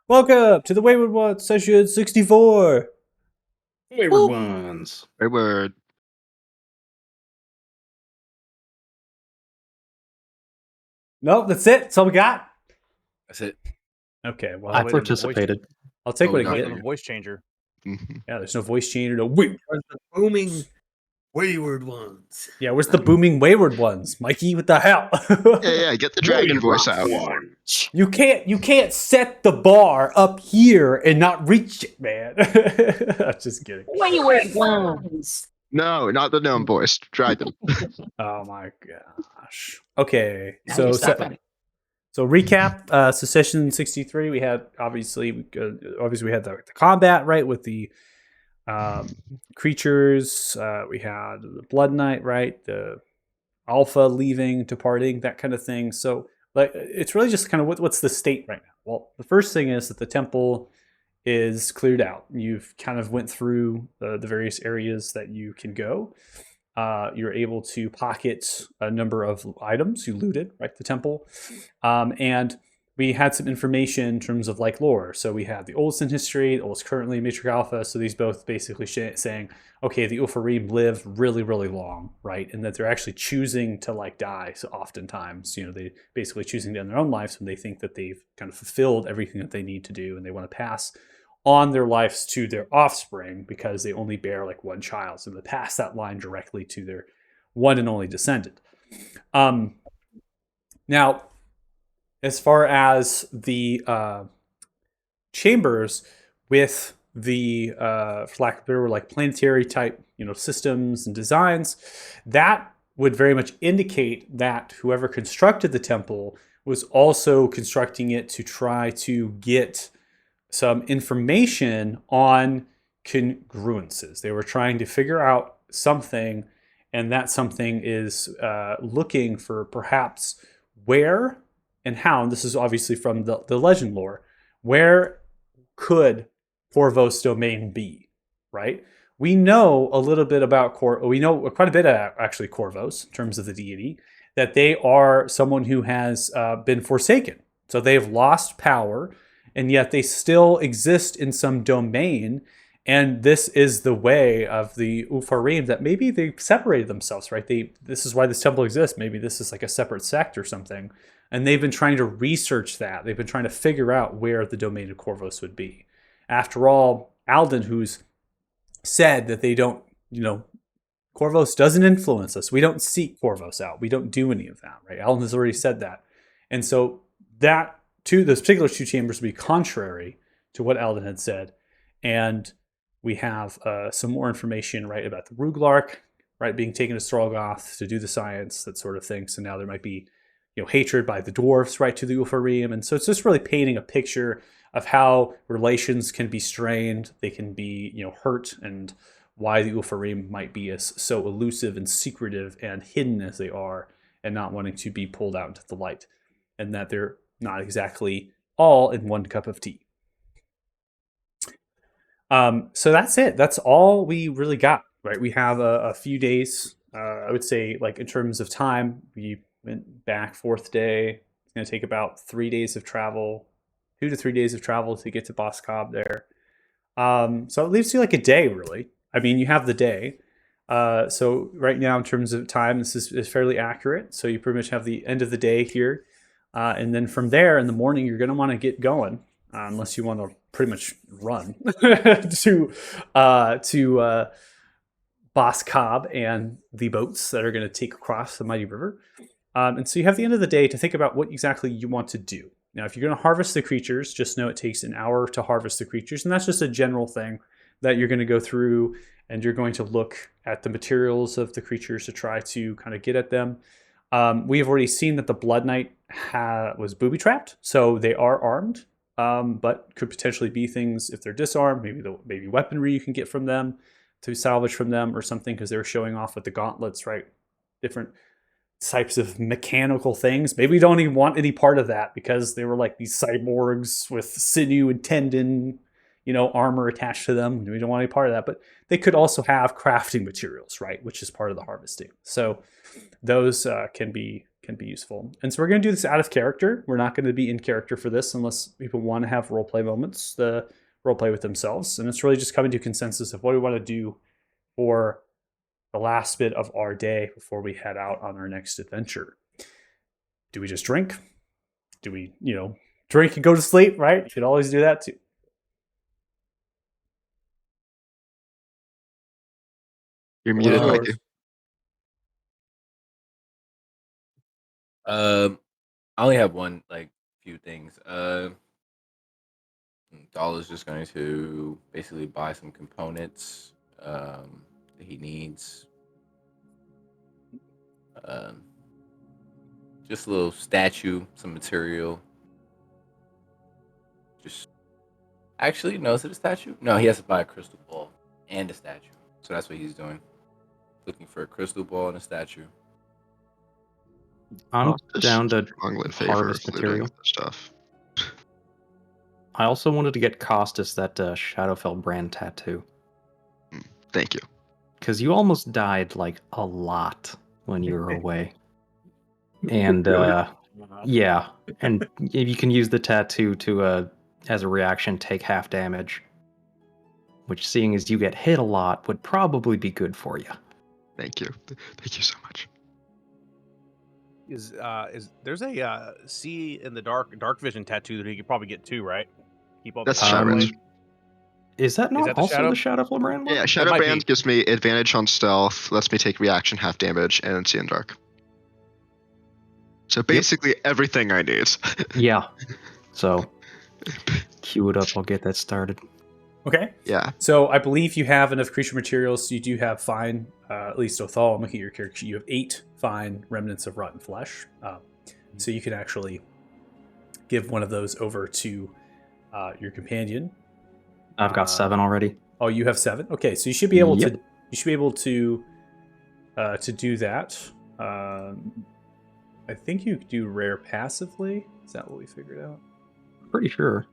Welcome to the Wayward One session 64. Wayward ones. Wayward. Nope, that's it. That's all we got. That's it. Okay, well, I participated. I'll take what I Oh, can yeah. get. a voice changer. Yeah, there's no voice changer. No, wait. Where's the booming Wayward ones? Yeah, where's the booming Wayward Ones, Mikey? What the hell? Yeah, get the dragon voice out. Ones. You can't set the bar up here and not reach it, man. I'm just kidding. Wayward ones. No, not the gnome voice. Dragon. Oh my gosh. Okay, Now so you stop it. So recap, so session 63, we had obviously we had the combat, right, with the creatures. We had the Blood Knight, right, the Alpha leaving, departing, that kind of thing. So like, it's really just kind of what's the state right now? Well, the first thing is that the temple is cleared out. You've kind of went through the various areas that you can go. You're able to pocket a number of items you looted, right? The temple. And we had some information in terms of like lore. So we had the oldest in history, the oldest currently Matrix Alpha. So these both basically saying, okay, the Ulfarim lived really, really long, right? And that they're actually choosing to like die. So oftentimes, they basically choosing to end their own lives when they think that they've kind of fulfilled everything that they need to do and they want to pass on their lives to their offspring because they only bear like one child. So they pass that line directly to their one and only descendant. Now, as far as the chambers with the for lack of better, like planetary type, systems and designs, that would very much indicate that whoever constructed the temple was also constructing it to try to get some information on congruences. They were trying to figure out something, and that something is looking for perhaps where and how, and this is obviously from the legend lore, where could Corvos domain be, right? We know a little bit about we know quite a bit actually Corvos in terms of the deity, that they are someone who has been forsaken. So they have lost power, and yet they still exist in some domain. And this is the way of the Ulfarim, that maybe they separated themselves, right? This is why this temple exists. Maybe this is like a separate sect or something. And they've been trying to research that. They've been trying to figure out where the domain of Corvos would be. After all, Alden, who's said that they don't, Corvos doesn't influence us. We don't seek Corvos out. We don't do any of that, right? Alden has already said that. And so those particular two chambers would be contrary to what Alden had said. And we have some more information, right, about the Ruglark, right, being taken to Strolgoth to do the science, that sort of thing. So now there might be, hatred by the dwarves, right, to the Ulfarim. And so it's just really painting a picture of how relations can be strained, they can be, hurt, and why the Ulfarim might be as so elusive and secretive and hidden as they are, and not wanting to be pulled out into the light, and that they're not exactly all in one cup of tea. So that's it. That's all we really got, right? We have a few days. I would say, like, in terms of time, we went back 4th day. It's going to take about 3 days of travel, 2 to 3 days of travel to get to Boss Cobb there. So it leaves you like a day, really. I mean, you have the day. So right now, in terms of time, this is fairly accurate. So you pretty much have the end of the day here. And then from there, in the morning, you're going to want to get going, unless you want to pretty much run to Boss Cobb and the boats that are going to take across the mighty river. And so you have the end of the day to think about what exactly you want to do. Now, if you're going to harvest the creatures, just know it takes an hour to harvest the creatures. And that's just a general thing that you're going to go through, and you're going to look at the materials of the creatures to try to kind of get at them. We have already seen that the Blood Knight was booby-trapped, so they are armed, but could potentially be things if they're disarmed, maybe weaponry you can get from them to salvage from them or something, because they were showing off with the gauntlets, right? Different types of mechanical things. Maybe we don't even want any part of that because they were like these cyborgs with sinew and tendon, armor attached to them. We don't want any part of that, but they could also have crafting materials, right? Which is part of the harvesting. So those can be can be useful. And so we're going to do this out of character. We're not going to be in character for this unless people want to have role play moments, the role play with themselves. And it's really just coming to a consensus of what we want to do for the last bit of our day before we head out on our next adventure. Do we just drink? Do we, drink and go to sleep, right? You could always do that too. You're muted, Well, Mikey. I only have one few things. Dollar's just going to basically buy some components that he needs. Just a little statue, some material. Just actually, no, is it a statue? No, he has to buy a crystal ball and a statue. So that's what he's doing. Looking for a crystal ball and a statue. I'm Just down to strongly in favor harvest of looting material. the stuff. I also wanted to get Costas that Shadowfell brand tattoo. Thank you. Because you almost died like a lot when you were away. And yeah, and if you can use the tattoo to, as a reaction, take half damage. Which, seeing as you get hit a lot, would probably be good for you. Thank you. Thank you so much. Is there's a see in the dark vision tattoo that he could probably get too, right? Keep all That's the Shadow Um, Bands. Is that not that the also Shadow? the Shadowfell brand one? Yeah, Shadow might Bands be. gives me advantage on stealth, lets me take reaction half damage, and see in dark. So basically everything I need. Yeah. So, queue it up. I'll get that started. Okay. Yeah. So I believe you have enough creature materials. So you do have fine, at least Othal, I'm looking at your character sheet. You have 8 fine remnants of rotten flesh. So you can actually give one of those over to your companion. I've got 7 already. Oh, you have 7. Okay, so you should be able Yep. to. You should be able to do that. I think you do rare passively. Is that what we figured out? Pretty sure.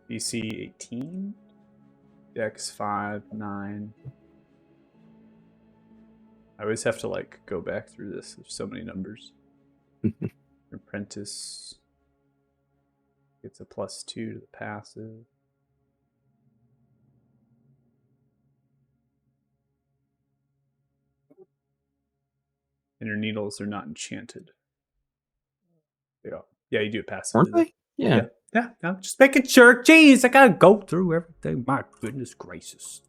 BC 18, Dex 5, 9. I always have to go back through this. There's so many numbers. Apprentice gets a +2 to the passive. And your needles are not enchanted. They are. Yeah, you do it passively. Weren't they? Yeah. Yeah, I'm just making sure. Jeez, I gotta go through everything. My goodness gracious.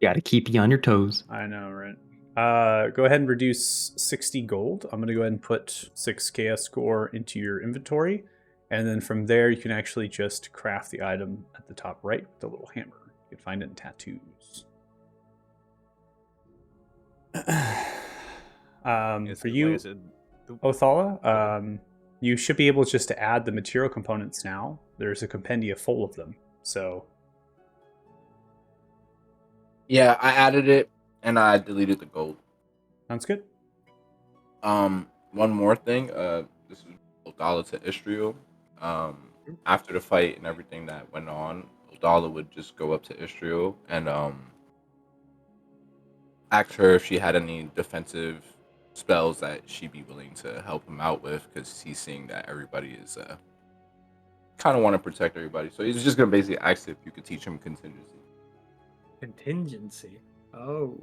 Gotta keep you on your toes. I know, right? Go ahead and reduce 60 gold. I'm going to go ahead and put 6 KS score into your inventory. And then from there, you can actually just craft the item at the top right with the little hammer. You can find it in tattoos. For you, Othala, you should be able just to add the material components now. There's a compendia full of them. So, Yeah, I added it and I deleted the gold. sounds good. One more thing. This is Odala to Istriel. After the fight and everything that went on, Odala would just go up to Istriel and ask her if she had any defensive spells that she'd be willing to help him out with, because he's seeing that everybody is kind of want to protect everybody. So he's just gonna basically ask if you could teach him contingency. Contingency. Oh,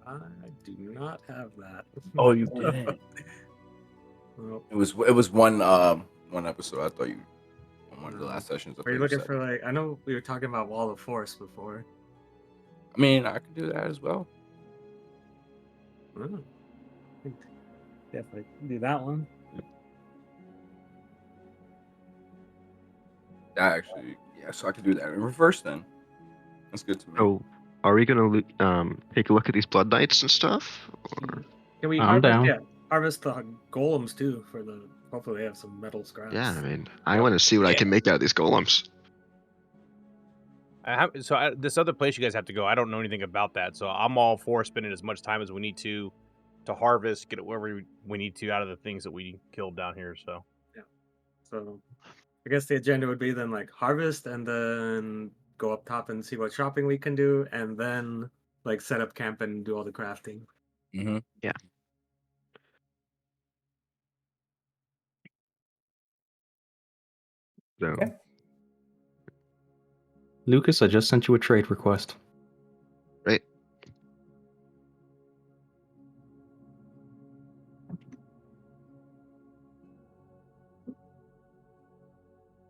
I do not have that. Oh, you did. Well, It was one episode. I thought you on one of the last sessions. I are you thought looking said for it. I know we were talking about Wall of Force before. I mean, I could do that as well. Oh. Definitely do that one. That actually, yeah. So I could do that in reverse then. That's good to me. So, are we gonna take a look at these blood knights and stuff? Or... Can we I'm harvest? down. Yeah, harvest the golems too for the. Hopefully, they have some metal scraps. Yeah, I mean, I want to see what I can make out of these golems. This other place you guys have to go, I don't know anything about that, so I'm all for spending as much time as we need to harvest, get whatever we need to out of the things that we killed down here. So So, I guess the agenda would be then harvest and then go up top and see what shopping we can do, and then like set up camp and do all the crafting. Mm-hmm. So Okay. Lucas, I just sent you a trade request. right.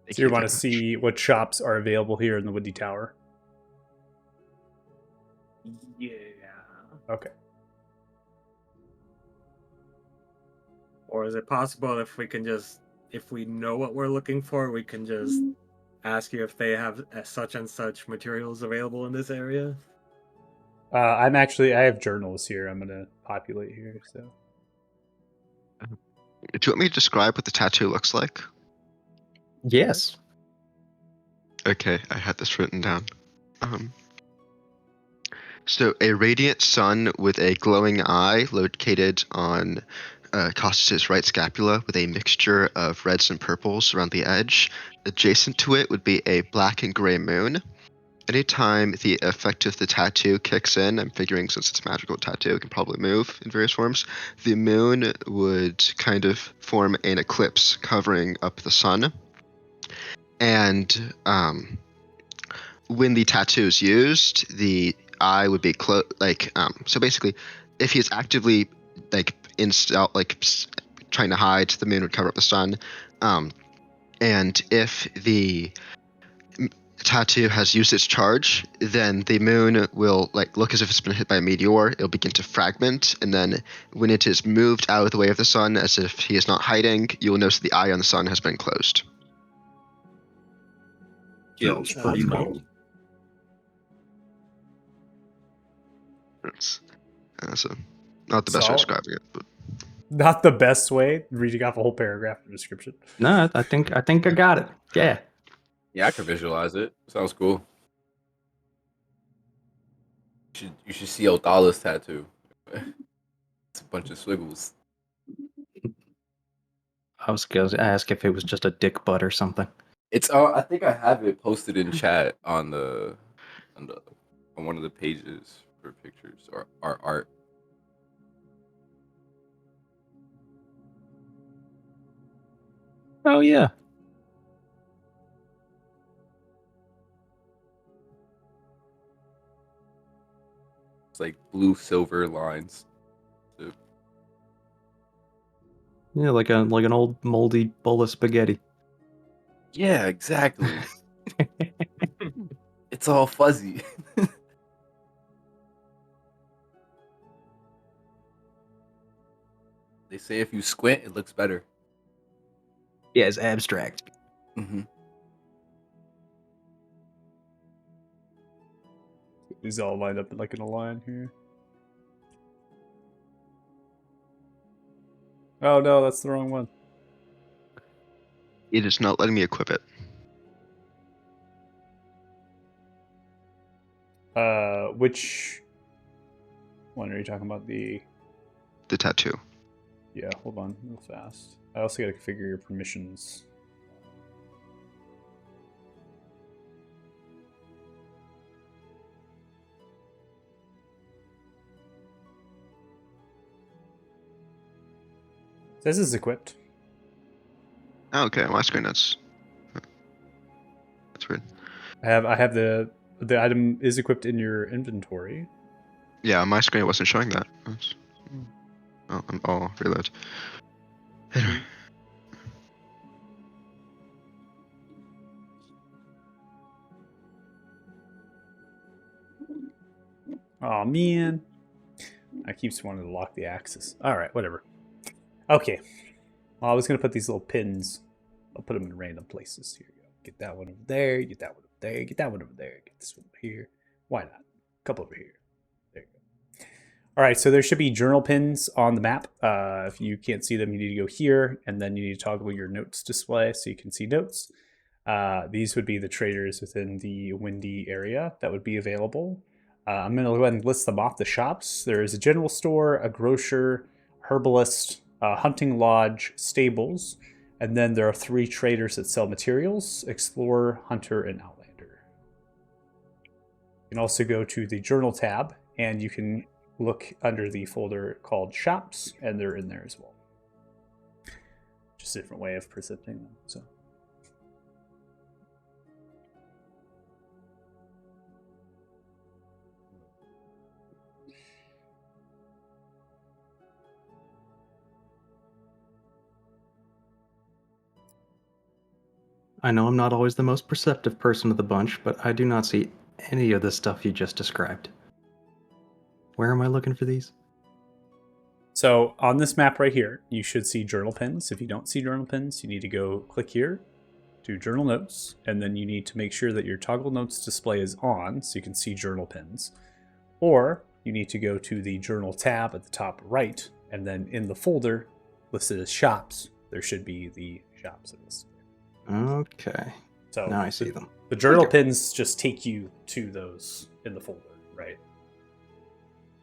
Thank So you want very to much. see what shops are available here in the Woody Tower? Yeah. Okay. Or is it possible if we know what we're looking for, we can just ask you if they have such and such materials available in this area? I have journals here. I'm gonna populate here. So Do you want me to describe what the tattoo looks like? Yes. Okay, I had this written down. So a radiant sun with a glowing eye located on Costas' right scapula with a mixture of reds and purples around the edge. Adjacent to it would be a black and gray moon. Anytime the effect of the tattoo kicks in, I'm figuring since it's a magical tattoo, it can probably move in various forms. The moon would kind of form an eclipse covering up the sun. And when the tattoo is used, the eye would be so basically, if he's actively trying to hide, the moon would cover up the sun. And if the tattoo has used its charge, then the moon will look as if it's been hit by a meteor. It'll begin to fragment, and then when it is moved out of the way of the sun, as if he is not hiding, you will notice the eye on the sun has been closed. Feels pretty cool. That's so not the best way of So- describing it, but not the best way reading off a whole paragraph of description. No, I think I got it. Yeah. Yeah, I can visualize it. Sounds cool. You should see Othala's tattoo. It's a bunch of swiggles. I was going to ask if it was just a dick butt or something. It's I think I have it posted in chat on one of the pages for pictures or art. Oh yeah. It's like blue silver lines. Yeah, like an old moldy bowl of spaghetti. Yeah, exactly. It's all fuzzy. They say if you squint, it looks better. Yeah, it's abstract. Mm-hmm. These all lined up like in a line here. Oh no, that's the wrong one. it is not letting me equip it. Which one are you talking about? The tattoo. Yeah, hold on real fast. I also gotta configure your permissions. This is equipped. Oh, okay, my screen that's weird. I have the item is equipped in your inventory. Yeah, on my screen it wasn't showing that. Reload. Anyway. Oh man, I keep wanting to lock the axis. All right, whatever. Okay, well, I was gonna put these little pins. I'll put them in random places. Here you go. Get that one over there. Get that one over there. Get that one over there. Get this one over here. Why not? A couple over here. There you go. All right, so there should be journal pins on the map. If you can't see them, you need to go here, and then you need to toggle your notes display so you can see notes. These would be the traders within the Windy area that would be available. I'm going to go ahead and list them off. The shops. There is a general store, a grocer, herbalist, hunting lodge, stables, and then there are 3 traders that sell materials: Explorer, Hunter, and Outlander. You can also go to the Journal tab, and you can look under the folder called Shops, and they're in there as well. Just a different way of presenting them. So. I know I'm not always the most perceptive person of the bunch, but I do not see any of the stuff you just described. Where am I looking for these? So on this map right here, you should see journal pins. If you don't see journal pins, you need to go click here to journal notes, and then you need to make sure that your toggle notes display is on so you can see journal pins. Or you need to go to the journal tab at the top right, and then in the folder listed as shops, there should be the shops listed. Okay. So Now I see them. the journal pins just take you to those in the folder, right?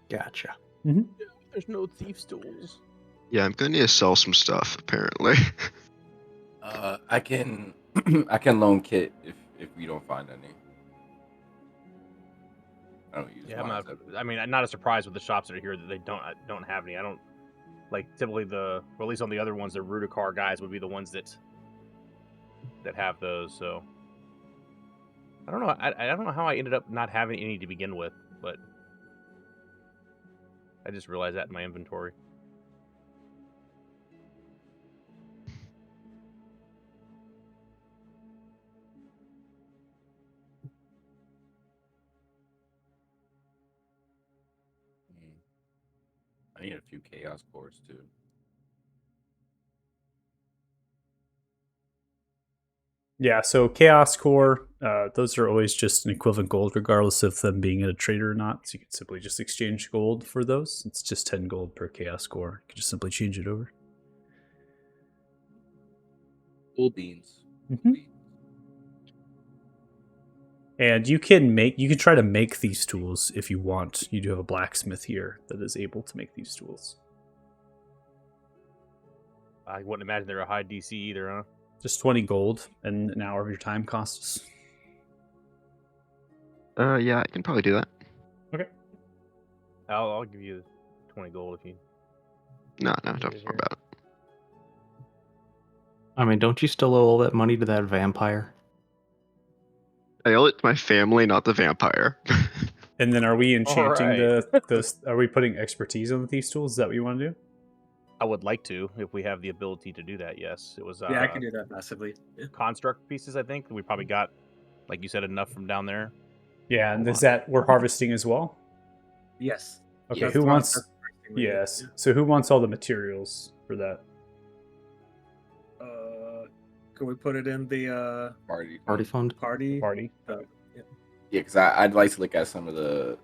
Gotcha. There's no thief's tools. Yeah, I'm gonna need to sell some stuff apparently. I can I can loan Kit if we don't find any. I don't use Yeah, I'm mine, not. I mean, I'm not as surprised with the shops that are here that they don't have any. I don't like typically or at least on the other ones, the Rudikar guys would be the ones that have those. So I don't know. I don't know how I ended up not having any to begin with, but I just realized that in my inventory. I need a few chaos cores too. Yeah, so Chaos Core, those are always just an equivalent gold, regardless of them being in a trader or not. So you can simply just exchange gold for those. It's just 10 gold per Chaos Core. You can just simply change it over. Gold beans. Mhm. And you can try to make these tools if you want. You do have a blacksmith here that is able to make these tools. I wouldn't imagine they're a high DC either, huh? Just 20 gold and an hour of your time costs. Yeah, I can probably do that. Okay. I'll give you 20 gold if you. No, don't worry about it. I mean, don't you still owe all that money to that vampire? I owe it to my family, not the vampire. And then are we enchanting Alright. those? Are we putting expertise on these tools? Is that what you want to do? I would like to, if we have the ability to do that. Yes, it was. Yeah, I can do that massively. Yeah. Construct pieces. I think we probably got, like you said, enough from down there. Yeah, and Hold is on. that we're harvesting as well? Yes. Okay, That's who the wants? first thing we did. Yes. So who wants all the materials for that? Can we put it in the Party. Party fund? party? Party. Yeah, because I'd like to look at some of the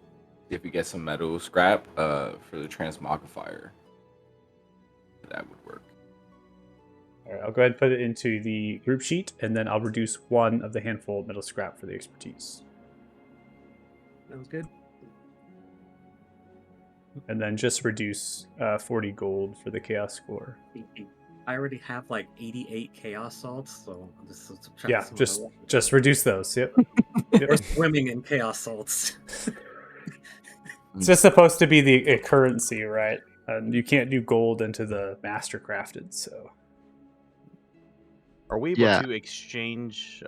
if we get some metal scrap for the transmogrifier. That would work. All right, I'll go ahead and put it into the group sheet, and then I'll reduce one of the handful of metal scrap for the expertise. Sounds good. And then just reduce 40 gold for the chaos score. I already have like 88 chaos salts, so I'm just subtract Yeah, some of just the- just reduce those. Yep. We're swimming in chaos salts. It's just supposed to be the currency, right? And you can't do gold into the master crafted, so. Are we able Yeah. to exchange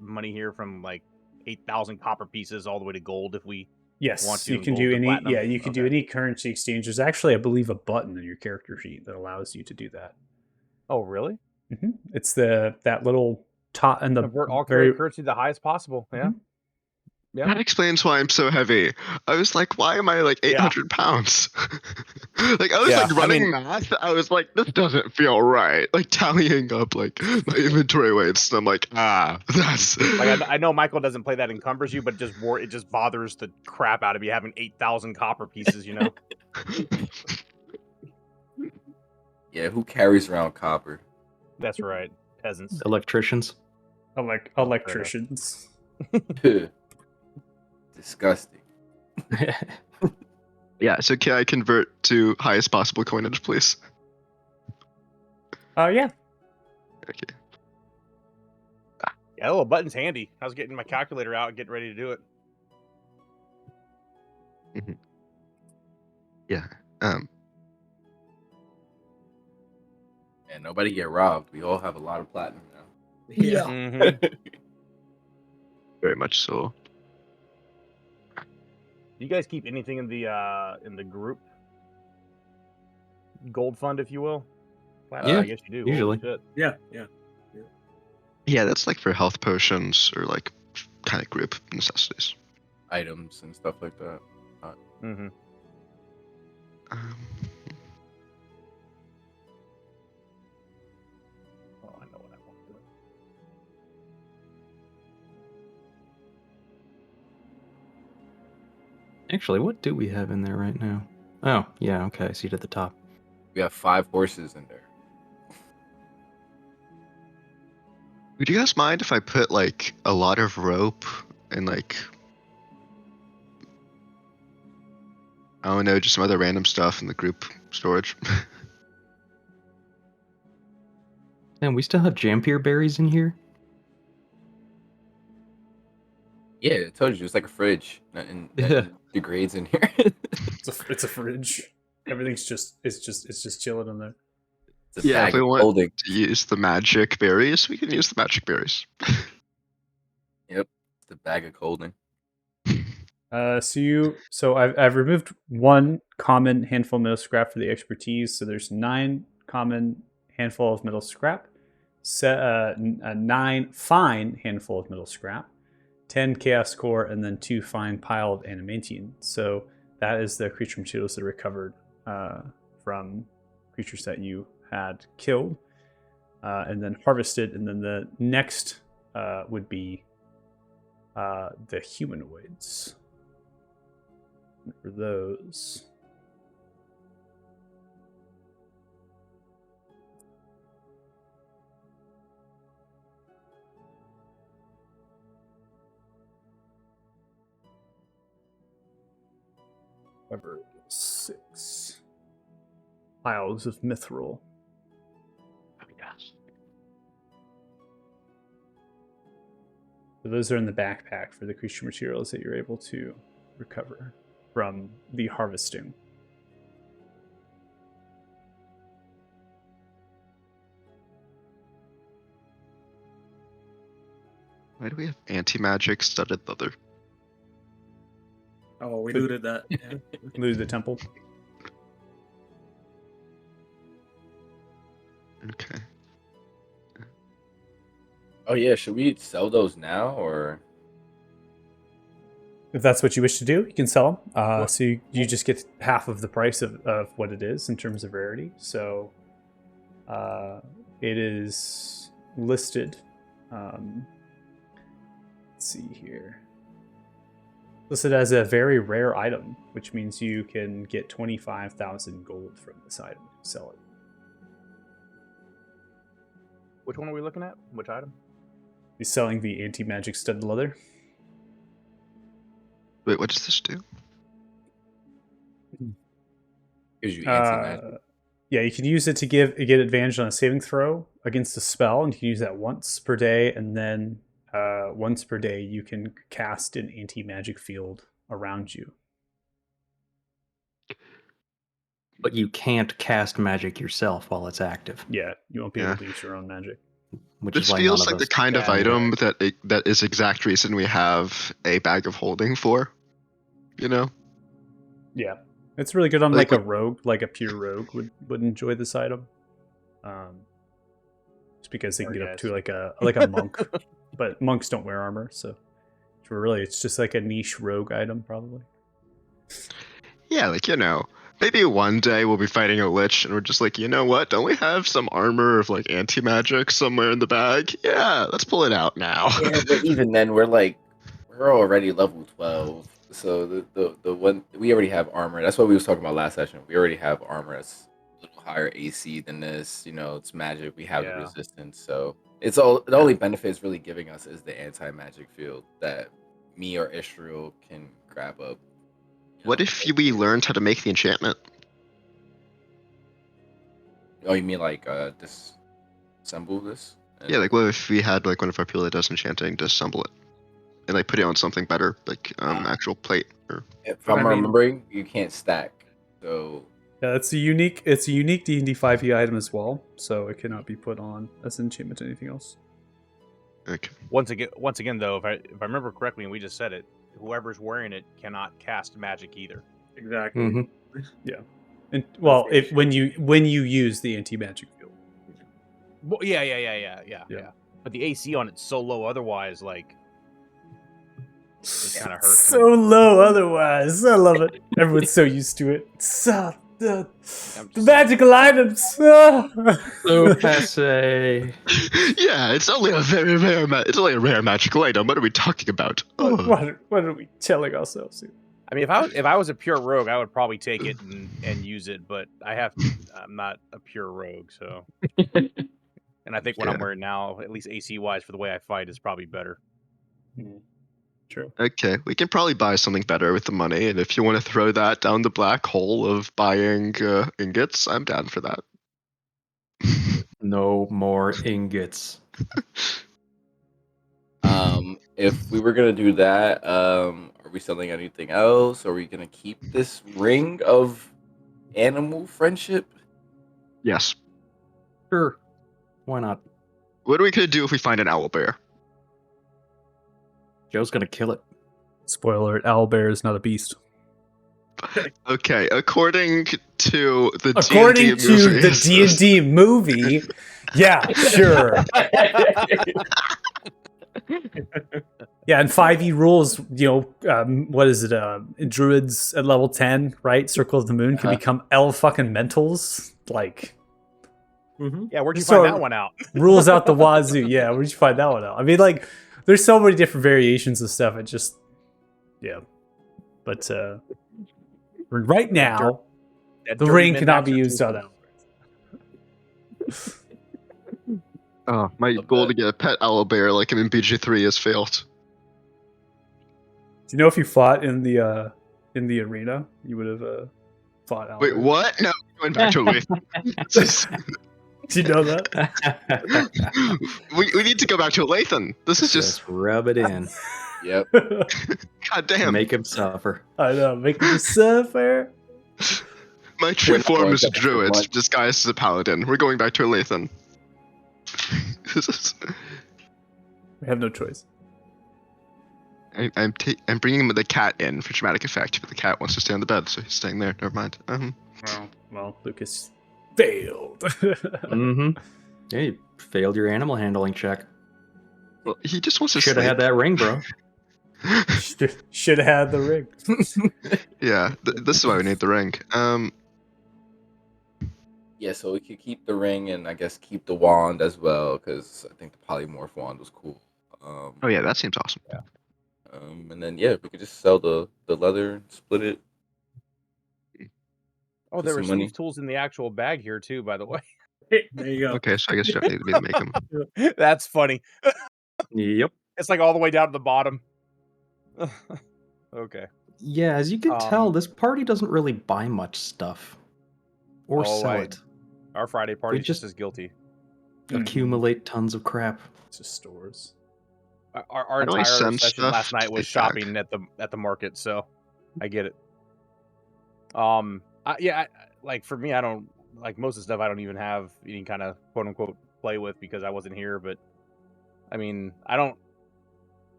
money here from like 8,000 copper pieces all the way to gold if we? Yes, Want to you can gold do to any. platinum? Yeah, you can do Okay. any currency exchange. There's actually, I believe, a button in your character sheet that allows you to do that. Oh, really? It's that little top and the Convert all very. currency to the highest possible. Yeah. Yeah. That explains why I'm so heavy. I was like, why am I like 800 pounds? Like I was Yeah, like I running mean- math. I was like, this doesn't feel right. Like tallying up like my inventory weights. And I'm like, that's Like I know Michael doesn't play that encumbers you, but it just bothers the crap out of you having 8,000 copper pieces. You know. Yeah, who carries around copper? That's right, peasants. Electricians? Electricians. Disgusting. Yeah, so can I convert to highest possible coinage, please? Yeah. Okay. Yeah, the little button's handy. I was getting my calculator out and getting ready to do it. Yeah. And nobody get robbed. We all have a lot of platinum now. Yeah. Mhm. Very much so. Do you guys keep anything in the group gold fund, if you will? Platinum, Yeah, I guess you do. Holy usually. shit. Yeah. Yeah. Yeah, that's like for health potions or like kind of group necessities. Items and stuff like that. Mm-hmm. Um, Oh, I know what I want to do. Actually, what do we have in there right now? Oh, yeah, okay, I see it at the top. We have 5 horses in there. would you guys mind if I put like a lot of rope and like I don't know, just some other random stuff in the group storage? And we still have Jampier berries in here? Yeah, I told you it's like a fridge. And Yeah. degrades in here. It's a fridge. Everything's just chilling in there. It's a Yeah, bag if we of want holding. to use the magic berries, we can use the magic berries. Yep, it's the bag of holding. So I've removed one common handful of metal scrap for the expertise. So there's 9 common handful of metal scrap, a 9 fine handful of metal scrap, 10 chaos core, and then 2 fine pile of animatine. So that is the creature materials that are recovered from creatures that you had killed and then harvested. And then the next would be the humanoids. For those. Cover 6 piles of mithril. Yes. So those are in the backpack for the creature materials that you're able to recover from the harvesting. Why do we have anti-magic studded leather? Oh, we Good. looted that. Yeah. Lose the temple. Okay. Oh yeah, should we sell those now or? If that's what you wish to do, you can sell them. What- So you just get half of the price of what it is in terms of rarity. So it is listed. Let's see here. Listed as a very rare item, which means you can get 25,000 gold from this item if you sell it. Which one are we looking at? Which item? He's selling the anti-magic studded leather. Wait, what does this do? Gives you anti-magic. Yeah, you can use it to get advantage on a saving throw against a spell, and you can use that once per day, and then once per day you can cast an anti-magic field around you. But you can't cast magic yourself while it's active, Yeah, you won't be Yeah. able to use your own magic. which This is why feels none of like the us kind of can. item that is exact reason we have a bag of holding for. You know? Yeah, it's really good on Like like a rogue, like a pure rogue would enjoy this item. Just because they can Sorry, get up guys. to like a monk, but monks don't wear armor, so it's just like a niche rogue item probably. Yeah, like, you know, maybe one day we'll be fighting a lich and we're just like, you know what? Don't we have some armor of like anti-magic somewhere in the bag? Yeah, let's pull it out now. Yeah, but even then we're already level 12. So the one we already have armor. That's what we was talking about last session. We already have armor that's a little higher AC than this. You know, it's magic. We have the Yeah. resistance. So it's all the only benefit it's really giving us is the anti-magic field that me or Israel can grab up. What if we learned how to make the enchantment? Oh, you mean like disassemble this? Yeah, like what if we had like one of our people that does enchanting disassemble it? and like put it on something better, like actual plate. Or If But I'm I mean- remembering, you can't stack. So Yeah, it's a unique D&D 5e item as well, so it cannot be put on as an enchantment to anything else. okay. Once again, though, if I remember correctly, and we just said it, whoever's wearing it cannot cast magic either. Exactly. Mm-hmm. And well, the if when you use the anti-magic field. Well, yeah. But the AC on it's so low, otherwise, like, it kind of hurts. So low otherwise. I love it. Everyone's so used to it. So the magical items. So passe. Yeah, it's only a very rare. It's only a rare magical item. What are we talking about? What are we telling ourselves here? I mean, if I was a pure rogue, I would probably take it and use it. But I'm not a pure rogue, so. And I think what I'm Yeah. wearing now, at least AC wise, for the way I fight, is probably better. True. Okay, we can probably buy something better with the money, and if you want to throw that down the black hole of buying ingots, I'm down for that. No more ingots. if we were gonna do that, are we selling anything else? Are we gonna keep this ring of animal friendship? Yes. Sure. Why not? What are we gonna do if we find an owlbear? Joe's gonna kill it. Spoiler alert, owlbear is not a beast. Okay, according to the According D&D to the movies- D&D movie, yeah, sure. Yeah, and 5e rules, what is it? Druids at level 10, right? Circle of the Moon can become fucking mentals. Like, Mm-hmm. Yeah, where'd you So- find that one out? rules out the wazoo. Yeah, where'd you find that one out? I mean, like, there's so many different variations of stuff. It just, yeah. But right now, That the dirty ring men cannot be backs are used too on cool. owlbears. My goal to get a pet owlbear like I'm in BG3 has failed. Do you know if you fought in the arena, you would have fought owlbear? Wait, what? No, going back to Lathan. Do you know that? we need to go back to Lathan. This is just Just rub it in. Yep. goddamn. Make him suffer. I know, making you suffer. My true We're not form going is a back to druid, lunch. disguised as a paladin. We're going back to Lathan. We have no choice. I'm bringing the cat in for dramatic effect, but the cat wants to stay on the bed, so he's staying there. Never mind. Well, Lucas failed. Mm-hmm. Yeah, you failed your animal handling check. Well, he just wants to Should have had that ring, bro. Should have had the ring. Yeah, this is why we need the ring. Yeah, so we could keep the ring and I guess keep the wand as well, because I think the polymorph wand was cool. Oh yeah, that seems awesome. And then we could just sell the leather and split it. Oh, For there were some money. sleeve tools in the actual bag here too, by the way. There you go. Okay, so I guess you don't need me to make them. That's funny. Yep. It's like all the way down to the bottom. Okay. Yeah, as you can tell, Um, this party doesn't really buy much stuff. Or Oh, sell I- it. Our Friday party just- just as guilty. Accumulate tons of crap. It's just stores. Our How do I entire send session stuff last to night was the bag? shopping at the market, so I get it. Like for me, I don't like most of the stuff. I don't even have any kind of quote unquote play with because I wasn't here. But I mean, I don't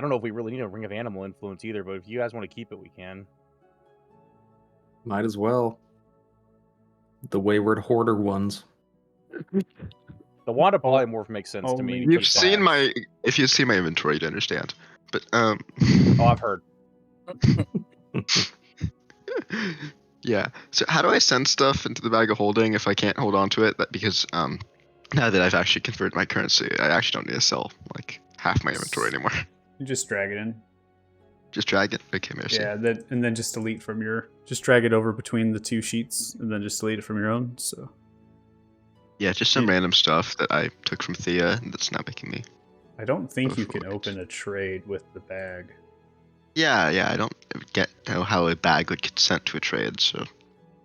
know if we really need a ring of animal influence either. But if you guys want to keep it, we can. Might as well. The Wayward Hoarder ones. The wand of polymorph makes sense to me. only- because You've seen it's- if you see my inventory, you'd understand. But Oh, I've heard. yeah. So how do I send stuff into the bag of holding if I can't hold on to it? Because now that I've actually converted my currency, I actually don't need to sell like half my inventory anymore. You just drag it in. Just drag it. Okay, merci. Yeah, and then just delete from your. Just drag it over between the two sheets, and then just delete it from your own. So Yeah, just some random stuff that I took from Thea that's not making me. I don't think Go you for can it. open a trade with the bag. Yeah, I don't know how a bag would consent to a trade, so.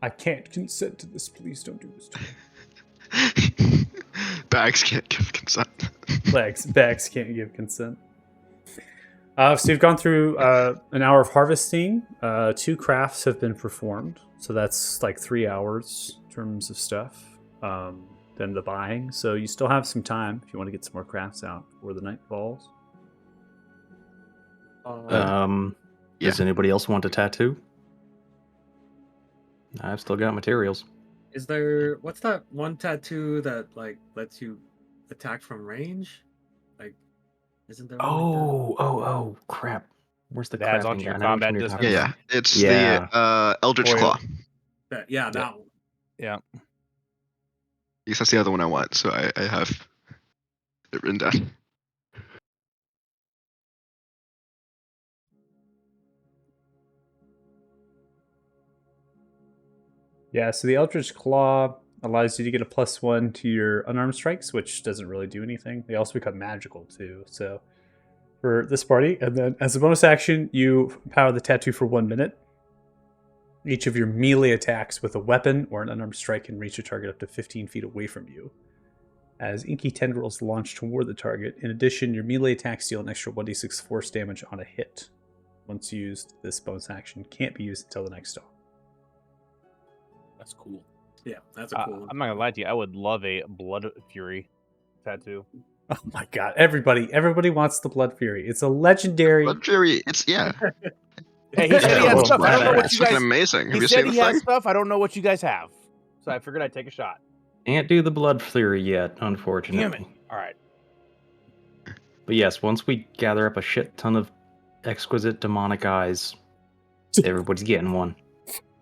I can't consent to this. Please don't do this to me. Bags can't give consent. Bags can't give consent. So you've gone through an hour of harvesting. 2 crafts have been performed, so that's like 3 hours in terms of stuff. Then the buying, so you still have some time if you want to get some more crafts out before the night falls. Does anybody else want a tattoo? I've still got materials. Is there what's that one tattoo that like lets you attack from range? Like, isn't there one like that? Oh, crap. Where's the That adds crafting onto your guy? I know which combat one you're distance. talking Yeah, it's Yeah. the Eldritch Foil. Claw. Yeah, that one. Yeah. Because that's the other one I want, so I have it written down. Yeah, so the Eldritch Claw allows you to get a +1 to your unarmed strikes, which doesn't really do anything. They also become magical too. So for this party, and then as a bonus action, you power the tattoo for 1 minute. Each of your melee attacks with a weapon or an unarmed strike can reach a target up to 15 feet away from you. As inky tendrils launch toward the target, in addition, your melee attacks deal an extra 1d6 force damage on a hit. Once used, this bonus action can't be used until the next dawn. That's cool. Yeah, that's a cool one. I'm not gonna lie to you. I would love a Blood Fury tattoo. Oh my god, everybody wants the Blood Fury. It's a legendary. Blood Fury, it's yeah. Hey, he said he had Well, stuff. I don't know what it's you fucking guys. amazing. Have He you said seen he the has thing? stuff. I don't know what you guys have, so I figured I'd take a shot. Can't do the blood theory yet, unfortunately. Damn it! All right. But yes, once we gather up a shit ton of exquisite demonic eyes, everybody's getting one.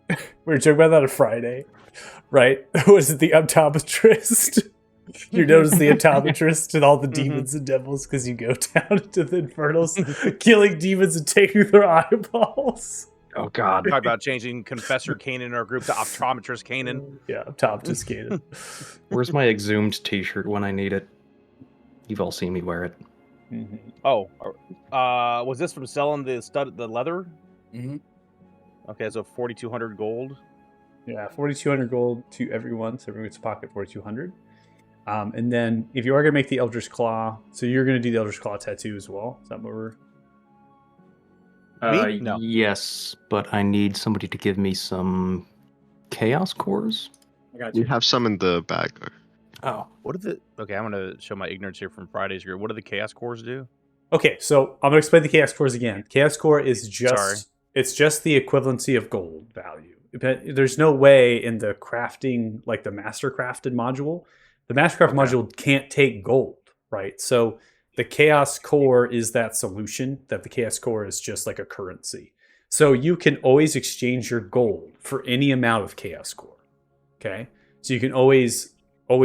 We were talking about that on Friday, right? Was it the optometrist? You notice the optometrist and all the demons and devils because you go down into the infernals, killing demons and taking their eyeballs. Oh god. Talk about changing Confessor Kanan in our group to Optometrist Kanan. Yeah, optometrist Caden. Where's my exhumed t-shirt when I need it? You've all seen me wear it. Oh, was this from selling the leather? Mhm. Okay, so 4,200 gold. Yeah, 4,200 gold to everyone, so everyone gets a pocket 4,200. And then if you are going to make the Eldritch Claw, so you're going to do the Eldritch Claw tattoo as well. Is that what we're... Me? No. Yes, but I need somebody to give me some chaos cores. I got You you. have some in the bag. Oh. What are the? Okay, I'm gonna show my ignorance here from Friday's group. What do the Chaos Cores do? Okay, so I'm going to explain the Chaos Cores again. Chaos Core is just... Sorry. It's just the equivalency of gold value. There's no way in the crafting, like the Master Crafted module, the Mastercraft module can't take gold, right? So the Chaos Core is that solution, that the Chaos Core is just like a currency. So you can always exchange your gold for any amount of Chaos Core. Okay? So you can always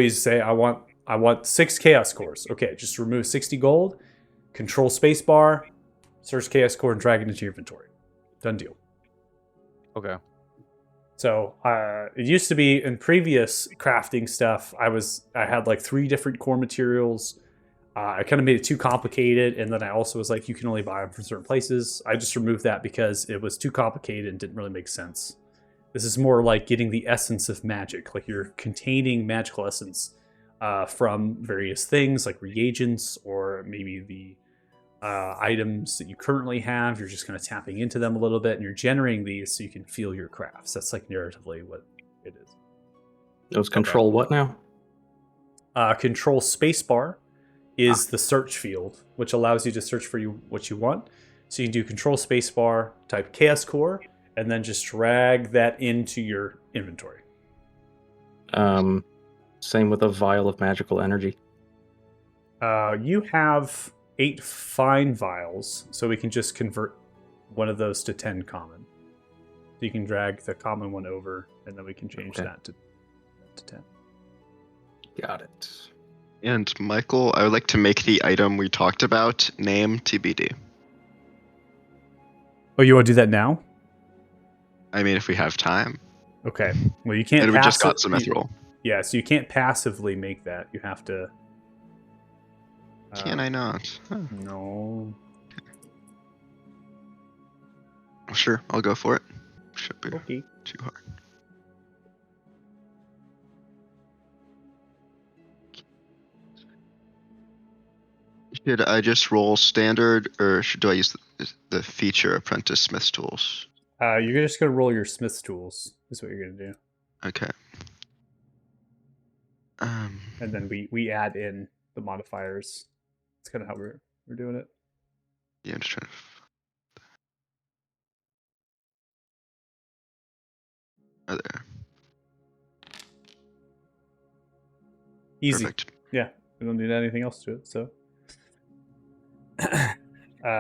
say, I want 6 Chaos Cores. Okay, just remove 60 gold, control spacebar, search Chaos Core, and drag it into your inventory. Done deal. Okay. So it used to be in previous crafting stuff, I had like 3 different core materials. I kind of made it too complicated, and then I also was like, you can only buy them from certain places. I just removed that because it was too complicated and didn't really make sense. This is more like getting the essence of magic, like you're containing magical essence from various things, like reagents or maybe the items that you currently have. You're just kind of tapping into them a little bit, and you're generating these so you can feel your crafts. That's like narratively what it is. Those control what now? Control spacebar is the search field, which allows you to search for what you want. So you can do control spacebar, type Chaos Core, and then just drag that into your inventory. Same with a vial of magical energy. You have 8 fine vials, so we can just convert one of those to 10 common. So you can drag the common one over, and then we can change that to 10. Got it. And Michael, I would like to make the item we talked about name TBD. Oh, you want to do that now? I mean, if we have time. Okay. Well, you can't. And we just got some mithril. Yeah, so you can't passively make that. You have to. Can I not? Huh. No. Sure, I'll go for it. Should be Okay. too hard. Should I just roll standard, or do I use the feature apprentice smith's tools? You're just gonna roll your smith's tools. Is what you're gonna do, Okay. and then we add in the modifiers. That's kind of how we're doing it. Yeah, I'm just trying to. Oh, there. Easy. Perfect. Yeah, we don't need anything else to it. So,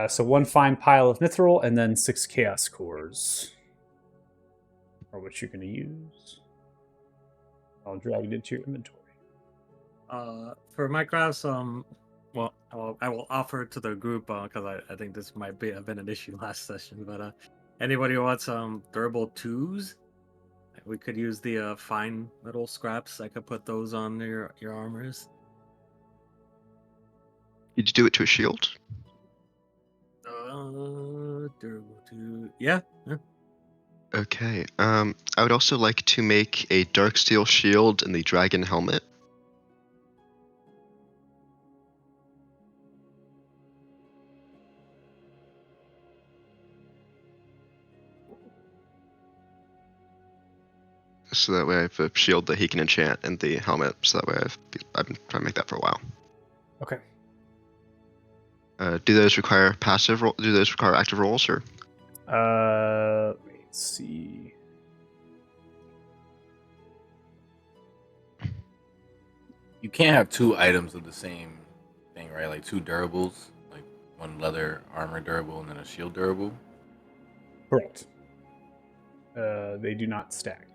so one fine pile of mithril and then 6 chaos cores are what you're going to use. I'll drag it into your inventory. For my crafts, well, I will offer to the group because I think this might have been an issue last session. But anybody who wants durable twos, we could use the fine little scraps. I could put those on your armors. Did you do it to a shield? Durable two, yeah. Okay. I would also like to make a dark steel shield and the dragon helmet. So that way I have a shield that he can enchant and the helmet. So that way I've been trying to make that for a while. Okay. Do those require passive? Do those require active rolls or? Let's see. You can't have 2 items of the same thing, right? Like 2 durables, like one leather armor durable and then a shield durable. Correct. They do not stack.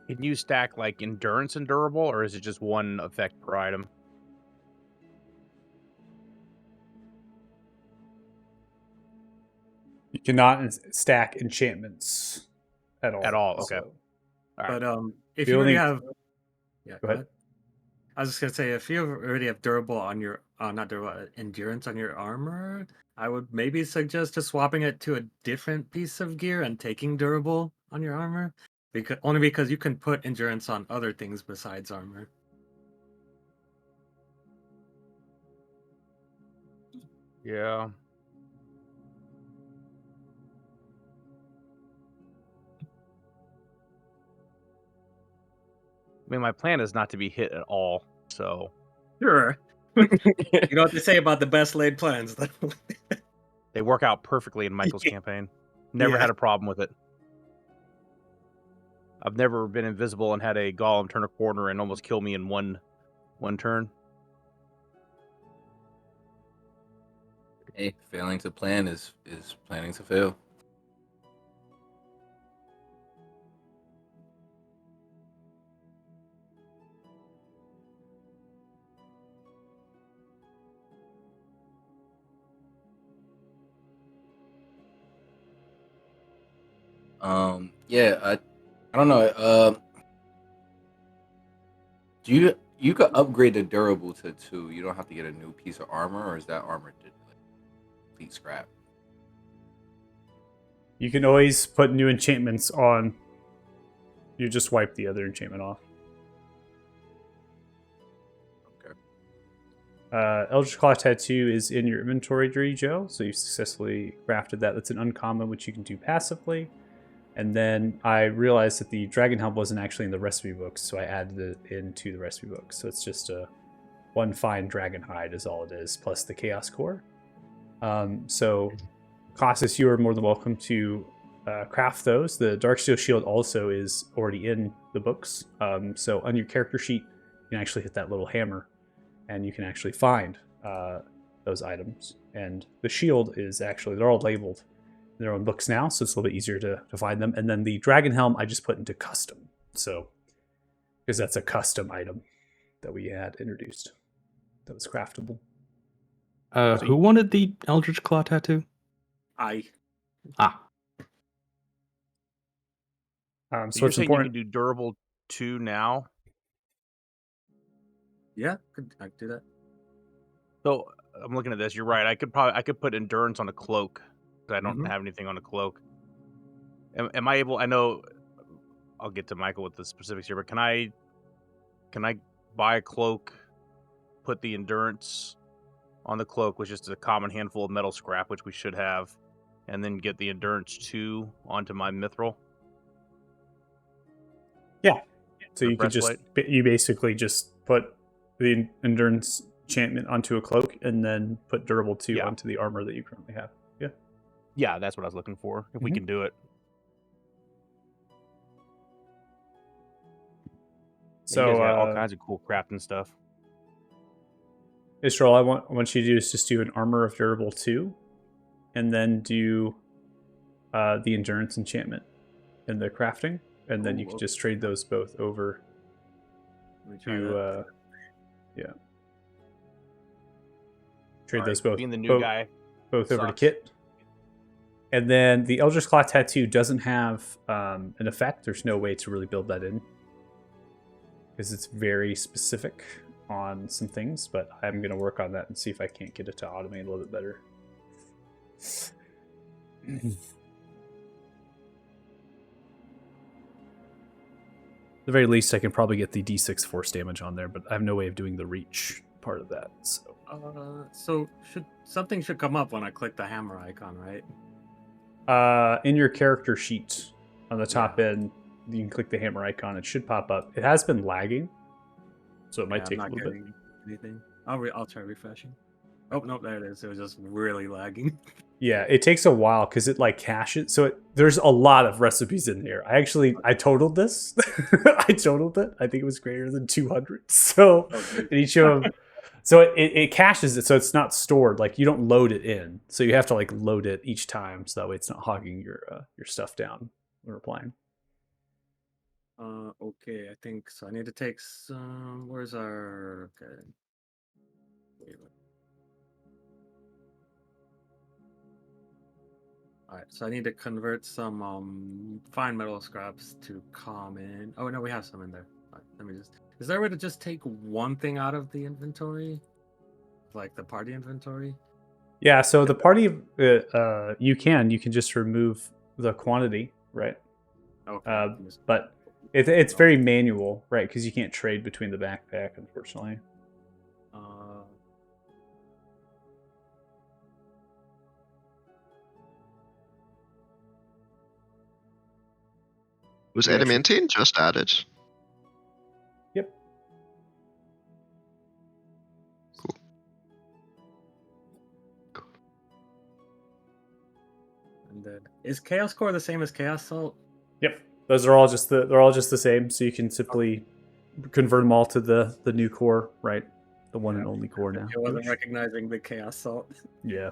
Can you stack like endurance and durable, or is it just one effect per item? You cannot stack enchantments at all. At all, okay. So, All right. But if The you already only- have, yeah, Go ahead. I was just gonna say, if you already have durable on your, not durable, endurance on your armor, I would maybe suggest just swapping it to a different piece of gear and taking durable on your armor, because you can put endurance on other things besides armor. Yeah. I mean, my plan is not to be hit at all, so Sure. You know what they say about the best laid plans. they work out perfectly in Michael's campaign. Never Yeah. had a problem with it. I've never been invisible and had a golem turn a corner and almost kill me in one turn. Hey, failing to plan is planning to fail. Yeah, I don't know. You could upgrade the durable to 2. You don't have to get a new piece of armor, or is that armor complete scrap? You can always put new enchantments on. You just wipe the other enchantment off. Okay. Eldritch Claw Tattoo is in your inventory, Joe. So you successfully crafted that. That's an uncommon, which you can do passively. And then I realized that the Dragon Helm wasn't actually in the recipe books, so I added it into the recipe book. So it's just one fine dragon hide is all it is, plus the Chaos Core. So, Cossus, you are more than welcome to craft those. The Darksteel Shield also is already in the books. So on your character sheet, you can actually hit that little hammer, and you can actually find those items. And the shield is actually, they're all labeled in their own books now, so it's a little bit easier to find them. And then the Dragon Helm I just put into custom, so because that's a custom item that we had introduced that was craftable. Who wanted the Eldritch Claw tattoo? I Ah, So So you're it's saying important. you can do durable 2 now? yeah, I could do that. So I'm looking at this. You're right. I could put endurance on a cloak, but I don't Mhm. have anything on a cloak. Am I able? I know. I'll get to Michael with the specifics here, but can I buy a cloak, put the endurance on the cloak, which is a common handful of metal scrap, which we should have, and then get the endurance 2 onto my mithril? Yeah. So The you could just breastplate? you basically just put the endurance enchantment onto a cloak and then put durable 2 Yeah. onto the armor that you currently have. Yeah. Yeah, that's what I was looking for. If we Mhm. can do it. Yeah, you guys So got all kinds of cool crafting stuff. Israel, I want you to do is just do an armor of durable 2 and then do the endurance enchantment in the crafting, and then you Ooh, can just trade those both over Let me try to that. trade All those right, being the new guy both over to sucks. Kit. And then the Eldritch Claw Tattoo doesn't have an effect. There's no way to really build that in because it's very specific on some things, but I'm going to work on that and see if I can't get it to automate a little bit better. At the very least, I can probably get the D6 force damage on there, but I have no way of doing the reach part of that. So something should come up when I click the hammer icon, right? In your character sheet on the top end, you can click the hammer icon. It should pop up. It has been lagging, so it might take a I'm not little bit. getting anything. I'll try refreshing. Oh no, there it is. It was just really lagging. Yeah, it takes a while because it like caches. So there's a lot of recipes in there. I totaled this. I totaled it. I think it was greater than 200. So in each of them, so it caches it, so it's not stored. Like you don't load it in, so you have to like load it each time, so that way it's not hogging your stuff down when replying. Okay, I think so. I need to take some. Where's our? Okay. All right, so I need to convert some fine metal scraps to common. Oh no, we have some in there. All right, let me just. Is there a way to just take one thing out of the inventory, like the party inventory? Yeah, so the party, you can just remove the quantity, right? Okay. But it's very manual, right? Because you can't trade between the backpack, unfortunately. Uh, Was You actually- adamantine just added? Yep. and then is Chaos Core the same as Chaos Salt? Yep. Those are all just the same. So you can simply convert them all to the new core, right? The one and only core now. I wasn't recognizing the Chaos Salt. Yeah.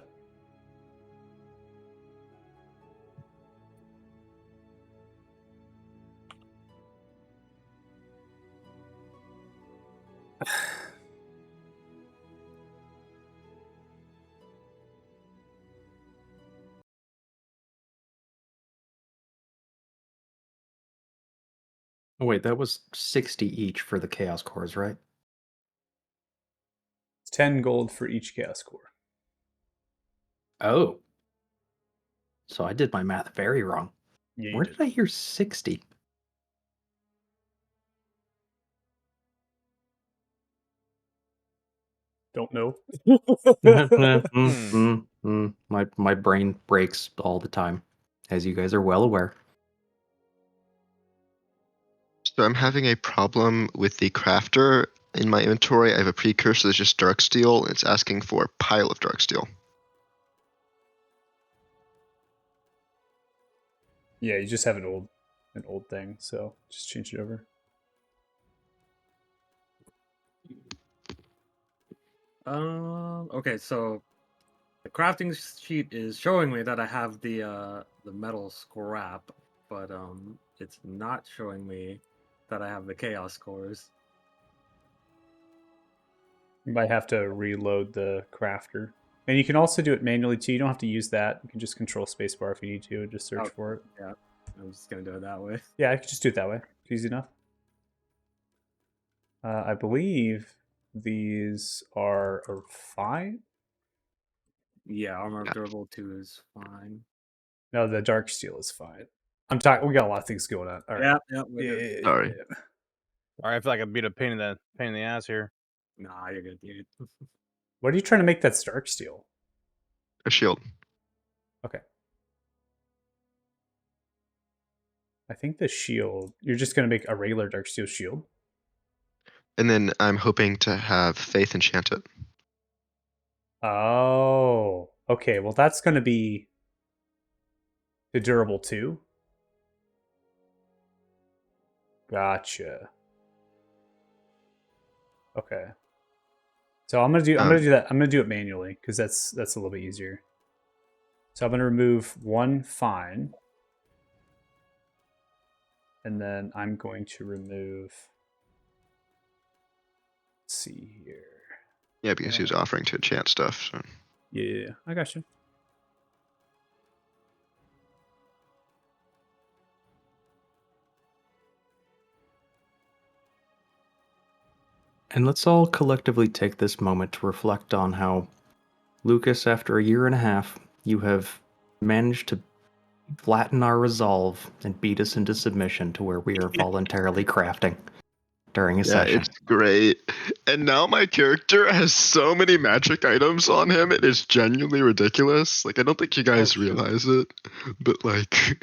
Oh, wait, that was 60 each for the Chaos Cores, right? It's 10 gold for each chaos core. Oh. So I did my math very wrong. Yeah, Where did I hear 60? Don't know. My brain breaks all the time, as you guys are well aware. So I'm having a problem with the crafter. In my inventory, I have a precursor that's just dark steel, and it's asking for a pile of dark steel. Yeah, you just have an old thing, so just change it over. Okay, so the crafting sheet is showing me that I have the metal scrap, but it's not showing me that I have the chaos cores. You might have to reload the crafter. And you can also do it manually too. You don't have to use that. You can just control spacebar if you need to and just search for it. Yeah, I'm just gonna do it that way. Yeah, I could just do it that way. It's easy enough. I believe these are a 5 Yeah, armor of Yeah. durable 2 is fine. No, the dark steel is fine. I'm talking. We got a lot of things going on. All right. Yeah, we're good. Yeah. Sorry. All right, I feel like I'm being a pain in the ass here. Nah, you're good. You're good. What are you trying to make that dark steel? A shield. Okay. I think the shield. You're just gonna make a regular dark steel shield. And then I'm hoping to have Faith enchant it. Oh. Okay. Well, that's gonna be the durable 2. Gotcha. Okay. So I'm gonna do that. I'm gonna do it manually because that's a little bit easier. So I'm gonna remove 1 fine. And then I'm going to remove, let's see here. Yeah, because he was offering to enchant stuff. So. Yeah, I got you. And let's all collectively take this moment to reflect on how, Lucas, after a year and a half, you have managed to flatten our resolve and beat us into submission to where we are voluntarily crafting during a Yeah, session. it's great. And now my character has so many magic items on him. It is genuinely ridiculous. Like, I don't think you guys shit. realize it, but like.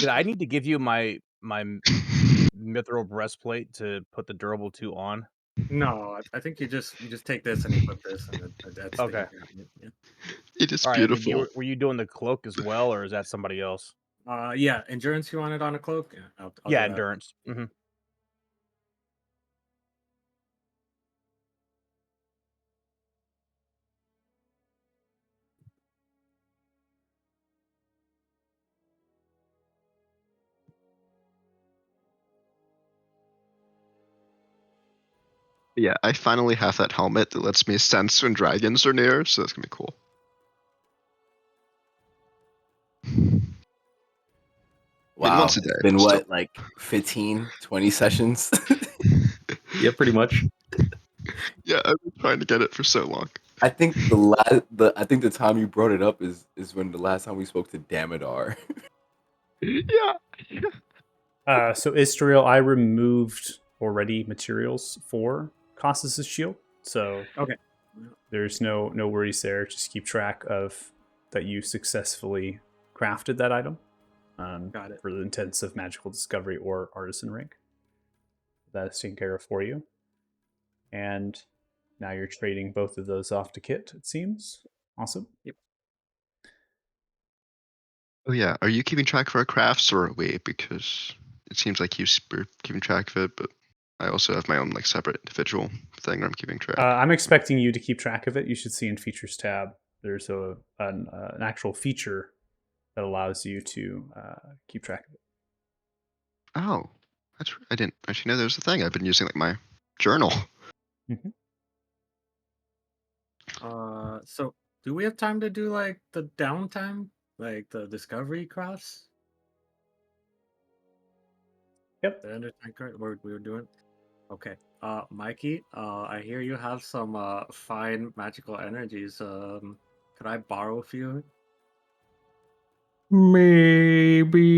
Did I need to give you my mithril breastplate to put the durable 2 on? No, I think you just take this and equip this, and that's Okay. yeah. It is All right. I mean, beautiful. were you doing the cloak as well, or is that somebody else? Yeah, endurance. You want it on a cloak? Yeah, I'll Yeah, do that. endurance. Mm-hmm. Yeah, I finally have that helmet that lets me sense when dragons are near, so that's gonna be cool. Wow, once a it's day, been still. what, like 15, 20 sessions? Yeah, pretty much. Yeah, I've been trying to get it for so long. I think I think the time you brought it up is when the last time we spoke to Damodar. Yeah. So Istriel, I removed already materials for Costas' shield. So Okay. there's no worries there. Just keep track of that you successfully crafted that item. Got it. For the intents of magical discovery or artisan rank. That's taken care of for you. And now you're trading both of those off to Kit, it seems. Awesome. Yep. Oh yeah, are you keeping track of our crafts or are we? Because it seems like you're keeping track of it, but I also have my own like separate individual thing where I'm keeping track. I'm expecting you to keep track of it. You should see in Features tab, there's an actual feature that allows you to keep track of it. Oh, I didn't actually know there was a thing. I've been using like my journal. Mm-hmm. So do we have time to do like the downtime, like the discovery crafts? Yep. Did I understand correct? We were doing. Okay. Mikey, I hear you have some fine magical energies. Could I borrow a few? Maybe.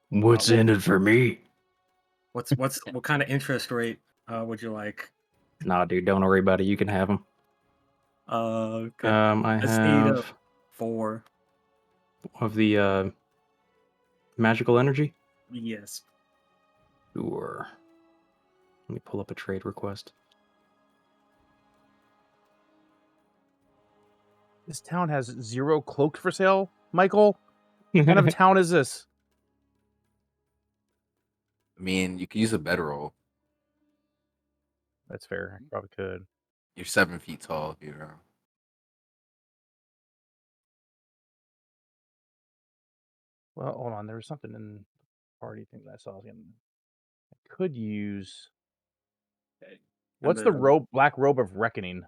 What's in it for me? What kind of interest rate would you like? Nah, dude, don't worry about it. You can have them. Okay. I Let's need have 4. of the magical energy. Yes. Sure. Let me pull up a trade request. This town has 0 cloaked for sale, Michael. What kind of a town is this? I mean, you could use a bedroll. That's fair. I probably could. You're 7 feet tall, you know. Well, hold on. There was something in the party thing that I saw again. I could use. Okay. What's the black robe of reckoning?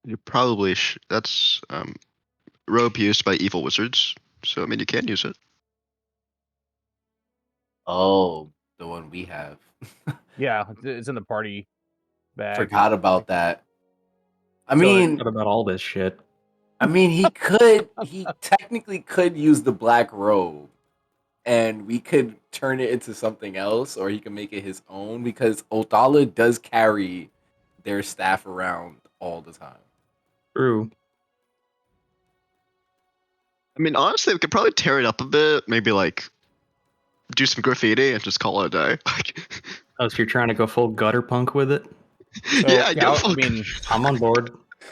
You probably that's rope used by evil wizards. So I mean, you can use it. Oh, the one we have. Yeah, it's in the party bag. Forgot about that. I So- mean, What about all this shit? he technically could use the black robe, and we could turn it into something else, or he can make it his own, because Othala does carry their staff around all the time. True. I mean, honestly, we could probably tear it up a bit. Maybe like do some graffiti and just call it a day. Like, Oh, so you're trying to go full gutter punk with it? yeah, Yeah, go I full- mean, I'm on board.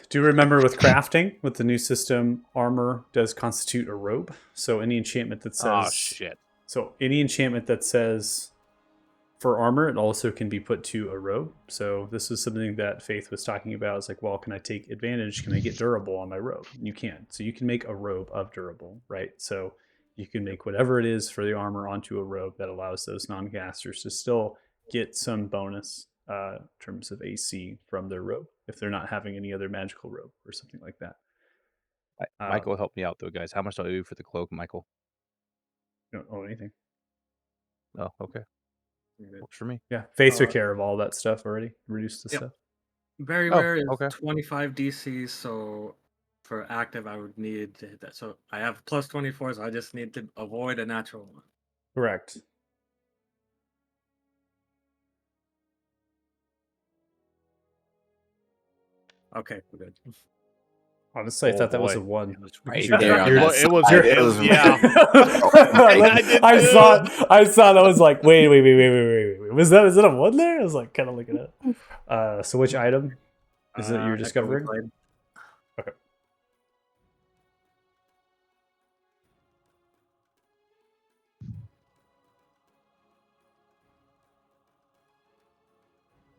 Do you remember with crafting, with the new system, armor does constitute a robe? So any enchantment that oh says shit. so any enchantment that says for armor, it also can be put to a robe. So this is something that Faith was talking about. It's like, well, can I take advantage? Can I get durable on my robe? And you can. So you can make a robe of durable, right? So you can make whatever it is for the armor onto a robe that allows those non-casters to still get some bonus in terms of AC from their robe if they're not having any other magical robe or something like that. Michael, help me out though, guys. How much do I owe for the cloak, Michael? You don't owe anything. Oh, okay. Works for me. Yeah, Faith took care of all that stuff already. Reduced the Yep. stuff. Very Oh, rare is okay. 25 DC, so for active I would need that. So I have plus 24, so I just need to avoid a natural one. Correct. Okay, we're good. Honestly, I Oh, thought that was a boy. one. Right You're there on you're- that It was. side. It was. was- Yeah. I saw. I was like, wait. Was it a one there? I was like, kind of looking at it. So which item is it you're Echo discovering? Blade.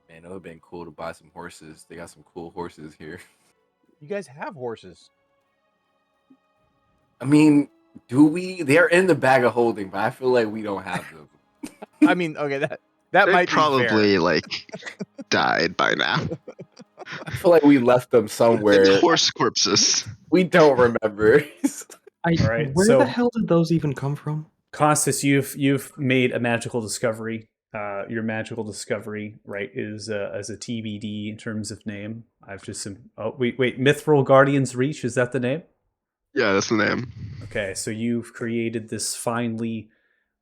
Man, it would have been cool to buy some horses. They got some cool horses here. You guys have horses. I mean, do we? They're in the bag of holding, but I feel like we don't have them. I mean, okay, that They might be probably fair. like died by now. I feel like we left them somewhere. Horse corpses. We don't remember. All right, Where so- the hell did those even come from? Costas, you've made a magical discovery. Your magical discovery, right, is as a TBD in terms of name. I've just wait, Mithril Guardian's Reach, is that the name? Yeah, that's the name. Okay, so you've created this finely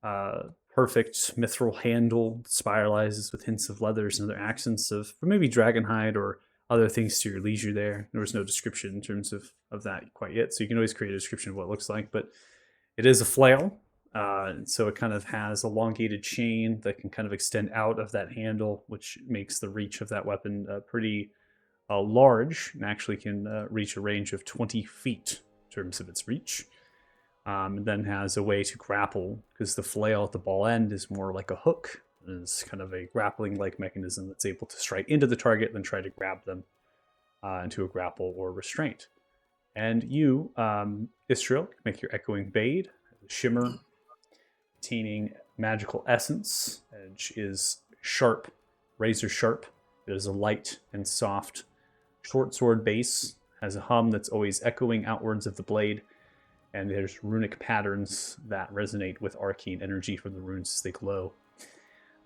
perfect mithril handle, spiralizes with hints of leathers and other accents of maybe dragonhide or other things to your leisure there. There was no description in terms of that quite yet, so you can always create a description of what it looks like, but it is a flail. So it kind of has elongated chain that can kind of extend out of that handle, which makes the reach of that weapon pretty large and actually can reach a range of 20 feet in terms of its reach. And then has a way to grapple because the flail at the ball end is more like a hook. It's kind of a grappling-like mechanism that's able to strike into the target and try to grab them into a grapple or restraint. And you, Istriel, make your Echoing Blade, Shimmer, containing magical essence. Edge is sharp, razor sharp. It is a light and soft short sword base. Has a hum that's always echoing outwards of the blade. And there's runic patterns that resonate with arcane energy from the runes as they glow.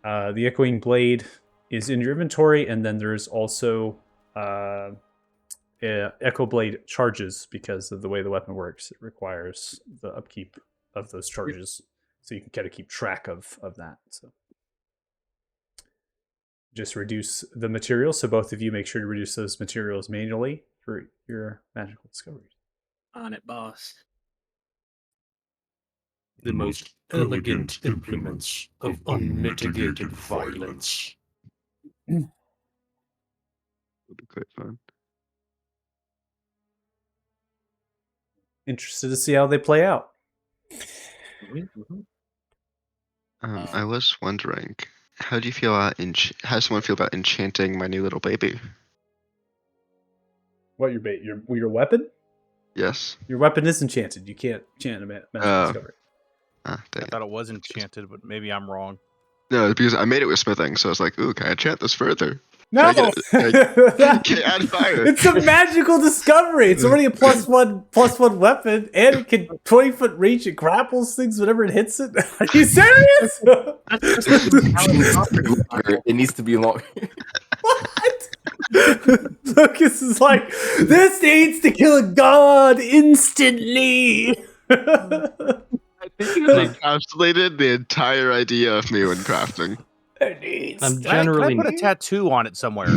The Echoing Blade is in your inventory, and then there's also Echo Blade charges because of the way the weapon works. It requires the upkeep of those charges, so you can kind of keep track of that. So just reduce the materials. So both of you make sure to reduce those materials manually for your magical discoveries. On it, boss. The most elegant implements of unmitigated violence. Would be quite fun. Interested to see how they play out. I was wondering, how do you feel about how does someone feel about enchanting my new little baby? What your bait? Your weapon? Yes. Your weapon is enchanted. You can't enchant a magical discovery. Ah, I dang. thought it was enchanted, but maybe I'm wrong. No, because I made it with smithing, so I was like, ooh, can I enchant this further? No, Can't add fire. It's a magical discovery. It's already a +1 weapon, and it can 20-foot reach. It grapples things whenever it hits it. Are you serious? It needs to be long. What? Lucas is like, this needs to kill a god instantly. I think you encapsulated the entire idea of me when crafting. I'm Can I generally put a tattoo on it somewhere?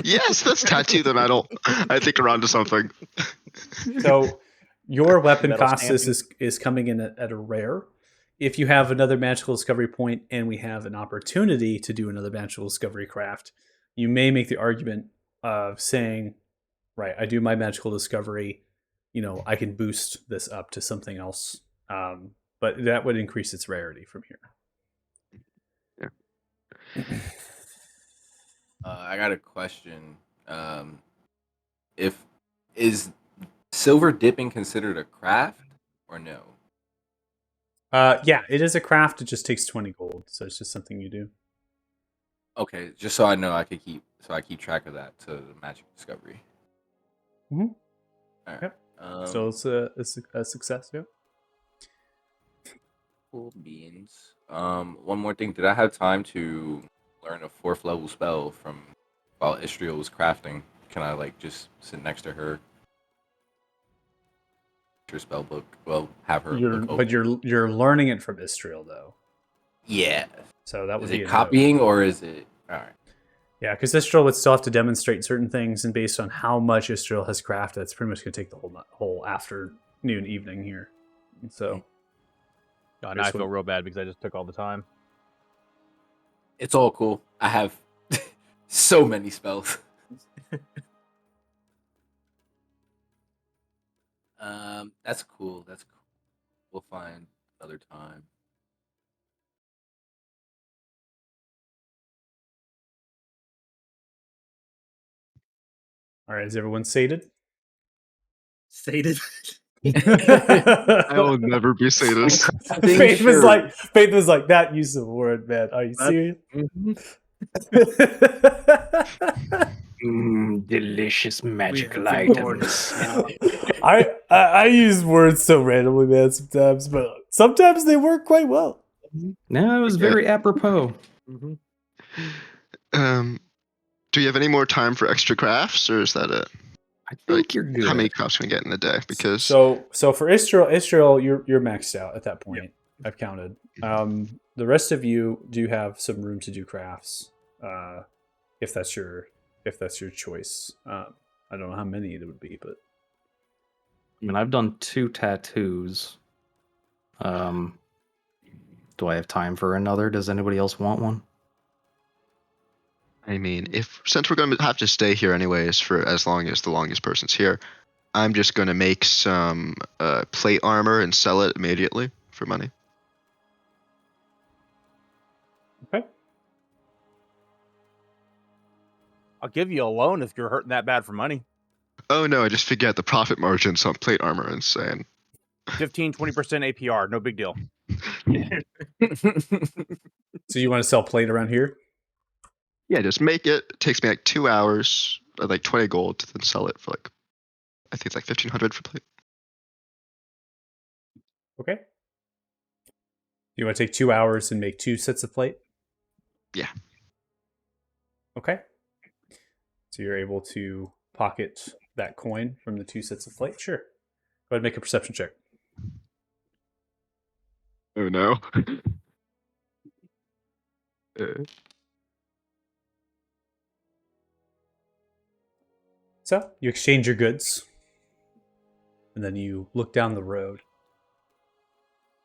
Yes, let's tattoo the metal. I think we're onto something. So your weapon Metal cost stamping. is coming in at a rare. If you have another magical discovery point and we have an opportunity to do another magical discovery craft, you may make the argument of saying, right, I do my magical discovery, I can boost this up to something else. But that would increase its rarity from here. I got a question. If is silver dipping considered a craft or no? Yeah, it is a craft. It just takes 20 gold, so it's just something you do. Okay, just so I know, I keep track of that to the magic discovery. Mhm. All right. Yep. So it's a success. Yeah. Cool beans. One more thing. Did I have time to learn a 4th level spell from while Istriel was crafting? Can I just sit next to her? Her spell book. Well, have her. You're learning it from Istriel though. Yeah. So that would Is be it a no. copying or is it all right? Yeah, because Istriel would still have to demonstrate certain things, and based on how much Istriel has crafted, that's pretty much going to take the whole afternoon, evening here. And so, God, now I feel real bad because I just took all the time. It's all cool. I have so many spells. That's cool. That's cool. We'll find another time. all right, is everyone sated? Sated. I will never be sadist. Faith was like, that use of word, man. Are you serious? delicious magical have ignored items. I use words so randomly, man, sometimes, but sometimes they work quite well. No, it was very apropos. Mhm. Do you have any more time for extra crafts, or is that it? I think you're good. How many crafts can we get in a day? Because So for Istriel, you're maxed out at that point. I've counted. The rest of you do have some room to do crafts, if that's your choice. I don't know how many it would be, but I mean, I've done 2 tattoos. Do I have time for another? Does anybody else want one? I mean, since we're going to have to stay here anyways for as long as the longest person's here, I'm just going to make some plate armor and sell it immediately for money. okay. I'll give you a loan if you're hurting that bad for money. Oh no, I just forget the profit margins on plate armor are insane. 15-20% APR, no big deal. So you want to sell plate around here? Yeah, just make it. It takes me like 2 hours, like 20 gold, to then sell it for I think it's like 1,500 for plate. Okay. You want to take 2 hours and make 2 sets of plate? Yeah. Okay. So you're able to pocket that coin from the 2 sets of plate? Sure. Go ahead and make a perception check. Oh no. So you exchange your goods, and then you look down the road.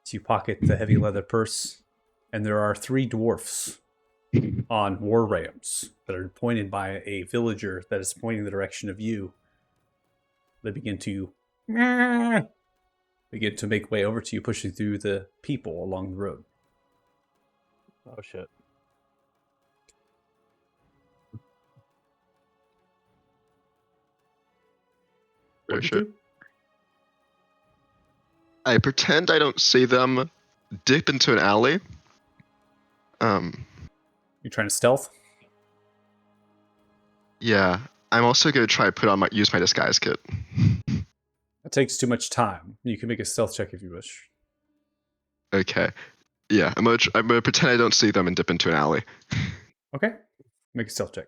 So you pocket the heavy leather purse, and there are 3 dwarfs on war rams that are pointed by a villager that is pointing the direction of you. They begin to make way over to you, pushing through the people along the road. Oh shit. For What'd you sure. do? I pretend I don't see them, dip into an alley. You're trying to stealth? Yeah, I'm also gonna try to use my disguise kit. That takes too much time. You can make a stealth check if you wish. Okay. Yeah, I'm gonna pretend I don't see them and dip into an alley. Okay. Make a stealth check.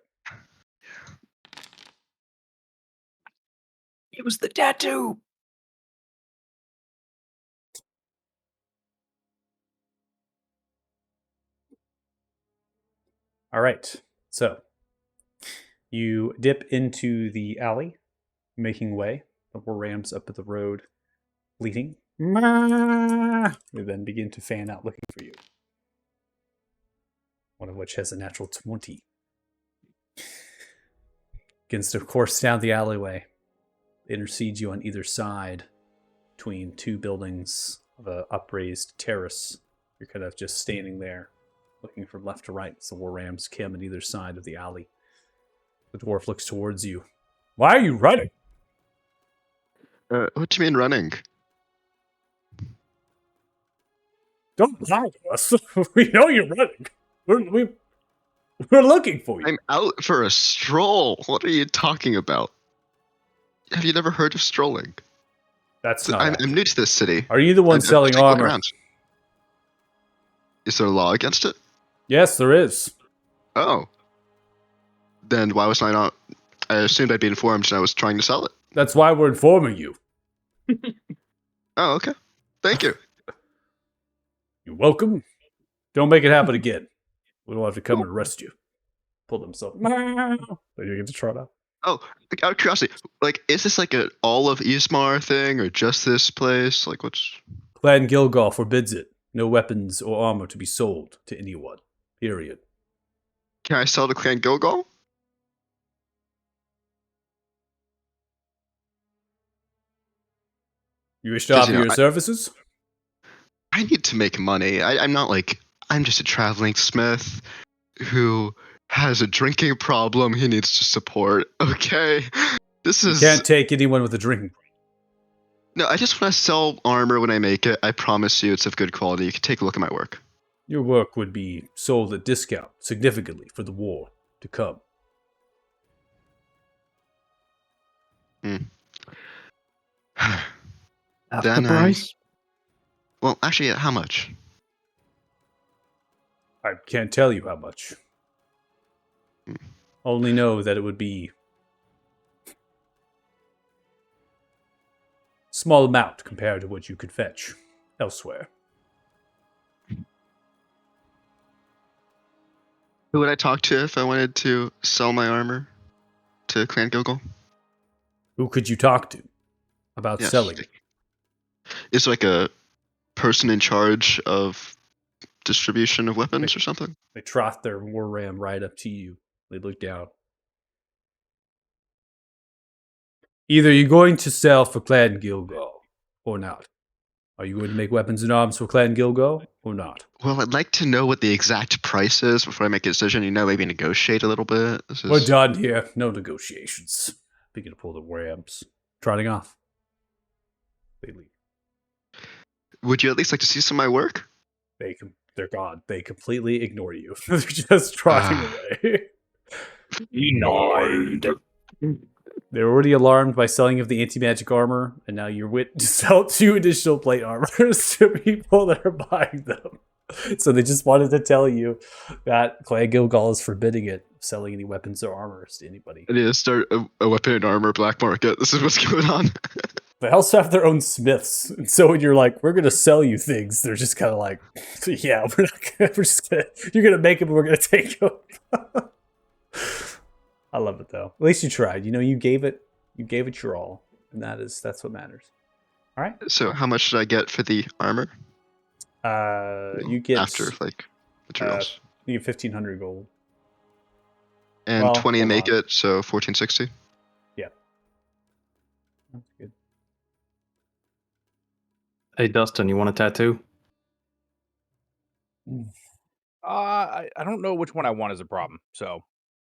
It was the tattoo. All right. So you dip into the alley, making way. The war rams up at the road, bleating. They then begin to fan out looking for you. One of which has a natural 20. Begins to course down the alleyway. Intercedes you on either side between two buildings of an upraised terrace. You're kind of just standing there, looking from left to right as the war rams come on either side of the alley. The dwarf looks towards you. Why are you running? What do you mean running? Don't lie to us. We know you're running. We're looking for you. I'm out for a stroll. What are you talking about? Have you never heard of strolling? That's not I'm accurate. new to this city. Are you the one selling take a look armor? around. Is there a law against it? Yes, there is. Oh. Then why was I not? I assumed I'd be informed and I was trying to sell it. That's why we're informing you. Oh, okay. Thank you. You're welcome. Don't make it happen again. We don't have to come and arrest you. Pull themselves. Then you get to trot out. Oh, out of curiosity, like, is this like a all of Ismar thing or just this place? Like, what's? Clan Gilgal forbids it. No weapons or armor to be sold to anyone. Period. Can I sell to Clan Gilgal? You wish to 'Cause, offer you know, your services? I need to make money. I'm not like I'm just a traveling smith who has a drinking problem he needs to support. Okay, this You is can't take anyone with a drinking problem. no. I just want to sell armor when I make it. I promise you, it's of good quality. You can take a look at my work. Your work would be sold at discount significantly for the war to come. Half Then the price. Well, actually, how much? I can't tell you how much. Only know that it would be small amount compared to what you could fetch elsewhere. Who would I talk to if I wanted to sell my armor to Clan Gilgal? Who could you talk to about Yes. selling it? Is there like a person in charge of distribution of weapons or something? They trot their war ram right up to you. They look down. Either you're going to sell for Clan Gilgal or not. Are you going to make weapons and arms for Clan Gilgal or not? Well, I'd like to know what the exact price is before I make a decision. You know, maybe negotiate a little bit. We're done here. No negotiations. Begin to pull the rams. Trotting off. They leave. Would you at least like to see some of my work? They're gone. They completely ignore you. They're just trotting away. Denied. They're already alarmed by selling of the anti-magic armor, and now you're wit to sell 2 additional plate armors to people that are buying them. So they just wanted to tell you that Clan Gilgal is forbidding it, selling any weapons or armors to anybody. I need to start a weapon and armor black market. This is what's going on. They also have their own smiths, and so when you're like, "We're gonna sell you things," they're just kind of like, "Yeah, we're not. We're just gonna. You're gonna make them. We're gonna take them." I love it though. At least you tried. You know, you gave it your all, and that's what matters. All right. So how much should I get for the armor? You get after like materials. you get 1,500 gold. And well, 20 and hold make on. it, so 1460. Yeah. That's good. Hey, Dustin, you want a tattoo? I don't know which one I want as a problem, so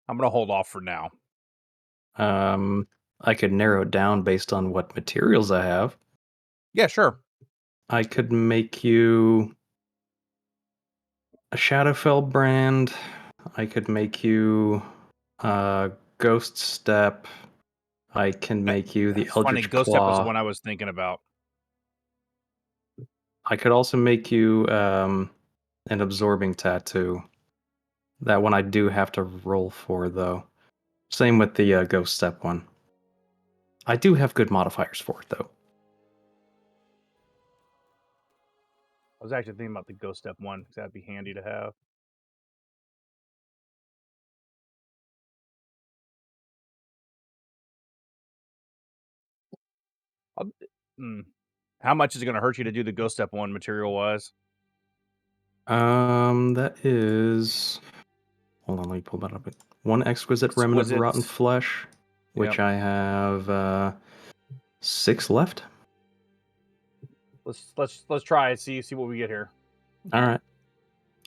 I'm gonna hold off for now. I could narrow it down based on what materials I have. Yeah, sure. I could make you a Shadowfell brand. I could make you Ghost Step, I can make you the It's funny, Eldritch Ghost Step was the Claw. one I was thinking about. I could also make you an Absorbing Tattoo. That one I do have to roll for, though. Same with the Ghost Step one. I do have good modifiers for it, though. I was actually thinking about the Ghost Step one because that'd be handy to have. How much is it going to hurt you to do the Ghost Step one material wise? That is. Hold on, let me pull that up. One exquisite remnant of rotten Exquisite. flesh, which Yep. I have 6 left. Let's try it. See what we get here. All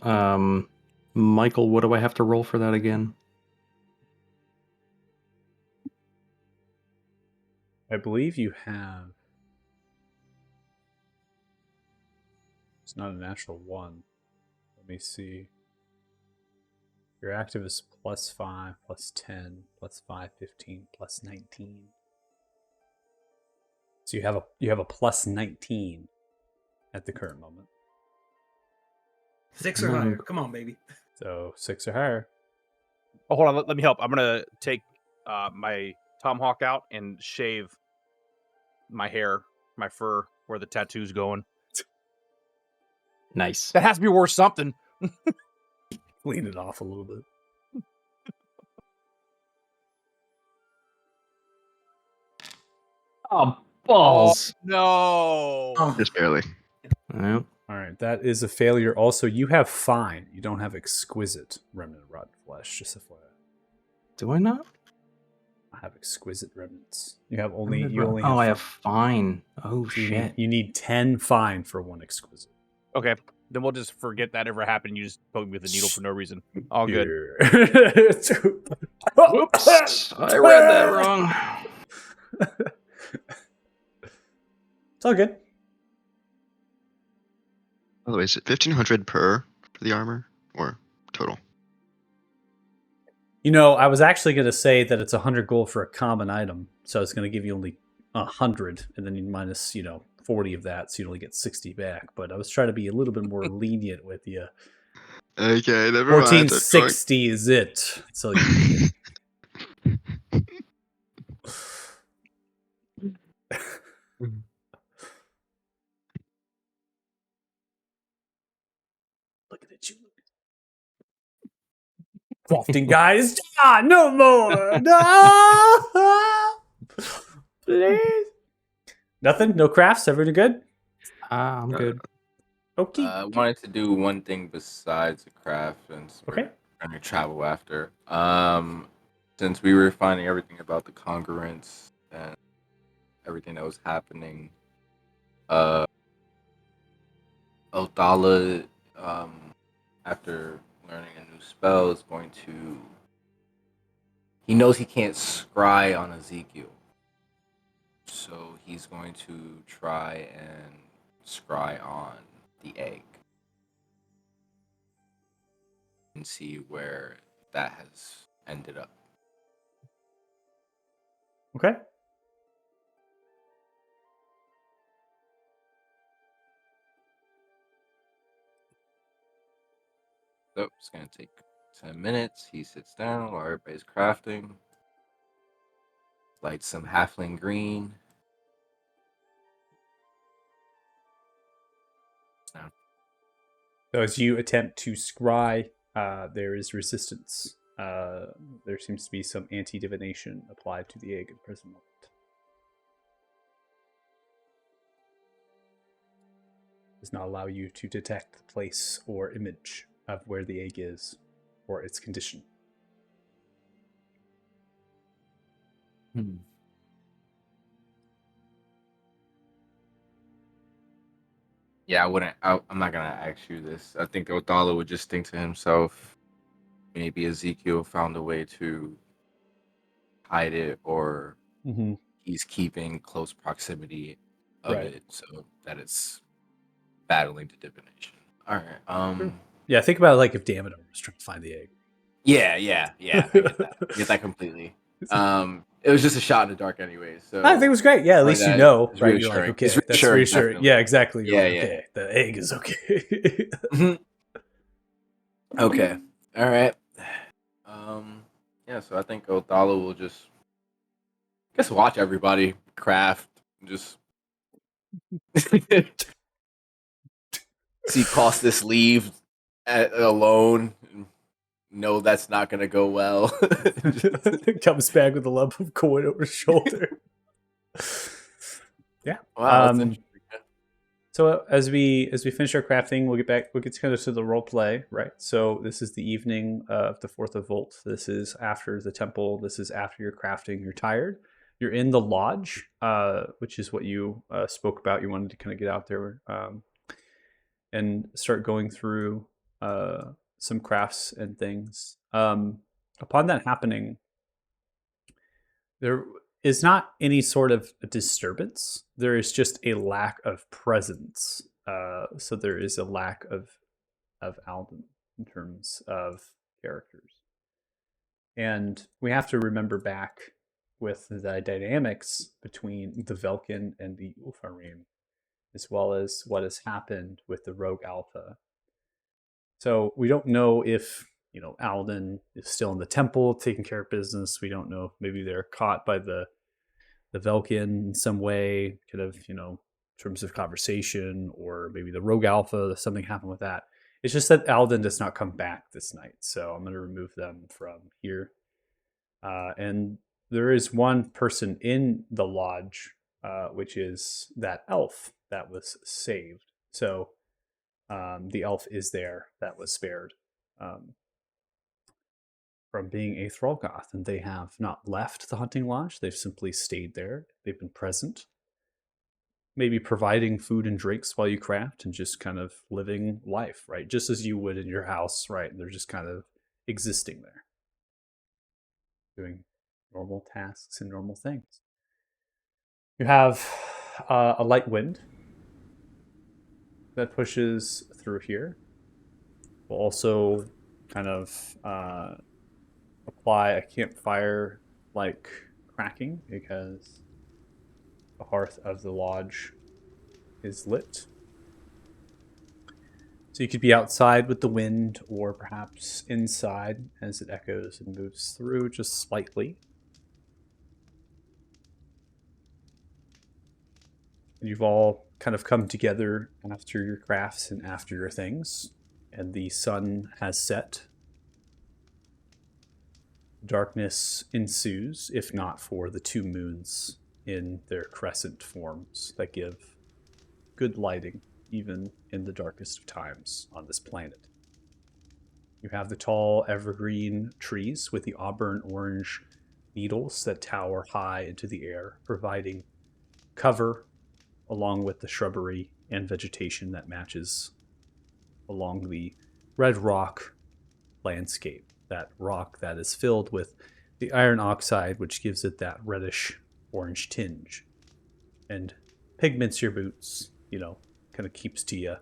right. Michael, what do I have to roll for that again? I believe you have. It's not a natural 1. Let me see. Your active is +5, +10, +5, 15, +19. So you have a +19 at the current moment. 6 or higher. Come on, baby. So 6 or higher. Oh, hold on. Let me help. I'm gonna take my tomahawk out and shave my hair, my fur, where the tattoo's going. Nice. That has to be worth something. Clean it off a little bit. Oh, balls. No. Oh, Just barely. Well, All right, that is a failure. Also, you have fine. You don't have exquisite remnant of rotten flesh. Just FYI. do I not? I have exquisite remnants. You have I have fine. Oh, so you shit. need 10 fine for 1 exquisite. Okay, then we'll just forget that ever happened. You just poke me with a needle for no reason. All good. Whoops. I read that wrong. It's all good. By the way, is it 1,500 per for the armor or total? You know, I was actually going to say that it's 100 gold for a common item, so it's going to give you only 100, and then you minus 40 of that, so you only get 60 back. But I was trying to be a little bit more lenient with you. Okay, never mind. 1460 is it. So you looking at you. Crafting guys, no more. No, please. Nothing. No crafts. Everything good? I'm good. Okay. I wanted to do one thing besides the craft, and Okay. we're going to travel after. Since we were finding everything about the congruence and everything that was happening, Odala, after learning a new spell, is going to. He knows he can't scry on Ezekiel, so he's going to try and scry on the egg and see where that has ended up. Okay. So it's going to take 10 minutes. He sits down while everybody's crafting. Lights some halfling green. So as you attempt to scry, there is resistance. There seems to be some anti-divination applied to the egg at the present moment. Does not allow you to detect the place or image of where the egg is or its condition. Yeah, I'm not gonna ask you this. I think Odala would just think to himself, maybe Ezekiel found a way to hide it, or he's keeping close proximity of it so that it's battling the divination. All right. Yeah, think about it like if Damodar was trying to find the egg. Yeah. I get that. I get that completely. It was just a shot in the dark, anyway. So I think it was great. Yeah, at least you know, it's right? You're like, reassuring. okay, It's that's reassuring, reassuring. definitely. Yeah, exactly. You're Yeah, like, yeah. okay, the egg is okay. Okay. All right. Yeah. So I think Othala will just, watch everybody craft, just see Costas leave alone. No, that's not gonna go well. Comes back with a lump of coin over his shoulder. Yeah. Wow, that's interesting. So as we finish our crafting, we'll get kind of to the role play, right? So this is the evening of the 4th of Volt. This is after the temple. This is after your crafting. You're tired. You're in the lodge, which is what you spoke about. You wanted to kind of get out there and start going through some crafts and things. Upon that happening, there is not any sort of disturbance. There is just a lack of presence. So there is a lack of Alden in terms of characters. And we have to remember back with the dynamics between the Velkin and the Ulfarim, as well as what has happened with the Rogue Alpha. So we don't know if, Alden is still in the temple taking care of business. We don't know if maybe they're caught by the Velkin in some way, kind of, in terms of conversation, or maybe the Rogue Alpha, something happened with that. It's just that Alden does not come back this night. So I'm going to remove them from here. And there is one person in the lodge, which is that elf that was saved. So the elf is there that was spared from being a Thrallgoth, and they have not left the hunting lodge. They've simply stayed there. They've been present, maybe providing food and drinks while you craft, and just kind of living life, right? Just as you would in your house, right? And they're just kind of existing there, doing normal tasks and normal things. You have a light wind that pushes through here. We'll also kind of apply a campfire like cracking, because the hearth of the lodge is lit. So you could be outside with the wind, or perhaps inside as it echoes and moves through just slightly. And you've all kind of come together after your crafts and after your things, and the sun has set. Darkness ensues, if not for the 2 moons in their crescent forms that give good lighting even in the darkest of times on this planet. You have the tall evergreen trees with the auburn orange needles that tower high into the air, providing cover along with the shrubbery and vegetation that matches along the red rock landscape. That rock that is filled with the iron oxide, which gives it that reddish orange tinge and pigments your boots, kind of keeps to you.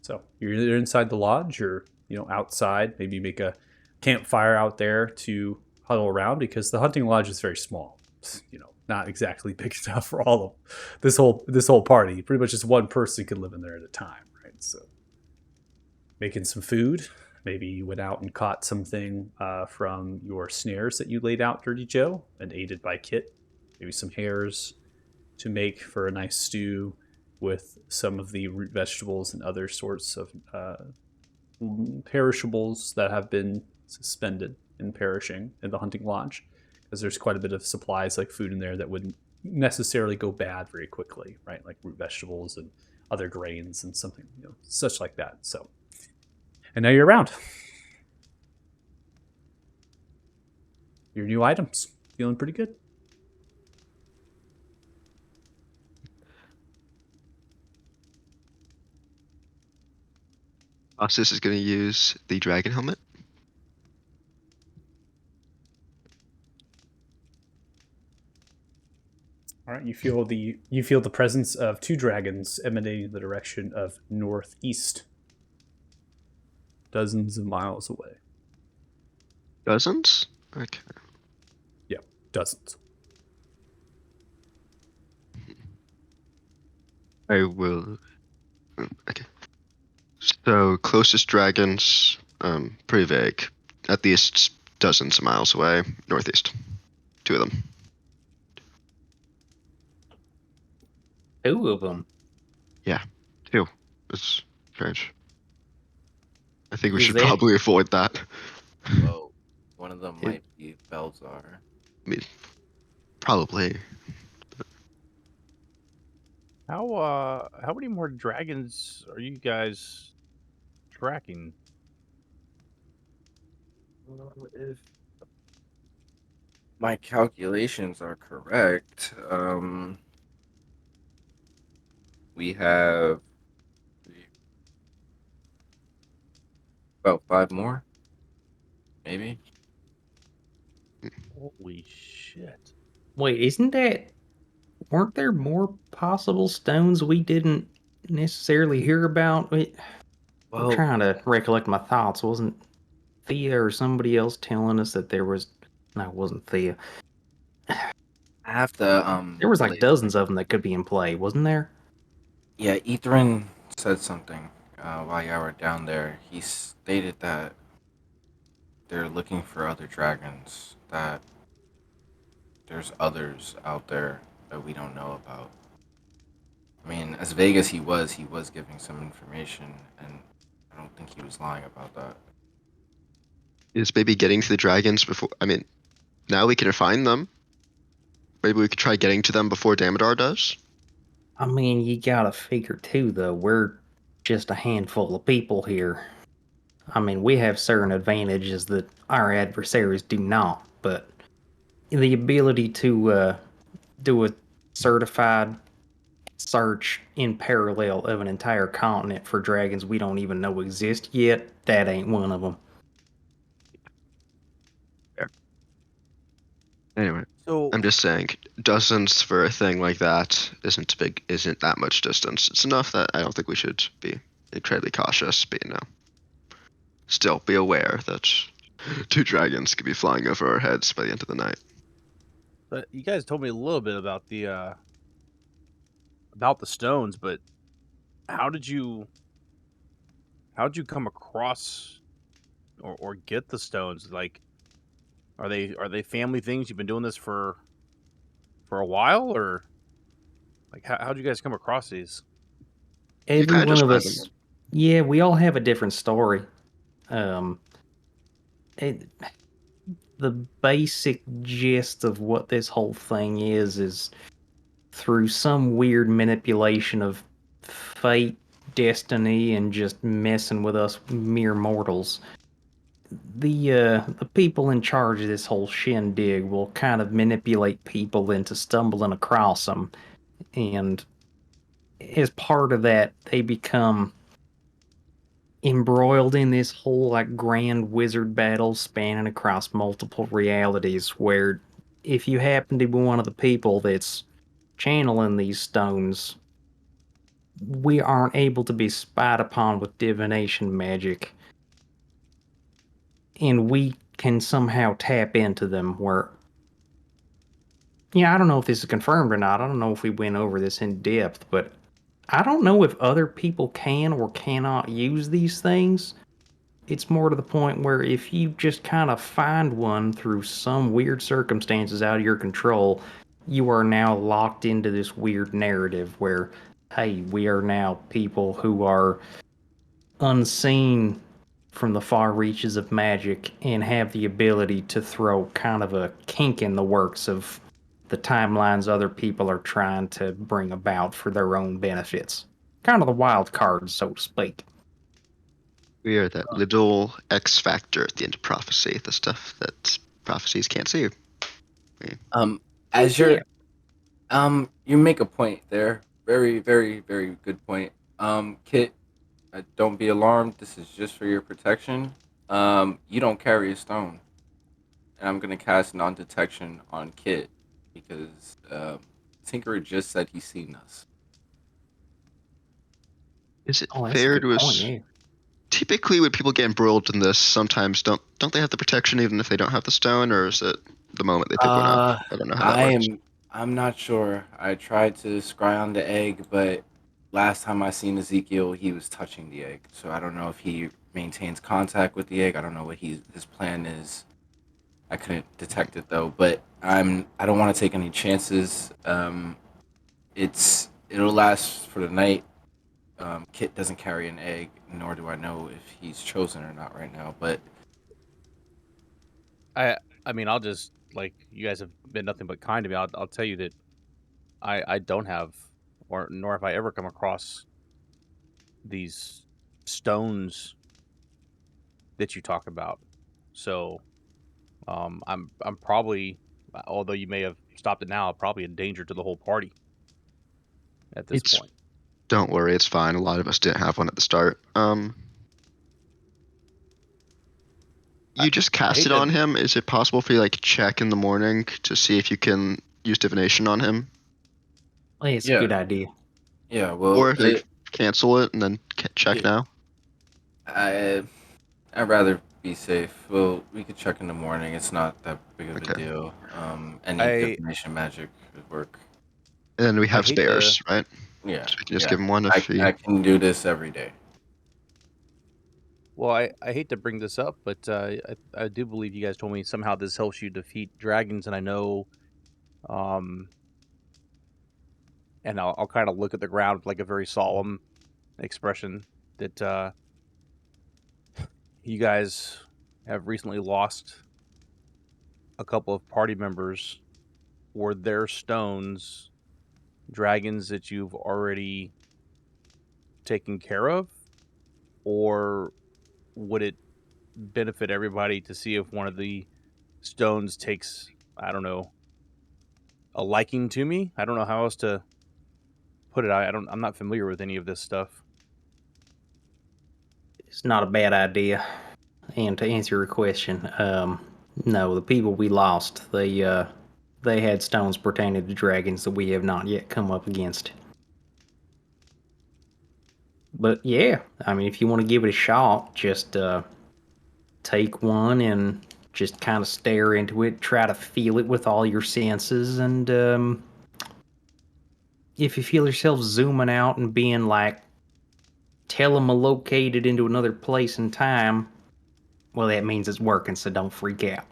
So you're either inside the lodge or, outside. Maybe make a campfire out there to huddle around, because the hunting lodge is very small. It's, not exactly big enough for all of this whole party. Pretty much just one person could live in there at a time, right? So making some food. Maybe you went out and caught something from your snares that you laid out, Dirty Joe, and aided by Kit. Maybe some hares to make for a nice stew with some of the root vegetables and other sorts of perishables that have been suspended in perishing in the hunting lodge, because there's quite a bit of supplies like food in there that wouldn't necessarily go bad very quickly, right? Like root vegetables and other grains and something, such like that. So. And now you're around. Your new items. Feeling pretty good. Ossis is going to use the dragon helmet. All right, you feel the presence of 2 dragons emanating in the direction of northeast. Dozens of miles away. Dozens? Okay. Yeah, dozens. I will. Okay. So closest dragons, pretty vague. At least dozens of miles away, northeast. 2 of them. 2 of them. Yeah, 2. It's strange. I think we Is should that probably avoid that. Well, one of them It- might be Belzar. I mean, probably. How many more dragons are you guys tracking? If my calculations are correct, we have about 5 more, maybe. Holy shit! wait, weren't there more possible stones we didn't necessarily hear about? I'm Well, trying to recollect my thoughts. Wasn't Thea or somebody else telling us that there was? No, it wasn't Thea. I have to There was like relate. dozens of them that could be in play, wasn't there? Yeah, Ethrin said something while y'all were down there. He stated that they're looking for other dragons, that there's others out there that we don't know about. I mean, as vague as he was giving some information, and I don't think he was lying about that. Is maybe getting to the dragons before. I mean, now we can find them. Maybe we could try getting to them before Damodar does. I mean, you gotta figure too, though, we're just a handful of people here. I mean, we have certain advantages that our adversaries do not, but the ability to do a certified search in parallel of an entire continent for dragons we don't even know exist yet, that ain't one of them. Anyway, So I'm just saying, dozens for a thing like that isn't that much distance. It's enough that I don't think we should be incredibly cautious, but still be aware that 2 dragons could be flying over our heads by the end of the night. but you guys told me a little bit about the stones, but how did you come across or get the stones? Like, are they family things? You've been doing this for a while, or like how'd you guys come across these? You Every kind of one just of find them. us, yeah, we all have a different story. Um, it, the basic gist of what this whole thing is through some weird manipulation of fate, destiny, and just messing with us mere mortals. The people in charge of this whole shindig will kind of manipulate people into stumbling across them, and as part of that, they become embroiled in this whole like grand wizard battle spanning across multiple realities where if you happen to be one of the people that's channeling these stones, we aren't able to be spied upon with divination magic, and we can somehow tap into them where, yeah, I don't know if this is confirmed or not. I don't know if we went over this in depth, but I don't know if other people can or cannot use these things. It's more to the point where if you just kind of find one through some weird circumstances out of your control, you are now locked into this weird narrative where, hey, we are now people who are unseen from the far reaches of magic and have the ability to throw kind of a kink in the works of the timelines other people are trying to bring about for their own benefits. Kind of the wild cards, so to speak. We are that little X factor at the end of prophecy, the stuff that prophecies can't see. As you're you make a point there. Very, very, very good point. Kit, don't be alarmed. This is just for your protection. You don't carry a stone, and I'm gonna cast non-detection on Kit because Tinkerer just said he's seen us. Is it Oh, that's a fair good to point, us? yeah. typically when people get embroiled in this, sometimes don't they have the protection even if they don't have the stone, or is it the moment they pick one up? I don't know how that works. I'm not sure. I tried to scry on the egg, but last time I seen Ezekiel, he was touching the egg. So I don't know if he maintains contact with the egg. I don't know what his plan is. I couldn't detect it though, but I don't want to take any chances. It'll last for the night. Kit doesn't carry an egg, nor do I know if he's chosen or not right now. But I mean, I'll just like you guys have been nothing but kind to me. I'll tell you that I don't have, or nor have I ever come across these stones that you talk about. So, I'm probably, although you may have stopped it now, probably a danger to the whole party at this It's point. Don't worry, it's fine. A lot of us didn't have one at the start. You just cast hate it to- on him. Is it possible for you like check in the morning to see if you can use divination on him, Well, it's Yeah. a good idea. yeah, well, or if you cancel it and then check Yeah. now? I'd rather be safe. Well, we could check in the morning. It's not that big of a Okay. deal. Any I divination magic would work. And then we have hate to- spares, right? Yeah, So we can just yeah. give him one if he. I can do this every day. Well, I hate to bring this up, but I do believe you guys told me somehow this helps you defeat dragons, and I know, um, and I'll kind of look at the ground with like a very solemn expression that you guys have recently lost a couple of party members. Were their stones dragons that you've already taken care of, or would it benefit everybody to see if one of the stones takes, I don't know, a liking to me? I don't know how else to put it. I'm not familiar with any of this stuff. It's not a bad idea. And to answer your question, no, the people we lost, they had stones pertaining to dragons that we have not yet come up against. But yeah, I mean, if you want to give it a shot, just take one and just kind of stare into it, try to feel it with all your senses, and if you feel yourself zooming out and being like located into another place and time, well, that means it's working, so don't freak out.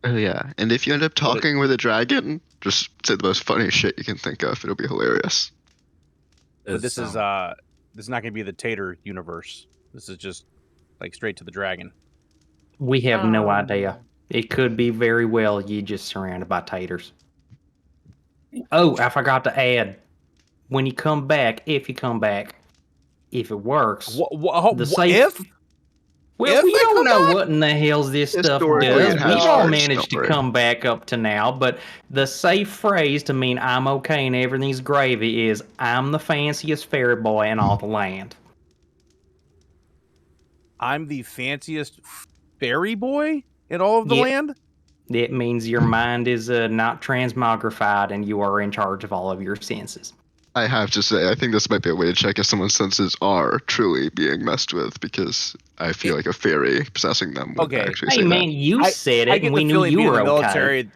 Oh yeah, and if you end up talking with a dragon, just say the most funny shit you can think of. It'll be hilarious. But this is not going to be the Tater universe. This is just like straight to the dragon. We have no idea. It could be very well you just surrounded by taters. Oh, I forgot to add. When you come back, if you come back, if it works, the safe. If Well, we I don't come know back? what in the hell's this stuff Historically, does. it has We've all worked, managed don't to worry. come back up to now, but the safe phrase to mean I'm okay and everything's gravy is I'm the fanciest fairy boy in all the land. I'm the fanciest fairy boy in all of the Yep. land? It means your mind is not transmogrified and you are in charge of all of your senses. I have to say, I think this might be a way to check if someone's senses are truly being messed with, because I feel like a fairy possessing them would Okay. actually Hey, say man, you said it, get and we the knew feeling you being in were the okay. military.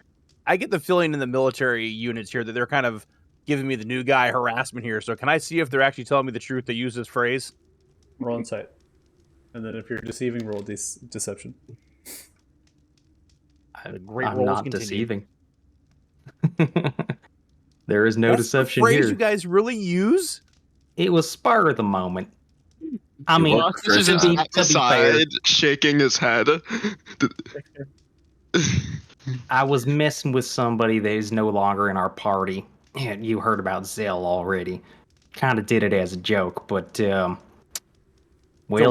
I get the feeling in the military units here that they're kind of giving me the new guy harassment here. So can I see if they're actually telling me the truth? They use this phrase. Roll insight. And then if you're deceiving, roll deception. The great I'm rolls not continue. deceiving. There is no That's deception the phrase here. you guys really use? It was spur of the moment. I mean, Well, This is to be fair, aside, shaking his head. I was messing with somebody that is no longer in our party. And you heard about Zell already. Kind of did it as a joke, but well,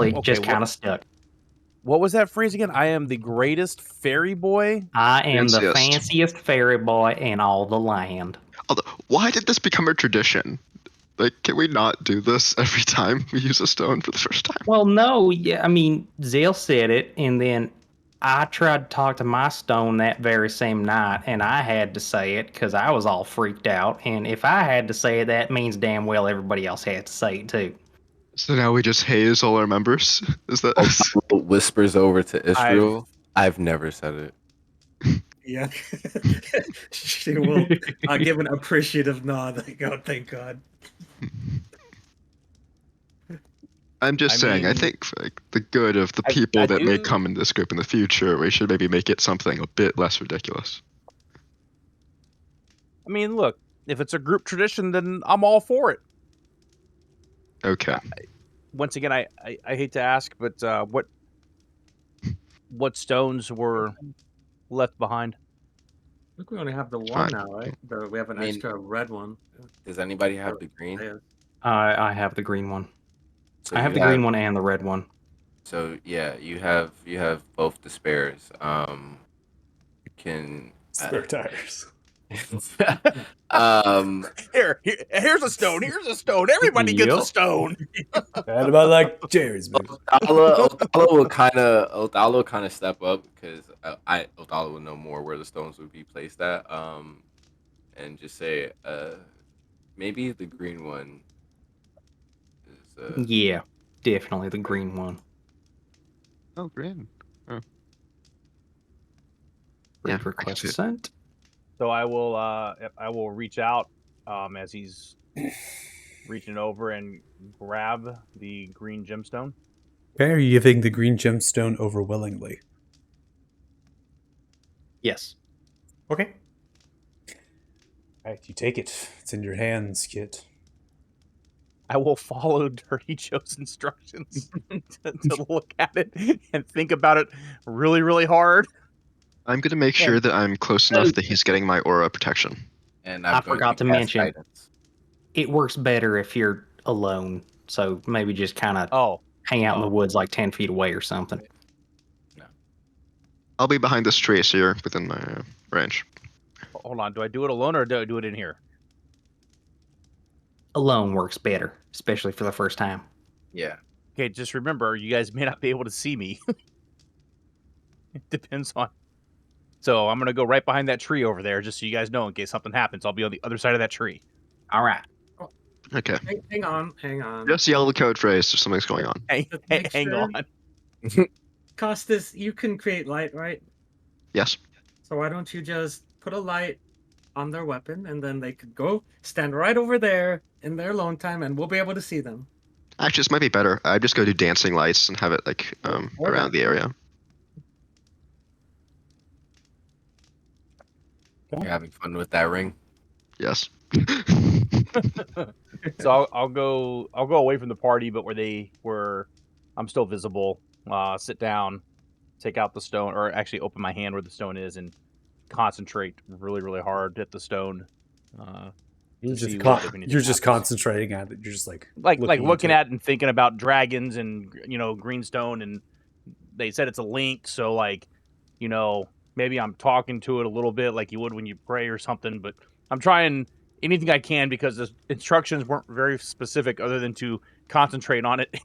it okay, just kind of stuck. What was that phrase again? I am the greatest fairy boy. I am the Fanciest. fanciest fairy boy in all the land. Although, why did this become a tradition? Like, can we not do this every time we use a stone for the first time? Well, no, yeah, I mean, Zell said it, and then I tried to talk to my stone that very same night, and I had to say it because I was all freaked out. And if I had to say it, that means damn well everybody else had to say it too. So now we just haze all our members? Is that Otalo whispers over to Israel. I've never said it. Yeah. She will give an appreciative nod. Like, oh, thank God. I'm just I saying, I mean- think for like the good of the I- people I that may do- come in this group in the future, we should maybe make it something a bit less ridiculous. I mean, look, if it's a group tradition, then I'm all for it. Okay. Once again, I hate to ask, but what stones were left behind? I think we only have the one Fine. now, right? We have an I mean- extra red one. Does anybody have the green? Yeah. I have the green one. So I have you the green one and the red one. So yeah, you have both the spares. You can Spare tires. Here's a stone. Here's a stone. Everybody gets a Yep. stone. And about like Jerry's, man. Otalo kind of step up because Otalo would know more where the stones would be placed at. And just say maybe the green one is Yeah, definitely the green one. Oh, green. Read Yeah, I can request see it. sent. So I will reach out as he's reaching over and grab the green gemstone. Okay, are you giving the green gemstone over willingly? Yes. Okay. All right, you take it. It's in your hands, kid. I will follow Dirty Joe's instructions to look at it and think about it really, really hard. I'm gonna make sure that I'm close enough that he's getting my aura protection. and I I'm going forgot to cast mention- guidance. It works better if you're alone. So maybe just kind of Oh, hang out in the Oh. woods like 10 feet away or something. I'll be behind this tree, so you're within my range. hold on. Do I do it alone or do I do it in here? Alone works better, especially for the first time. Yeah. Okay, just remember, you guys may not be able to see me. It depends on. So I'm gonna go right behind that tree over there, just so you guys know, in case something happens. I'll be on the other side of that tree. All right. Okay. Hang on. Just yell the code phrase if something's going on. Hang, Just make hang sure- on. Costas, you can create light, right? Yes. So why don't you just put a light on their weapon, and then they could go stand right over there in their alone time, and we'll be able to see them. Actually, this might be better. I just go do dancing lights and have it like Or around the area. You're having fun with that ring. Yes. So I'll go away from the party, but where I'm still visible. Sit down, take out the stone, or actually open my hand where the stone is, and concentrate really, really hard at the stone. You're to see just, what, if anything you're just happens. concentrating on it. You're just like looking into it. at and thinking about dragons and greenstone, and they said it's a link, so maybe I'm talking to it a little bit like you would when you pray or something, but I'm trying anything I can because the instructions weren't very specific other than to concentrate on it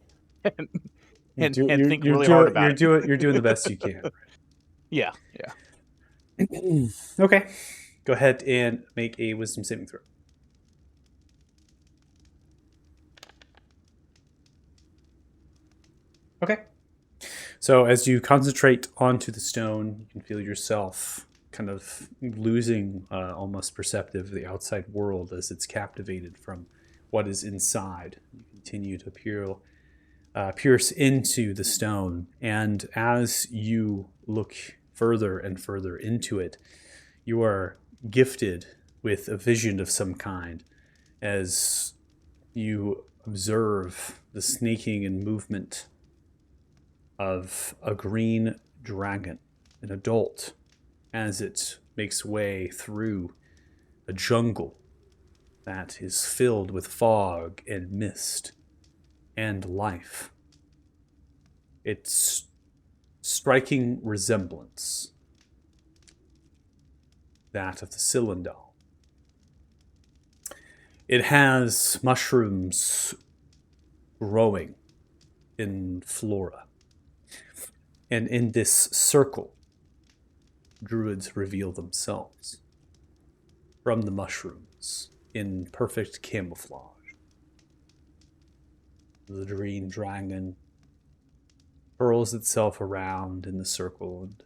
and think really hard about it. You're doing the best you can. Yeah. Okay. Go ahead and make a wisdom saving throw. Okay. So as you concentrate onto the stone, you can feel yourself kind of losing almost perceptive of the outside world as it's captivated from what is inside. You continue to pierce into the stone, and as you look further and further into it, you are gifted with a vision of some kind as you observe the snaking and movement of a green dragon, an adult, as it makes way through a jungle that is filled with fog and mist and life. Its striking resemblance that of the Cylindal. It has mushrooms growing in flora. And in this circle, druids reveal themselves from the mushrooms in perfect camouflage. The green dragon curls itself around in the circle and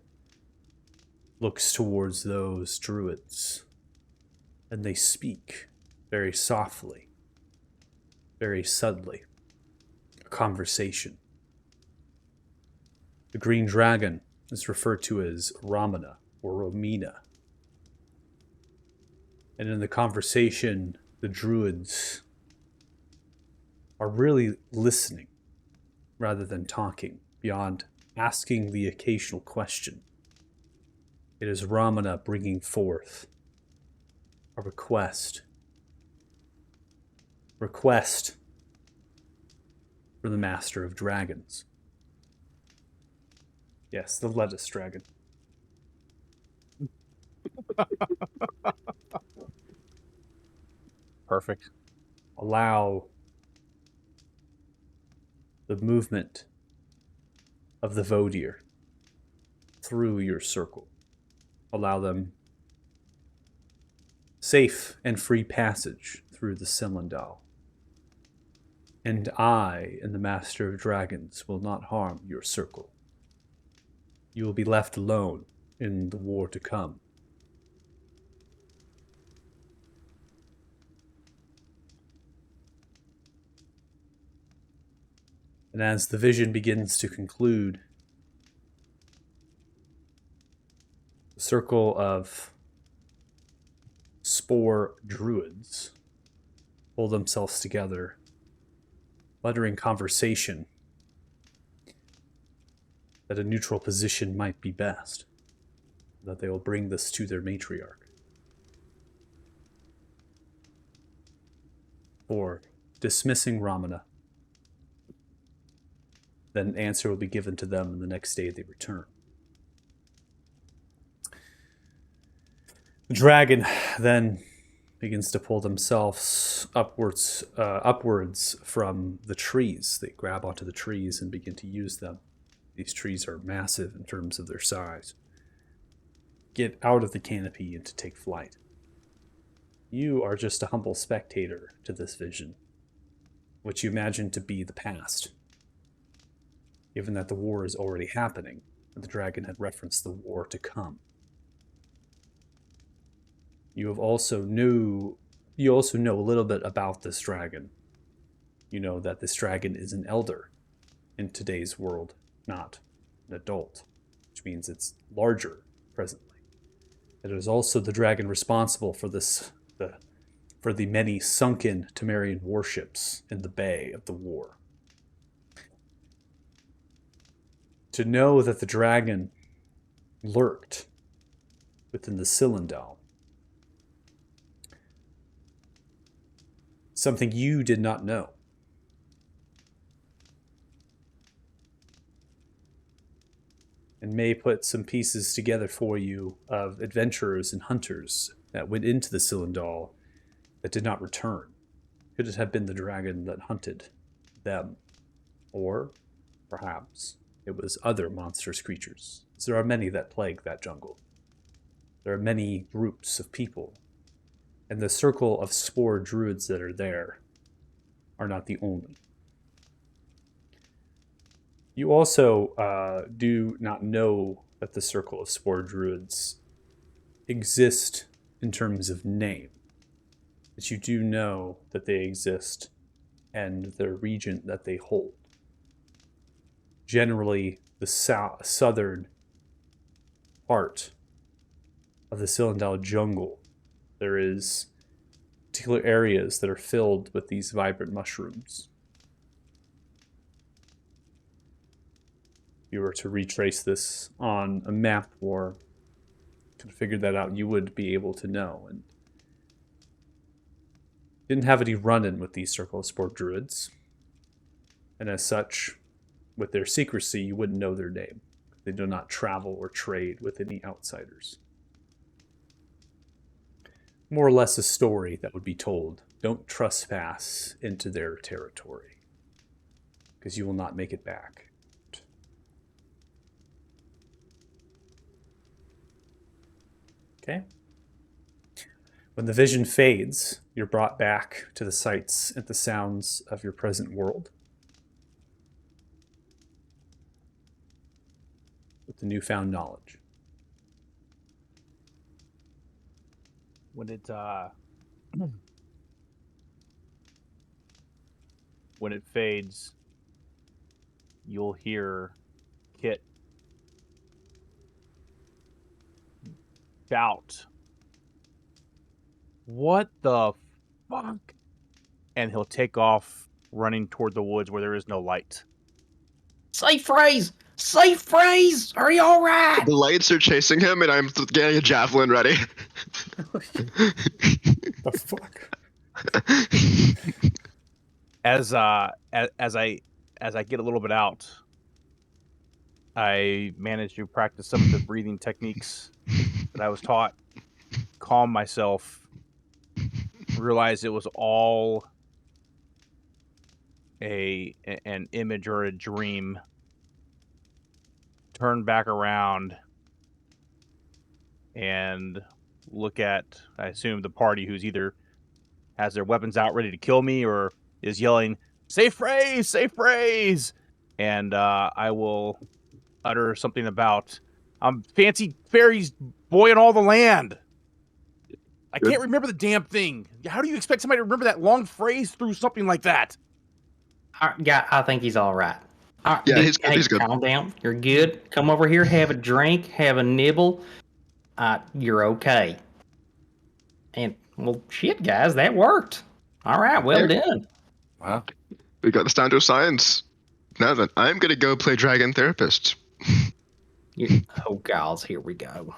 looks towards those druids. And they speak very softly, very subtly. A conversation. The green dragon is referred to as Ramana or Romina. And in the conversation, the druids are really listening rather than talking, beyond asking the occasional question. It is Ramana bringing forth a request. Request for the Master of Dragons. Yes, the lettuce dragon. Perfect. Allow the movement of the Vodir through your circle. Allow them safe and free passage through the Cylindal. And I and the Master of Dragons will not harm your circle. You will be left alone in the war to come. And as the vision begins to conclude, the circle of spore druids pull themselves together, uttering conversation that a neutral position might be best, that they will bring this to their matriarch. For dismissing Ramana, then an answer will be given to them the next day they return. The dragon then begins to pull themselves upwards from the trees. They grab onto the trees and begin to use them. These trees are massive in terms of their size. Get out of the canopy and to take flight. You are just a humble spectator to this vision, which you imagine to be the past. Given that the war is already happening, and the dragon had referenced the war to come. You also know a little bit about this dragon. You know that this dragon is an elder in today's world, not an adult, which means it's larger presently. It is also the dragon responsible for the many sunken Temerian warships in the bay of the war. To know that the dragon lurked within the Cylindal, something you did not know. And may put some pieces together for you of adventurers and hunters that went into the Cylindal that did not return. Could it have been the dragon that hunted them? Or, perhaps, it was other monstrous creatures. There are many that plague that jungle. There are many groups of people. And the circle of spore druids that are there are not the only. You also do not know that the circle of spore druids exist in terms of name. But you do know that they exist and the region that they hold. Generally, the southern part of the Cylindal jungle, there is particular areas that are filled with these vibrant mushrooms. If you were to retrace this on a map or could figure that out, you would be able to know. And didn't have any run-in with these circle of spore druids. And as such, with their secrecy, you wouldn't know their name. They do not travel or trade with any outsiders. More or less a story that would be told. Don't trespass into their territory, because you will not make it back. Okay? When the vision fades, you're brought back to the sights and the sounds of your present world. with the newfound knowledge. When it when it fades, you'll hear Kit shout, "What the fuck?" And he'll take off running toward the woods where there is no light. Safe phrase! Safe phrase! Are you all right? The lights are chasing him, and I'm getting a javelin ready. The fuck? As I get a little bit out, I manage to practice some of the breathing techniques that I was taught, calm myself, realize it was all an image or a dream, turn back around and look at, I assume, the party who's either has their weapons out ready to kill me or is yelling, "Safe phrase! Safe phrase!" And I will utter something about, "I'm fancy fairies boy in all the land." I can't remember the damn thing. How do you expect somebody to remember that long phrase through something like that? Yeah, I think he's all right. All right, Yeah, dude, he's good. hey, He's good. calm down. You're good. Come over here, have a drink, have a nibble. You're okay. And, well, shit, guys, that worked. All right, well done. Wow. We got this down to a science. Now then, I'm gonna go play dragon therapist. Oh, gals, here we go.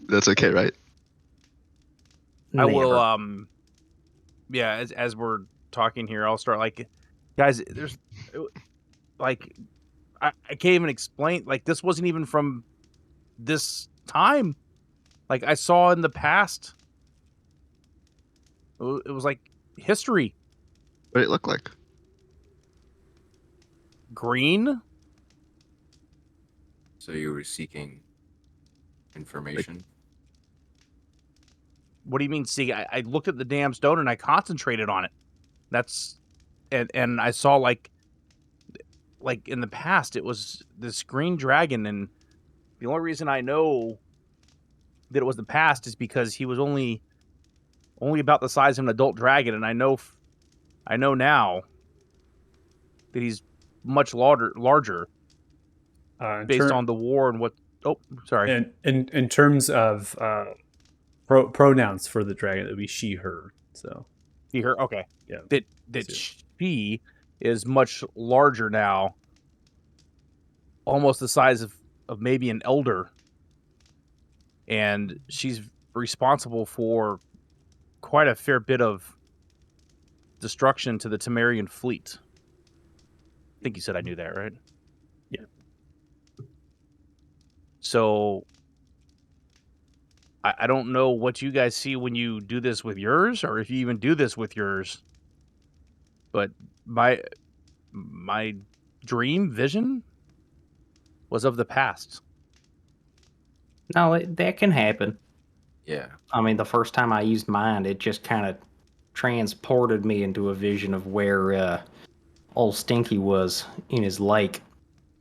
That's okay, right? I will, Never. yeah, as we're talking here, I'll start, like, guys, there's, like, I can't even explain, like, this wasn't even from this time. Like, I saw in the past, it was like history. What did it look like? Green? So you were seeking information? What do you mean, see? I looked at the damn stone and I concentrated on it. That's, and I saw, like in the past, it was this green dragon, and the only reason I know that it was the past is because he was only about the size of an adult dragon, and I know now that he's much larger based on the war and what. Oh, sorry. And in terms of pronouns for the dragon, it would be she, her. So She, her. Okay. yeah, That she is much larger now, almost the size of maybe an elder, and she's responsible for quite a fair bit of destruction to the Temerian fleet. I think you said I knew that, right? Yeah. So I don't know what you guys see when you do this with yours, or if you even do this with yours. But my dream vision was of the past. No, that can happen. Yeah. I mean, the first time I used mine, it just kind of transported me into a vision of where old Stinky was in his lake,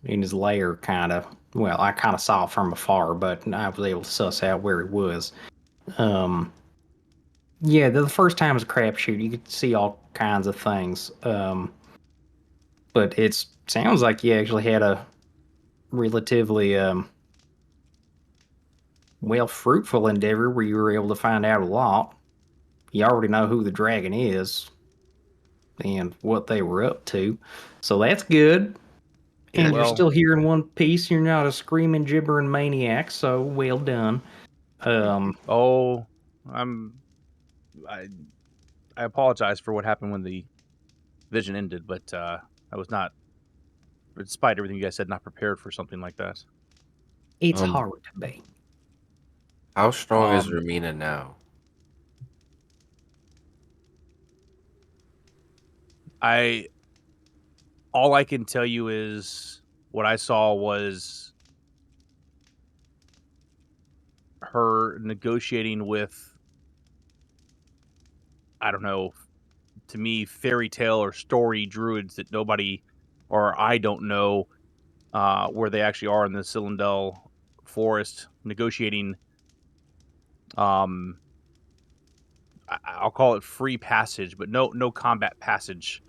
in his lair, kind of. Well, I kind of saw it from afar, but I was able to suss out where he was. Yeah, the first time was a crapshoot. You could see all kinds of things. But it sounds like you actually had a relatively fruitful endeavor where you were able to find out a lot. You already know who the dragon is and what they were up to, so that's good. And you're still here in one piece. You're not a screaming, gibbering maniac, so well done. I apologize for what happened when the vision ended, but I was not, despite everything you guys said, not prepared for something like that. It's hard to be. How strong is Ramina now? All I can tell you is what I saw was her negotiating with, I don't know, to me, fairy tale or story druids that nobody or I don't know where they actually are in the Cylindel forest negotiating. I'll call it free passage, but no combat passage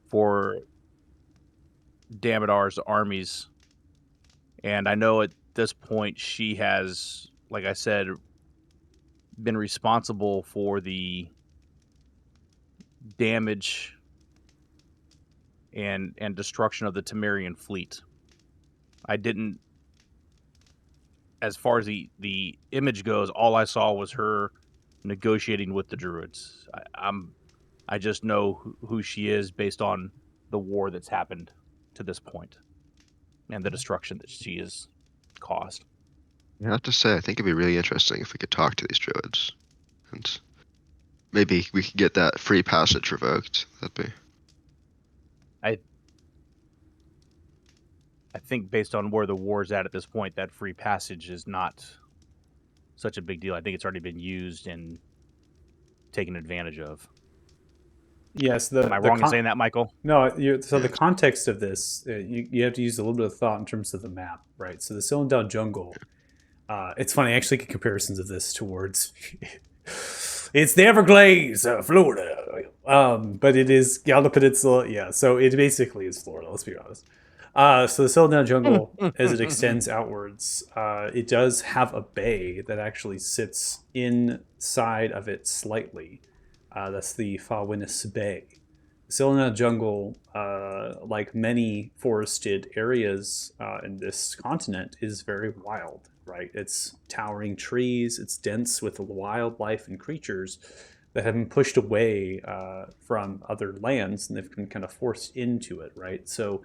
for Damodar's armies. And I know at this point she has, like I said, been responsible for the damage and destruction of the Temerian fleet. I didn't, as far as the image goes, all I saw was her negotiating with the druids. I just know who she is based on the war that's happened to this point and the destruction that she has caused. I have to say, I think it'd be really interesting if we could talk to these druids, and maybe we could get that free passage revoked. That'd be. I think based on where the war's at this point, that free passage is not such a big deal. I think it's already been used and taken advantage of. Yes. Am I wrong in saying that, Michael? No. So the context of this, you have to use a little bit of thought in terms of the map, right? So the Cylindel jungle. It's funny. I actually get comparisons of this towards. It's the Everglades, Florida. But it is Galda Peninsula. Yeah. So it basically is Florida. Let's be honest. So the Cylindel jungle, as it extends outwards, it does have a bay that actually sits inside of it slightly. That's the Fawinis Bay. The Cylindel jungle, like many forested areas in this continent, is very wild, right? It's towering trees, it's dense with wildlife and creatures that have been pushed away from other lands, and they've been kind of forced into it, right? So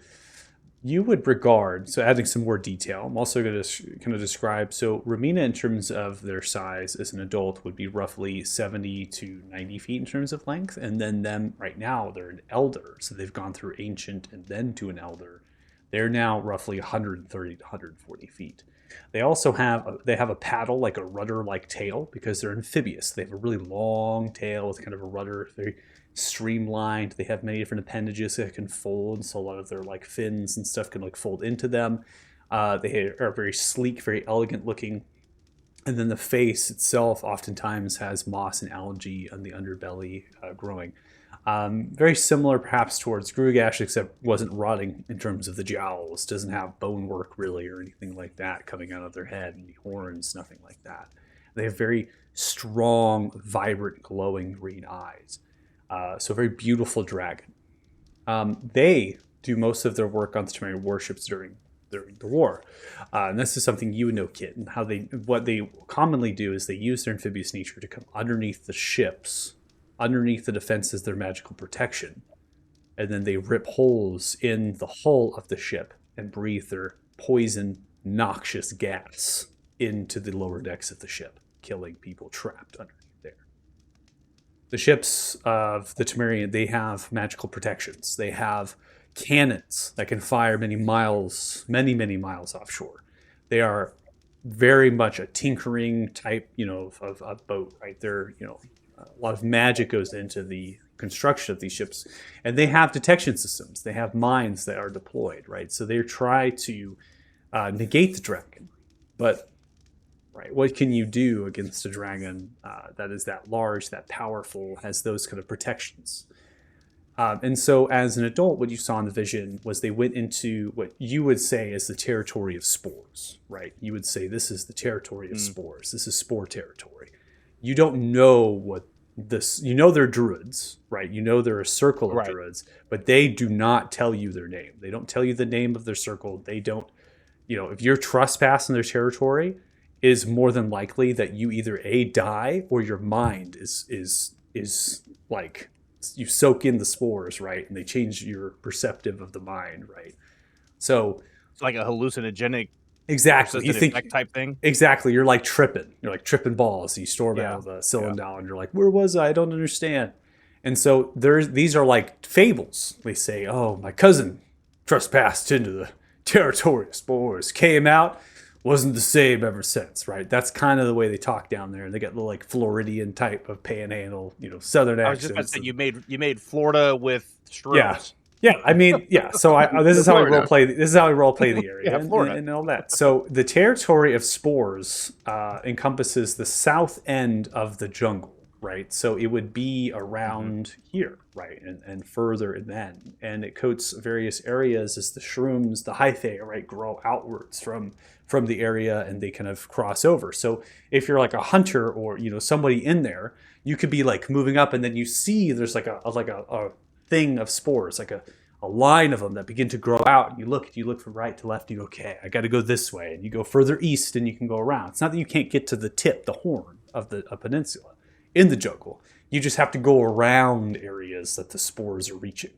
you would regard, so adding some more detail, I'm also going to kind of describe, so Romina in terms of their size as an adult would be roughly 70 to 90 feet in terms of length, and then them right now, they're an elder, so they've gone through ancient and then to an elder. They're now roughly 130 to 140 feet. They also have a paddle, like a rudder-like tail, because they're amphibious. They have a really long tail with kind of a rudder, very streamlined. They have many different appendages that can fold, so a lot of their like fins and stuff can like fold into them. They are very sleek, very elegant looking. And then the face itself oftentimes has moss and algae on the underbelly growing. Very similar perhaps towards Grugash, except wasn't rotting in terms of the jowls. Doesn't have bone work really or anything like that coming out of their head, any horns, nothing like that. They have very strong, vibrant, glowing green eyes. So a very beautiful dragon. They do most of their work on the Temerian warships during the war. And this is something you would know, Kit. And what they commonly do is they use their amphibious nature to come underneath the ships, underneath the defenses, their magical protection. And then they rip holes in the hull of the ship and breathe their poison, noxious gas into the lower decks of the ship, killing people trapped underneath. The ships of the Temerian, they have magical protections. They have cannons that can fire many miles offshore. They are very much a tinkering type, of boat, right? They're, a lot of magic goes into the construction of these ships, and they have detection systems. They have mines that are deployed, right? So they try to negate the dragon, but right, what can you do against a dragon that is that large, that powerful, has those kind of protections? And so as an adult, what you saw in the vision was they went into what you would say is the territory of spores, right? You would say this is the territory of spores. This is spore territory. You don't know what this, they're druids, right? They're a circle of druids, but they do not tell you their name. They don't tell you the name of their circle. They don't, if you're trespassing their territory, is more than likely that you either die or your mind is like you soak in the spores, right? And they change your perceptive of the mind, right? So it's like a hallucinogenic, exactly. You think type thing. Exactly. You're like tripping. You're like tripping balls. You storm out of the Cylindel and you're like, where was I? I don't understand. And so these are like fables. They say, oh, my cousin trespassed into the territory of spores, came out. Wasn't the same ever since, right? That's kind of the way they talk down there. And they get the like Floridian type of panhandle, southern accents. I was just about to say, you made Florida with shrooms. Yeah, I mean, yeah. So this is how I Florida. role play. This is how I role play the area Yeah, and, Florida. and all that. So the territory of spores encompasses the south end of the jungle, right? So it would be around here, right, and further then, and it coats various areas as the shrooms, the hyphae, right, grow outwards from the area and they kind of cross over. So if you're like a hunter or somebody in there, you could be like moving up and then you see there's like a thing of spores, like a line of them that begin to grow out. And you look from right to left, and you go, okay, I got to go this way. And you go further east and you can go around. It's not that you can't get to the tip, the horn of a peninsula in the jungle. You just have to go around areas that the spores are reaching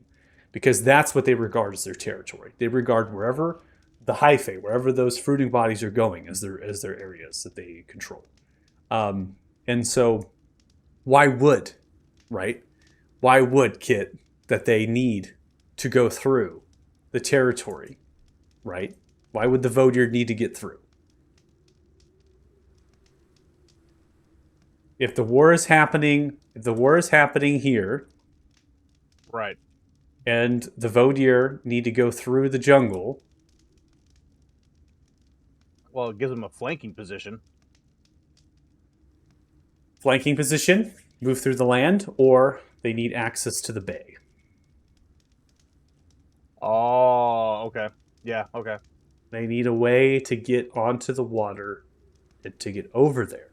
because that's what they regard as their territory. They regard wherever the hyphae, wherever those fruiting bodies are going as their areas that they control. And so why would, right? Why would, Kit, that they need to go through the territory, right? Why would the Vodier need to get through? If the war is happening here, Right. and the Vodier need to go through the jungle, Well, it gives them a flanking position. move through the land, or they need access to the bay. Oh, okay. Yeah, okay. They need a way to get onto the water and to get over there.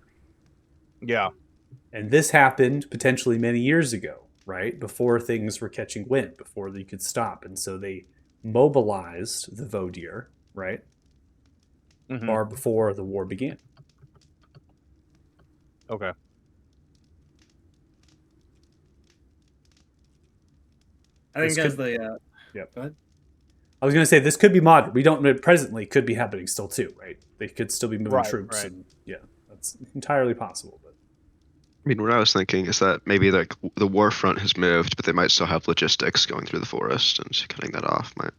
Yeah. And this happened potentially many years ago, right? Before things were catching wind, before they could stop. And so they mobilized the Vodier, right? Mhm. Far before the war began. Okay. I think This as could- the Yep. go ahead. I was going to say this could be modern. We don't know, presently could be happening still too, right? They could still be moving Right, troops, right. and yeah, that's entirely possible. But I mean, what I was thinking is that maybe like the war front has moved, but they might still have logistics going through the forest, and so cutting that off might.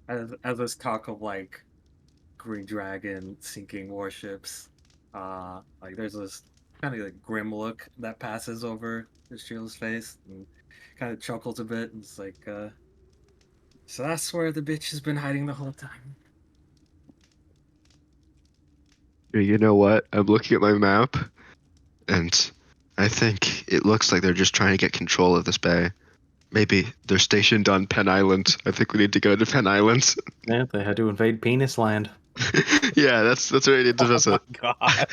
As this talk of like Green Dragon sinking warships, like there's this kind of like grim look that passes over Shield's face, and kind of chuckles a bit, and it's like, so that's where the bitch has been hiding the whole time. You know what? I'm looking at my map, and I think it looks like they're just trying to get control of this bay. Maybe they're stationed on Penn Island. I think we need to go to Penn Island. Yeah, they had to invade Penis Land. Yeah, that's where we need to visit. God.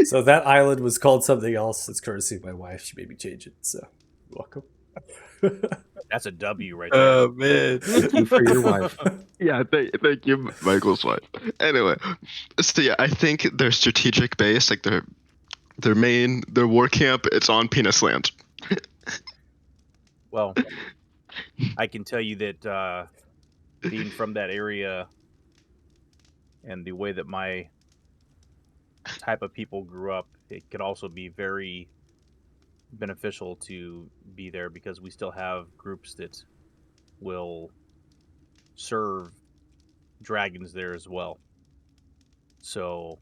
so that island was called something else. It's courtesy of my wife. She made me change it. So you're welcome. That's a W right there. Oh man. Thank you for your wife. Yeah, thank you, Michael's wife. Anyway, so yeah, I think their strategic base, like their war camp, it's on Penis Land. Well, I can tell you that being from that area and the way that my type of people grew up, it could also be very beneficial to be there because we still have groups that will serve dragons there as well. So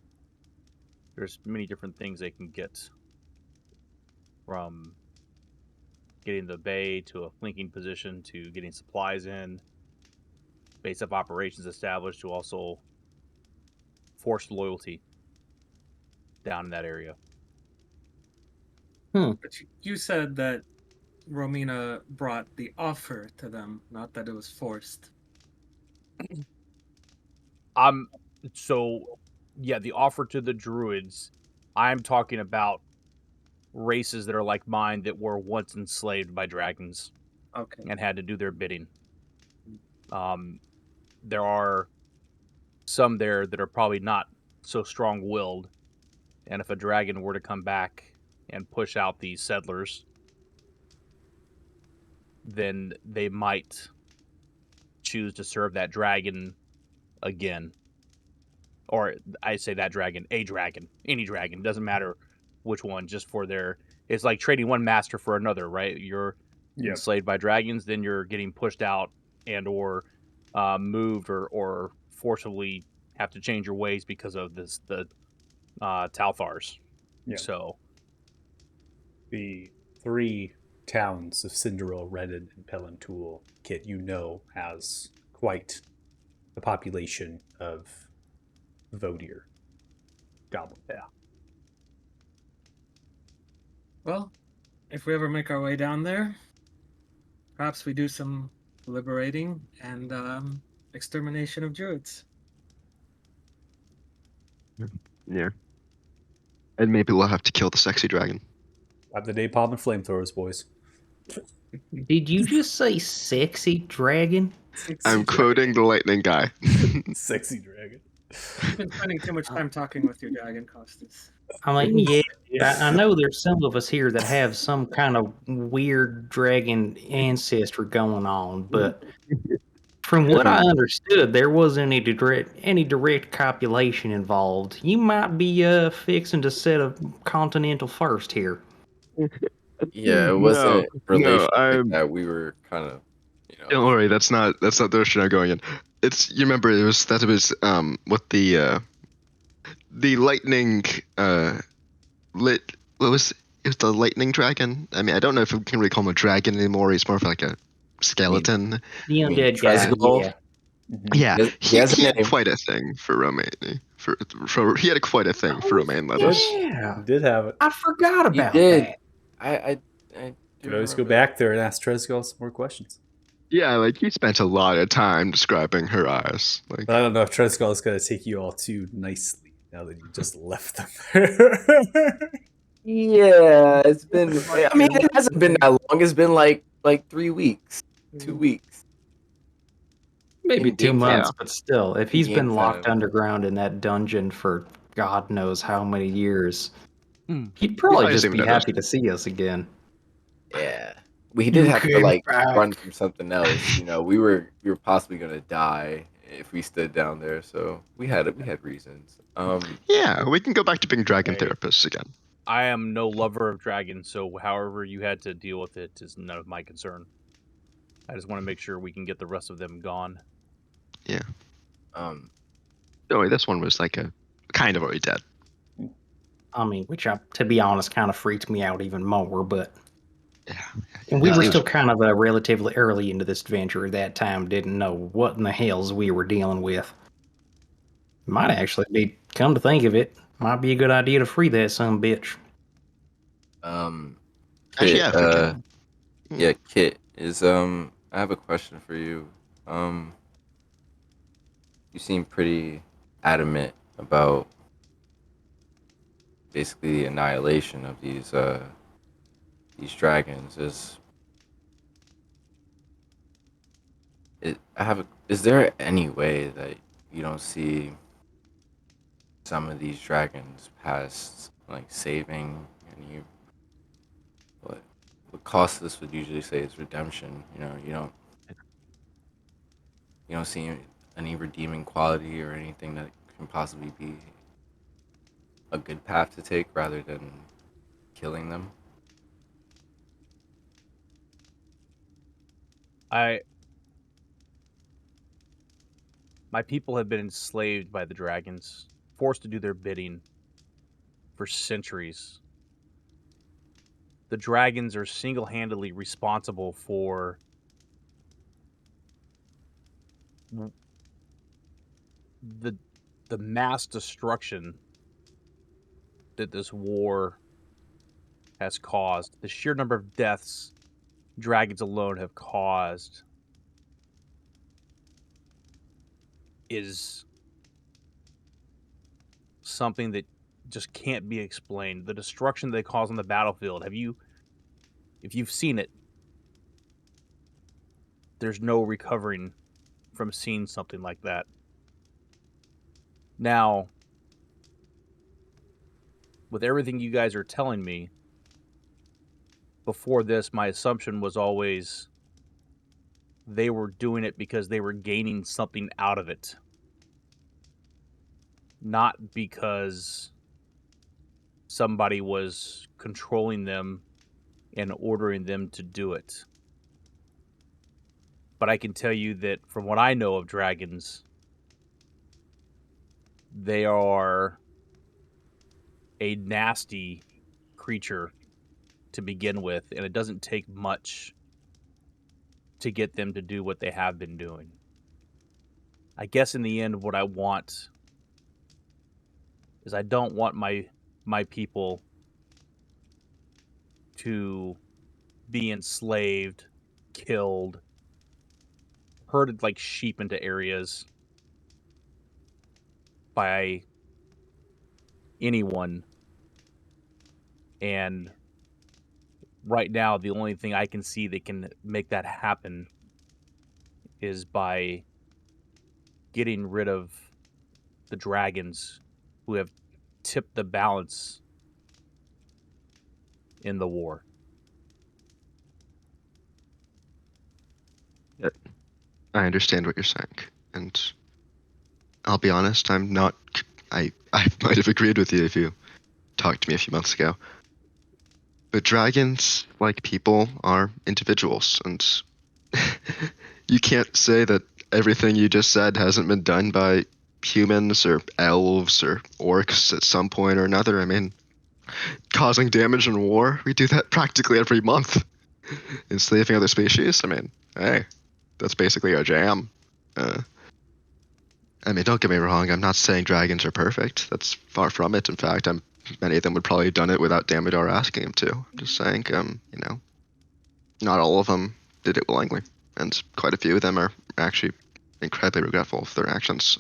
there's many different things they can get, from getting the bay to a flanking position to getting supplies in, base of operations established, to also forced loyalty down in that area. But you said that Romina brought the offer to them, not that it was forced. So yeah, the offer to the druids, I'm talking about races that are like mine that were once enslaved by dragons Okay. and had to do their bidding. There are some there that are probably not so strong-willed, and if a dragon were to come back and push out these settlers, then they might choose to serve that dragon again. Or I say that dragon, any dragon, doesn't matter which one, just for their, it's like trading one master for another, right? You're Yeah. enslaved by dragons, then you're getting pushed out and or moved or forcibly have to change your ways because of the Talthars. Yeah. So The 3 towns of Cinderella, Redden, and Pelantoul, Kit, has quite the population of Vodier goblin. yeah, Well, if we ever make our way down there, perhaps we do some liberating and extermination of druids. Yeah. And maybe we'll have to kill the sexy dragon. Grab the napalm and flamethrowers, boys. Did you just say sexy dragon? I'm quoting the lightning guy. Sexy dragon. You've been spending too much time talking with your dragon, Costas. I mean, yeah, I know there's some of us here that have some kind of weird dragon ancestry going on, but from what I understood, there wasn't any direct copulation involved. You might be fixing to set a continental first here. Yeah, it wasn't relationship I'm. that we were kind of, Don't worry, that's not the direction I'm going in. It's you remember it was what the lightning lit what was it was the lightning dragon. I mean, I don't know if we can really call him a dragon anymore. He's more of like a skeleton. The I mean, undead guy, Trezgol? yeah. Yeah, He has a he had name. quite a thing for romaine. He had quite a thing for romaine Did, lettuce. Yeah, did have it. I forgot He about did. that. I You do could always go remember back there and ask Trezgol some more questions. Yeah, like he spent a lot of time describing her eyes. Like, But I don't know if Trezgol is going to take you all too nicely now that you just left them there. Yeah, it's been. I mean, it hasn't been that long. It's been like 3 weeks, 2 weeks. Maybe In 2 game months, time. but still, if he's In been game locked time. underground in that dungeon for God knows how many years, Hmm. he'd probably might just even be notice. happy to see us again. Yeah, we did You have to came like back. run from something else. We were possibly gonna die if we stood down there. So we had reasons. yeah, we can go back to being dragon Hey. therapists again. I am no lover of dragons, so however you had to deal with it is none of my concern. I just want to make sure we can get the rest of them gone. um, Don't worry, this one was like a kind of already dead. I mean, which, to be honest, kind of freaked me out even more, but... Yeah. And we Yeah, were it was- still kind of relatively early into this adventure at that time, didn't know what in the hells we were dealing with. Might actually be, come to think of it, might be a good idea to free that son bitch. Actually, Kit, yeah, if we can. yeah, Kit is I have a question for you. You seem pretty adamant about basically the annihilation of these dragons. Is there any way that you don't see some of these dragons past like saving, and what Costas would usually say is redemption? You don't see any redeeming quality or anything that can possibly be a good path to take rather than killing them. My people have been enslaved by the dragons, forced to do their bidding for centuries. The dragons are single-handedly responsible for the mass destruction that this war has caused. The sheer number of deaths dragons alone have caused is something that just can't be explained. The destruction they cause on the battlefield, if you've seen it, there's no recovering from seeing something like that. Now, with everything you guys are telling me, before this, my assumption was always they were doing it because they were gaining something out of it. Not because somebody was controlling them and ordering them to do it. But I can tell you that from what I know of dragons, they are a nasty creature to begin with, and it doesn't take much to get them to do what they have been doing. I guess in the end, what I want is I don't want my people to be enslaved, killed, herded like sheep into areas by anyone. And right now, the only thing I can see that can make that happen is by getting rid of the dragons who have tipped the balance in the war. I understand what you're saying, and I'll be honest, I'm not. I might have agreed with you if you talked to me a few months ago. But dragons, like people, are individuals, and you can't say that everything you just said hasn't been done by humans or elves or orcs at some point or another. I mean, causing damage in war, we do that practically every month. Enslaving other species, I mean, hey, that's basically our jam. I mean, don't get me wrong, I'm not saying dragons are perfect. That's far from it. In fact, many of them would probably have done it without Damodar asking them to. Just saying, not all of them did it willingly, and quite a few of them are actually incredibly regretful of their actions.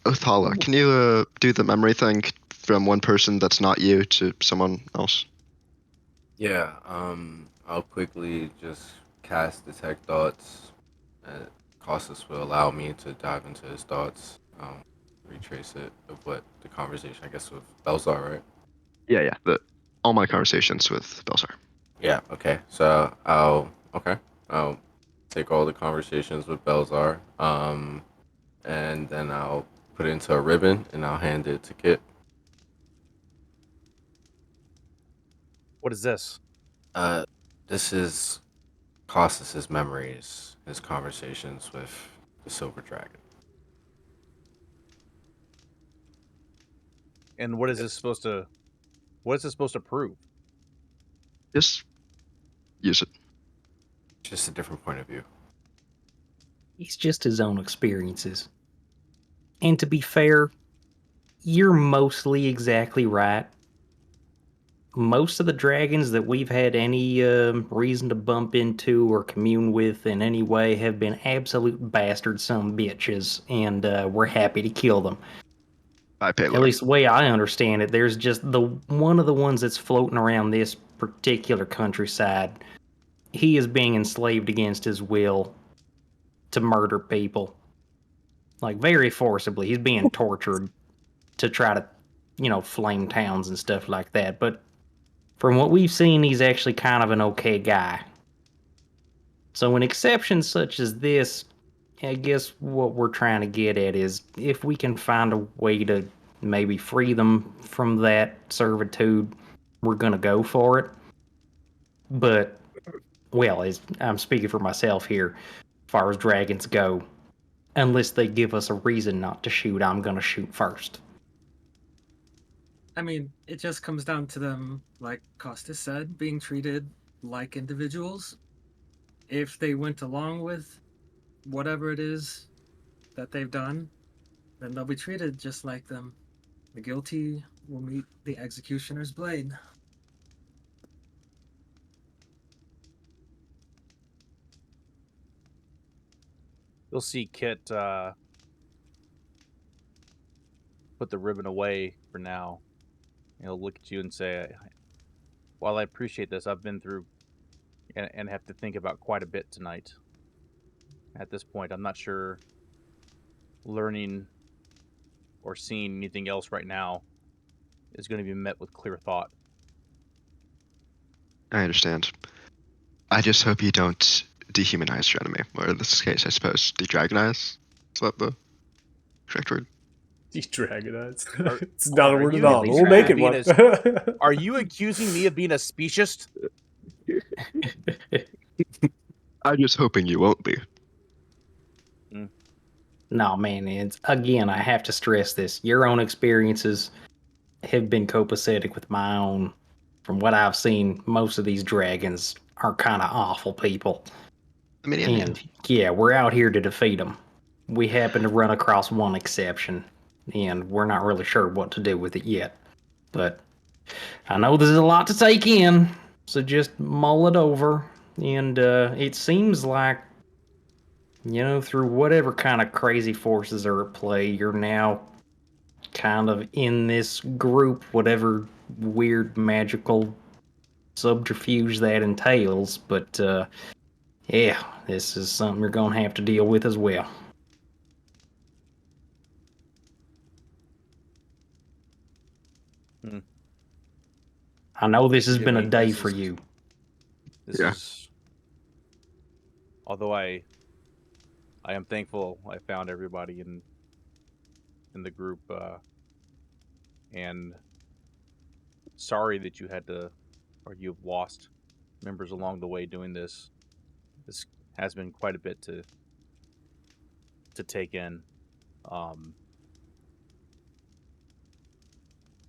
Othala, can you do the memory thing from one person that's not you to someone else? Yeah, I'll quickly just cast Detect Thoughts. Costas will allow me to dive into his thoughts, retrace it of what the conversation, I guess, with Belzar, right? Yeah. All my conversations with Belzar. Yeah, okay. So I'll take all the conversations with Belzar, and then I'll put it into a ribbon and I'll hand it to Kit. What is this? This is Costas's memories, his conversations with the Silver Dragon. And what is this supposed to prove? Just use it. Just a different point of view. It's just his own experiences. And to be fair, you're mostly exactly right. Most of the dragons that we've had any reason to bump into or commune with in any way have been absolute bastard some bitches, and we're happy to kill them. Bye, Paylor. At least the way I understand it, there's just one of the ones that's floating around this particular countryside. He is being enslaved against his will to murder people. Like, very forcibly. He's being tortured to try to, flame towns and stuff like that. But from what we've seen, he's actually kind of an okay guy. So an exception such as this, I guess what we're trying to get at is if we can find a way to maybe free them from that servitude, we're going to go for it. But, well, I'm speaking for myself here, as far as dragons go, unless they give us a reason not to shoot, I'm going to shoot first. I mean, it just comes down to them, like Costas said, being treated like individuals. If they went along with whatever it is that they've done, then they'll be treated just like them. The guilty will meet the executioner's blade. You'll see Kit put the ribbon away for now. He'll look at you and say, while I appreciate this, I've been through and have to think about quite a bit tonight. At this point, I'm not sure learning or seeing anything else right now is going to be met with clear thought. I understand. I just hope you don't dehumanize your enemy, or in this case, I suppose, de-dragonize. Is that the correct word? De-dragonize. Are- It's not a are word you at all, but we'll make it being one. Are you accusing me of being a speciesist? I'm just hoping you won't be. No, man, it's again, I have to stress this. Your own experiences have been copacetic with my own. From what I've seen, most of these dragons are kind of awful people. I mean, And yeah, we're out here to defeat them. We happen to run across one exception, and we're not really sure what to do with it yet. But I know there's a lot to take in, so just mull it over. And it seems like, through whatever kind of crazy forces are at play, you're now kind of in this group, whatever weird magical subterfuge that entails. But yeah, this is something you're going to have to deal with as well. I know this has been a day for you. This is. Although I am thankful I found everybody in the group, and sorry that you had to, or you've lost members along the way doing this. This has been quite a bit to take in. I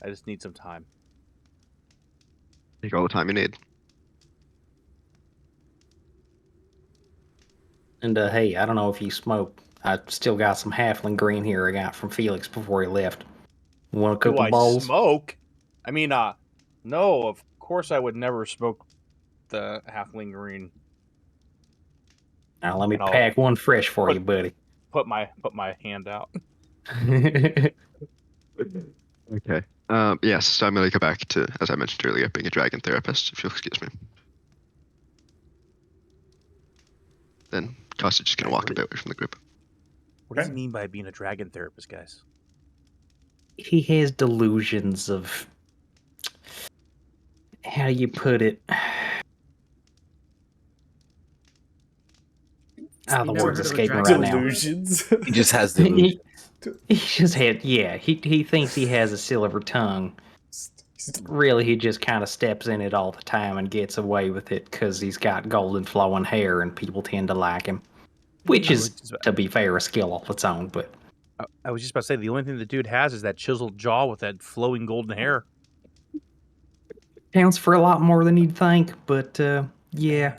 just need some time. Take all the time you need. And hey, I don't know if you smoke. I still got some halfling green here I got from Felix before he left. Want a couple Do I bowls? smoke? I mean, no, of course I would never smoke the halfling green. Now let me And I'll pack one fresh for you, buddy. Put my hand out. Okay. Yes, so I'm going to go back to, as I mentioned earlier, being a dragon therapist, if you'll excuse me. Then Costa's just going to walk a bit away from the group. What does he mean by being a dragon therapist, guys? He has delusions of, how do you put it? The never word's heard of a escaping dragon right now. Delusions. He just has the. He just had, he thinks he has a silver tongue. Really, he just kind of steps in it all the time and gets away with it because he's got golden flowing hair and people tend to like him. Which is, to be fair, a skill all its own, but... I was just about to say, the only thing the dude has is that chiseled jaw with that flowing golden hair. Counts for a lot more than you'd think, but yeah.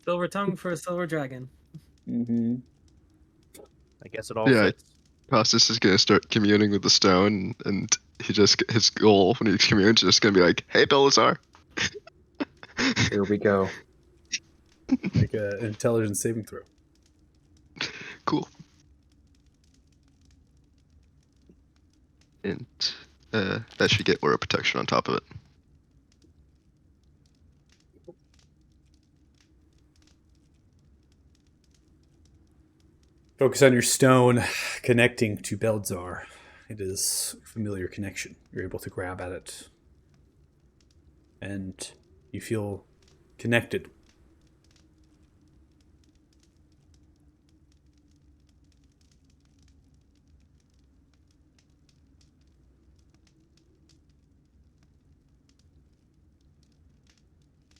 Silver tongue for a silver dragon. Mm-hmm. I guess it all Yeah. fits. Costas is going to start communing with the stone, and his goal when he communes is just going to be like, "Hey, Belisar." Here we go. Make an intelligence saving throw. Cool. And that should get aura protection on top of it. Focus on your stone connecting to Beldzar. It is a familiar connection. You're able to grab at it. And you feel connected.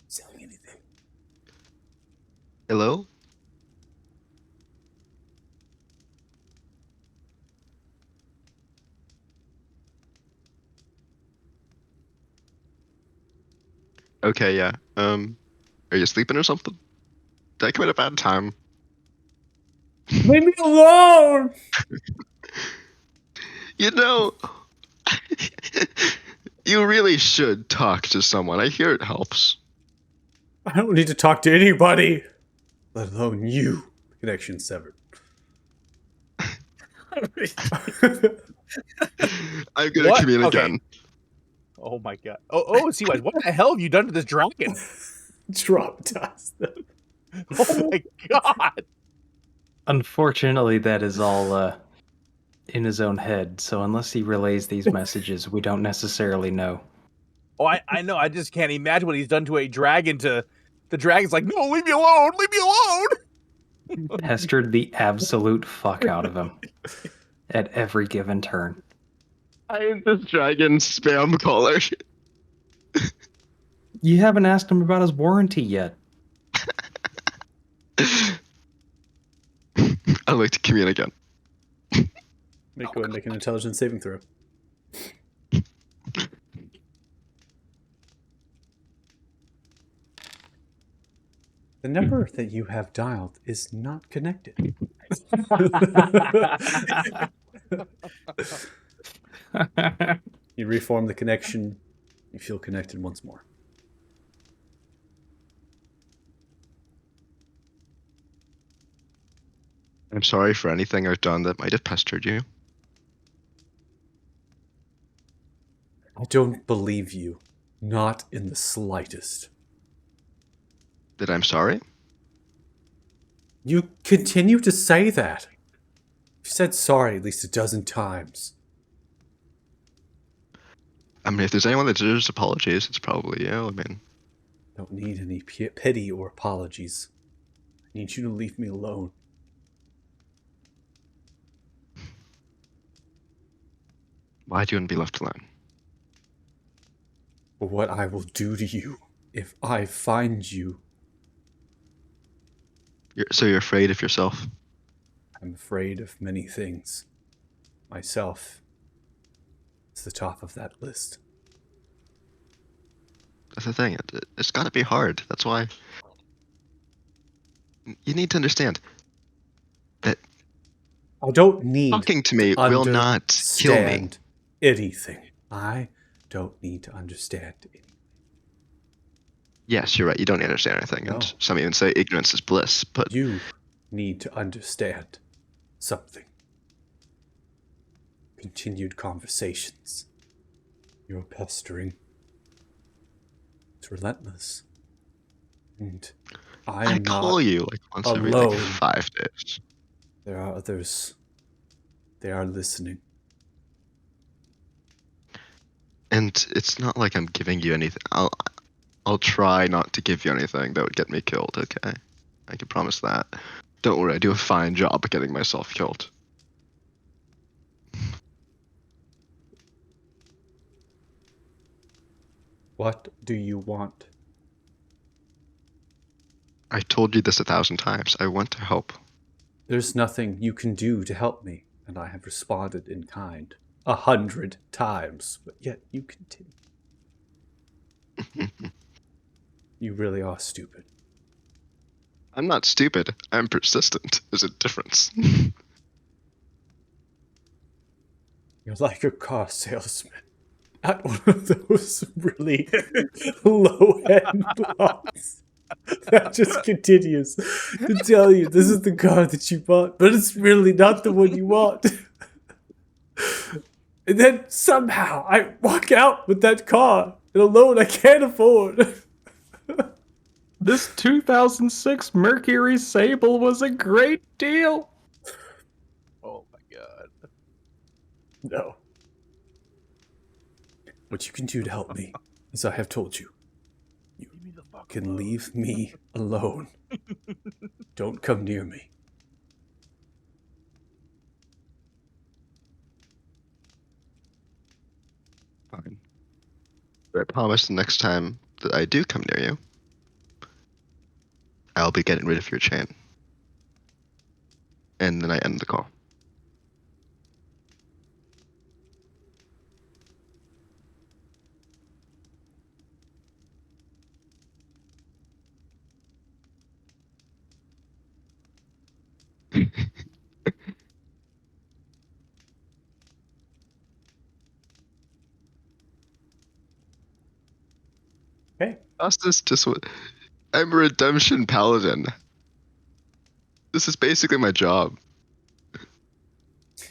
Selling anything. Hello? Okay, yeah. Are you sleeping or something? Did I come at a bad time? Leave me alone! You know, you really should talk to someone. I hear it helps. I don't need to talk to anybody, let alone you. Connection severed. I'm gonna What? commune Okay. again. Oh my god. Oh, see what the hell have you done to this dragon? Drop dust. Oh my god. Unfortunately, that is all in his own head, so unless he relays these messages, we don't necessarily know. Oh, I know. I just can't imagine what he's done to a dragon. The dragon's like, no, leave me alone. Leave me alone. Pestered the absolute fuck out of him at every given turn. I am this dragon spam caller. You haven't asked him about his warranty yet. I I'd like to commune again. Go ahead and make an intelligence saving throw. The number that you have dialed is not connected. You reform the connection. You feel connected once more. I'm sorry for anything I've done that might have pestered you. I don't believe you. Not in the slightest. That I'm sorry? You continue to say that. You've said sorry at least a dozen times. I mean, if there's anyone that deserves apologies, it's probably you. I mean, Don't need any pity or apologies. I need you to leave me alone. why do you want to be left alone? For what I will do to you if I find you. So you're afraid of yourself? I'm afraid of many things. Myself is the top of that list. That's the thing. It's got to be hard. That's why you need to understand that I don't need talking to me will not kill me. understand anything. I don't need to understand anything. Yes, you're right. You don't understand anything, No. and some even say ignorance is bliss. But You need to understand something. Continued conversations. Your pestering. It's relentless. And I I am not call you like once every alone. like 5 days. There are others. They are listening. And it's not like I'm giving you anything. I'll try not to give you anything that would get me killed, okay? I can promise that. Don't worry, I do a fine job at getting myself killed. What do you want? I told you this 1,000 times. I want to help. There's nothing you can do to help me, and I have responded in kind 100 times, but yet you continue. You really are stupid. I'm not stupid. I'm persistent. There's a difference. You're like a car salesman. Not one of those really low-end blocks that just continues to tell you this is the car that you bought, but it's really not the one you want. And then somehow I walk out with that car in a loan I can't afford. This 2006 Mercury Sable was a great deal. Oh my god. No. What you can do to help me, as I have told you, you can leave me alone. Don't come near me. Fine. But I promise the next time that I do come near you, I'll be getting rid of your chain. And then I end the call. Okay. Justice just I'm a redemption paladin. This is basically my job.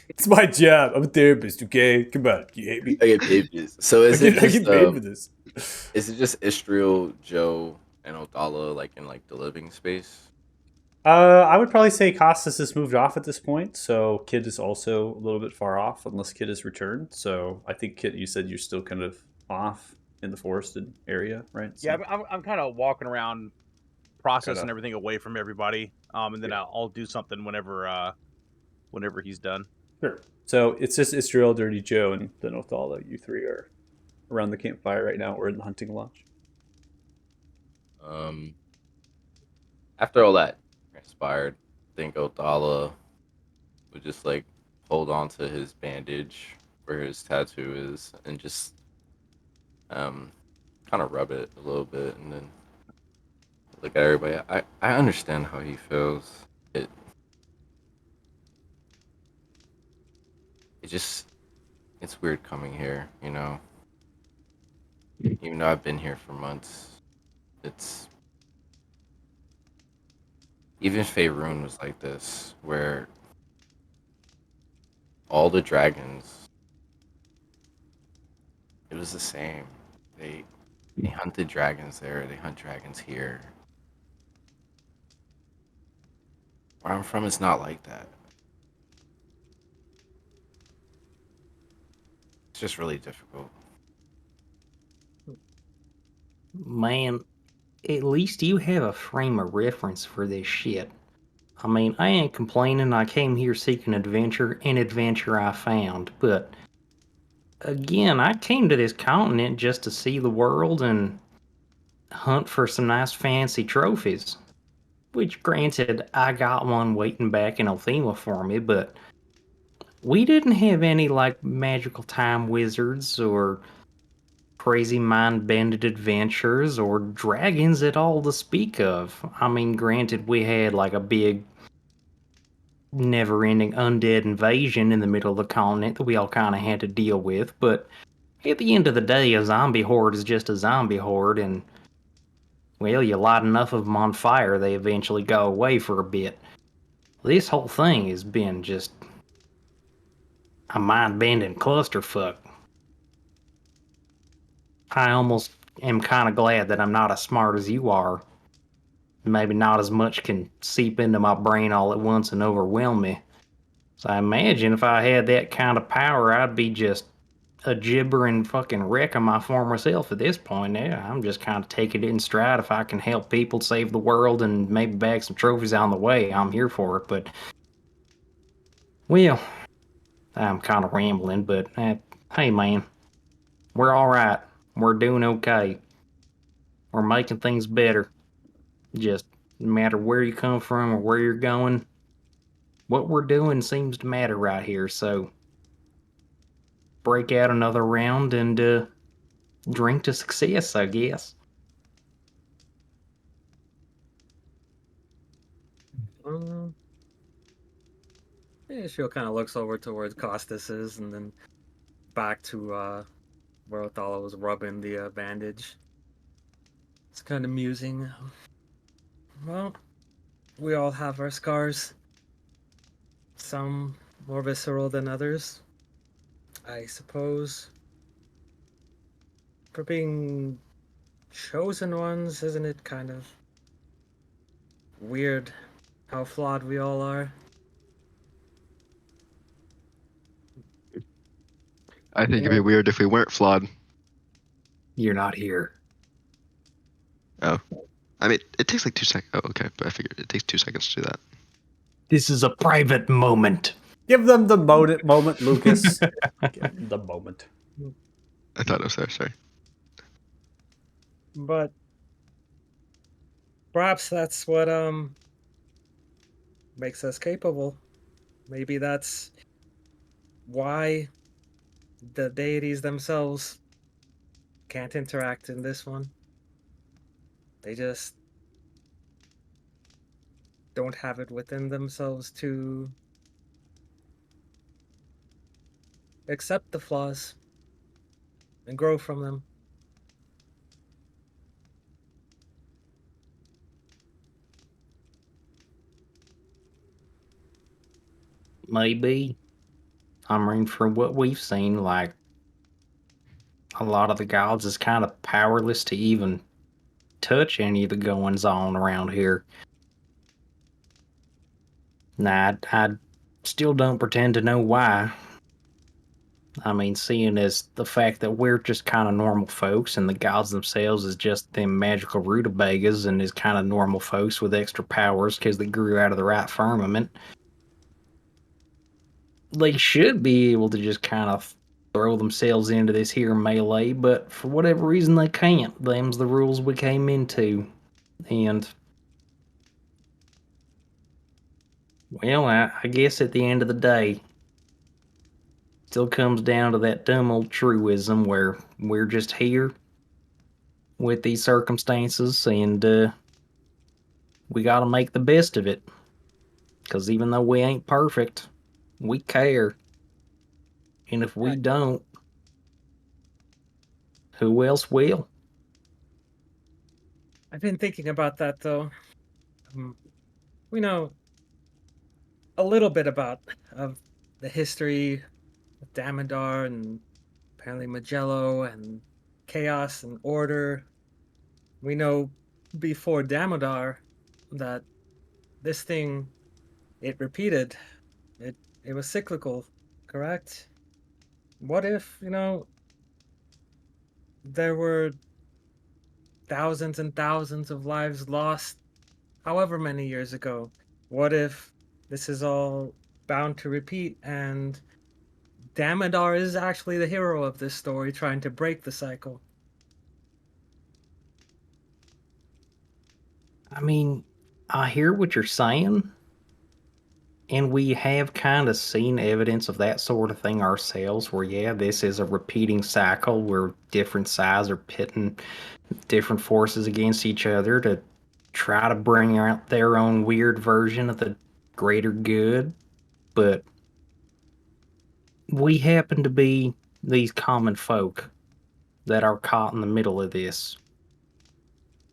It's my job. I'm a therapist, okay? Come on. You hate me? I get paid for this. So is I it get just paid for this. is it just Istriel, Joe, and Othala like in like the living space? I would probably say Costas has moved off at this point, so Kid is also a little bit far off, unless Kid has returned. So I think, Kid, you said you're still kind of off in the forested area, right? So, Yeah, I'm kind of walking around, processing Kinda. everything away from everybody, and then I'll do something whenever he's done. Sure. So it's just Israel, Dirty Joe, and then Othala. You three are around the campfire right now, or in the hunting lodge. After all that transpired, I think Othala would just like hold on to his bandage where his tattoo is and just kind of rub it a little bit and then look at everybody. I understand how he feels. It just it's weird coming here, you know. Even though I've been here for months, it's even Faerun was like this, where all the dragons, it was the same. They hunted dragons there. They hunt dragons here. Where I'm from, it's not like that. It's just really difficult. Man, at least you have a frame of reference for this shit. I mean, I ain't complaining. I came here seeking adventure, and adventure I found. But again, I came to this continent just to see the world and hunt for some nice fancy trophies. Which, granted, I got one waiting back in Othema for me, but we didn't have any, like, magical time wizards or crazy mind-bended adventures or dragons at all to speak of. I mean, granted, we had, like, a big never-ending undead invasion in the middle of the continent that we all kind of had to deal with, but at the end of the day, a zombie horde is just a zombie horde, and well, you light enough of them on fire, they eventually go away for a bit. This whole thing has been just a mind-bending clusterfuck. I almost am kind of glad that I'm not as smart as you are. Maybe not as much can seep into my brain all at once and overwhelm me. So I imagine if I had that kind of power, I'd be just a gibbering fucking wreck of my former self at this point. Yeah, I'm just kind of taking it in stride. If I can help people save the world and maybe bag some trophies on the way, I'm here for it. But, well, I'm kind of rambling, but hey, man, we're all right. We're doing okay. We're making things better. Just no matter where you come from or where you're going, what we're doing seems to matter right here. So break out another round and drink to success, I guess. Yeah, she kind of looks over towards Costas's and then back to where Othala was rubbing the bandage. It's kind of musing. Well, we all have our scars. Some more visceral than others. I suppose. For being chosen ones, isn't it kind of weird how flawed we all are? I think it'd be weird if we weren't flawed. You're not here. Oh. I mean, it takes like 2 seconds. Oh, okay. But I figured it takes 2 seconds to do that. This is a private moment. Give them the moment, Lucas. Give them the moment. I thought it was there. Sorry. But perhaps that's what makes us capable. Maybe that's why the deities themselves can't interact in this one. They just don't have it within themselves to accept the flaws and grow from them. Maybe. I mean, from what we've seen, like, a lot of the gods is kind of powerless to even touch any of the goings on around here. Nah, I still don't pretend to know why. I mean, seeing as the fact that we're just kind of normal folks and the gods themselves is just them magical rutabagas and is kind of normal folks with extra powers because they grew out of the right firmament. They should be able to just kind of throw themselves into this here melee, but for whatever reason they can't. Them's the rules we came into. And Well, I guess at the end of the day, still comes down to that dumb old truism where we're just here with these circumstances and we got to make the best of it. Because even though we ain't perfect, we care. And if we Right. don't, who else will? I've been thinking about that though. We know a little bit about of the history of Damodar and apparently Magello and chaos and order. We know before Damodar that this thing it repeated. It it was cyclical, correct? What if, there were thousands and thousands of lives lost however many years ago? What if this is all bound to repeat and Damodar is actually the hero of this story trying to break the cycle? I mean, I hear what you're saying, and we have kind of seen evidence of that sort of thing ourselves, where, yeah, this is a repeating cycle where different sides are pitting different forces against each other to try to bring out their own weird version of the greater good. But we happen to be these common folk that are caught in the middle of this.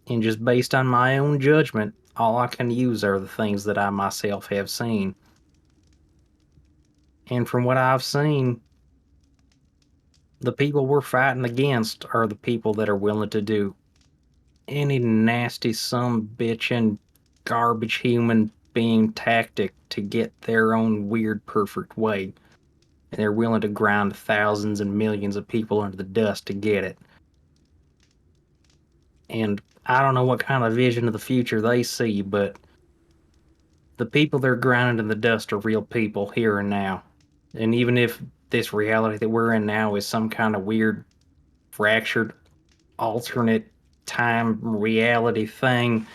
And just based on my own judgment, all I can use are the things that I myself have seen. And from what I've seen, the people we're fighting against are the people that are willing to do any nasty, some bitchin', garbage human being tactic to get their own weird, perfect way. And they're willing to grind thousands and millions of people into the dust to get it. And I don't know what kind of vision of the future they see, but the people they're grinding in the dust are real people here and now. And even if this reality that we're in now is some kind of weird, fractured, alternate time reality thing,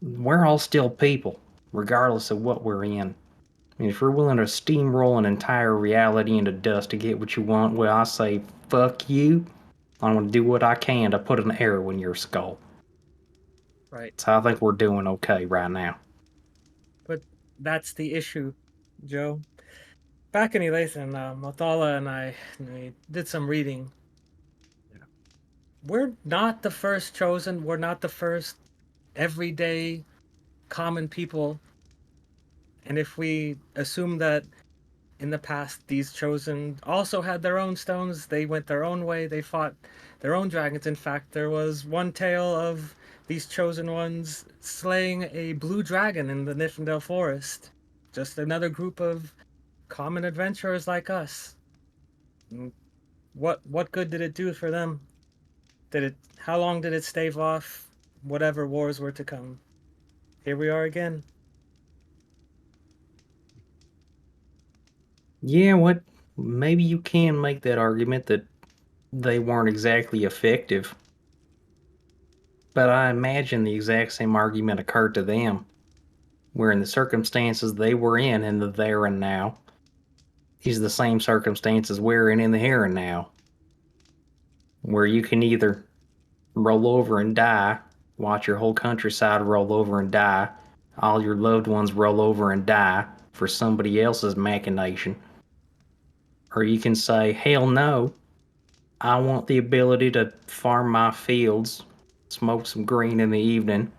we're all still people, regardless of what we're in. I mean, if you're willing to steamroll an entire reality into dust to get what you want, well, I say, fuck you. I'm going to do what I can to put an arrow in your skull. Right. So I think we're doing okay right now. But that's the issue, Joe. Back in Elathan, Mathala and we did some reading. We're not the first chosen. We're not the first everyday common people. And if we assume that in the past these chosen also had their own stones, they went their own way, they fought their own dragons. In fact, there was one tale of these chosen ones slaying a blue dragon in the Niflheim forest. Just another group of common adventurers like us. What good did it do for them? How long did it stave off whatever wars were to come? Here we are again. Yeah, what? Maybe you can make that argument that they weren't exactly effective. But I imagine the exact same argument occurred to them, where in the circumstances they were in the there and now, is the same circumstances we're in the here and now, where you can either roll over and die, watch your whole countryside roll over and die, all your loved ones roll over and die for somebody else's machination, or you can say, hell no, I want the ability to farm my fields, smoke some green in the evening,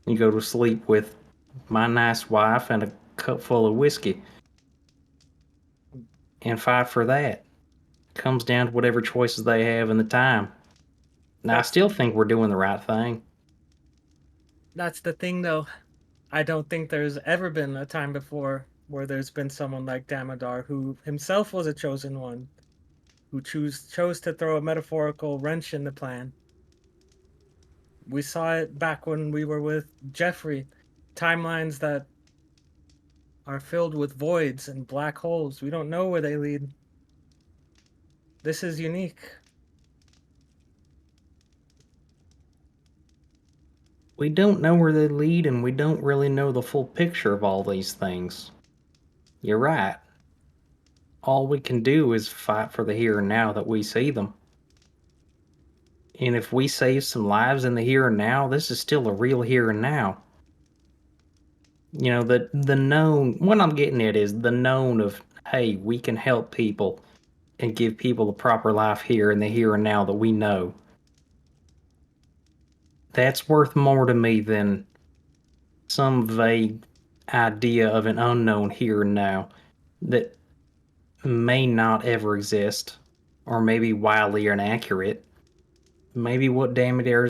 and go to sleep with my nice wife and a cup full of whiskey, and fight for that. Comes down to whatever choices they have in the time. Now, I still think we're doing the right thing. That's the thing, though. I don't think there's ever been a time before where there's been someone like Damodar who himself was a chosen one, who chose to throw a metaphorical wrench in the plan. We saw it back when we were with Jeffrey. Timelines that are filled with voids and black holes. We don't know where they lead. This is unique. we don't know where they lead, and we don't really know the full picture of all these things. You're right. All we can do is fight for the here and now that we see them. And if we save some lives in the here and now, this is still a real here and now. You know, the known, what I'm getting at is the known of, hey, we can help people and give people the proper life here in the here and now that we know. That's worth more to me than some vague idea of an unknown here and now that may not ever exist, or maybe wildly inaccurate. Maybe what Damodar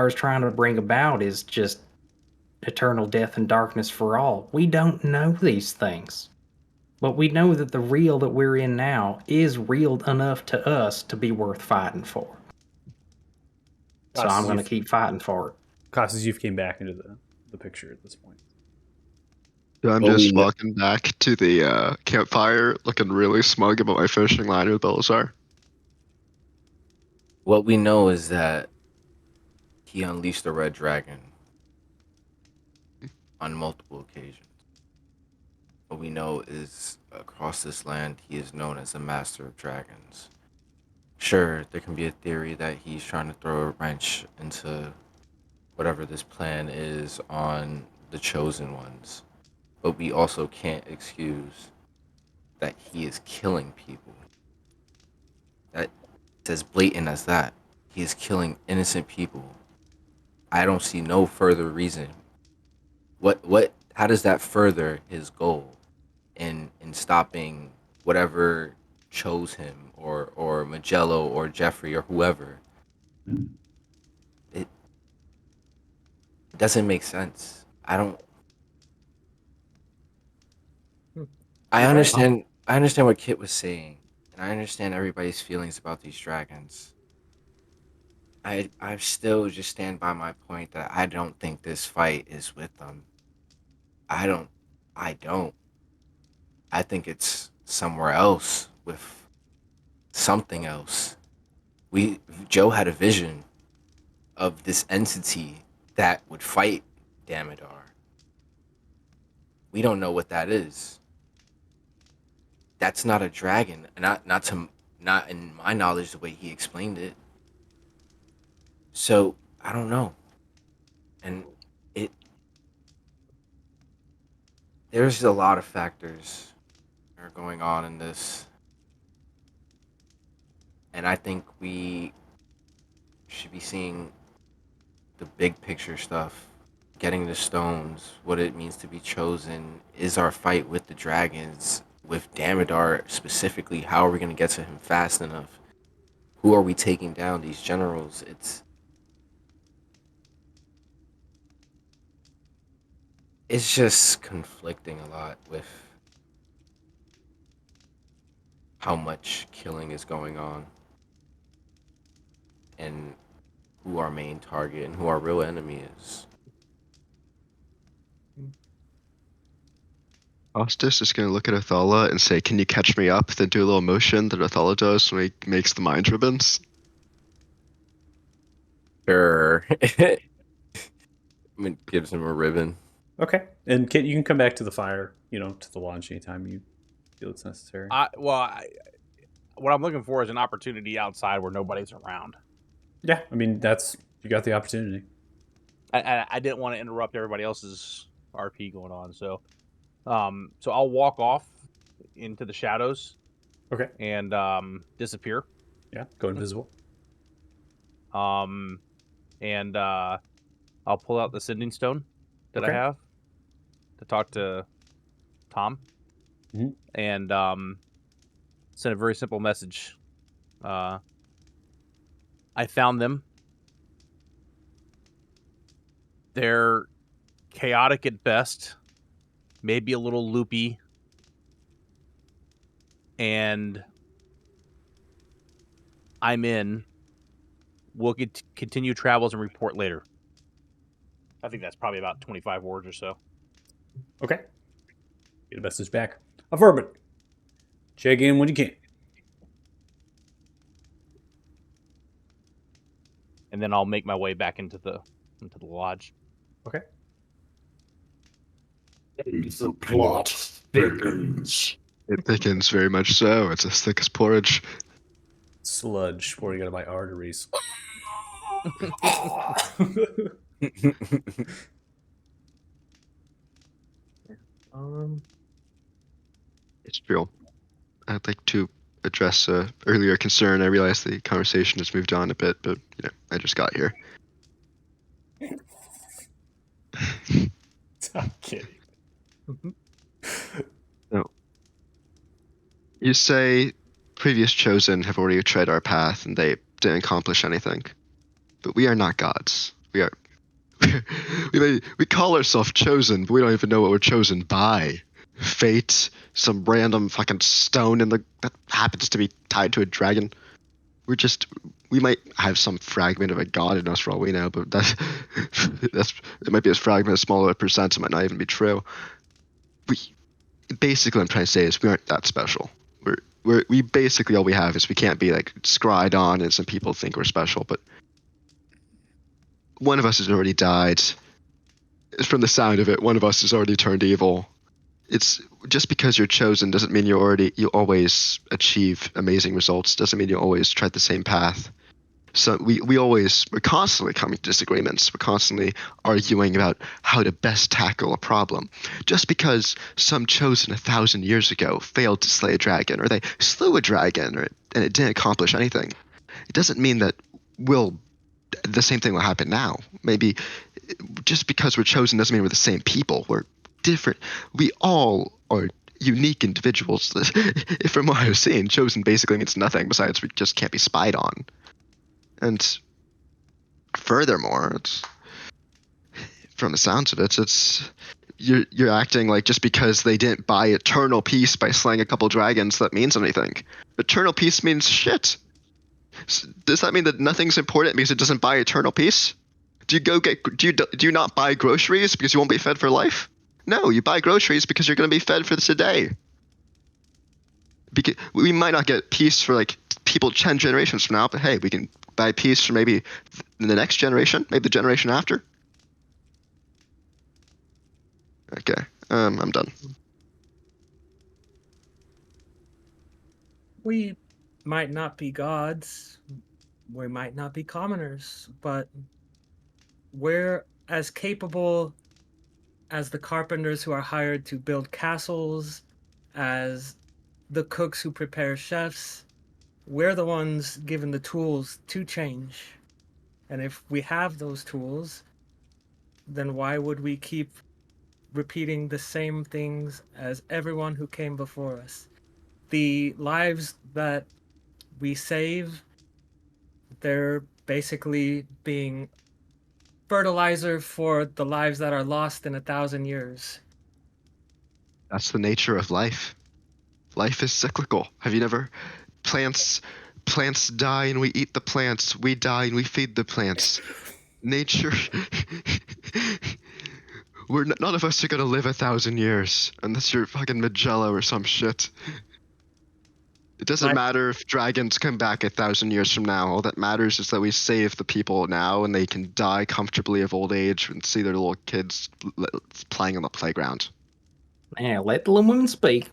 is trying to bring about is just eternal death and darkness for all. We don't know these things. But we know that the real that we're in now is real enough to us to be worth fighting for. So I'm going to keep fighting for it. Costas, you've came back into the picture at this point. So I'm Well, we just kn- walking back to the campfire, looking really smug about my finishing line with Belisar. What we know is that he unleashed the red dragon on multiple occasions. What we know is across this land, he is known as the master of dragons. Sure, there can be a theory that he's trying to throw a wrench into whatever this plan is on the chosen ones. But we also can't excuse that he is killing people. That's as blatant as that. He is killing innocent people. I don't see no further reason. How does that further his goal in stopping whatever chose him, or Magello or Jeffrey or whoever? It doesn't make sense. I don't I You're right. understand what Kit was saying, and I understand everybody's feelings about these dragons. I still just stand by my point that I don't think this fight is with them. I don't I don't. I think it's somewhere else with something else. Joe had a vision of this entity that would fight Damodar. We don't know what that is. That's not a dragon. Not in my knowledge the way he explained it. So I don't know. And it there's a lot of factors that are going on in this. And I think we should be seeing the big picture stuff, getting the stones, what it means to be chosen. Is our fight with the dragons, with Damodar specifically, how are we going to get to him fast enough? Who are we taking down? These generals. It's just conflicting a lot with how much killing is going on and who our main target and who our real enemy is. Ostis is going to look at Othala and say, "Can you catch me up?" Then do a little motion that Othala does when he makes the mind ribbons. Sure. I'm gonna give him a ribbon. Okay. And Kit, you can come back to the fire, to the launch anytime you feel it's necessary. What I'm looking for is an opportunity outside where nobody's around. Yeah, I mean, you got the opportunity. I didn't want to interrupt everybody else's RP going on, so I'll walk off into the shadows. Okay. And disappear. Yeah, go invisible. And I'll pull out the sending stone that I Okay. have to talk to Tom. Mhm. And send a very simple message. I found them. They're chaotic at best, maybe a little loopy, and I'm in. We'll continue travels and report later. I think that's probably about 25 words or so. Okay. Get a message back. Affirmative. Check in when you can. And then I'll make my way back into the into the lodge. Okay. The plot thickens. It thickens very much so. It's as thick as porridge. Sludge pouring out of my arteries. Israel, I'd like to address a earlier concern. I realize the conversation has moved on a bit, but I just got here. I'm kidding. No. You say previous chosen have already tread our path and they didn't accomplish anything. But we are not gods. We are we call ourselves chosen, but we don't even know what we're chosen by. Fate, some random fucking stone that happens to be tied to a dragon. We might have some fragment of a god in us for all we know, but it might be a fragment, a smaller percent, it might not even be true. Basically what I'm trying to say is we aren't that special. We basically all we have is we can't be like scried on and some people think we're special, but one of us has already died. From the sound of it, one of us has already turned evil. It's just because you're chosen doesn't mean you always achieve amazing results, doesn't mean you always tread the same path. So we're constantly coming to disagreements. We're constantly arguing about how to best tackle a problem. Just because some chosen 1,000 years ago failed to slay a dragon, or they slew a dragon, and it didn't accomplish anything, it doesn't mean that the same thing will happen now. Maybe just because we're chosen doesn't mean we're the same people. We're different. We all are unique individuals. From what I've seen, chosen basically means nothing besides we just can't be spied on. And furthermore, it's, from the sounds of it, you're acting like just because they didn't buy eternal peace by slaying a couple dragons that means anything. Eternal peace means shit. Does that mean that nothing's important because it doesn't buy eternal peace? Do you not buy groceries because you won't be fed for life? No, you buy groceries because you're going to be fed for today. Because we might not get peace for like people 10 generations from now, but hey, we can buy peace for maybe the next generation, maybe the generation after. Okay, I'm done. We might not be gods, we might not be commoners, but we're as capable as the carpenters who are hired to build castles, as the cooks who prepare chefs. We're the ones given the tools to change. And if we have those tools, then why would we keep repeating the same things as everyone who came before us? The lives that we save, they're basically being fertilizer for the lives that are lost in 1,000 years. That's the nature of life. Life is cyclical. Have you never? Plants die and we eat the plants. We die and we feed the plants. Nature. None of us are gonna live 1,000 years unless you're fucking Magello or some shit. It doesn't matter if dragons come back 1,000 years from now. All that matters is that we save the people now and they can die comfortably of old age and see their little kids playing on the playground. Yeah, let the women speak.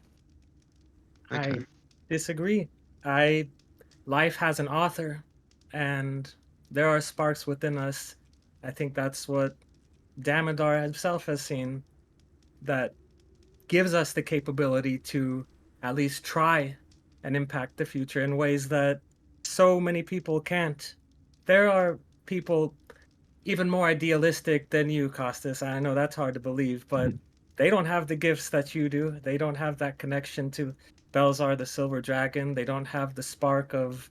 Okay. I disagree. Life has an author, and there are sparks within us. I think that's what Damodar himself has seen, that gives us the capability to at least try and impact the future in ways that so many people can't. There are people even more idealistic than you, Costas. I know that's hard to believe, but they don't have the gifts that you do. They don't have that connection to Belzar the Silver Dragon. They don't have the spark of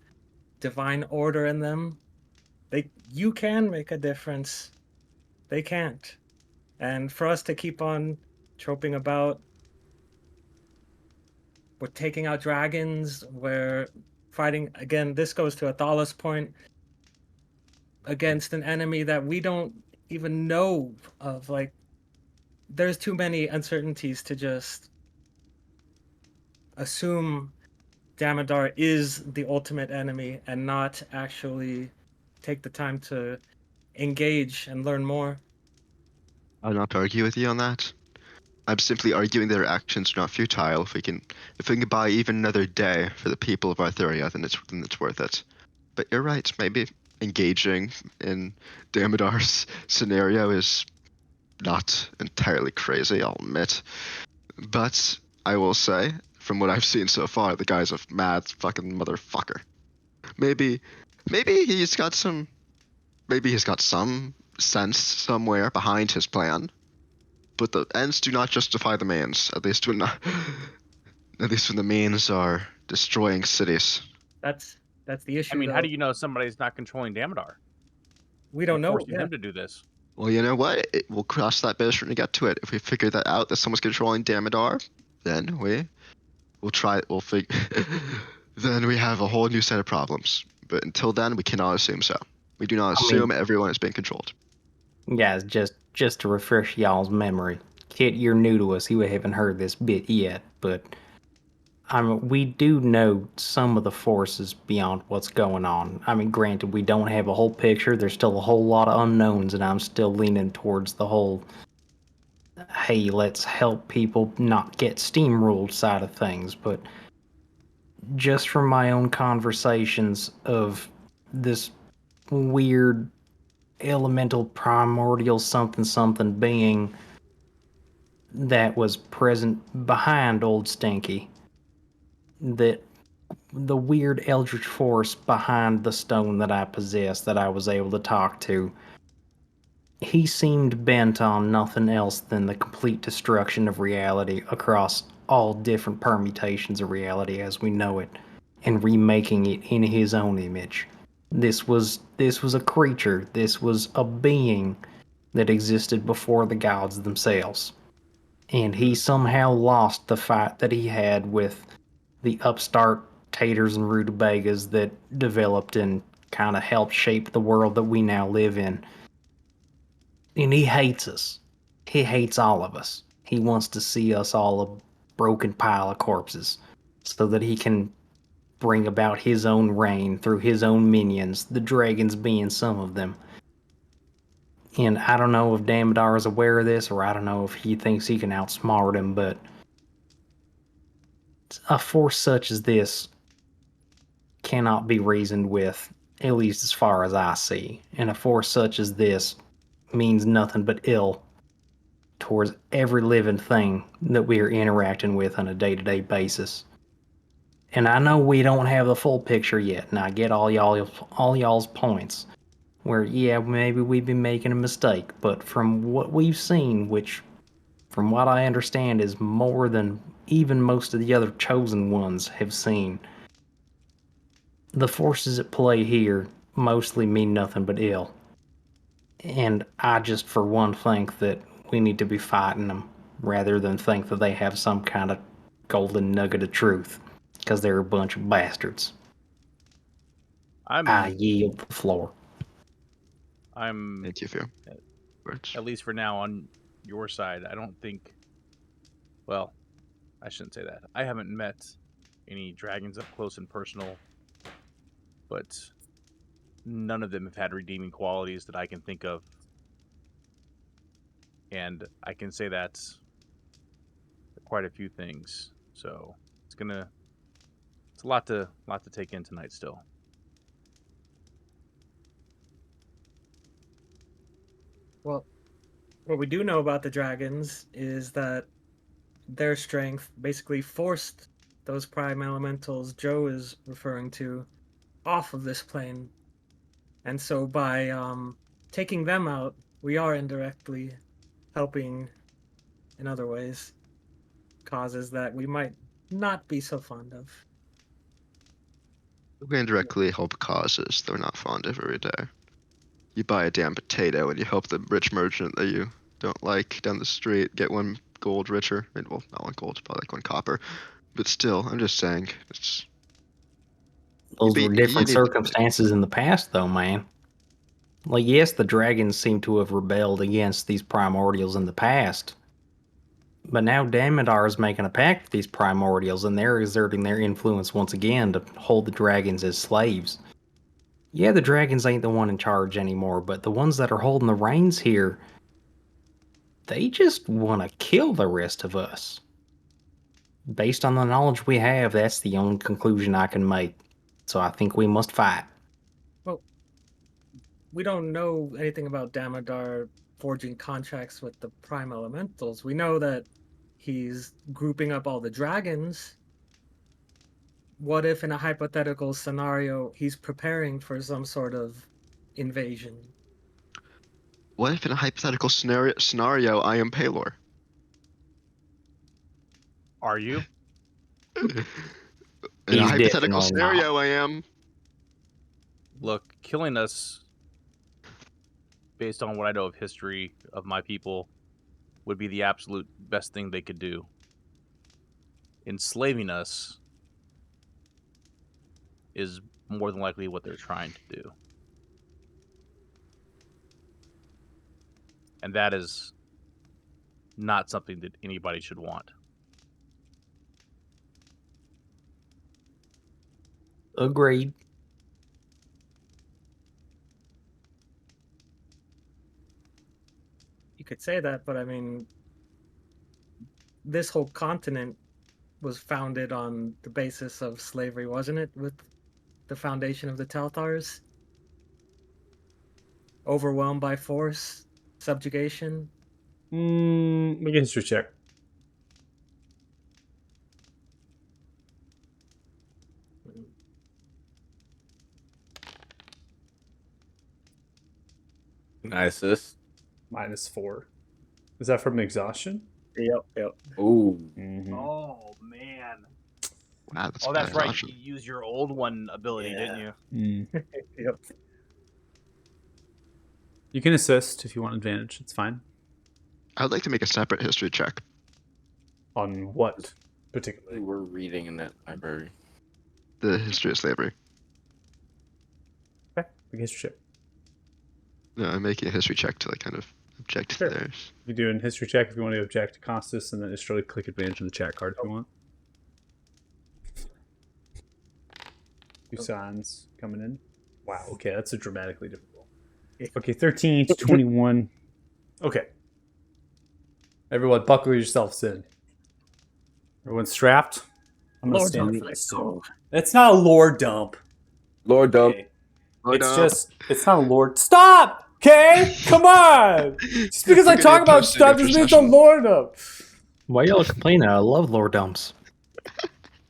divine order in them. You can make a difference. They can't. And for us to keep on troping about, we're taking out dragons, we're fighting, again, this goes to Athala's point, against an enemy that we don't even know of. Like, there's too many uncertainties to just assume Damodar is the ultimate enemy and not actually take the time to engage and learn more. I'll not argue with you on that. I'm simply arguing their actions are not futile. If we can buy even another day for the people of Arthuria, then it's worth it. But you're right. Maybe engaging in Damodar's scenario is not entirely crazy, I'll admit. But I will say, from what I've seen so far, the guy's a mad fucking motherfucker. Maybe he's got some sense somewhere behind his plan. But the ends do not justify the means. At least when the means are destroying cities. That's the issue. I mean, though. how do you know somebody's not controlling Damodar? We don't And know. forcing Yeah. him to do this. Well, you know what? We'll cross that bridge when we get to it. If we figure that out, that someone's controlling Damodar, then we'll try. Then we have a whole new set of problems. But until then, we cannot assume so. We do not I mean- assume everyone is being controlled. Guys, just to refresh y'all's memory, Kit, you're new to us. You haven't heard this bit yet, but we do know some of the forces beyond what's going on. I mean, granted, we don't have a whole picture. There's still a whole lot of unknowns, and I'm still leaning towards the whole, hey, let's help people not get steamrolled side of things. But just from my own conversations of this weird elemental primordial something something being that was present behind Old Stinky, that the weird eldritch force behind the stone that I possessed that I was able to talk to, he seemed bent on nothing else than the complete destruction of reality across all different permutations of reality as we know it, and remaking it in his own image. This was a creature, this was a being that existed before the gods themselves. And he somehow lost the fight that he had with the upstart taters and rutabagas that developed and kind of helped shape the world that we now live in. And he hates us. He hates all of us. He wants to see us all a broken pile of corpses so that he can bring about his own reign through his own minions, the dragons being some of them. And I don't know if Damodar is aware of this, or I don't know if he thinks he can outsmart him, but a force such as this cannot be reasoned with, at least as far as I see. And a force such as this means nothing but ill towards every living thing that we are interacting with on a day-to-day basis. And I know we don't have the full picture yet, and I get all y'all's points. Where, yeah, maybe we've been making a mistake, but from what we've seen, which, from what I understand, is more than even most of the other chosen ones have seen, the forces at play here mostly mean nothing but ill. And I just, for one, think that we need to be fighting them, rather than think that they have some kind of golden nugget of truth, because they're a bunch of bastards. I yield the floor. I'm Thank you for your words. at least for now on your side. I don't think. Well, I shouldn't say that. I haven't met any dragons up close and personal, but none of them have had redeeming qualities that I can think of. And I can say that for quite a few things. So it's a lot to take in tonight still. Well, what we do know about the dragons is that their strength basically forced those prime elementals Joe is referring to off of this plane. And so by taking them out, we are indirectly helping in other ways causes that we might not be so fond of. We indirectly help causes they're not fond of every day. You buy a damn potato and you help the rich merchant that you don't like down the street get 1 gold richer. Well, not 1 gold, probably like 1 copper. But still, I'm just saying, it's... Those you were be- different you need- circumstances in the past, though, man. Like, yes, the dragons seem to have rebelled against these primordials in the past. But now Damodar is making a pact with these primordials, and they're exerting their influence once again to hold the dragons as slaves. Yeah, the dragons ain't the one in charge anymore, but the ones that are holding the reins here, they just want to kill the rest of us. Based on the knowledge we have, that's the only conclusion I can make. So I think we must fight. Well, we don't know anything about Damodar forging contracts with the prime elementals. We know that he's grouping up all the dragons. What if, in a hypothetical scenario, he's preparing for some sort of invasion? What if in a hypothetical scenario I am Palor? Are you? In a He's hypothetical definitely scenario, I am. Look, killing us, based on what I know of history of my people, would be the absolute best thing they could do. Enslaving us is more than likely what they're trying to do. And that is not something that anybody should want. Agreed. You could say that, but I mean, this whole continent was founded on the basis of slavery, wasn't it? With the foundation of the Telthars? Overwhelmed by force, subjugation. Make a history check. Nice. Sis. -4. Is that from exhaustion? Yep. Ooh. Mm-hmm. Oh, man. Wow, that's Oh, that's bad right. option. You used your old one ability, didn't you? Mm. Yep. You can assist if you want advantage. It's fine. I would like to make a separate history check. On what particularly? We're reading in that library. The history of slavery. Okay, make a history check. No, I'm making a history check to like kind of object Sure. to theirs. You do a history check if you want to object to Costas, and then just really click advantage on the chat card if you want. 2 signs coming in. Wow, okay, that's a dramatically different roll. Okay, 13 to 21. Okay. Everyone, buckle yourselves in. Everyone strapped? I'm going to Lord, stand don't for let this go. too. It's not a lore dump. Lord Dump. Okay? Lord It's Dump. just, it's not a lore. Stop! Okay? Come on! Just because I We're gonna talk about post stuff it in doesn't mean it's a procession. lore dump. Why y'all complaining? I love lore dumps.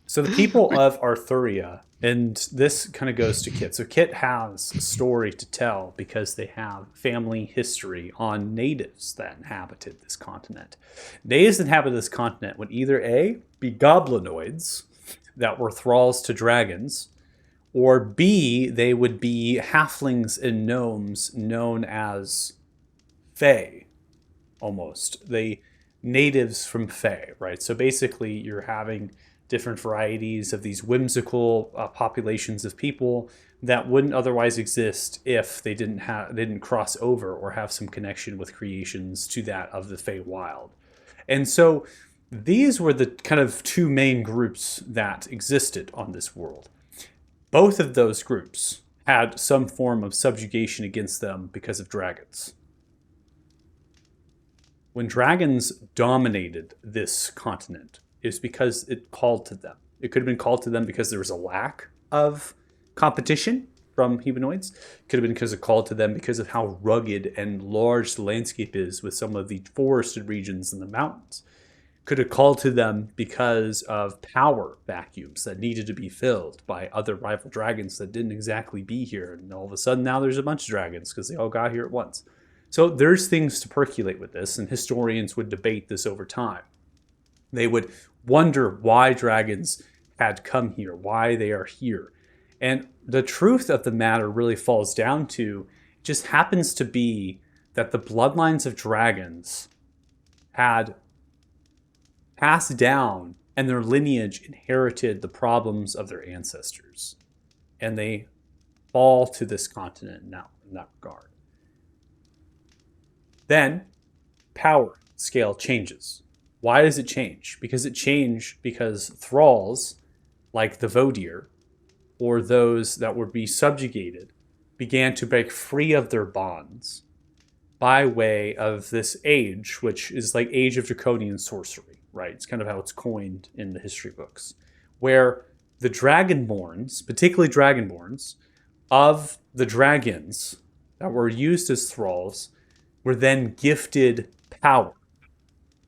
So the people of Arthuria, and this kind of goes to Kit. So Kit has a story to tell because they have family history on natives that inhabited this continent. Natives that inhabited this continent would either A, be goblinoids that were thralls to dragons, or B, they would be halflings and gnomes known as Fae, almost. They natives from Fae, right? So basically you're having different varieties of these whimsical populations of people that wouldn't otherwise exist if they didn't cross over or have some connection with creations to that of the Feywild. And so these were the kind of two main groups that existed on this world. Both of those groups had some form of subjugation against them because of dragons. When dragons dominated this continent, it was because it called to them. It could have been called to them because there was a lack of competition from humanoids. It could have been because it called to them because of how rugged and large the landscape is with some of the forested regions and the mountains. Could have called to them because of power vacuums that needed to be filled by other rival dragons that didn't exactly be here. And all of a sudden now there's a bunch of dragons because they all got here at once. So there's things to percolate with this, and historians would debate this over time. They would wonder why dragons had come here, why they are here. And the truth of the matter really falls down to, it just happens to be that the bloodlines of dragons had passed down, and their lineage inherited the problems of their ancestors. And they fall to this continent now in that regard. Then, power scale changes. Why does it change? Because it changed because thralls, like the Vodir, or those that would be subjugated, began to break free of their bonds by way of this age, which is like Age of Draconian Sorcery, right? It's kind of how it's coined in the history books, where the Dragonborns, particularly Dragonborns, of the dragons that were used as thralls, were then gifted power.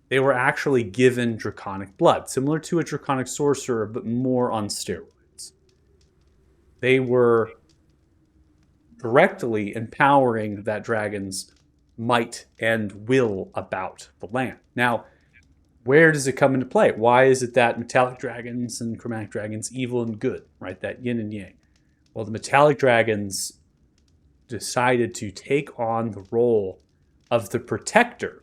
They were actually given draconic blood, similar to a draconic sorcerer, but more on steroids. They were directly empowering that dragon's might and will about the land. Now, where does it come into play? Why is it that metallic dragons and chromatic dragons, evil and good, right? That yin and yang. Well, the metallic dragons decided to take on the role of the protector.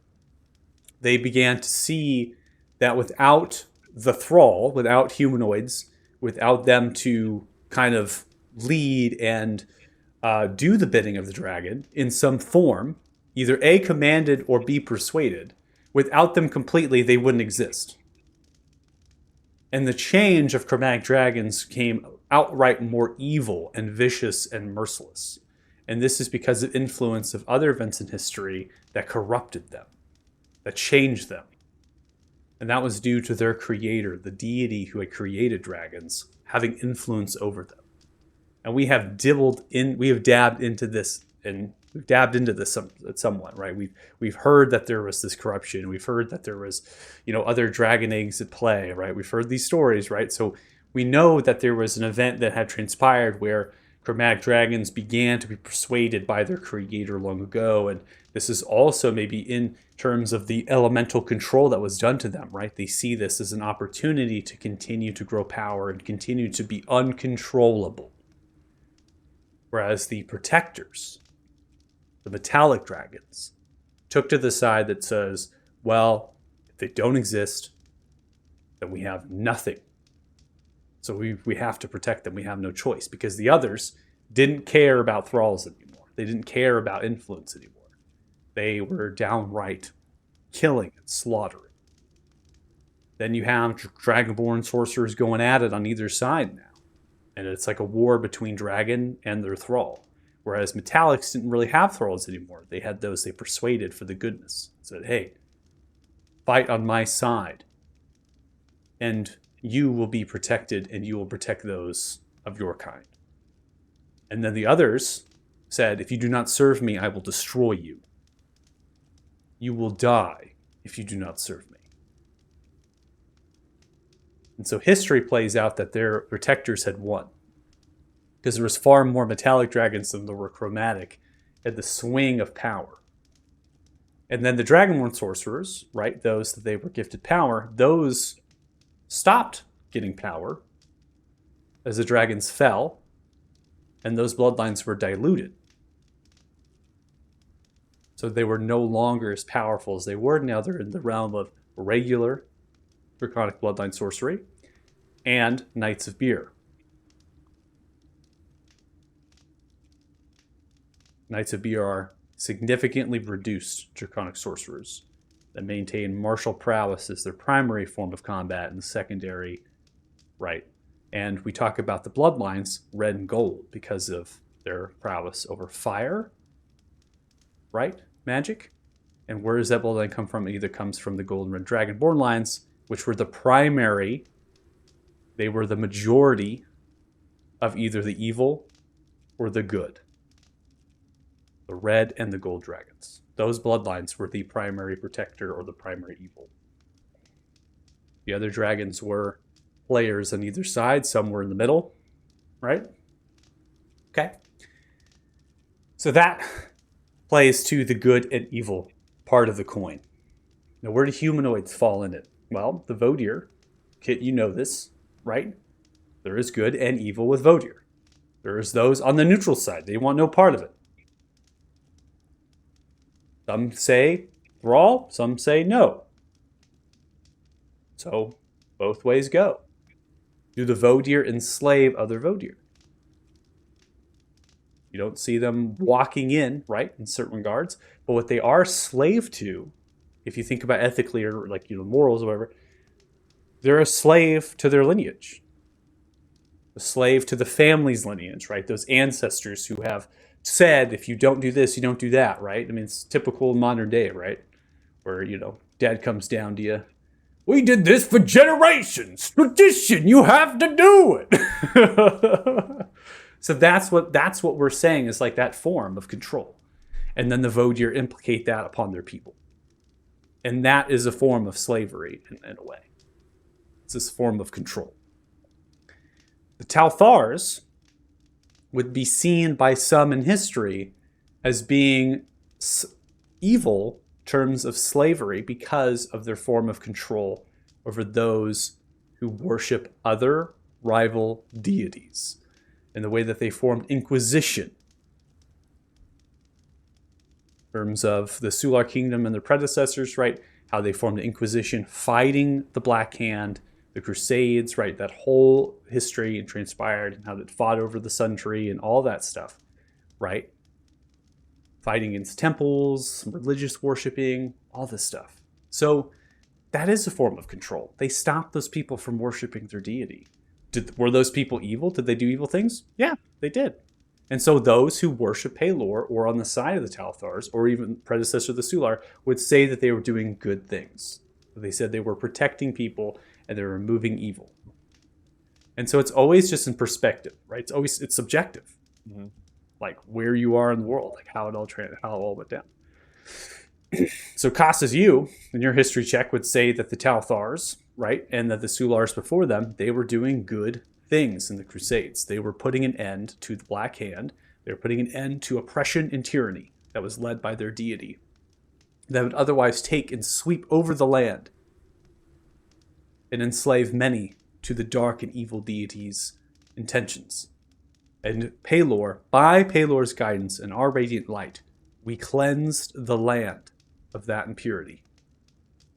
They began to see that without the thrall, without humanoids, without them to kind of lead and do the bidding of the dragon in some form, either A, commanded or B, persuaded, without them completely, they wouldn't exist. And the change of chromatic dragons came outright more evil and vicious and merciless. And this is because of influence of other events in history that corrupted them, that changed them. And that was due to their creator, the deity who had created dragons, having influence over them. And we have dabbed into this, and we've dabbed into this somewhat, right? We've heard that there was this corruption. We've heard that there was, other dragon eggs at play, right? We've heard these stories, right? So we know that there was an event that had transpired where chromatic dragons began to be persuaded by their creator long ago. And this is also maybe in terms of the elemental control that was done to them, right? They see this as an opportunity to continue to grow power and continue to be uncontrollable. Whereas the protectors, the metallic dragons, took to the side that says, well, if they don't exist, then we have nothing. So we have to protect them. We have no choice, because the others didn't care about thralls anymore. They didn't care about influence anymore. They were downright killing and slaughtering. Then you have dragonborn sorcerers going at it on either side now. And it's like a war between dragon and their thrall. Whereas metallics didn't really have thralls anymore. They had those they persuaded for the goodness. Said, hey, fight on my side. And you will be protected, and you will protect those of your kind. And then the others said, if you do not serve me, I will destroy you. You will die if you do not serve me. And so history plays out that their protectors had won, because there was far more metallic dragons than there were chromatic at the swing of power. And then the dragonborn sorcerers, right, those that they were gifted power, those stopped getting power as the dragons fell, and those bloodlines were diluted. So they were no longer as powerful as they were. Now they're in the realm of regular draconic bloodline sorcery and Knights of Beer. Knights of Beer are significantly reduced draconic sorcerers that maintain martial prowess as their primary form of combat and secondary, right? And we talk about the bloodlines, red and gold, because of their prowess over fire, right? Magic. And where does that bloodline come from? It either comes from the gold and red dragonborn lines, which were the primary, they were the majority of either the evil or the good. The red and the gold dragons. Those bloodlines were the primary protector or the primary evil. The other dragons were players on either side. Some were in the middle, right? Okay. So that plays to the good and evil part of the coin. Now, where do humanoids fall in it? Well, the Vodier, Kit, you know this, right? There is good and evil with Vodier. There is those on the neutral side. They want no part of it. Some say thrall, some say no. So both ways go. Do the Vodier enslave other Vodier? You don't see them walking in, right, in certain regards. But what they are slave to, if you think about ethically or morals or whatever, they're a slave to their lineage. A slave to the family's lineage, right? Those ancestors who have said, if you don't do this, you don't do that, right? I mean, it's typical modern day, right? Where, dad comes down to you. We did this for generations. Tradition, you have to do it. So that's what we're saying is like that form of control. And then the Vodier implicate that upon their people. And that is a form of slavery in a way. It's this form of control. The Talthars would be seen by some in history as being evil in terms of slavery because of their form of control over those who worship other rival deities and the way that they formed inquisition in terms of the Sular kingdom and their predecessors, right? How they formed the Inquisition fighting the Black Hand, the Crusades, right? That whole history and transpired and how it fought over the Sun Tree and all that stuff, right? Fighting against temples, religious worshiping, all this stuff. So that is a form of control. They stopped those people from worshiping their deity. Were those people evil? Did they do evil things? Yeah, they did. And so those who worship Pelor or on the side of the Talthars or even predecessor of the Sular would say that they were doing good things. They said they were protecting people and they were removing evil. And so it's always just in perspective, right? It's subjective. Mm-hmm. Like where you are in the world, like how it all went down. So Casas, you in your history check would say that the Talthars, right, and that the Sulars before them, they were doing good things in the Crusades. They were putting an end to the Black Hand. They were putting an end to oppression and tyranny that was led by their deity that would otherwise take and sweep over the land and enslave many to the dark and evil deity's intentions. And Pelor, by Pelor's guidance and our radiant light, we cleansed the land of that impurity.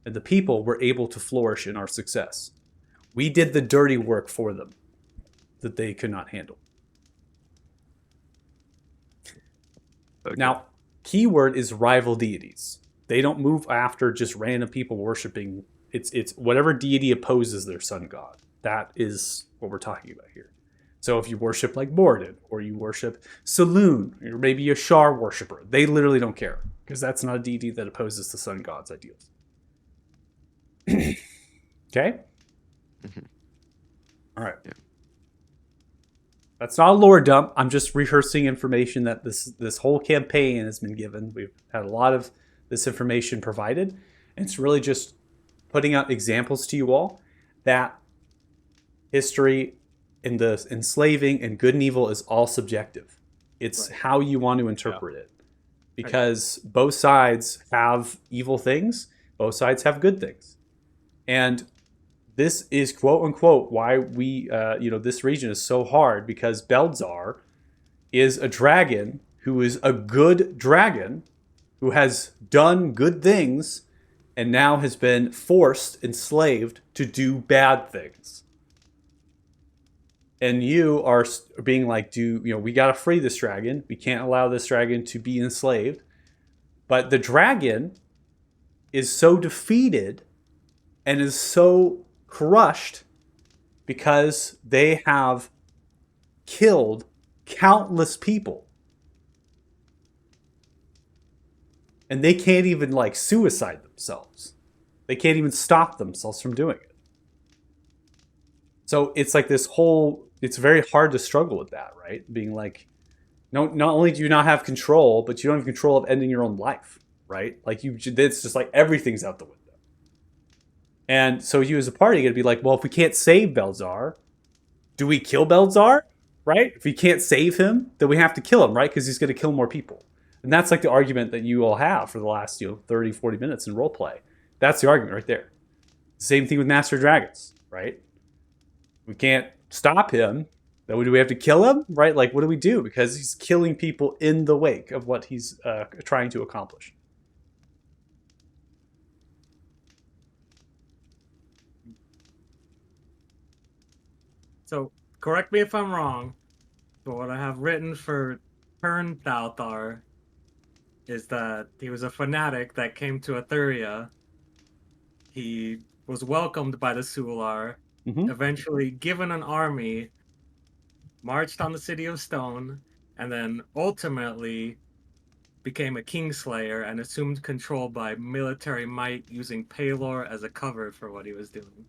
And the people were able to flourish in our success. We did the dirty work for them that they could not handle. Okay. Now, keyword is rival deities. They don't move after just random people worshiping. It's whatever deity opposes their sun god. That is what we're talking about here. So if you worship like Moradin, or you worship Saloon, or maybe a Shar worshiper, they literally don't care, because that's not a deity that opposes the sun god's ideals. Okay? Mm-hmm. All right. Yeah. That's not a lore dump. I'm just rehearsing information that this whole campaign has been given. We've had a lot of this information provided. And it's really just putting out examples to you all that history in the enslaving and good and evil is all subjective. It's right. How you want to interpret it. Because both sides have evil things. Both sides have good things. And this is quote unquote why we, this region is so hard, because Belzar is a dragon who is a good dragon who has done good things and now has been forced, enslaved to do bad things. And you are being like, we got to free this dragon. We can't allow this dragon to be enslaved. But the dragon is so defeated and is so crushed because they have killed countless people. And they can't even suicide themselves. They can't even stop themselves from doing it. So it's like this whole, it's very hard to struggle with that, right? Being like, no, not only do you not have control, but you don't have control of ending your own life, right? It's just like everything's out the window. And so you as a party are going to be like, well, if we can't save Belzar, do we kill Belzar, right? If we can't save him, then we have to kill him, right? Because he's going to kill more people. And that's the argument that you all have for the last 30, 40 minutes in roleplay. That's the argument right there. Same thing with Master Dragons, right? We can't stop him. Then do we have to kill him, right? What do we do? Because he's killing people in the wake of what he's trying to accomplish. So, correct me if I'm wrong, but what I have written for Pern Thalthar is that he was a fanatic that came to Etheria. He was welcomed by the Sular, eventually given an army, marched on the City of Stone, and then ultimately became a kingslayer and assumed control by military might using Paylor as a cover for what he was doing.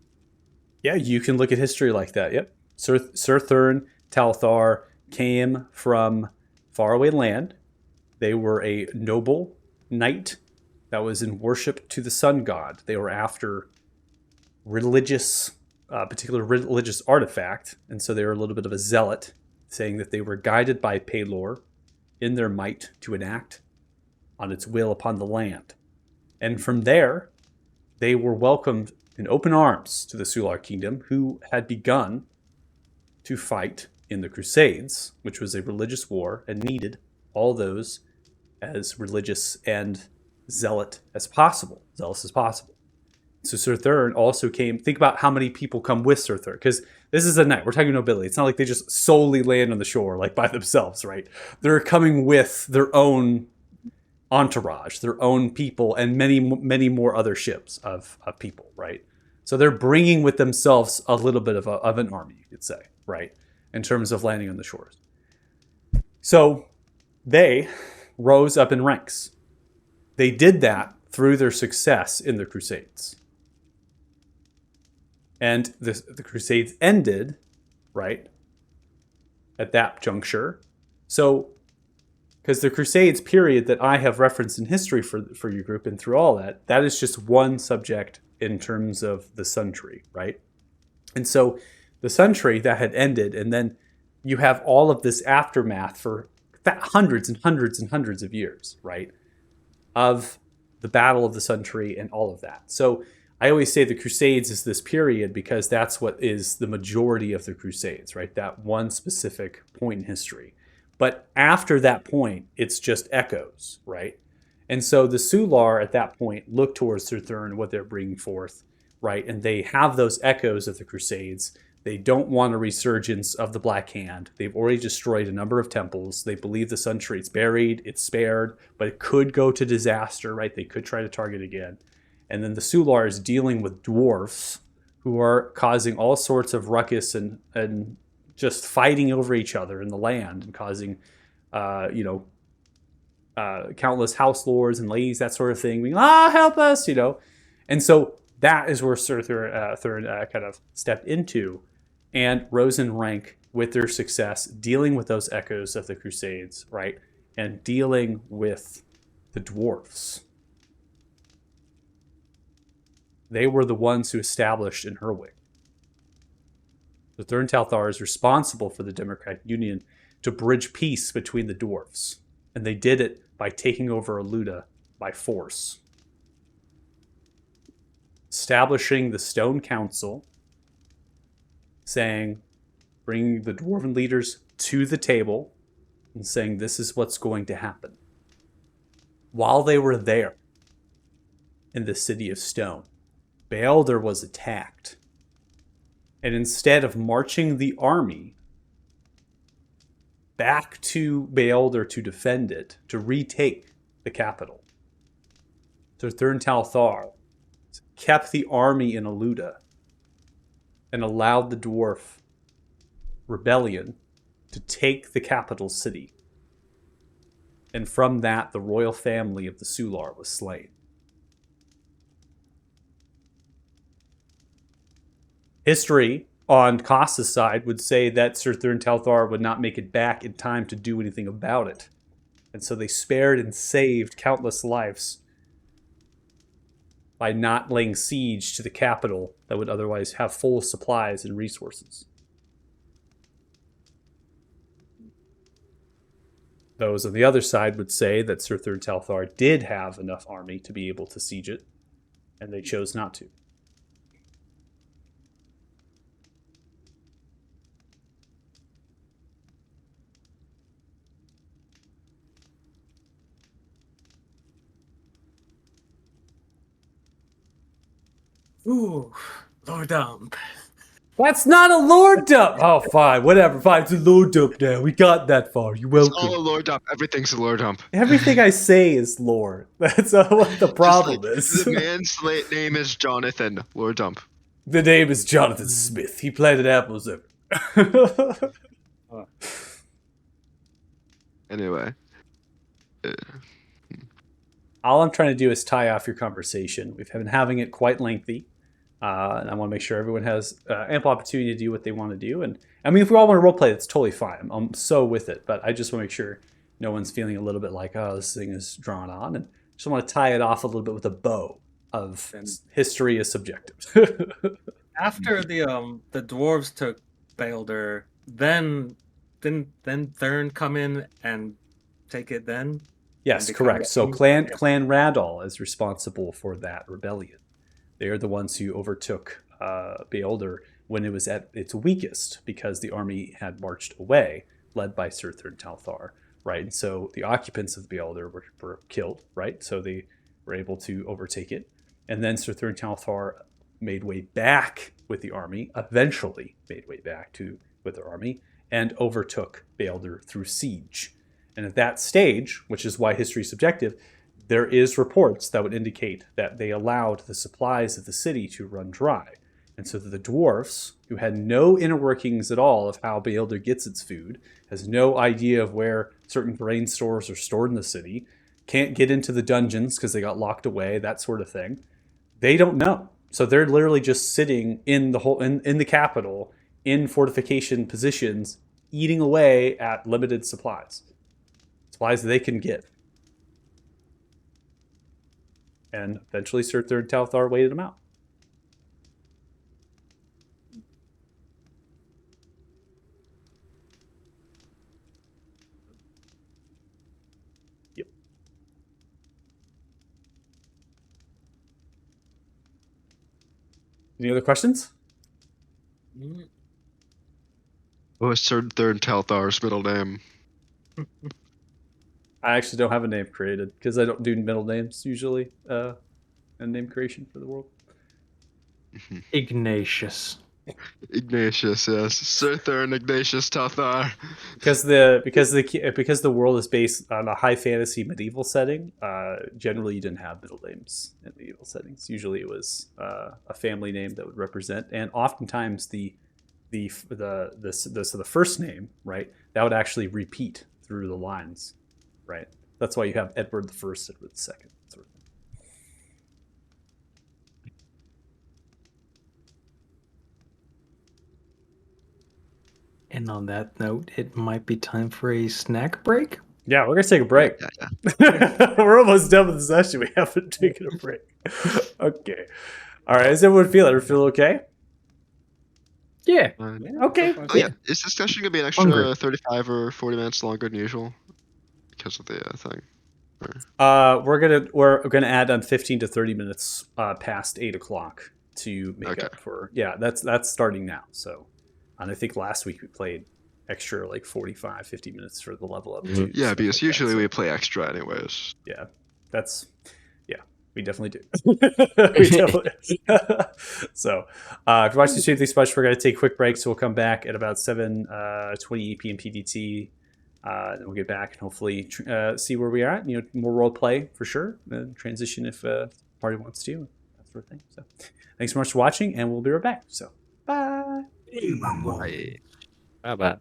Yeah, you can look at history like that. Yep. Sir Thurn Talthar came from faraway land. They were a noble knight that was in worship to the sun god. They were after particular religious artifact, and so they were a little bit of a zealot, saying that they were guided by Paylor in their might to enact on its will upon the land. And from there, they were welcomed in open arms to the Sular kingdom, who had begun to fight in the Crusades, which was a religious war and needed all those as religious and zealous as possible. So Sir Thurn also came. Think about how many people come with Sir Thurn, because this is a knight. We're talking nobility. It's not like they just solely land on the shore like by themselves, right? They're coming with their own entourage, their own people, and many more other ships of people, right? So they're bringing with themselves a little bit of an army, you could say, right, in terms of landing on the shores. So they rose up in ranks. They did that through their success in the Crusades. And the Crusades ended, right, at that juncture. So, because the Crusades period that I have referenced in history for your group and through all that, that is just one subject in terms of the Sun Tree, right? And so the Sun Tree, that had ended, and then you have all of this aftermath for hundreds and hundreds and hundreds of years, right, of the Battle of the Sun Tree and all of that. So I always say the Crusades is this period because that's what is the majority of the Crusades, right? That one specific point in history. But after that point, it's just echoes, right? And so the Sular at that point look towards Sir Thurn, what they're bringing forth, right? And they have those echoes of the Crusades. They don't want a resurgence of the Black Hand. They've already destroyed a number of temples. They believe the Sun Tree, it's buried, it's spared, but it could go to disaster, right? They could try to target again. And then the Sular is dealing with dwarfs who are causing all sorts of ruckus and just fighting over each other in the land and causing, countless house lords and ladies, that sort of thing, being, help us, And so that is where Sir Thurn kind of stepped into and rose in rank with their success, dealing with those echoes of the Crusades, right? And dealing with the dwarfs. They were the ones who established in Herwig. The Thurn Talthar is responsible for the Democratic Union to bridge peace between the dwarfs. And they did it by taking over Aluda by force. Establishing the Stone Council, saying, bringing the dwarven leaders to the table and saying, this is what's going to happen. While they were there in the City of Stone, Beelder was attacked. And instead of marching the army back to Beelder to defend it, to retake the capital, Sir Thurn Talthar kept the army in Aluda and allowed the dwarf rebellion to take the capital city. And from that, the royal family of the Sular was slain. History on Costa's side would say that Sir Thurn Talthar would not make it back in time to do anything about it. And so they spared and saved countless lives by not laying siege to the capital that would otherwise have full supplies and resources. Those on the other side would say that Sir Thurn Talthar did have enough army to be able to siege it, and they chose not to. Ooh, Lord Dump. That's not a lord dump. Oh, fine, whatever. Fine, it's a lord dump now. We got that far. You're It's welcome. all a lore dump. Everything's a lore dump. Everything I say is lore. That's what the problem is. The man's name is Jonathan. Lore dump. The name is Jonathan Smith. He planted apples everywhere. Anyway. All I'm trying to do is tie off your conversation. We've been having it quite lengthy, and I want to make sure everyone has ample opportunity to do what they want to do. And I mean, if we all want to roleplay, that's totally fine. I'm so with it, but I just want to make sure no one's feeling a little bit like, oh, this thing is drawn on, and just want to tie it off a little bit with a bow of history is subjective. After the dwarves took Baelder, then Thurn come in and take it then? Yes, become correct. a So king? Clan Radal is responsible for that rebellion. They are the ones who overtook Beolder when it was at its weakest, because the army had marched away, led by Sir Thurn Talthar, right? And so the occupants of Beolder were killed, right? So they were able to overtake it. And then Sir Thurn Talthar made way back with the army, eventually made way back with their army, and overtook Beolder through siege. And at that stage, which is why history is subjective, there is reports that would indicate that they allowed the supplies of the city to run dry. And so the dwarfs, who had no inner workings at all of how Beolder gets its food, has no idea of where certain grain stores are stored in the city, can't get into the dungeons because they got locked away, that sort of thing. They don't know. So they're literally just sitting in the capital, in fortification positions, eating away at limited supplies they can get. And eventually Sir Thurn Talthar waited them out. Yep. Any other questions? What was Sir Thurn Talthar's middle name? I actually don't have a name created because I don't do middle names usually and name creation for the world. Ignatius. Ignatius, yes. Sir Thurn Ignatius Talthar. Because the world is based on a high fantasy medieval setting, generally you didn't have middle names in medieval settings. Usually it was a family name that would represent, and oftentimes the first name, right, that would actually repeat through the lines, right? That's why you have Edward the First, Edward the Second, sort of thing. And on that note, it might be time for a snack break. Yeah, we're gonna take a break. Yeah. We're almost done with the session. We haven't taken a break. Okay. All right. How's everyone feel? Everyone feel okay? Yeah. Okay. Oh, yeah. Is this session going to be an extra Hungry. 35 or 40 minutes longer than usual? Because of the thing. We're gonna add on 15 to 30 minutes past 8 o'clock to make up for. Yeah, that's starting now. So, and I think last week we played extra like 45, 50 minutes for the level up. Too, Yeah, stuff because like usually that, we play extra anyways. Yeah, we definitely do. We definitely. So, if you're watching the stream, thanks so much. We're gonna take a quick break, so we'll come back at about 7:20 p.m. PDT. And we'll get back and hopefully see where we are at. More role play for sure. Transition if the party wants to, that sort of thing. So, thanks so much for watching, and we'll be right back. So, bye. Bye. Bye-bye.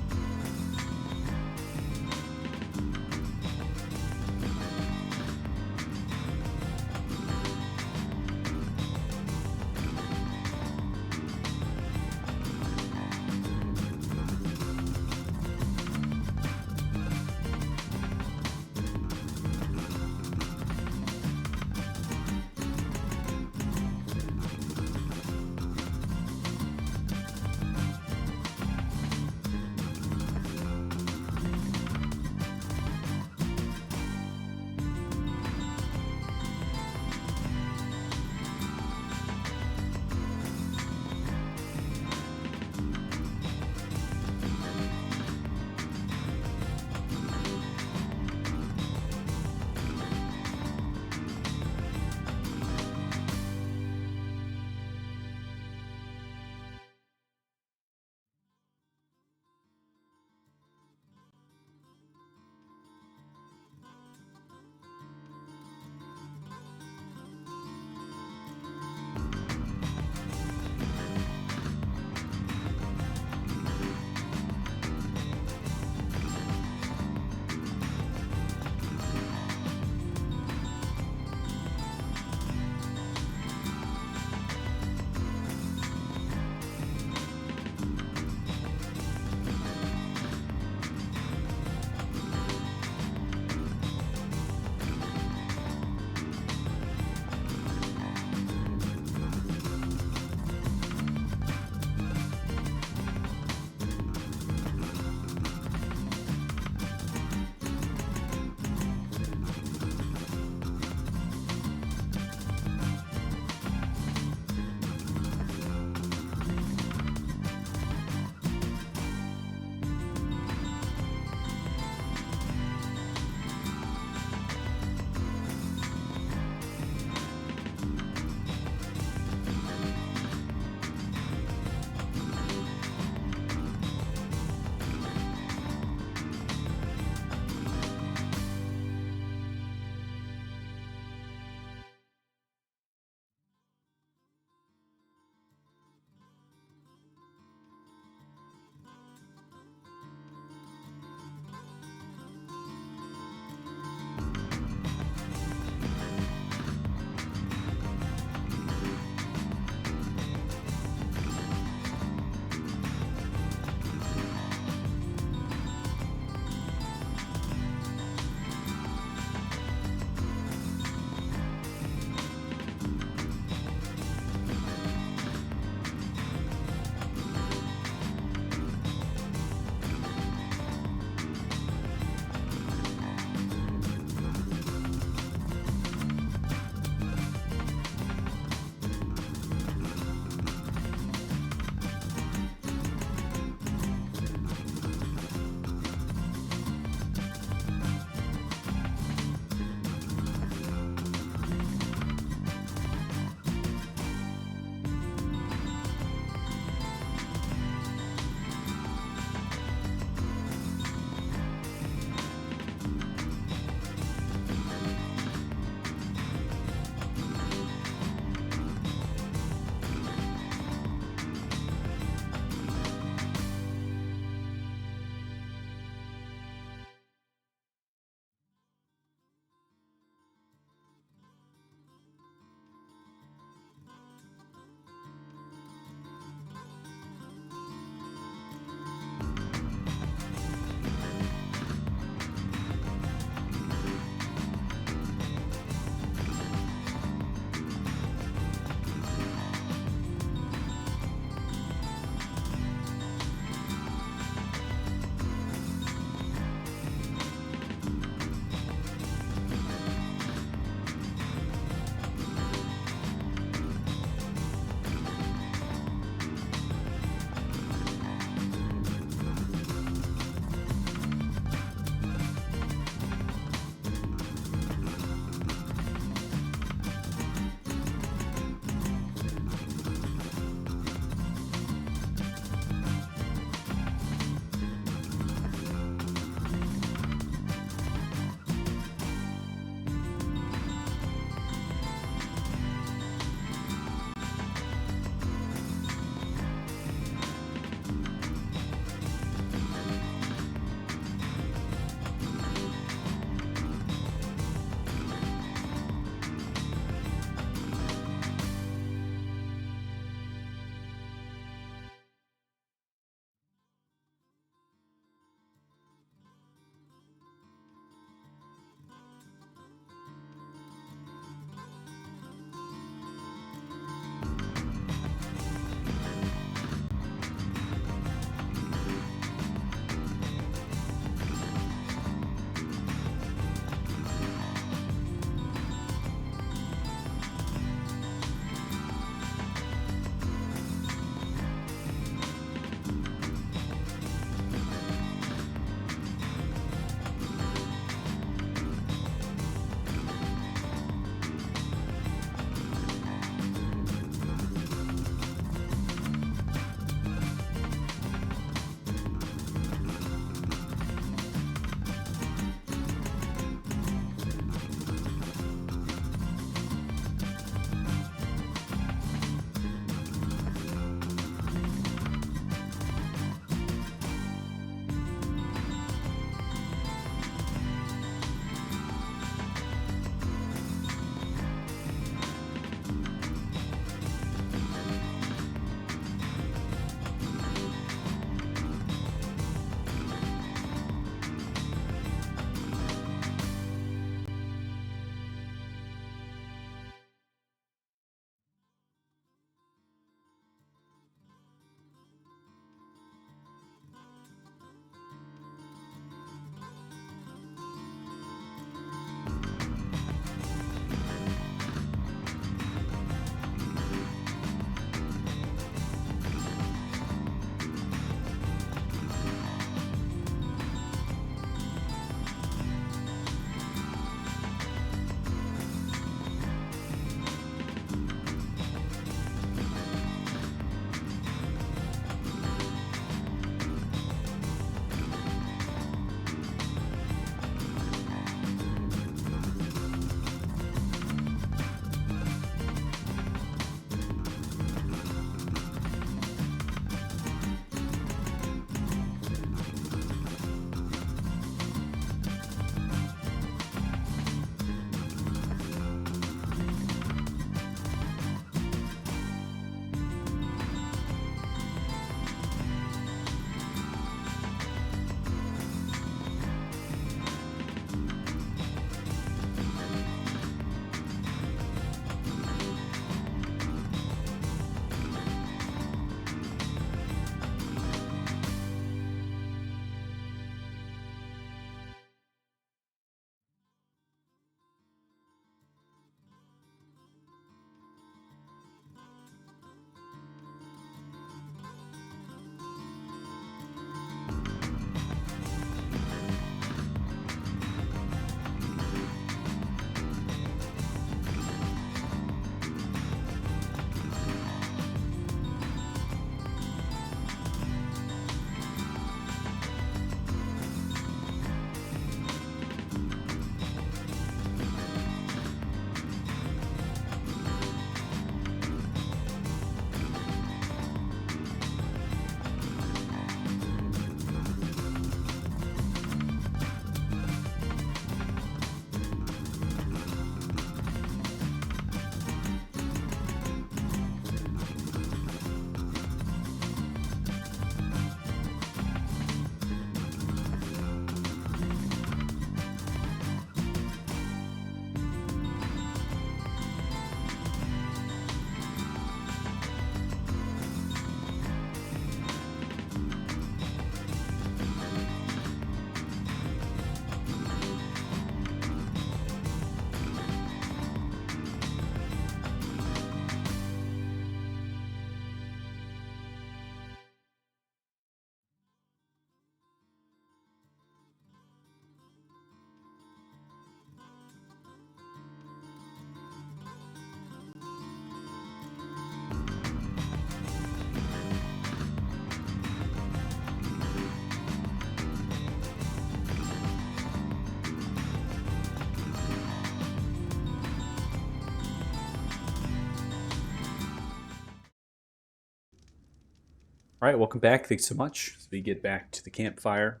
All right, welcome back. Thanks so much. As we get back to the campfire,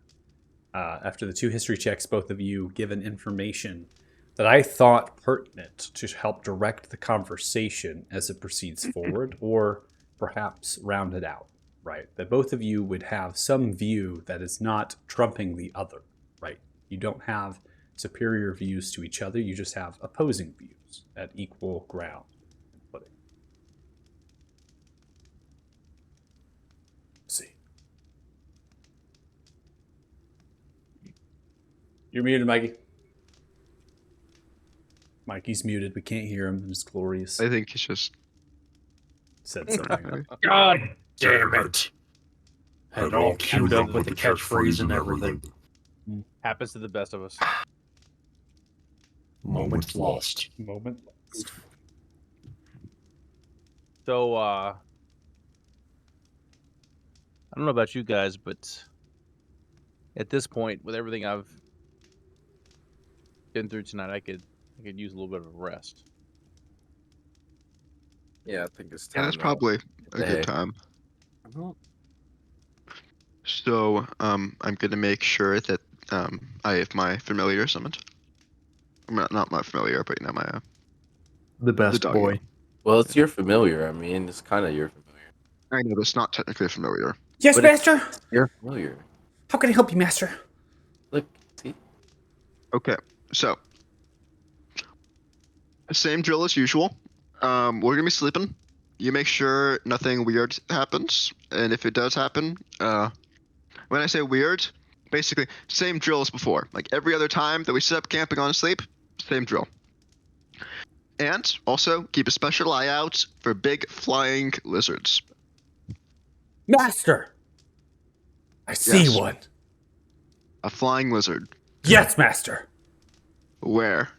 after the 2 history checks, both of you given information that I thought pertinent to help direct the conversation as it proceeds forward, or perhaps round it out, right? That both of you would have some view that is not trumping the other, right? You don't have superior views to each other, you just have opposing views at equal ground and footing. Let's see. You're muted, Mikey. Mikey's muted. We can't hear him. It's glorious. I think he's just. Said something. God damn it! Had it all queued up with the catchphrase and everything. Happens to the best of us. Moment lost. Moment. So, I don't know about you guys, but at this point, with everything I've been through tonight, I could use a little bit of a rest. Yeah, I think it's Yeah, time. that's probably a Hey. good time. So, I'm gonna make sure that I have my familiar summoned. Not my familiar, but you know my The best doggy. boy. Well, it's your familiar. I mean, it's kind of your familiar. I know it's not technically familiar. Yes, But it's- master. Your familiar. How can I help you, master? Look, see? Okay, so same drill as usual. We're gonna be sleeping. You make sure nothing weird happens, and if it does happen, when I say weird, basically same drill as before. Like every other time that we set up camping on sleep, same drill. And also keep a special eye out for big flying lizards. Master. I see Yes. one. A flying lizard. Yes, master. Where?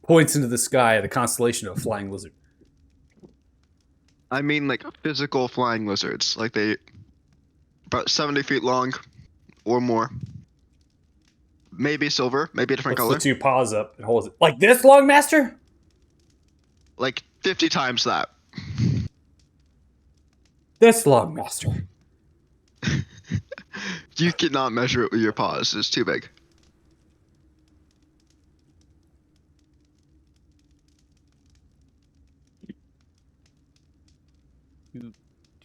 Points into the sky at a constellation of a flying lizard. I mean like physical flying lizards. Like they about 70 feet long or more. Maybe silver, maybe a different Puts color. the 2 paws up and holds it. Like this long, master? Like 50 times that. This long, master. You cannot measure it with your paws. It's too big. Do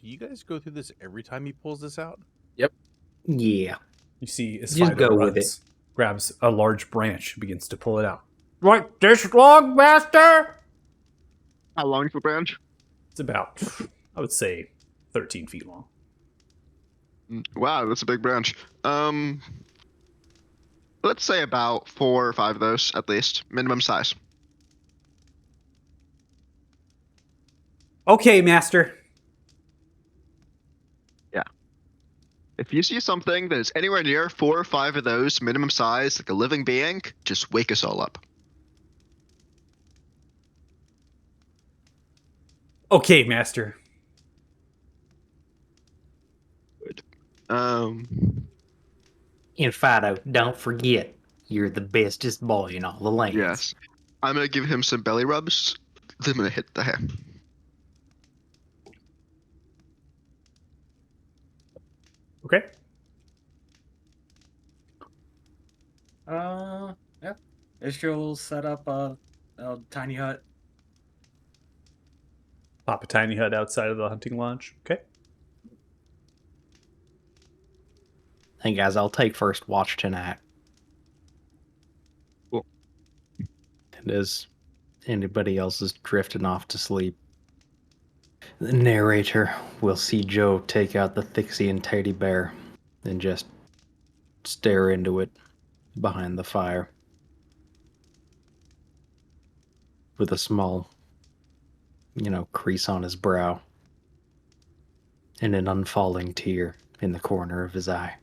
you guys go through this every time he pulls this out? Yeah. You see, as Just Fido go with runs, grabs a large branch, and begins to pull it out. Like this long, master? How long is the branch? It's about, I would say, 13 feet long. Wow, that's a big branch. Let's say about 4 or 5 of those at least, minimum size. Okay, master. If you see something that is anywhere near 4 or 5 of those, minimum size, like a living being, just wake us all up. Okay, master. Um, And Fido, don't forget, you're the bestest boy in all the lands. yes. I'm gonna give him some belly rubs. Then I'm gonna hit the hair. Okay. Yeah. Israel set up a tiny hut. Pop a tiny hut outside of the hunting lodge. Okay. Hey guys, I'll take first watch tonight. Cool. And as anybody else is drifting off to sleep, the narrator will see Joe take out the Thixian teddy bear and just stare into it behind the fire with a small, crease on his brow and an unfalling tear in the corner of his eye.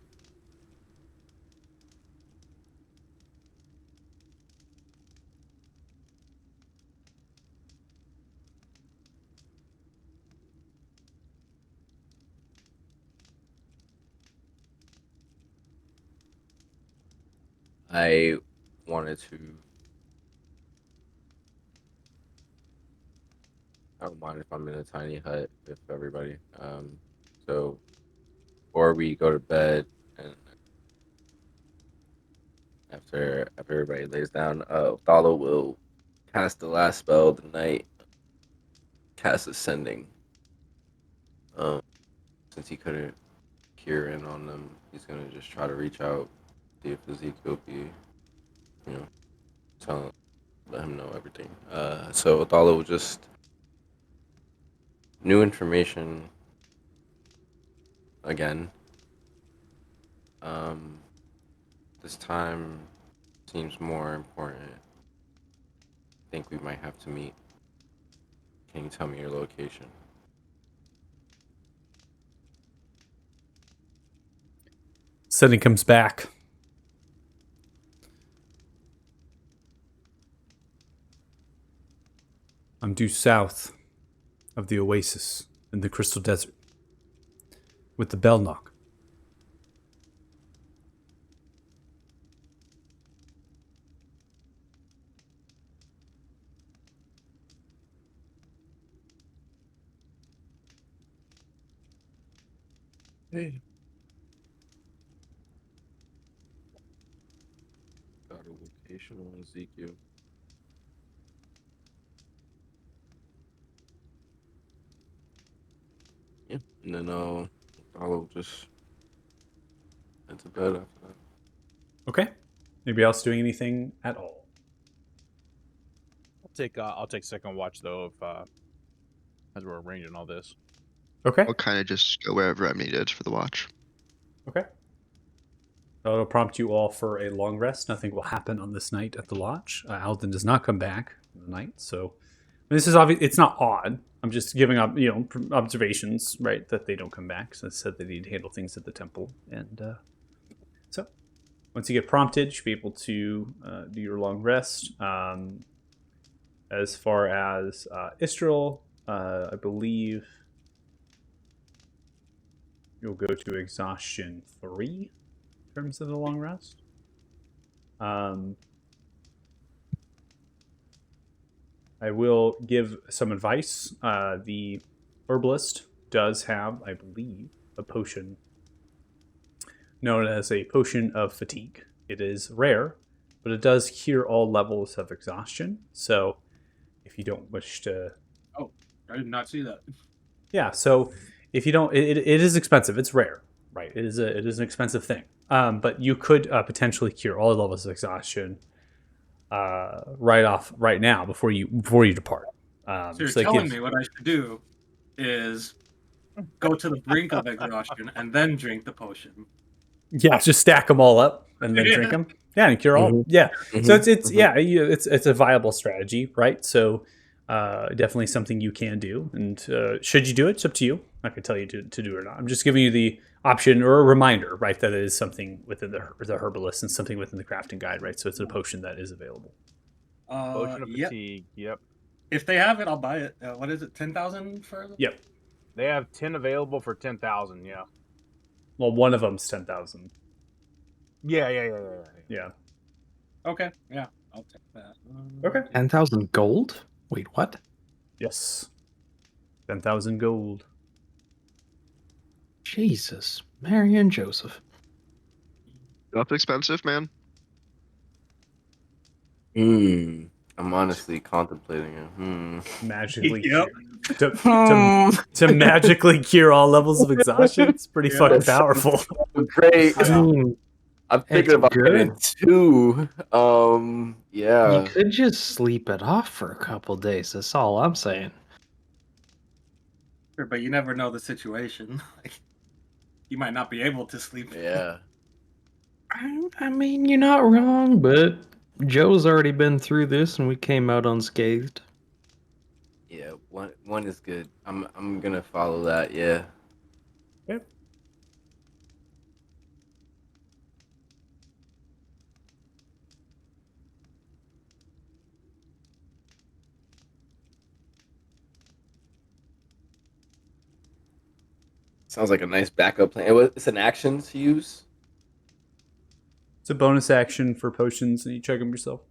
I wanted to. I don't mind if I'm in a tiny hut with everybody. So, before we go to bed, and after everybody lays down, Thalo will cast the last spell of the night, cast Ascending. Since he couldn't cure in on them, he's gonna just try to reach out, see if Ezekiel be, you know, tell, let him know everything. So Thalo will just new information again. This time seems more important. I think we might have to meet. Can you tell me your location? Sending comes back. I'm due south of the oasis in the Crystal Desert with the bell knock. Hey. Got a location on Ezekiel. Yeah, and then I'll just head to bed after that. Okay. Anybody else doing anything at all? I'll take second watch though if as we're arranging all this. Okay. I'll kind of just go wherever I'm needed for the watch. Okay. So it'll prompt you all for a long rest. Nothing will happen on this night at the lodge. Alden does not come back in the night, so this is obvious. It's not odd. I'm just giving up, observations, right? That they don't come back. So I said they need to handle things at the temple, and so once you get prompted, you should be able to do your long rest. As far as Istrel, I believe you'll go to exhaustion 3 in terms of the long rest. I will give some advice. The herbalist does have, I believe, a potion known as a potion of fatigue. It is rare, but it does cure all levels of exhaustion. So if you don't wish to... Oh, I did not see that. Yeah, so if you don't... It is expensive. It's rare, right? It is an expensive thing. But you could potentially cure all levels of exhaustion right now before you depart. So you're telling me what I should do is go to the brink of exhaustion and then drink the potion. Yeah, just stack them all up and then drink them. Yeah, and cure all. Yeah, so it's a viable strategy, right? So definitely something you can do. And should you do it, it's up to you. I'm not gonna tell you to do it or not. I'm just giving you the option or a reminder, right? That it is something within the herbalist and something within the crafting guide, right? So it's a potion that is available. Potion of fatigue. Yep. If they have it, I'll buy it. What is it? 10,000 for? Yep. They have 10 available for 10,000. Yeah. Well, one of them's 10,000. Yeah. Okay. Yeah, I'll take that. Okay. 10,000 gold? Wait, what? Yes. 10,000 gold. Jesus, Mary and Joseph. That's expensive, man. I'm honestly contemplating it. Magically Yep. to magically cure all levels of exhaustion. It's pretty fucking powerful. Great. I mean, I'm thinking it's about good. it too. Yeah. You could just sleep it off for a couple days. That's all I'm saying. Sure, but you never know the situation. You might not be able to sleep. Yeah. I mean, you're not wrong, but Joe's already been through this, and we came out unscathed. Yeah. One is good. I'm gonna follow that. Yeah. Yep. Sounds like a nice backup plan. It's an action to use. It's a bonus action for potions, and you check them yourself.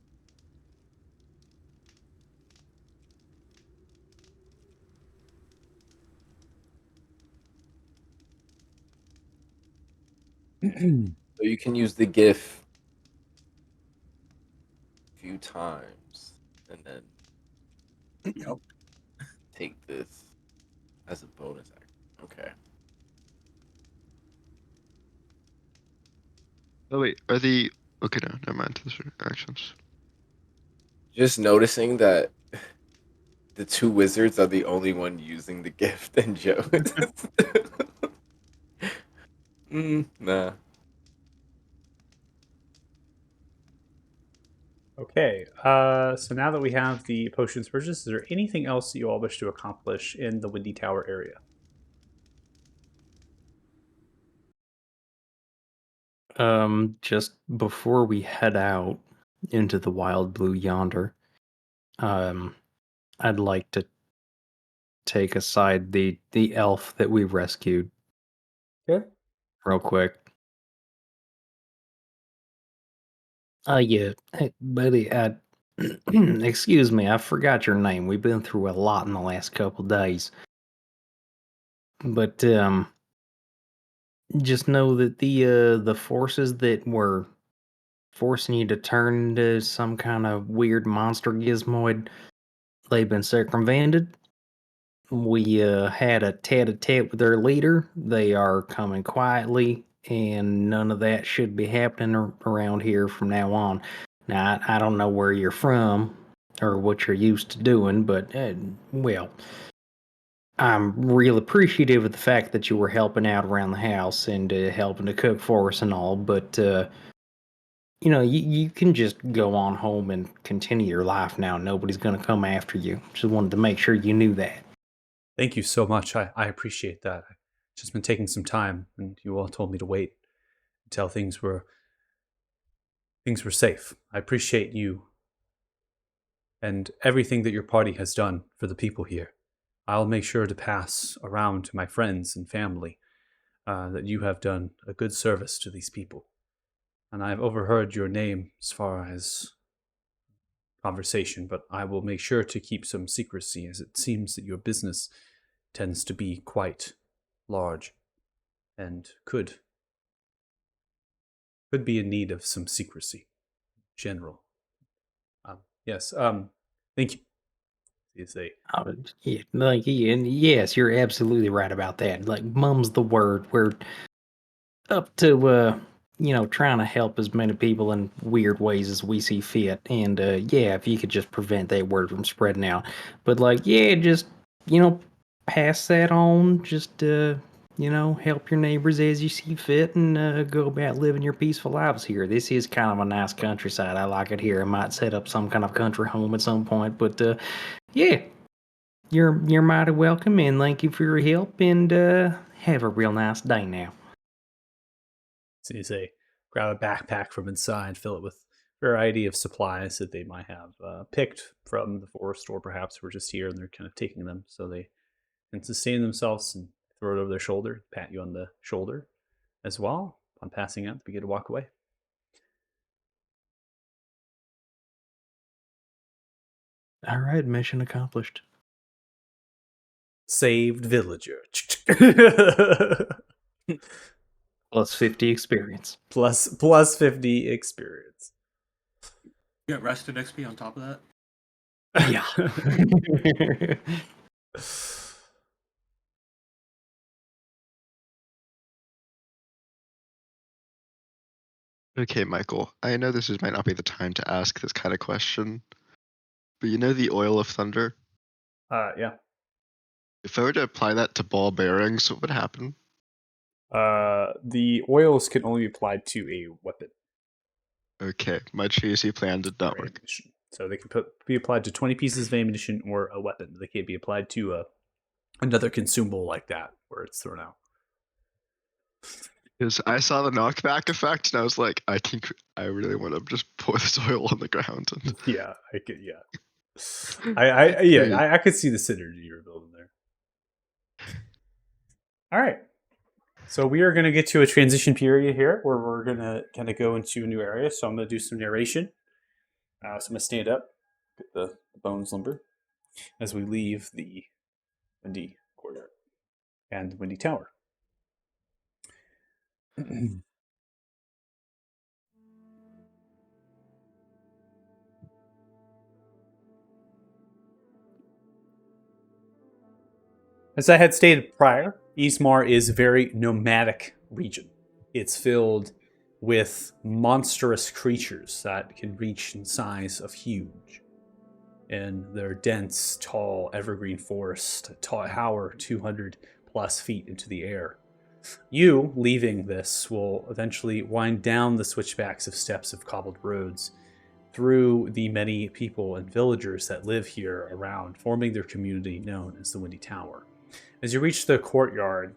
So you can use the GIF a few times and then Yep. take this as a bonus action. Okay. Oh wait, are the okay? No, never mind. Those are actions. Just noticing that the two wizards are the only one using the gift, and Joe. Nah. Okay, so now that we have the potions purchased, is there anything else that you all wish to accomplish in the Windy Tower area? Just before we head out into the wild blue yonder, um, I'd like to take aside the elf that we rescued Okay. real quick. Yeah, hey, buddy, excuse me, I forgot your name. We've been through a lot in the last couple days. But just know that the forces that were forcing you to turn into some kind of weird monster gizmoid, they've been circumvented. We had a tete-a-tete with their leader. They are coming quietly, and none of that should be happening around here from now on. Now, I don't know where you're from or what you're used to doing, but, well, I'm real appreciative of the fact that you were helping out around the house and helping to cook for us and all, but, you can just go on home and continue your life now. Nobody's going to come after you. Just wanted to make sure you knew that. Thank you so much. I appreciate that. I've just been taking some time, and you all told me to wait until things were safe. I appreciate you and everything that your party has done for the people here. I'll make sure to pass around to my friends and family that you have done a good service to these people. And I've overheard your name as far as conversation, but I will make sure to keep some secrecy, as it seems that your business tends to be quite large and could be in need of some secrecy. General. Yes. Thank you. Is a Yeah, like, yeah, and yes, you're absolutely right about that. Like, mum's the word. We're up to, trying to help as many people in weird ways as we see fit. And, yeah, if you could just prevent that word from spreading out. But, like, yeah, just, pass that on. Just, help your neighbors as you see fit and go about living your peaceful lives here. This is kind of a nice countryside. I like it here. I might set up some kind of country home at some point. But, yeah, you're mighty welcome, and thank you for your help, and have a real nice day now. say grab a backpack from inside, fill it with a variety of supplies that they might have picked from the forest, or perhaps were just here and they're kind of taking them so they can sustain themselves, and throw it over their shoulder, pat you on the shoulder as well. Upon passing out, begin to walk away. All right, mission accomplished. Saved villager. Plus 50 experience. plus 50 experience. Get rested XP on top of that. Yeah. Okay, Michael. I know this might not be the time to ask this kind of question, but you know the oil of thunder? Yeah. If I were to apply that to ball bearings, what would happen? The oils can only be applied to a weapon. Okay, my cheesy plan did not work. Ammunition. So they can be applied to 20 pieces of ammunition or a weapon. They can't be applied to another consumable like that where it's thrown out. Because I saw the knockback effect, and I was like, I think I really want to just pour this oil on the ground. And Yeah, I could. Yeah, I could see the synergy you're building there. All right, so we are going to get to a transition period here where we're going to kind of go into a new area. So I'm going to do some narration. So I'm going to stand up, get the bones limber as we leave the Windy Courtyard and the Windy Tower. As I had stated prior, Ismar is a very nomadic region. It's filled with monstrous creatures that can reach in size of huge. And their dense, tall, evergreen forest tower 200 plus feet into the air. You, leaving this, will eventually wind down the switchbacks of steps of cobbled roads through the many people and villagers that live here around, forming their community known as the Windy Tower. As you reach the courtyard,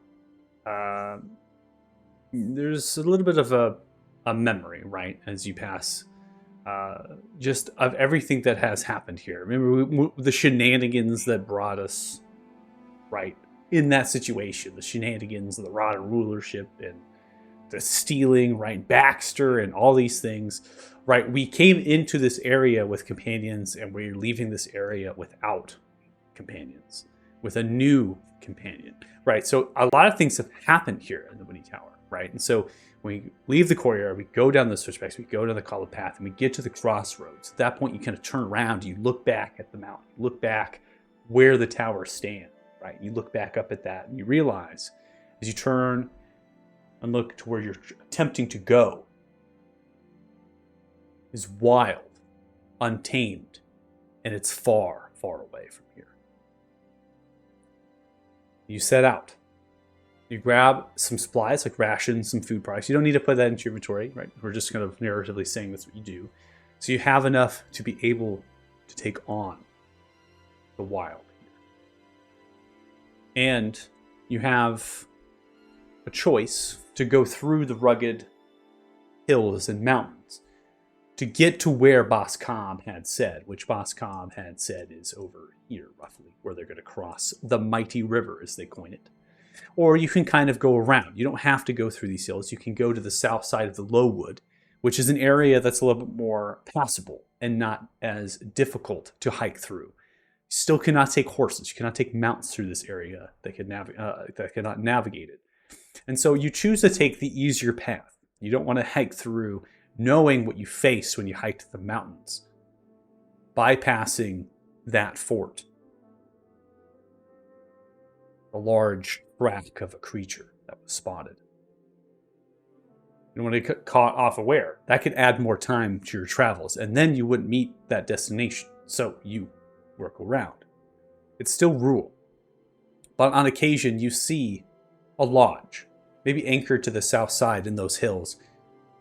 there's a little bit of a memory, right, as you pass, just of everything that has happened here. Remember the shenanigans that brought us, right, in that situation, the shenanigans of the Rada rulership and the stealing, right, Baxter and all these things, right? We came into this area with companions and we're leaving this area without companions, with a new companion, right? So a lot of things have happened here in the Windy Tower, right? And so when we leave the courtyard, we go down the switchbacks, we go down the cobbled path, and we get to the crossroads. At that point, you kind of turn around, you look back at the mountain, you look back where the tower stands, right? You look back up at that, and you realize as you turn and look to where you're attempting to go is wild, untamed, and it's far, far away from here. You set out. You grab some supplies like rations, some food products. You don't need to put that into your inventory, right? We're just kind of narratively saying that's what you do. So you have enough to be able to take on the wild here. And you have a choice to go through the rugged hills and mountains to get to where Boscom had said, which Boscom had said is over here, roughly, where they're going to cross the mighty river, as they coin it. Or you can kind of go around. You don't have to go through these hills. You can go to the south side of the Lowood, which is an area that's a little bit more passable and not as difficult to hike through. You still cannot take horses. You cannot take mounts through this area that cannot navigate it. And so you choose to take the easier path. You don't want to hike through knowing what you face when you hiked the mountains, bypassing that fort. A large track of a creature that was spotted. You don't want to get caught off aware. That could add more time to your travels, and then you wouldn't meet that destination. So you work around. It's still rural. But on occasion, you see a lodge, maybe anchored to the south side in those hills,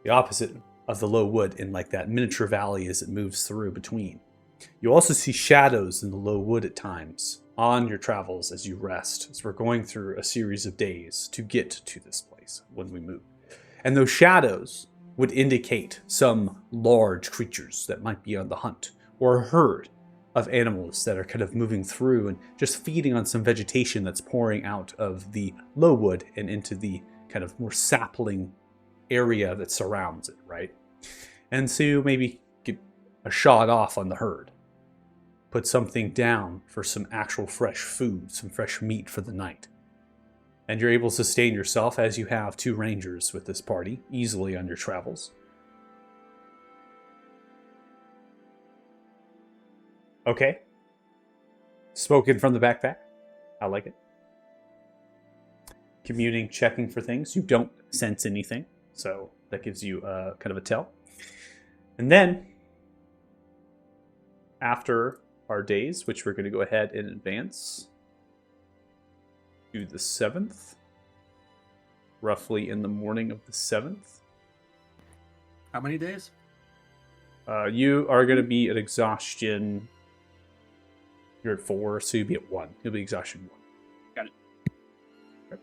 the opposite of the low wood in like that miniature valley as it moves through between. You also see shadows in the low wood at times on your travels as you rest, as we're going through a series of days to get to this place when we move. And those shadows would indicate some large creatures that might be on the hunt, or a herd of animals that are kind of moving through and just feeding on some vegetation that's pouring out of the low wood and into the kind of more sapling area that surrounds it, right? And so maybe get a shot off on the herd. Put something down for some actual fresh food, some fresh meat for the night. And you're able to sustain yourself as you have 2 rangers with this party easily on your travels. Okay. Spoken from the backpack. I like it. Commuting, checking for things. You don't sense anything, so that gives you kind of a tell. And then, after our days, which we're going to go ahead and advance to the 7th, roughly in the morning of the 7th. How many days? You are going to be at exhaustion. You're at 4, so you'll be at 1. You'll be exhaustion 1. Got it. Okay.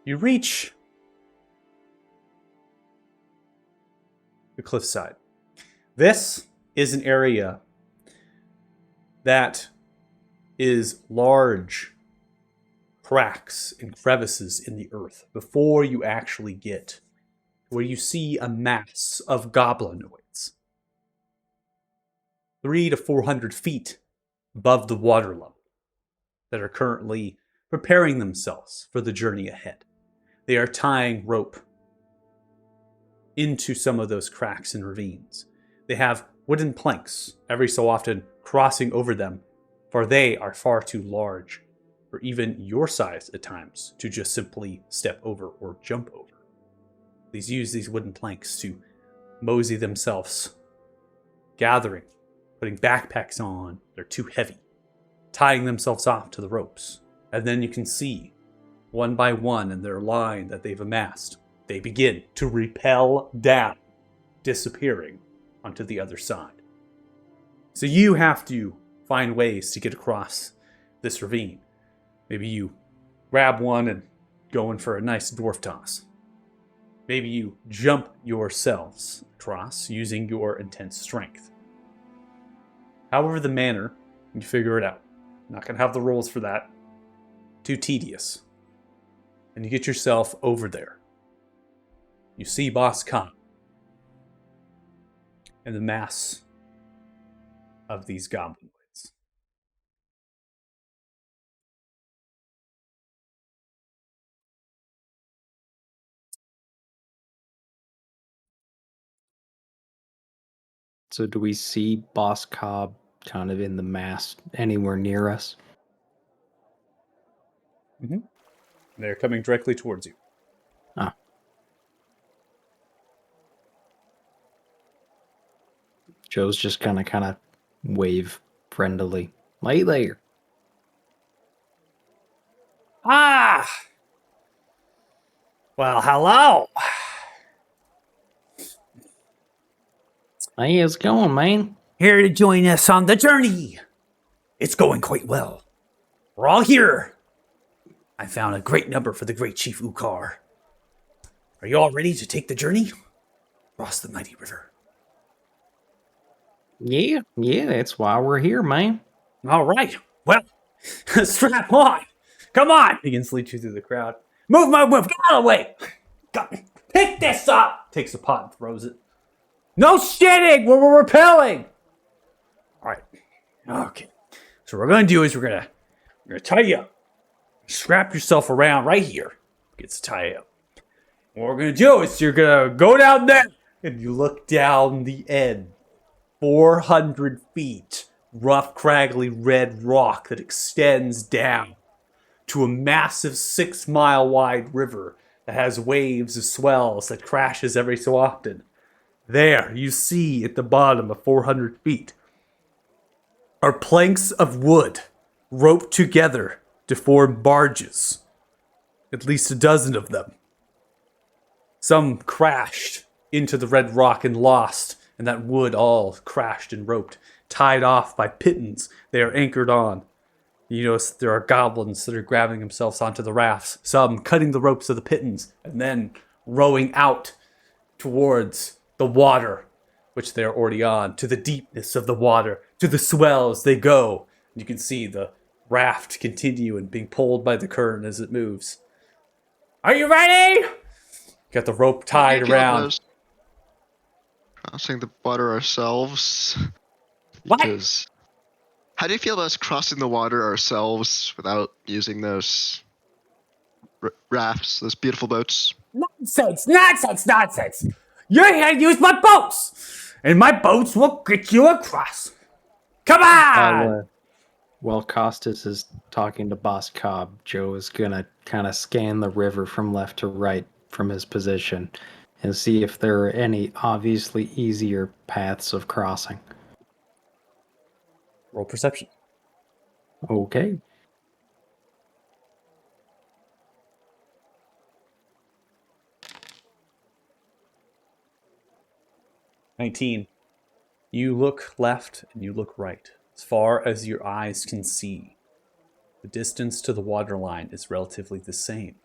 You reach the cliffside. This is an area that is large cracks and crevices in the earth before you actually get where you see a mass of goblinoids 300 to 400 feet above the water level that are currently preparing themselves for the journey ahead. They are tying rope into some of those cracks and ravines. They have wooden planks every so often crossing over them for they are far too large for even your size at times to just simply step over or jump over. These use these wooden planks to mosey themselves, gathering, putting backpacks on. They're too heavy, tying themselves off to the ropes. And then you can see, one by one in their line that they've amassed, they begin to rappel down, disappearing onto the other side. So you have to find ways to get across this ravine. Maybe you grab one and go in for a nice dwarf toss. Maybe you jump yourselves across using your intense strength. However the manner, you figure it out. Not going to have the rules for that. Too tedious. And you get yourself over there. You see Boss Khan and the mass of these goblinoids. So do we see Boss Cobb kind of in the mass anywhere near us? They're coming directly towards you. Ah. Joe's just gonna kind of wave friendly. Lay there. Ah! Well, hello. Hey, how's it going, man? Here to join us on the journey. It's going quite well. We're all here. I found a great number for the great Chief Ukar. Are you all ready to take the journey? Across the mighty river. Yeah, that's why we're here, man. All right. Well, strap on. Come on. Begins to lead you through the crowd. Move my whip. Get out of the way. Pick this up. Takes a pot and throws it. No shitting. We're repelling. All right. Okay. So what we're going to do is we're going to tie you up. Strap yourself around right here. Gets to tie you up. What we're going to do is you're going to go down there and you look down the end. 400 feet. Rough, craggly red rock that extends down to a massive 6-mile wide river that has waves of swells that crashes every so often. There, you see at the bottom of 400 feet are planks of wood roped together to form barges. At least a dozen of them. Some crashed into the red rock and lost, and that wood all crashed and roped, tied off by pittons they are anchored on. You notice there are goblins that are grabbing themselves onto the rafts, some cutting the ropes of the pittons, and then rowing out towards the water, which they are already on, to the deepness of the water, to the swells they go. You can see the raft continue and being pulled by the current as it moves. Are you ready? Got the rope tied around. Crossing the water ourselves. What? Because how do you feel about us crossing the water ourselves without using those rafts, those beautiful boats? Nonsense! You're here to use my boats! And my boats will get you across. Come on! While Costas is talking to Boss Cobb, Joe is gonna kind of scan the river from left to right from his position and see if there are any obviously easier paths of crossing. Roll perception. Okay. $19. You look left and you look right. As far as your eyes can see, the distance to the waterline is relatively the same.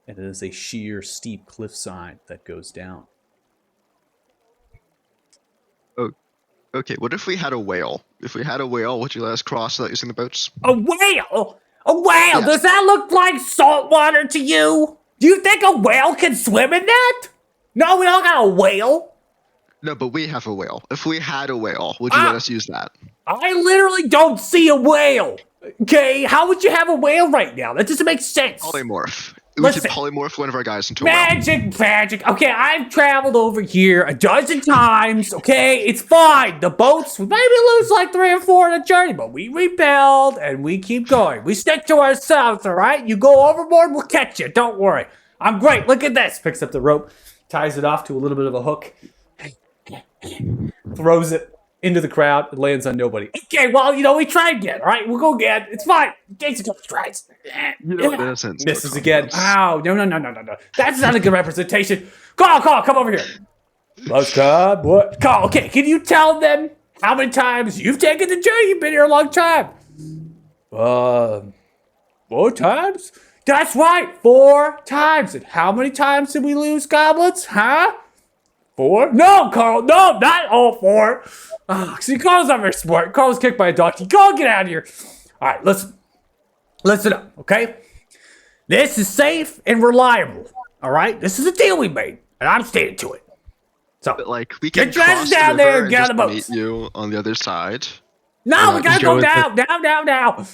And it is a sheer, steep cliffside that goes down. Okay, what if we had a whale? If we had a whale, would you let us cross without using the boats? A whale? A whale? Yes. Does that look like salt water to you? Do you think a whale can swim in that? No, we don't got a whale. No, but we have a whale. If we had a whale, would you let us use that? I literally don't see a whale. Okay, how would you have a whale right now? That doesn't make sense. Polymorph. We should listen. polymorph one of our guys into a whale. Magic. Okay, I've traveled over here a dozen times. Okay, it's fine. The boats, we maybe lose like 3 or 4 on the journey, but we rebuild and we keep going. We stick to ourselves, all right? You go overboard, we'll catch you. Don't worry. I'm great. Look at this. Picks up the rope, ties it off to a little bit of a hook, throws it into the crowd. It lands on nobody. Okay, well, we tried again, all right? We'll go again. It's fine. Takes a couple tries. Innocent. Misses again. Ow, no. That's not a good representation. Carl, come over here. Let's come. What? Carl, okay, can you tell them how many times you've taken the journey? You've been here a long time. 4 times? That's right, 4 times. And how many times did we lose goblets? Huh? 4? No, Carl, no, not all 4. See, Carl's not very smart. Carl's kicked by a donkey. Carl, get out of here. All right, listen up, okay? This is safe and reliable, all right? This is a deal we made, and I'm sticking to it. So, But like we can get your cross ass the down there river and get on the just boat. meet you on the other side. No, we gotta go Joe, down.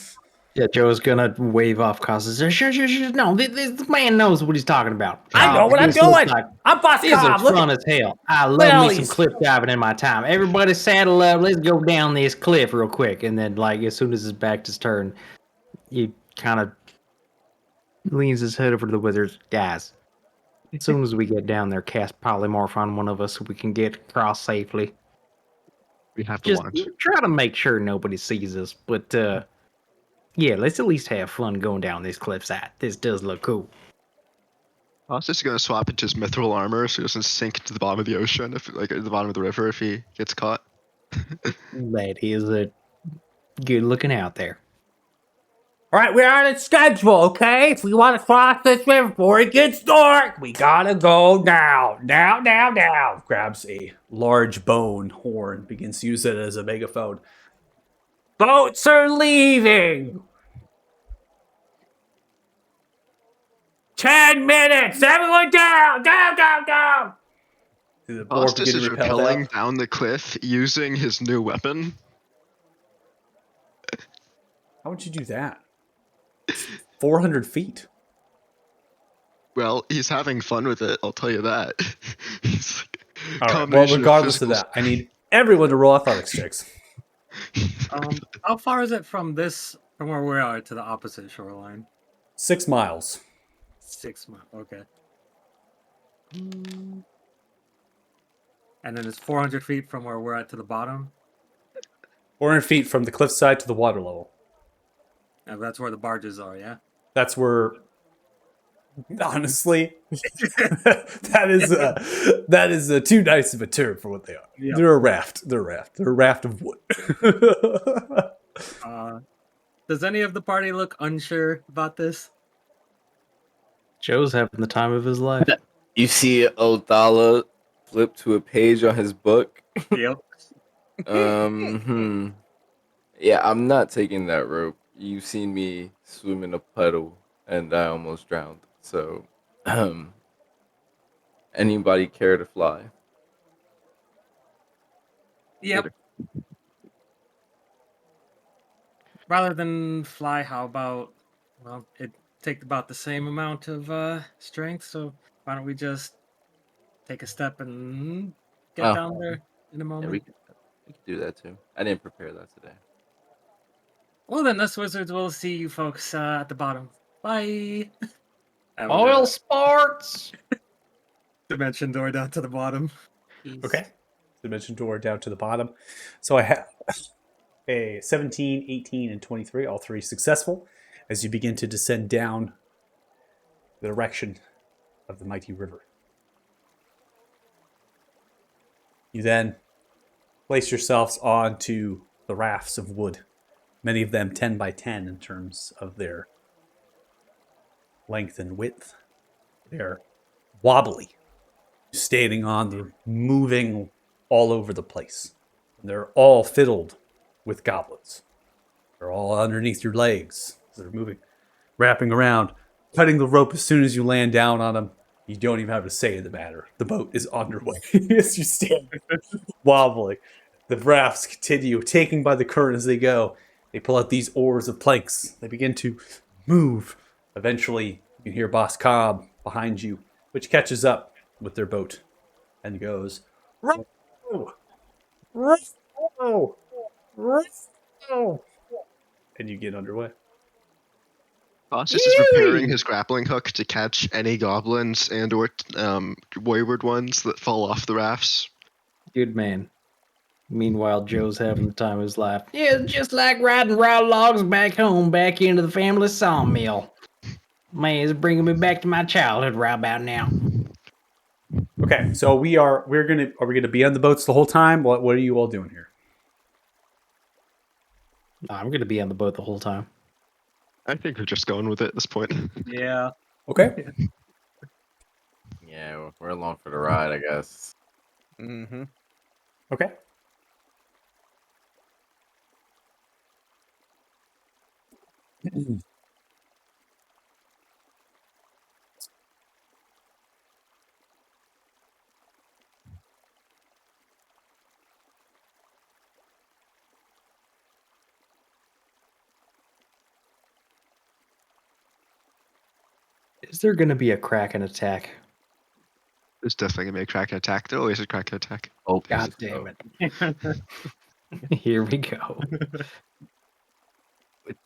Yeah, Joe's gonna wave off Costas. Sure. No, this man knows what he's talking about. I know what I'm This looks doing. like- I'm Boss This is Cobb. Look fun at as hell. I Look at all love me some these- cliff diving in my time. Everybody saddle up. Let's go down this cliff real quick. And then, like, as soon as his back is turned, he kind of leans his head over to the wizards. Guys, as soon as we get down there, cast polymorph on one of us so we can get across safely. We have to Just want. try to make sure nobody sees us. But, yeah, let's at least have fun going down this cliffside. This does look cool. I was just gonna swap into his mithril armor so he doesn't sink to the bottom of the ocean, at the bottom of the river if he gets caught. That is a good looking out there. All right, we're on a schedule, okay? If we want to cross this river before it gets dark, we gotta go now. Now. Grabs a large bone horn, begins to use it as a megaphone. Boats are leaving. 10 minutes. Everyone down. The boar Costas begin is to repel rappelling down. down the cliff using his new weapon. How would you do that? 400 feet. Well, he's having fun with it, I'll tell you that. He's like, All right. Well, combination regardless of physical that, I need everyone to roll athletics checks. How far is it from where we are to the opposite shoreline? 6 miles. 6 miles. Okay. And then it's 400 feet from where we're at to the bottom. 400 feet from the cliffside to the water level. And that's where the barges are. Yeah. That's where, honestly, that is too nice of a term for what they are. Yeah. They're a raft. They're a raft of wood. Does any of the party look unsure about this? Joe's having the time of his life. You see Odala flip to a page on his book. Yep. Yeah, I'm not taking that rope. You've seen me swim in a puddle and I almost drowned. So, anybody care to fly? Yep. Rather than fly, how about, well, it takes about the same amount of strength, so why don't we just take a step and get down there in a Yeah, moment? we could do that too. I didn't prepare that today. Well, then us wizards will see you folks at the bottom. Bye! And we'll Oil go sports! dimension door down to the bottom. Okay. Dimension door down to the bottom. So I have a 17, 18, and 23, all 3 successful, as you begin to descend down the direction of the mighty river. You then place yourselves onto the rafts of wood, many of them 10 by 10 in terms of their length and width. They're wobbly, standing on, they're moving all over the place. They're all fiddled with goblets. They're all underneath your legs. They're moving, wrapping around, cutting the rope as soon as you land down on them. You don't even have to say the matter. The boat is underway as you stand wobbling. The rafts continue, taking by the current as they go. They pull out these oars of planks. They begin to move. Eventually, You hear Boss Cobb behind you, which catches up with their boat and goes, "Row! Row! Row!" And you get underway. Faustus is preparing his grappling hook to catch any goblins and or wayward ones that fall off the rafts. Good man. Meanwhile, Joe's having the time of his life. Yeah, it's just like riding raw logs back home, back into the family sawmill. Man, it's bringing me back to my childhood right about now. Okay, so are we gonna be on the boats the whole time? What are you all doing here? I'm going to be on the boat the whole time. I think we're just going with it at this point. Yeah. Okay. Yeah, we're along for the ride, I guess. Mm-hmm. Okay. Is there going to be a Kraken attack? There's definitely gonna be a Kraken attack. There always a Kraken attack. Oh, God damn it. Here we go.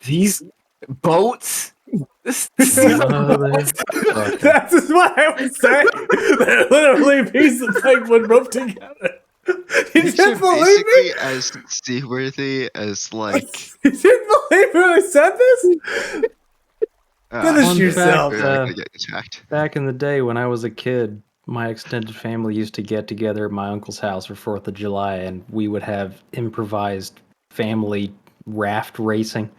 These boats? This Motherfucker. That is what I was saying. They're literally a piece of like wood roped together. You These didn't are believe basically me? as seaworthy as like You didn't believe me when I said this? Finish Fun yourself. fact, we're gonna get attacked. back in the day when I was a kid, my extended family used to get together at my uncle's house for 4th of July, and we would have improvised family raft racing,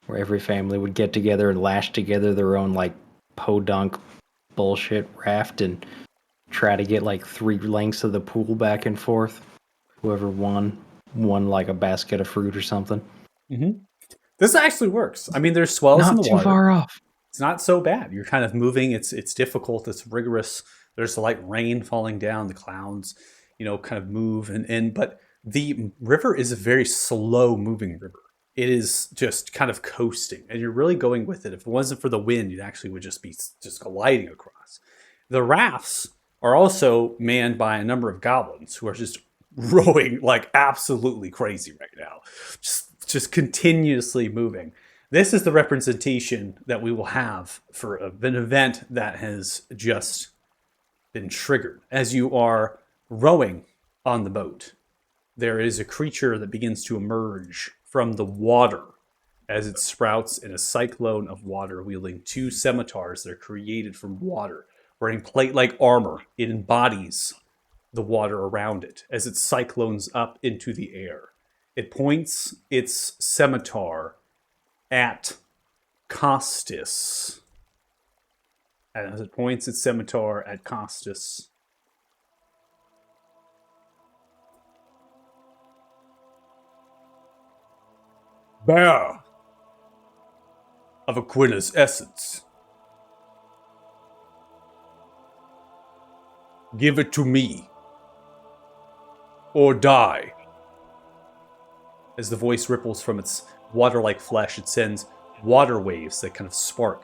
where every family would get together and lash together their own, like, podunk bullshit raft and try to get, like, 3 lengths of the pool back and forth. Whoever won, like, a basket of fruit or something. Mm-hmm. This actually works. I mean, there's swells in Not the too water. far off. It's not so bad. You're kind of moving. It's difficult. It's rigorous. There's like rain falling down. The clouds, kind of move but the river is a very slow moving river. It is just kind of coasting, and you're really going with it. If it wasn't for the wind, you actually would just be just gliding across. The rafts are also manned by a number of goblins who are just rowing like absolutely crazy right now, just continuously moving. This is the representation that we will have for an event that has just been triggered. As you are rowing on the boat, there is a creature that begins to emerge from the water as it sprouts in a cyclone of water, wielding 2 scimitars that are created from water, wearing plate-like armor. It embodies the water around it as it cyclones up into the air. It points its scimitar at Costas. And as it points its scimitar at Costas, bear of Aquina's essence, give it to me, or die. As the voice ripples from its water-like flesh, it sends water waves that kind of spark.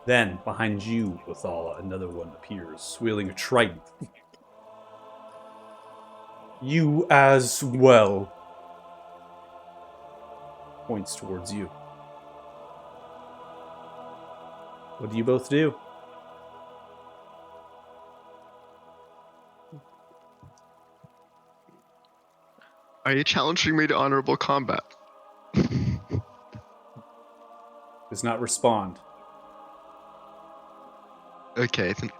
Then, behind you, Othala, another one appears, wielding a trident. You as well. Points towards you. What do you both do? Are you challenging me to honorable combat? Does not respond. Okay, then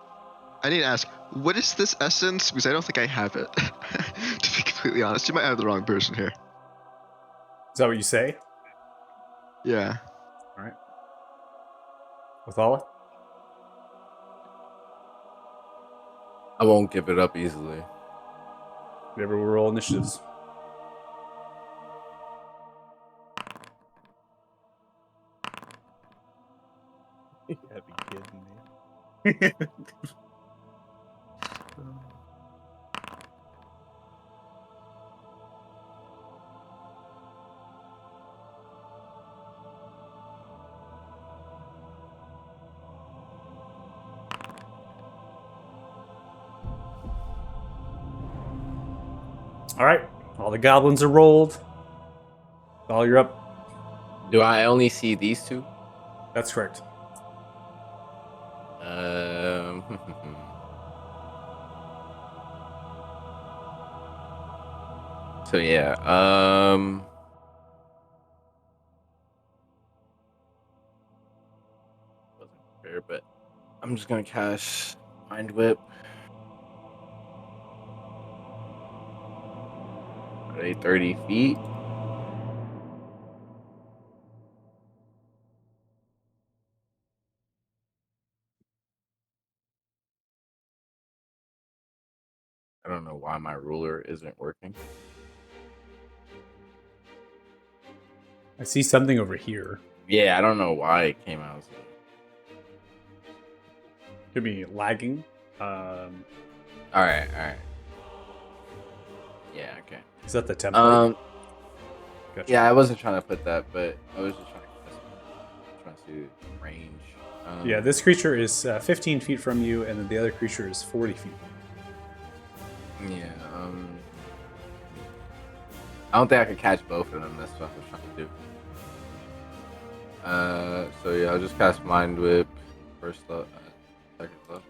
I need to ask, what is this essence? Because I don't think I have it. To be completely honest, you might have the wrong person here. Is that what you say? Yeah. All right. Othala? I won't give it up easily. Whatever, we'll roll initiatives. You gotta be kidding me. All right, all the goblins are rolled. All you're up. Do I only see these two? That's correct. So yeah, wasn't fair, but I'm just gonna cast Mind Whip. Are they 30 feet? I don't know why my ruler isn't working. I see something over here. Yeah, I don't know why it came out. Could be lagging. All right. Yeah, okay. Is that the template? Gotcha. Yeah, I wasn't trying to put that, but I was just trying to see range. Yeah, this creature is 15 feet from you, and then the other creature is 40 feet. Yeah, I don't think I could catch both of them. That's what I was trying to do. So yeah, I'll just cast Mind Whip first level, second level.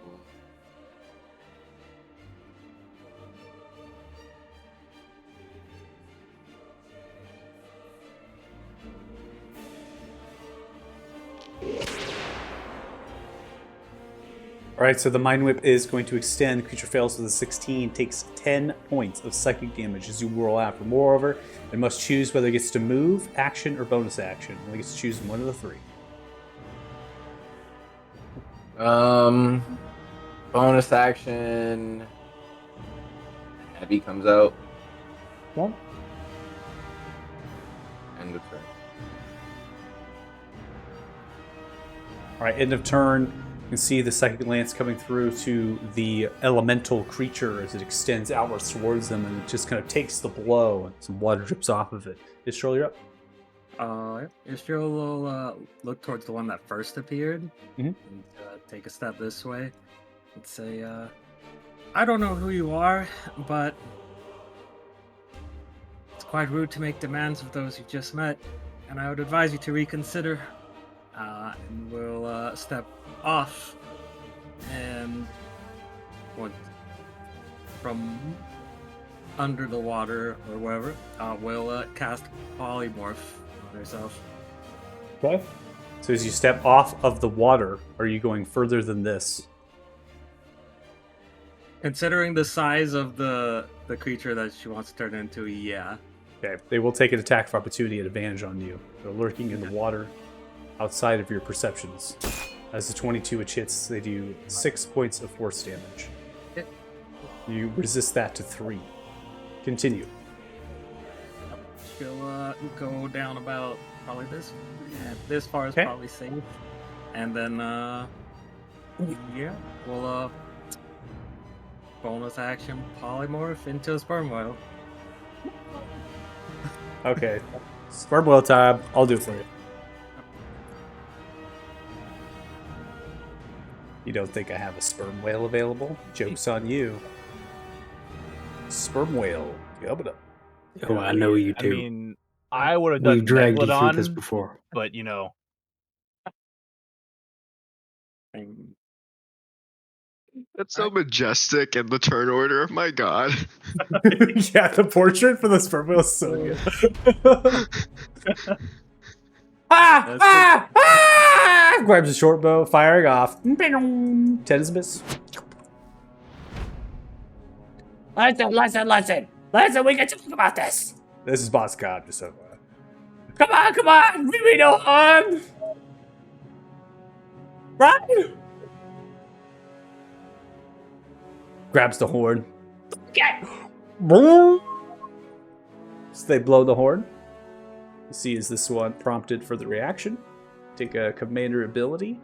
All right, so the Mind Whip is going to extend. Creature fails with a 16, takes 10 points of psychic damage as you whirl after. Moreover, it must choose whether it gets to move, action, or bonus action. It only gets to choose one of the three. Bonus action. Heavy comes out. Well, End of turn. all right, end of turn. You can see the psychic lance coming through to the elemental creature as it extends outwards towards them, and it just kind of takes the blow, and some water drips off of it. Istral, you're up. Istral will look towards the one that first appeared Mhm. and take a step this way and say, I don't know who you are, but it's quite rude to make demands of those you just met, and I would advise you to reconsider. And we'll step off and from under the water or wherever, we'll cast Polymorph on ourselves. Okay. So as you step off of the water, are you going further than this? Considering the size of the creature that she wants to turn into, yeah. Okay. They will take an attack of opportunity at advantage on you. They're lurking in the water outside of your perceptions. As the 22 which hits, they do 6 points of force damage. Okay. You resist that to 3. Continue. She'll go down about probably this. Yeah, this far is Okay. probably safe. And then, yeah, we'll bonus action Polymorph into a sperm whale. Okay. Sperm whale time. I'll do it for you. You don't think I have a sperm whale available? Joke's on you. Sperm whale. Coming up. Oh, I know you I do. mean, I would have done We've dragged you through this Megalodon, before. but you know, That's so majestic in the turn order. My God. Yeah, the portrait for the sperm whale is so good. Grabs a short bow, firing off. 10 is a miss. Listen, we can talk about this. This is Boss God, just so. Come on, we mean no harm. Right? Grabs the horn. Okay. So they blow the horn. You see, is this one prompted for the reaction? Take a commander ability.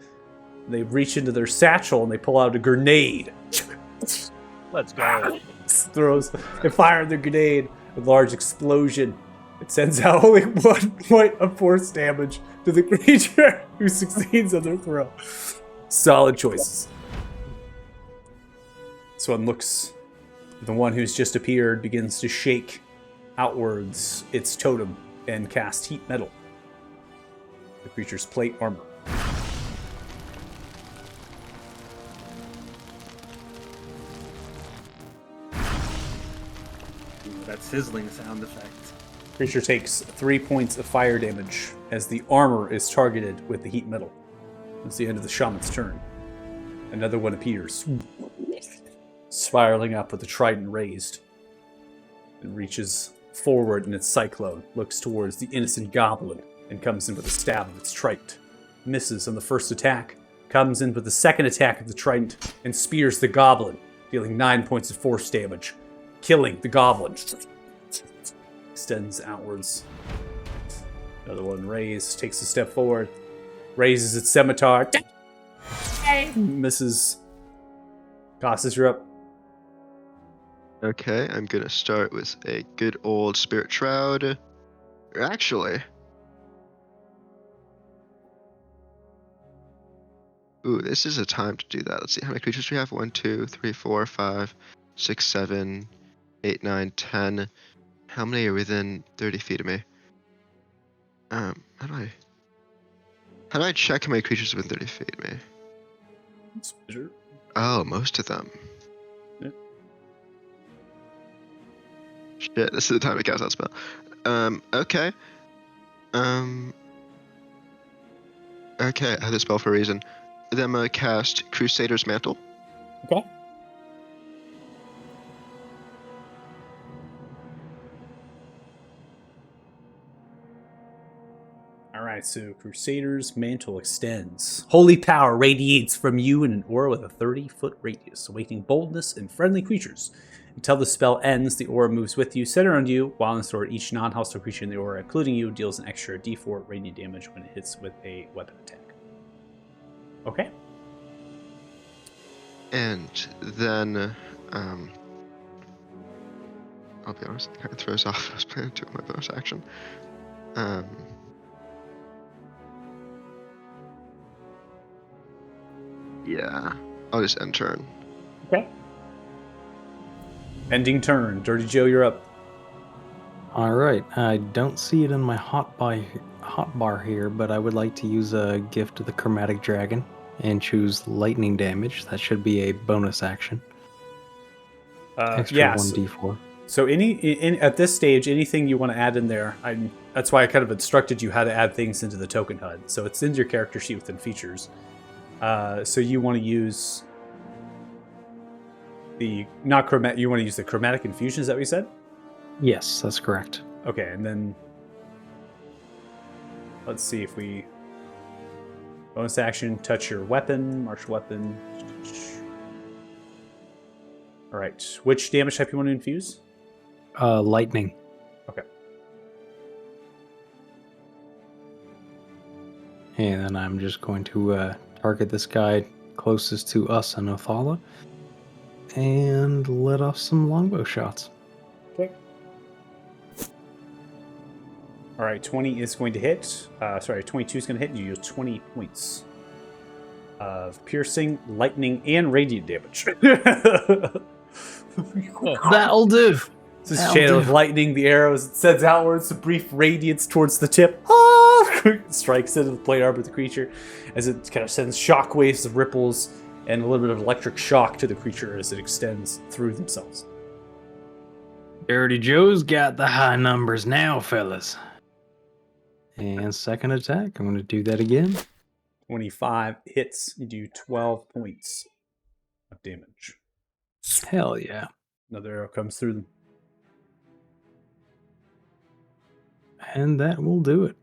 They reach into their satchel and they pull out a grenade. let's go. They fire the grenade with large explosion. It sends out only 1 point of force damage to the creature who succeeds on their throw. Solid choices. This one looks The one who's just appeared begins to shake outwards its totem and cast heat metal. The creature's plate armor. Ooh, that sizzling sound effect. Creature takes 3 points of fire damage as the armor is targeted with the heat metal. It's the end of the shaman's turn. Another one appears, spiraling up with the trident raised. It reaches forward in its cyclone, looks towards the innocent goblin, and comes in with a stab of its trident. Misses on the first attack, comes in with the second attack of the trident, and spears the goblin, dealing 9 points of force damage, killing the goblin. Extends outwards. Another one raised, takes a step forward, raises its scimitar, misses. Costas, you're up. Okay, I'm gonna start with a good old Spirit Shroud. Actually, ooh, this is a time to do that. Let's see how many creatures we have. 1, 2, 3, 4, 5, 6, 7, 8, 9, 10. How many are within 30 feet of me? How do I check how many creatures are within 30 feet of me? Sure. Oh, most of them. Yeah. Shit, this is the time to cast that spell. Okay. Okay, I have this spell for a reason. Then I'm gonna cast Crusader's Mantle. Okay. Alright, so Crusader's Mantle extends. Holy power radiates from you in an aura with a 30-foot radius, awakening boldness in friendly creatures. Until the spell ends, the aura moves with you, centered on you, while in store, each non-hostile creature in the aura, including you, deals an extra d4 radiant damage when it hits with a weapon attack. Okay. And then, I'll be honest, it kind of throws off what I was planning to do with my bonus action. Yeah, I'll just end turn. Okay. Ending turn. Dirty Joe, you're up. All right. I don't see it in my hotbar here, but I would like to use a gift of the Chromatic Dragon and choose lightning damage. That should be a bonus action. Extra Yes. 1d4. So at this stage, anything you want to add in there, that's why I kind of instructed you how to add things into the token HUD. So it's in your character sheet within features. So you want to use you want to use the chromatic infusion, is that what you said? Yes, that's correct. Okay, and then let's see if we bonus action, touch your weapon, martial weapon. All right, which damage type you want to infuse? Lightning. Okay. And then I'm just going to target this guy closest to us and Othala and let off some longbow shots. Okay. All right, 20 is going to hit. 22 is going to hit, and you use 20 points of piercing, lightning, and radiant damage. That'll do. This is channel of lightning, the arrows, it sends outwards, a brief radiance towards the tip. Strikes into the plate armor of the creature as it kind of sends shockwaves of ripples and a little bit of electric shock to the creature as it extends through themselves. Dirty Joe's got the high numbers now, fellas. And second attack, I'm going to do that again. 25 hits, you do 12 points of damage. Hell yeah. Another arrow comes through them. And that will do it.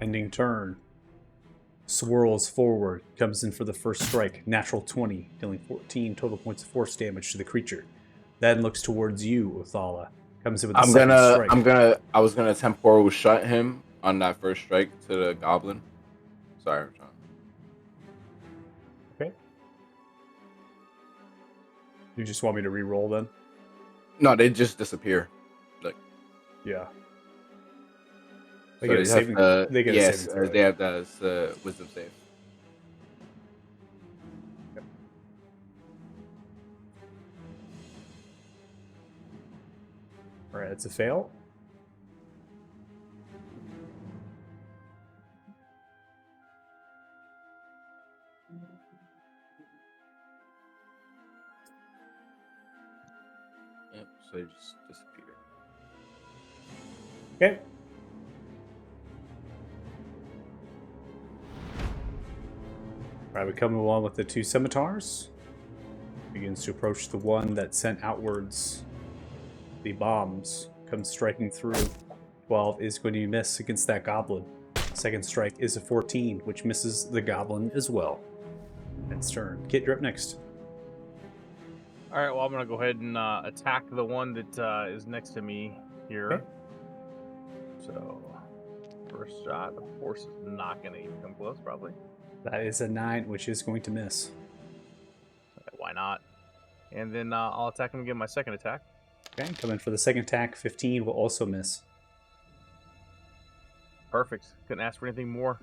Ending turn. Swirls forward, comes in for the first strike. Natural 20, dealing 14 total points of force damage to the creature. Then looks towards you, Othala. Comes in with the second strike. I was gonna temporal shut him on that first strike to the goblin. Sorry, John. Okay. You just want me to re-roll then? No, they just disappear. Like, yeah. They get a saving. They have that wisdom save. All right, it's a fail. Yep, so they just disappear. Okay. All right, we come along with the two scimitars. Begins to approach the one that sent outwards the bombs. Comes striking through. 12 is going to miss against that goblin. Second strike is a 14, which misses the goblin as well. Its turn. Kit, you're up next. All right, well, I'm going to go ahead and attack the one that is next to me here. Okay. So, first shot, of course, is not going to even come close, probably. That is a 9, which is going to miss. Why not? And then I'll attack him again, my second attack. Okay, coming for the second attack. 15 will also miss. Perfect. Couldn't ask for anything more.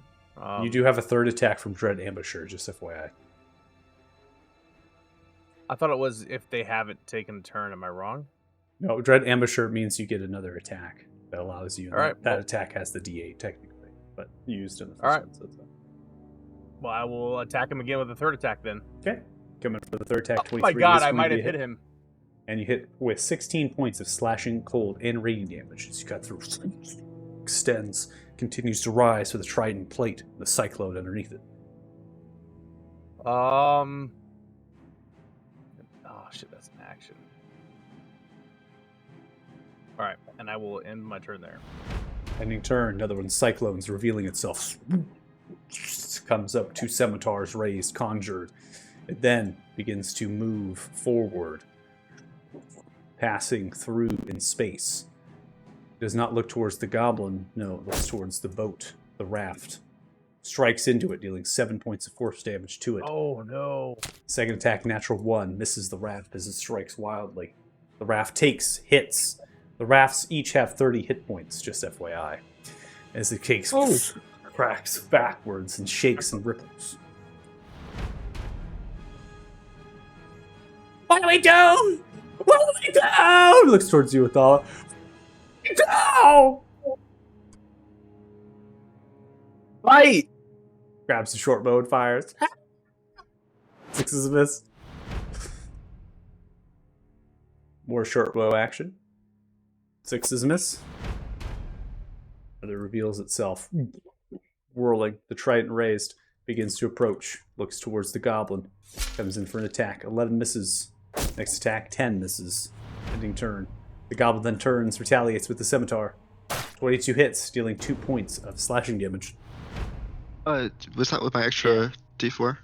You do have a third attack from Dread Ambusher, just FYI. I thought it was if they haven't taken a turn. Am I wrong? No, Dread Ambusher means you get another attack that allows you. All right, that well- attack has the D8 technically, but used in the first All right. one. So it's fine. Well, I will attack him again with a third attack then. Okay, coming for the third attack. Oh 23 my god, is I going might to have be a hit him. And you hit with 16 points of slashing, cold, and radiant damage as you cut through. Extends, continues to rise with a trident plate, the cyclone underneath it. Oh shit, that's an action. All right, and I will end my turn there. Ending turn, another one, cyclones revealing itself. Comes up, two scimitars raised, conjured. It then begins to move forward, passing through in space. Does not look towards the goblin, no, it looks towards the boat, the raft. Strikes into it, dealing 7 points of force damage to it. Oh no. Second attack, natural 1, misses the raft as it strikes wildly. The raft takes hits. The rafts each have 30 hit points, just FYI. As the cake cracks backwards and shakes and ripples. What do we do? What do we do? He looks towards you, Athala. No! Fight! Grabs the short bow and fires. 6 is a miss. More short bow action. 6 is a miss. Another reveals itself. Whirling, the trident raised, begins to approach. Looks towards the goblin. Comes in for an attack. 11 misses. Next attack, 10 misses. Ending turn. The goblin then turns, retaliates with the scimitar. 22 hits, dealing 2 points of slashing damage. Was that with my extra D4?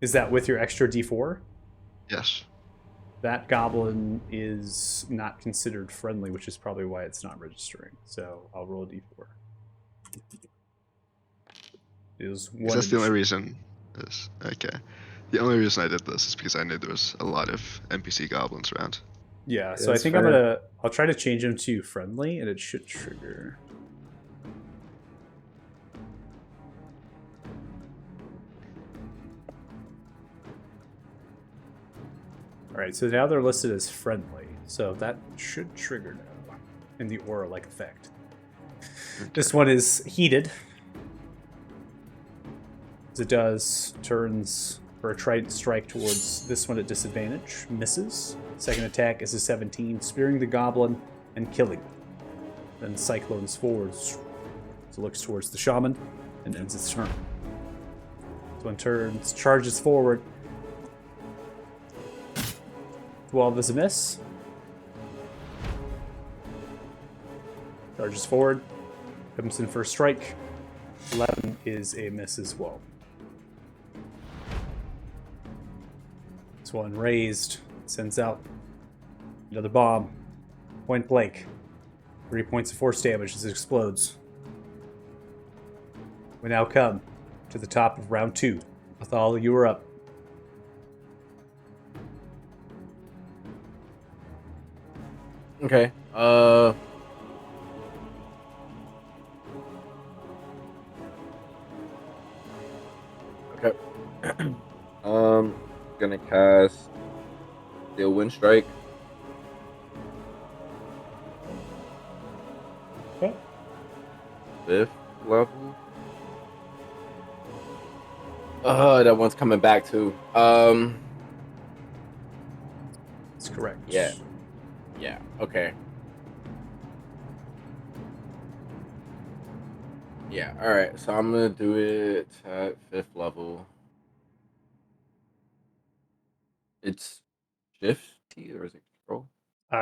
Is that with your extra D4? Yes. That goblin is not considered friendly, which is probably why it's not registering. So I'll roll a D4. Is one. That's the only reason. Okay. The only reason I did this is because I knew there was a lot of NPC goblins around. Yeah, so I That's think fair. I'll try to change him to friendly, and it should trigger. Alright, so now they're listed as friendly, so that should trigger now in the aura-like effect. This one is heated. As it does, turns for a trident strike towards this one at disadvantage, misses. Second attack is a 17, spearing the goblin and killing it. Then cyclones forwards, so looks towards the shaman and ends its turn. This one turns, charges forward. 12 is a miss. Charges forward, comes in for a strike. 11 is a miss as well. This one raised, sends out another bomb. Point blank. 3 points of force damage as it explodes. We now come to the top of round 2. Athala, you are up. Okay. Okay. Gonna cast Steel Wind Strike. 5th level. That one's coming back too. That's correct. Yeah. Okay. Yeah. All right. So I'm gonna do it at 5th level. It's shifty or is it control?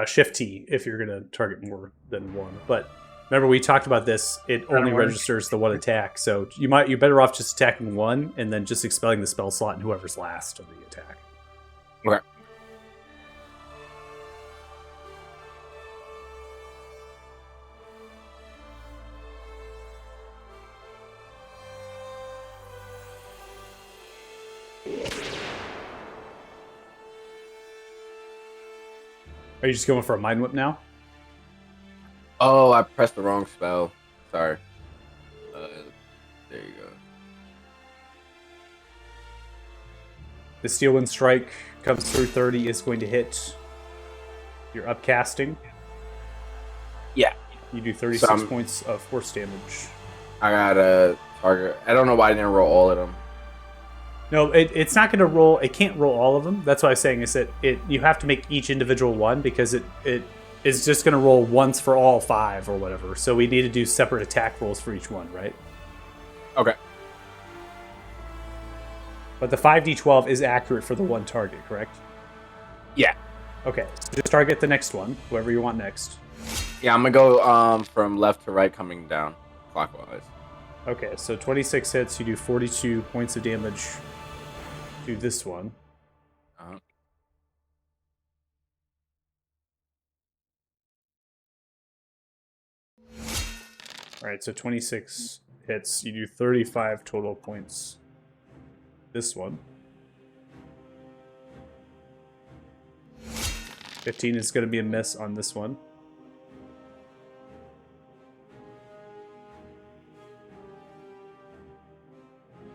Shift T if you're going to target more than one. But remember, we talked about this. It only registers the one attack, so you're better off just attacking one and then just expelling the spell slot and whoever's last of the attack. Okay. Are you just going for a Mind Whip now? Oh, I pressed the wrong spell. Sorry. There you go. The Steel Wind Strike comes through 30, is going to hit your upcasting. Yeah. You do 36 points of force damage. I got a target. I don't know why I didn't roll all of them. No, it's not going to roll. It can't roll all of them. That's what I was saying is that you have to make each individual one because it is just going to roll once for all 5 or whatever. So we need to do separate attack rolls for each one, right? Okay. But the 5d12 is accurate for the one target, correct? Yeah. Okay, so just target the next one, whoever you want next. Yeah, I'm gonna go from left to right, coming down clockwise. Okay, so 26 hits. You do 42 points of damage to this one. All right, so 26 hits. You do 35 total points. This one. 15 is going to be a miss on this one.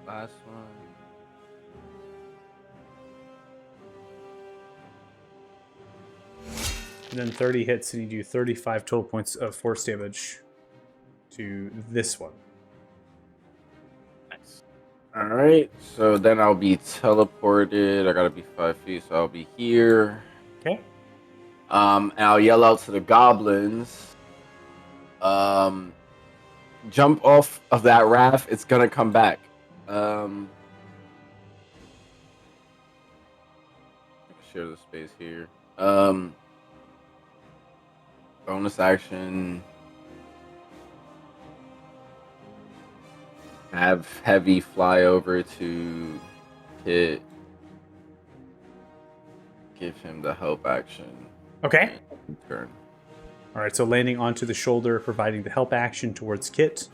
Last one. And then 30 hits, and you do 35 total points of force damage to this one. Nice. All right, so then I'll be teleported. I gotta be 5 feet, so I'll be here. Okay. And I'll yell out to the goblins. Jump off of that raft. It's gonna come back. Share the space here. Bonus action. Have heavy fly over to Kit. Give him the help action. Okay. Turn. All right, so landing onto the shoulder, providing the help action towards Kit,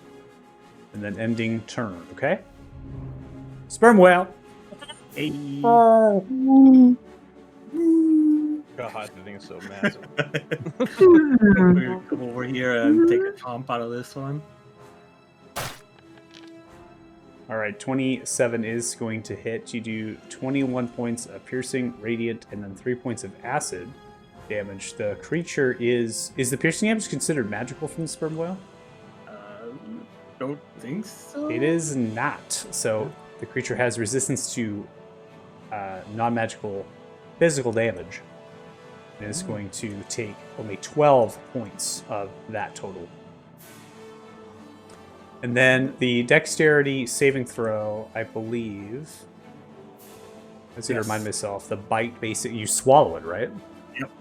and then ending turn, okay? Sperm whale. Hey. God, the thing is so massive. Come over here and take a chomp out of this one. All right, 27 is going to hit. You do 21 points of piercing, radiant, and then 3 points of acid damage. The creature is the piercing damage considered magical from the sperm whale? Don't think so. It is not. So the creature has resistance to non-magical physical damage. It is going to take only 12 points of that total. And then the dexterity saving throw, I believe. I was going to remind myself. The bite, basically, you swallow it, right? Yep.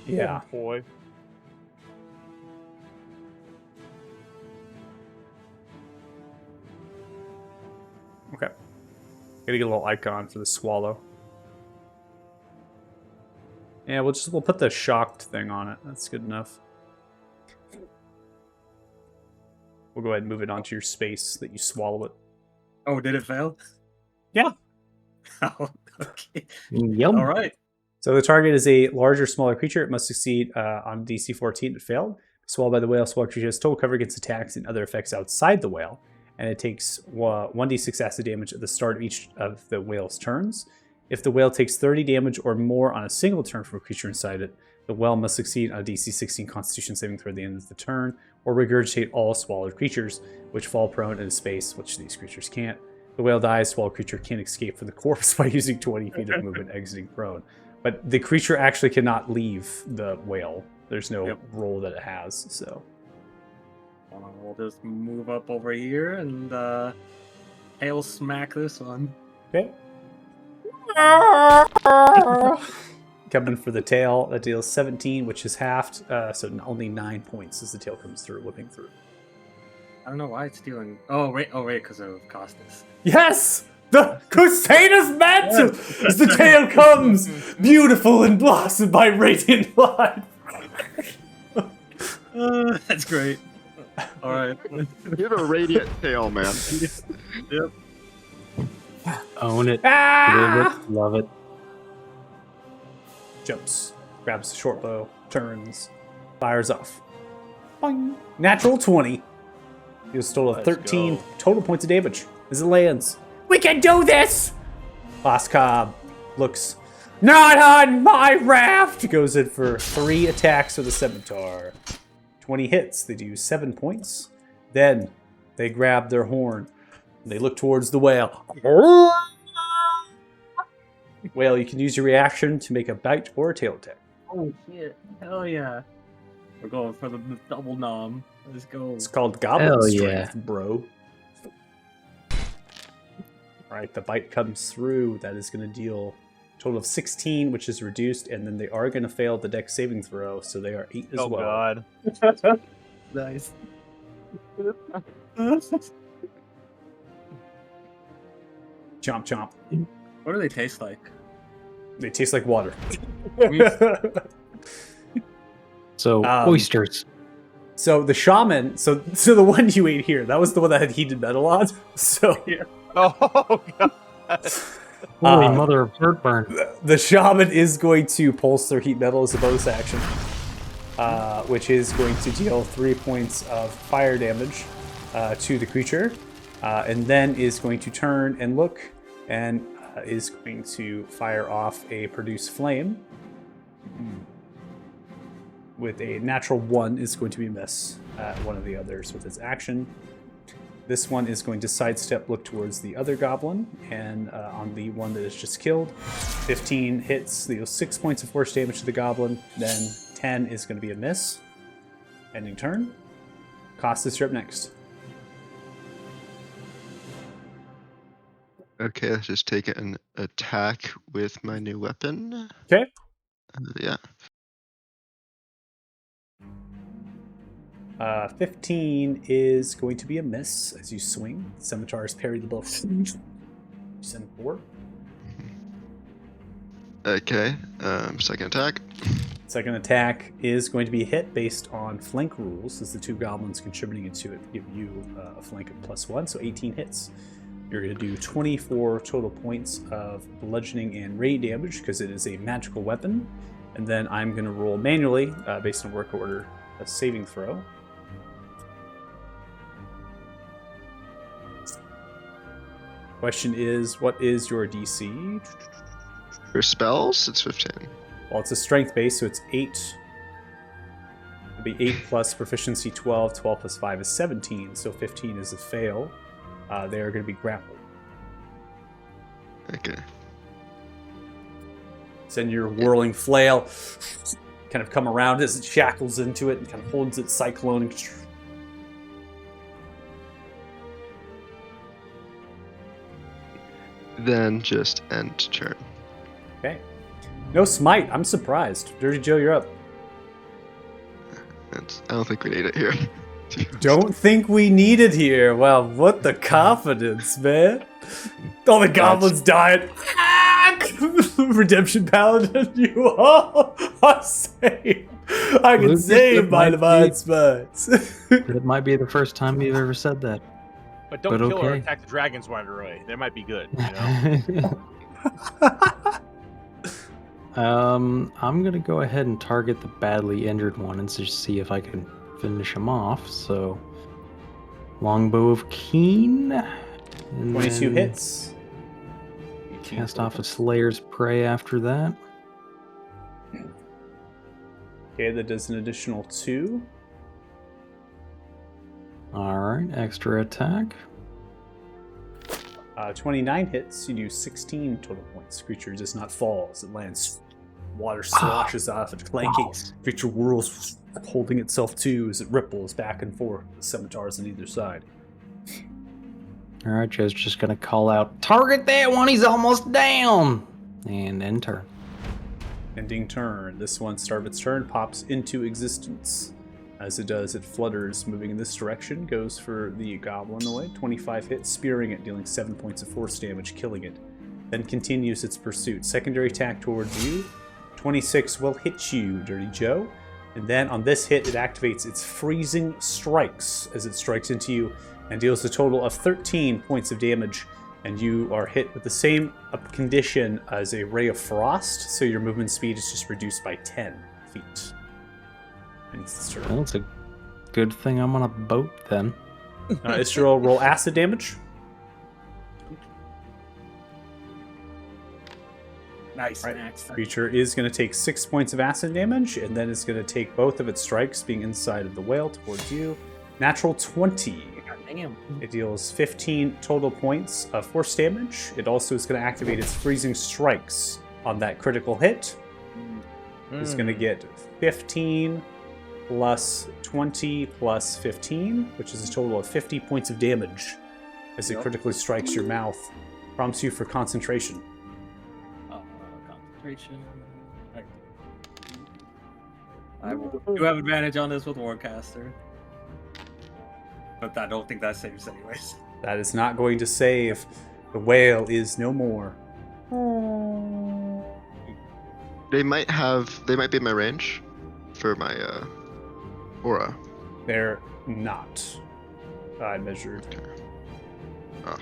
Yeah. Oh, boy. Okay. Gotta get a little icon for the swallow. Yeah, we'll put the shocked thing on it. That's good enough. We'll go ahead and move it onto your space that you swallow it. Oh, did it fail? Yeah. Oh, okay. Yum. All right. So the target is a larger, smaller creature. It must succeed on DC 14. It failed. Swallowed by the whale. Smaller creature has total cover against attacks and other effects outside the whale. And it takes 1d6 acid damage at the start of each of the whale's turns. If the whale takes 30 damage or more on a single turn from a creature inside it, the whale must succeed on a DC 16 Constitution saving throw at the end of the turn, or regurgitate all swallowed creatures, which fall prone into space, which these creatures can't. The whale dies, swallowed creature can't escape from the corpse by using 20 feet of movement exiting prone. But the creature actually cannot leave the whale. There's no role that it has, so. We'll just move up over here and hail smack this one. Okay. Coming for the tail. That deals 17, which is halved, so only 9 points as the tail comes through, whipping through. I don't know why it's dealing. Oh wait, because of Costas. Yes! The Crusader's mantle! As the tail comes, beautiful and blossomed by radiant light. That's great. All right. You have a radiant tail, man. Yep. Own it. Ah! Live it. Love it. Jumps, grabs the short bow, turns, fires off. Boing. Natural 20. Deals a total of 13 total points of damage as it lands. We can do this! Last Cobb looks, not on my raft! Goes in for 3 attacks with a scimitar. 20 hits. They do 7 points. Then they grab their horn. They look towards the whale. Whale, you can use your reaction to make a bite or a tail attack. Oh shit! Hell yeah! We're going for the double nom. Let's go. It's called Goblin Hell Strength, yeah. bro. Alright, the bite comes through. That is going to deal a total of 16, which is reduced, and then they are going to fail the dex saving throw, so they are 8 as well. God. Nice. Chomp chomp. What do they taste like? They taste like water. So oysters. So the shaman, so the one you ate here, that was the one that had heated metal on. So Yeah. Oh God. Holy mother of heartburn. the shaman is going to pulse their heat metal as a bonus action, which is going to deal 3 points of fire damage to the creature, and then is going to turn and look and is going to fire off a produce flame. With a natural 1 is going to be a miss at one of the others with its action. This one is going to sidestep, look towards the other goblin, and on the one that is just killed, 15 hits, deals 6 points of force damage to the goblin, then 10 is going to be a miss. Ending turn. Costas, you're up next. Okay, let's just take an attack with my new weapon. Okay. Yeah. 15 is going to be a miss as you swing. Scimitars parry the blow. Send 4. Okay, second attack. Second attack is going to be a hit based on flank rules, as the 2 goblins contributing into it give you a flank of +1, so 18 hits. You're going to do 24 total points of bludgeoning and radiant damage because it is a magical weapon. And then I'm going to roll manually, based on work order, a saving throw. Question is, what is your DC? For spells, it's 15. Well, it's a strength base, so it's 8. It'll be 8 plus proficiency 12. 12 plus 5 is 17, so 15 is a fail. They are going to be grappled. Okay. Send your whirling flail, kind of come around as it shackles into it and kind of holds its cyclone. Then just end turn. Okay. No smite. I'm surprised. Dirty Joe, you're up. I don't think we need it here. Don't think we need it here. Wow, what the confidence, man. All the goblins died. Redemption Paladin, you all are saved. I can Lucas, save it my might divine be- spots. It might be the first time you've ever said that. But don't But kill or okay. attack the dragons right away. They might be good. You know? I'm gonna go ahead and target the badly injured one and just see if I can finish him off. So, longbow of Keen. And 22 then hits. Cast off a Slayer's Prey after that. Okay, that does an additional 2. All right, extra attack. 29 hits. You do 16 total points. Creature does not fall as it lands. Water sloshes off it, clanking. Wow. Creature whirls, holding itself to as it ripples back and forth. The scimitars on either side. All right, Joe's just gonna call out, "Target that one! He's almost down!" And end turn. Ending turn. This one, start of its turn, pops into existence. As it does, it flutters, moving in this direction, goes for the goblin away. 25 hits, spearing it, dealing 7 points of force damage, killing it. Then continues its pursuit. Secondary attack towards you. 26 will hit you, Dirty Joe. And then on this hit, it activates its freezing strikes as it strikes into you and deals a total of 13 points of damage. And you are hit with the same condition as a ray of frost, so your movement speed is just reduced by 10 feet. And it's turn. Well, it's a good thing I'm on a boat then. Istral, roll acid damage. Nice. Right. Nice. Creature is going to take 6 points of acid damage, and then it's going to take both of its strikes, being inside of the whale towards you. Natural 20. Damn. It deals 15 total points of force damage. It also is going to activate its freezing strikes on that critical hit. It's going to get 15 plus 20 plus 15, which is a total of 50 points of damage as it critically strikes your mouth. Prompts you for concentration. Concentration. Right. I will. You have advantage on this with Warcaster. But I don't think that saves anyways. That is not going to save. The whale is no more. They might be in my range for my aura. They're not. I measured. Okay. Ah.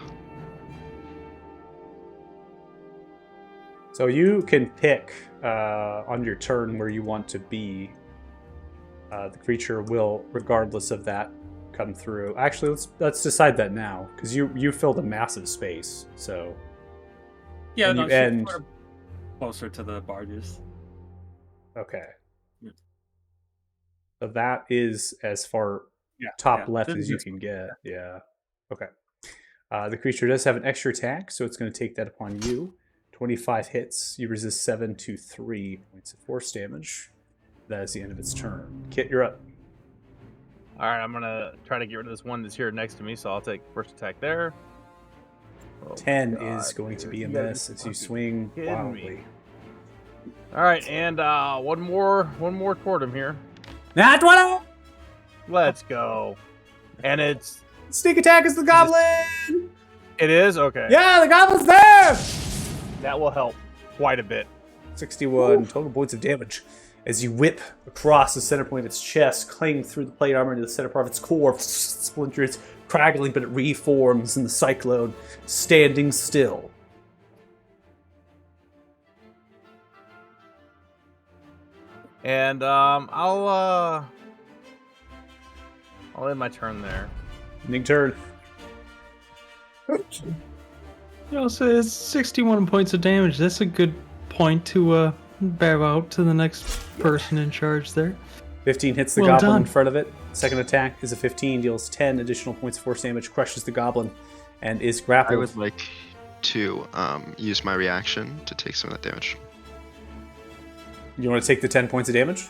So you can pick on your turn where you want to be. The creature will, regardless of that, come through. Actually, let's decide that now, because you filled a massive space. So Yeah, when no, you she's end. sort of closer to the barges. Okay. Yeah. So that is as far Yeah, top yeah. left This as is you just- can get. Yeah. Okay. The creature does have an extra attack, so it's going to take that upon you. 25 hits. You resist 7 to 3 points of force damage. That is the end of its turn. Kit, you're up. All right, I'm gonna try to get rid of this one that's here next to me, so I'll take first attack there. Oh, 10 God, is going to dude. be a You gotta miss be as you fucking swing kidding wildly. me. All right, and one more toward him here. Nat 20! Let's go. And it's Sneak attack is the goblin! it is okay. Yeah, the goblin's there! That will help quite a bit. 61 total points of damage as you whip across the center point of its chest, clang through the plate armor into the center part of its core, splinters, crackling, but it reforms in the cyclone, standing still. And I'll end my turn there. Ending turn. So it's 61 points of damage. That's a good point to bow out to the next person in charge there. 15 hits the Well goblin done. in front of it. Second attack is a 15, deals 10 additional points of force damage, crushes the goblin, and is I grappled. would like to use my reaction to take some of that damage. You want to take the 10 points of damage?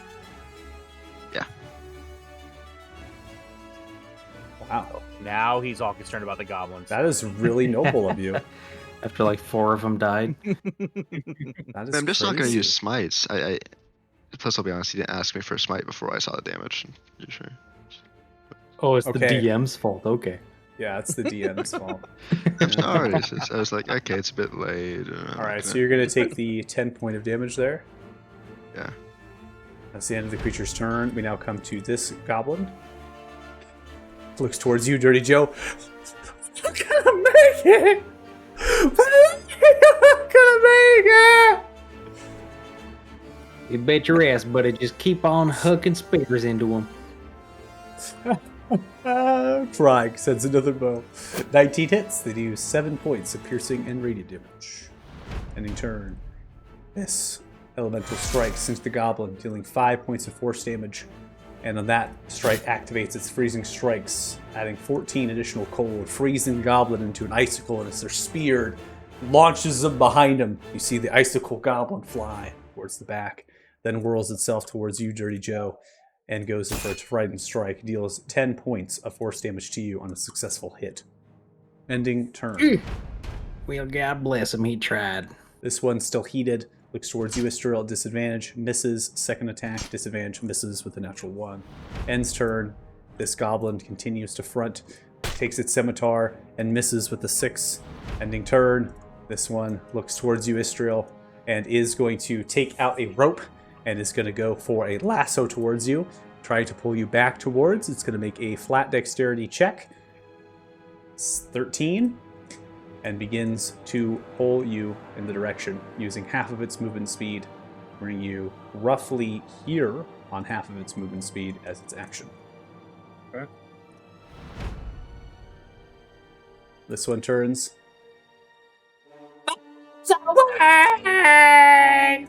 Yeah. Wow. Now he's all concerned about the goblins. That is really noble of you. After like 4 of them died. That is I'm just not going to crazy. use smites. Plus, I'll be honest, he didn't ask me for a smite before I saw the damage. You sure? Oh, it's Okay. the DM's fault. Okay. Yeah, it's the DM's fault. I'm sorry. I was like, okay, it's a bit late. All right, so you're going to take the 10 point of damage there. Yeah. That's the end of the creature's turn. We now come to this goblin. Looks towards you, Dirty Joe. I'm gonna make it! I'm gonna make it! You bet your ass, buddy. Just keep on hooking spears into him. Frog sends another bow. 19 hits. They do 7 points of piercing and radiant damage. Ending turn. This elemental strikes into the goblin, dealing 5 points of force damage. And on that, strike activates its freezing strikes, adding 14 additional cold, freezing the goblin into an icicle, and as they're speared, launches them behind him. You see the icicle goblin fly towards the back, then whirls itself towards you, Dirty Joe, and goes in for its frightened strike. Deals 10 points of force damage to you on a successful hit. Ending turn. Well, God bless him, he tried. This one's still heated. Looks towards you, Istriel, at disadvantage. Misses. Second attack, disadvantage. Misses with a natural 1. Ends turn. This goblin continues to front. Takes its scimitar and misses with the 6. Ending turn. This one looks towards you, Istriel, and is going to take out a rope and is going to go for a lasso towards you, trying to pull you back towards. It's going to make a flat dexterity check. It's 13. And begins to pull you in the direction using half of its movement speed, bring you roughly here on half of its movement speed as its action. Okay. This one turns. Away!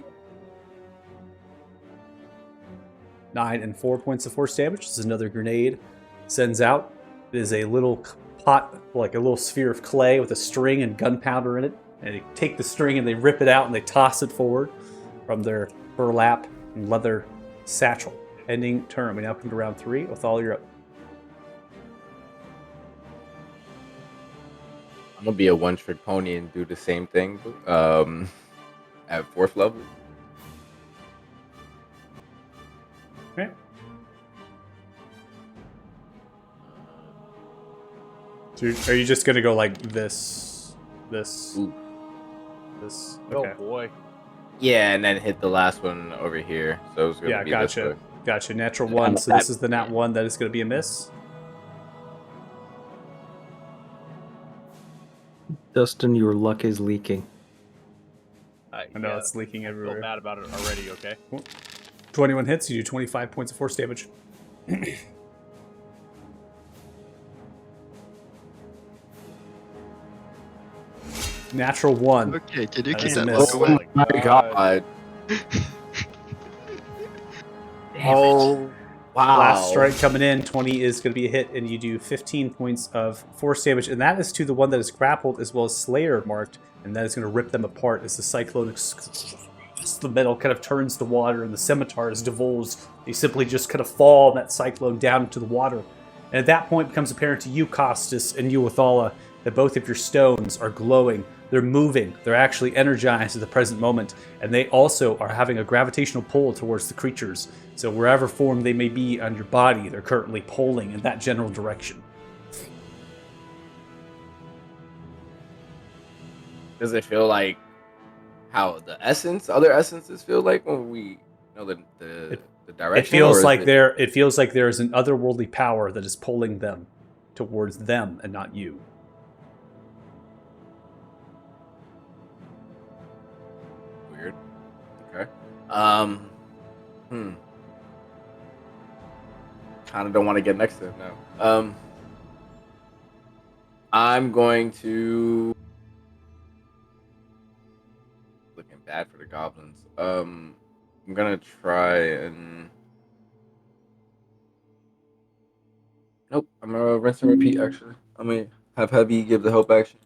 9 and 4 points of force damage. This is another grenade. Sends out. It is a little pot, like a little sphere of clay with a string and gunpowder in it. And they take the string and they rip it out and they toss it forward from their burlap and leather satchel. Ending turn. We now come to round 3. Othal, you're up. I'm gonna be a one-trick pony and do the same thing at 4th level. Okay. So are you just gonna go like this, Ooh. this? Oh Okay. boy. Yeah, and then hit the last one over here. So it's gonna Yeah, be this gotcha. way. Gotcha. Natural 1. So this is the nat 1 that is gonna be a miss. Dustin, your luck is leaking. I know it's leaking I feel everywhere. bad about it already. Okay. 21 hits. You do 25 points of force damage. Natural 1. Okay, can you That keep is a that miss. luck away? My God. Oh, wow. Last strike coming in. 20 is going to be a hit, and you do 15 points of force damage. And that is to the one that is grappled as well as Slayer marked. And that is going to rip them apart as the cyclone the metal kind of turns to water and the scimitar is divulged. They simply just kind of fall in that cyclone down into the water. And at that point, it becomes apparent to you, Costas, and you, Othala, that both of your stones are glowing. They're moving. They're actually energized at the present moment. And they also are having a gravitational pull towards the creatures. So wherever form they may be on your body, they're currently pulling in that general direction. Does it feel like how the other essences feel like when we know the direction? It feels or like is it- it feels like there is an otherworldly power that is pulling them towards them and not you. Weird. Okay. Kind of don't want to get next to it now. I'm going to. Looking bad for the goblins. I'm gonna try and. Nope. I'm gonna rinse and repeat. Actually, I'm gonna have Heavy give the help action.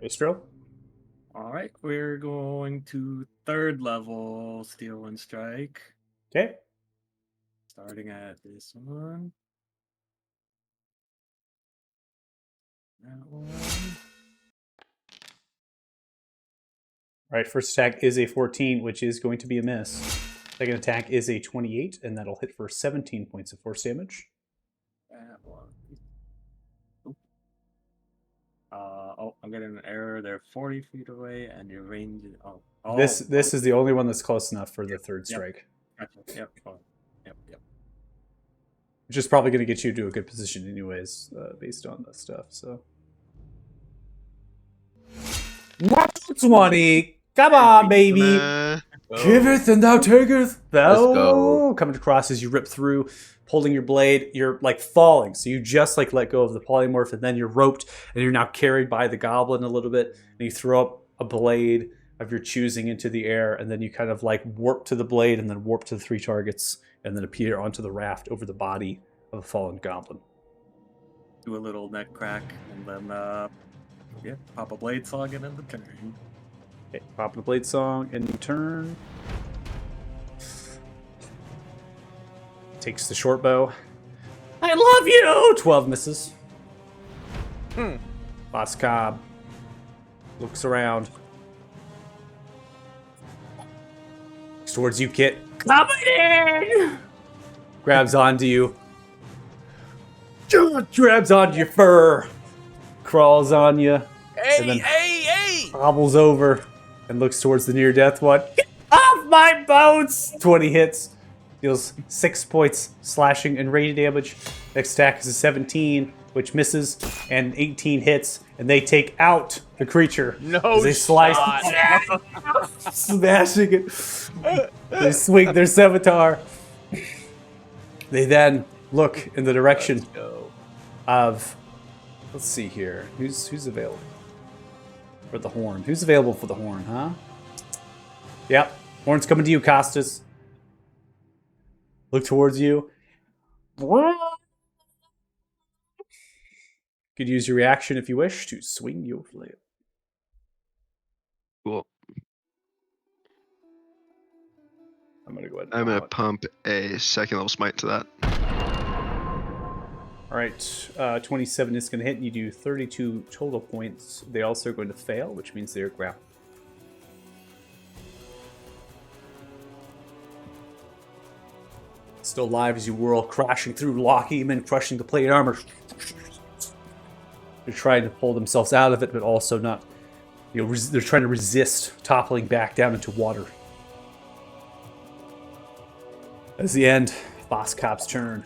Astro? All right, we're going to 3rd level Steel and Strike. Okay. Starting at this one. That one. All right, first attack is a 14, which is going to be a miss. Second attack is a 28, and that'll hit for 17 points of force damage. That one. I'm getting an error. They're 40 feet away, and your range is... This is the only one that's close enough for the third Yep. strike. Gotcha. Yep. Yep. Which is probably going to get you to a good position anyways, based on that stuff, so... What's 20? Come on, baby! Giveth and thou taketh. Thou Let's go. coming across as you rip through, holding your blade. You're like falling, so you just like let go of the polymorph, and then you're roped, and you're now carried by the goblin a little bit. And you throw up a blade of your choosing into the air, and then you kind of like warp to the blade and then warp to the 3 targets and then appear onto the raft over the body of a fallen goblin. Do a little neck crack and then pop a blade song and end the turn. Okay, pop the blade song and you turn. Takes the short bow. I love you! 12 misses. Boss Cobb looks around. Looks towards you, Kit. Coming in! Grabs onto you. Grabs onto your fur. Crawls on you. And then hobbles over and looks towards the near death one. Get off my boats! 20 hits. Deals 6 points slashing and radiant damage. Next attack is a 17, which misses, and 18 hits, and they take out the creature. No, as they slice, smashing it. They swing their scimitar. They then look in the direction of. Let's see here. Who's available for the horn? Who's available for the horn? Huh? Yep. Horn's coming to you, Costas. Look towards you. Could use your reaction if you wish to swing your flail. Cool. I'm gonna go ahead. I'm gonna pump a 2nd level smite to that. All right, 27 is going to hit, and you do 32 total points. They also are going to fail, which means they're grappled. Still alive as you whirl, crashing through Lockheed and crushing the plate armor. They're trying to pull themselves out of it, but also not. They're trying to resist toppling back down into water. As the end, Boss Cop's turn.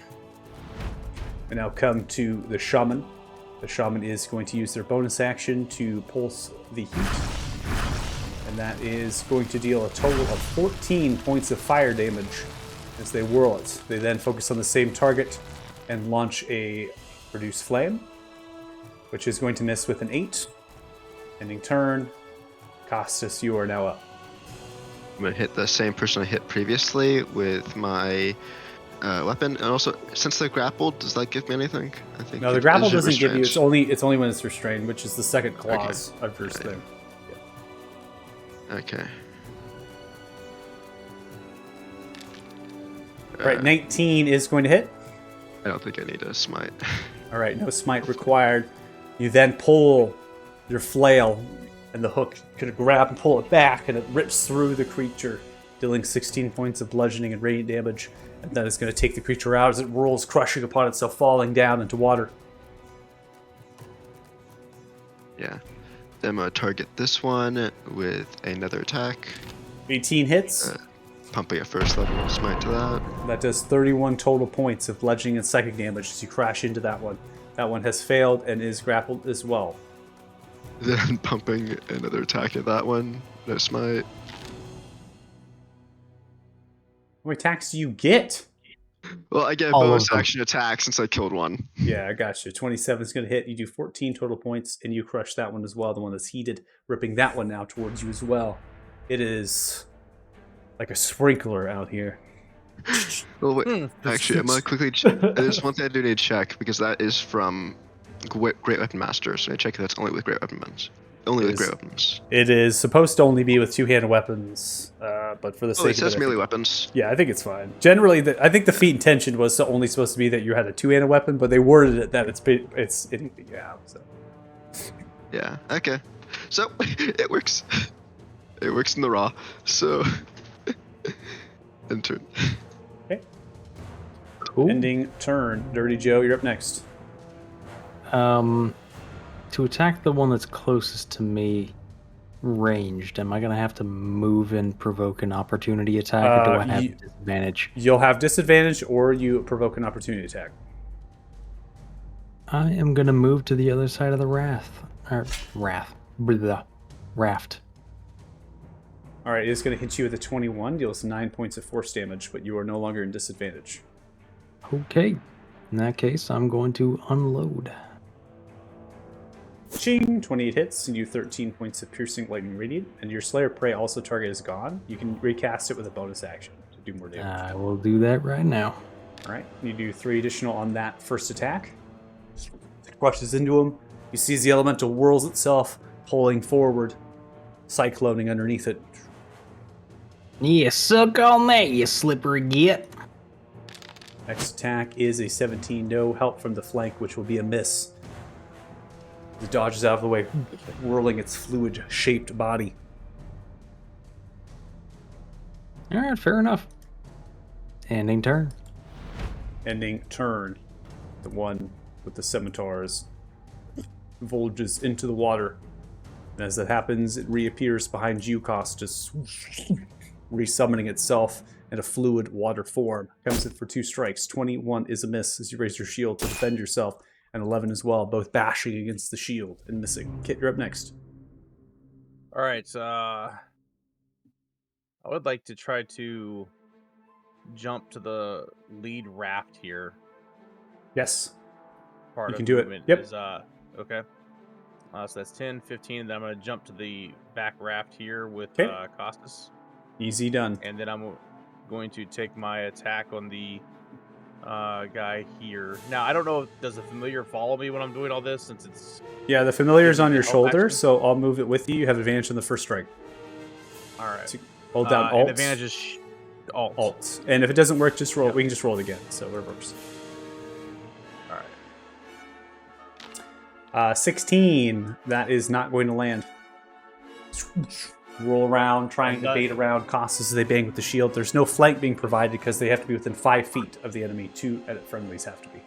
We now come to the Shaman. The Shaman is going to use their bonus action to pulse the heat. And that is going to deal a total of 14 points of fire damage as they whirl it. They then focus on the same target and launch a Reduce Flame, which is going to miss with an 8. Ending turn. Costas, you are now up. I'm gonna hit the same person I hit previously with my weapon, and also since they're grappled, does that give me anything? I think. No, the grapple doesn't give you. It's only when it's restrained, which is the second clause of your thing. Yeah. Okay. All right, 19 is going to hit. I don't think I need a smite. All right, no smite required. You then pull your flail, and the hook can grab and pull it back, and it rips through the creature, dealing 16 points of bludgeoning and radiant damage. And that is going to take the creature out as it rolls, crushing upon itself, falling down into water. Yeah. Then I'm going to target this one with another attack. 18 hits. Pumping a 1st level smite to that. That does 31 total points of bludgeoning and psychic damage as you crash into that one. That one has failed and is grappled as well. Then pumping another attack at that one. No smite. How many attacks do you get? Well, I get a bonus action attack since I killed one. Yeah, I got you. 27 is going to hit. You do 14 total points, and you crush that one as well. The one that's heated, ripping that one now towards you as well. It is like a sprinkler out here. Well, wait. Actually, I'm going to quickly... There's one thing I do need to check, because that is from Great Weapon Master, so I check if that's only with Great Weapons. Only with Great Weapons. It is supposed to only be with two-handed weapons, but for the sake of it... it says melee weapons. Yeah, I think it's fine. Generally, I think the feat intention was only supposed to be that you had a two-handed weapon, but they worded it that it's anything you have, so... Yeah, okay. So, it works. It works in the raw, so... End turn. Okay. Ending turn. Dirty Joe, you're up next. To attack the one that's closest to me, ranged, am I going to have to move and provoke an opportunity attack, or do I have disadvantage? You'll have disadvantage, or you provoke an opportunity attack. I am going to move to the other side of the raft. All right, it's going to hit you with a 21, deals 9 points of force damage, but you are no longer in disadvantage. Okay. In that case, I'm going to unload. Ching, 28 hits, and you 13 points of piercing lightning radiant, and your Slayer Prey also target is gone. You can recast it with a bonus action to do more damage. I will do that right now. All right, you do 3 additional on that first attack. Rushes into him. You see as the elemental whirls itself, pulling forward, cycloning underneath it. Yeah, suck on that, you slippery git. Next attack is a 17. No help from the flank, which will be a miss. It dodges out of the way, whirling its fluid-shaped body. All right, fair enough. Ending turn. Ending turn. The one with the scimitars volges into the water. And as that happens, it reappears behind you, Costas, resummoning itself in a fluid water form. Comes in for 2 strikes. 21 is a miss as you raise your shield to defend yourself, and 11 as well, both bashing against the shield and missing. Kit, you're up next. All right. I would like to try to jump to the lead raft here. Yes. Part You of can do it. movement Yep. Is, okay. So that's 10, 15, and then I'm going to jump to the back raft here with Okay. Costas. Easy done. And then I'm going to take my attack on the guy here. Now, I don't know, does the familiar follow me when I'm doing all this, since it's... Yeah, the familiar's on your help shoulder, action? so I'll move it with you. You have advantage on the first strike. All right. So hold down And Alt. advantage is Alt. Alt. And if it doesn't work, just roll. Yep. We can just roll it again. So reverse. All right. 16. That is not going to land. Roll around, trying to bait around Costas as they bang with the shield. There's no flank being provided because they have to be within 5 feet of the enemy. 2 edit friendlies have to be.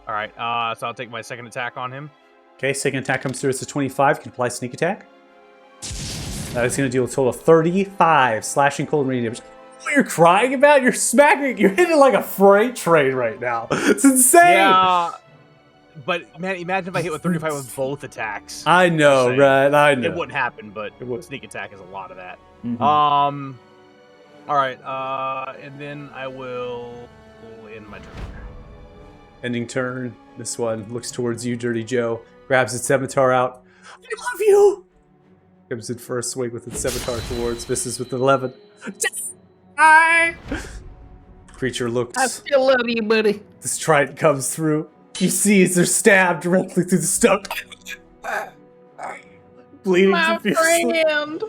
All right. So I'll take my second attack on him. Okay, second attack comes through. It's a 25. You can apply sneak attack. That is going to deal a total of 35 slashing cold and radiant damage. What you're crying about? You're smacking. You're hitting like a freight train right now. It's insane. Yeah. But man, imagine if I hit with 35 with both attacks. I know, Saying. right? I know. It wouldn't happen, but It would. sneak attack is a lot of that. Mhm. All right. And then I will end my turn. Ending turn. This one looks towards you, Dirty Joe. Grabs its scimitar out. I love you. Comes in for a swing with its scimitar towards. Misses with an 11. I Creature looks. I still love you, buddy. This trident comes through. You see as they're stabbed directly through the stomach. Bleeding My profusely. friend.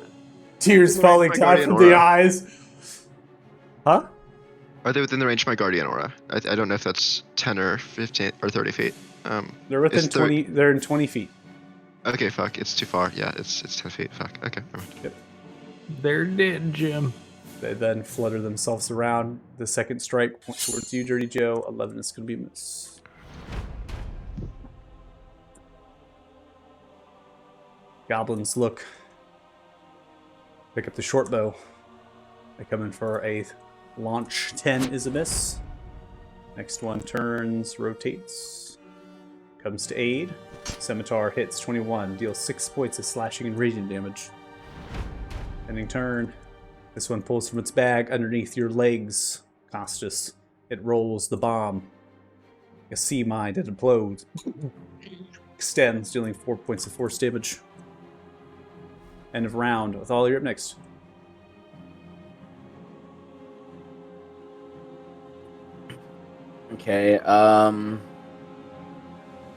Tears My falling down guardian from the aura. eyes. Huh? Are they within the range of my guardian aura? I don't know if that's 10 or 15 or 30 feet. They're within It's 20. They're in 20 feet. Okay, fuck. It's too far. Yeah, it's 10 feet. Fuck. Okay. Never mind. They're dead, Jim. They then flutter themselves around. The second strike points towards you, Dirty Joe. 11 is going to be a miss. Goblins look. Pick up the short bow. They come in for a launch. 10 is a miss. Next one turns, rotates. Comes to aid. Scimitar hits 21. Deals 6 points of slashing and radiant damage. Ending turn. This one pulls from its bag underneath your legs, Costas. It rolls the bomb. A sea mine, it implodes. Extends, dealing 4 points of force damage. End of round. With all, you're up next. Okay,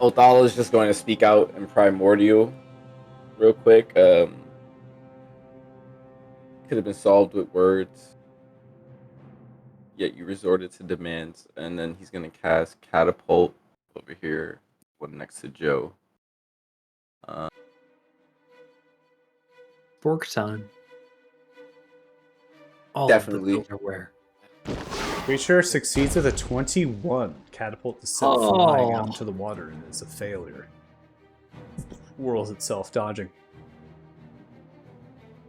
Othala is just going to speak out in Primordial real quick. Could have been solved with words, yet you resorted to demands, and then he's going to cast Catapult over here, one next to Joe. Fork time. All Definitely. Of the silverware. Creature succeeds with a 21. Catapult the self flying Oh. out into the water and is a failure. Whirls itself, dodging.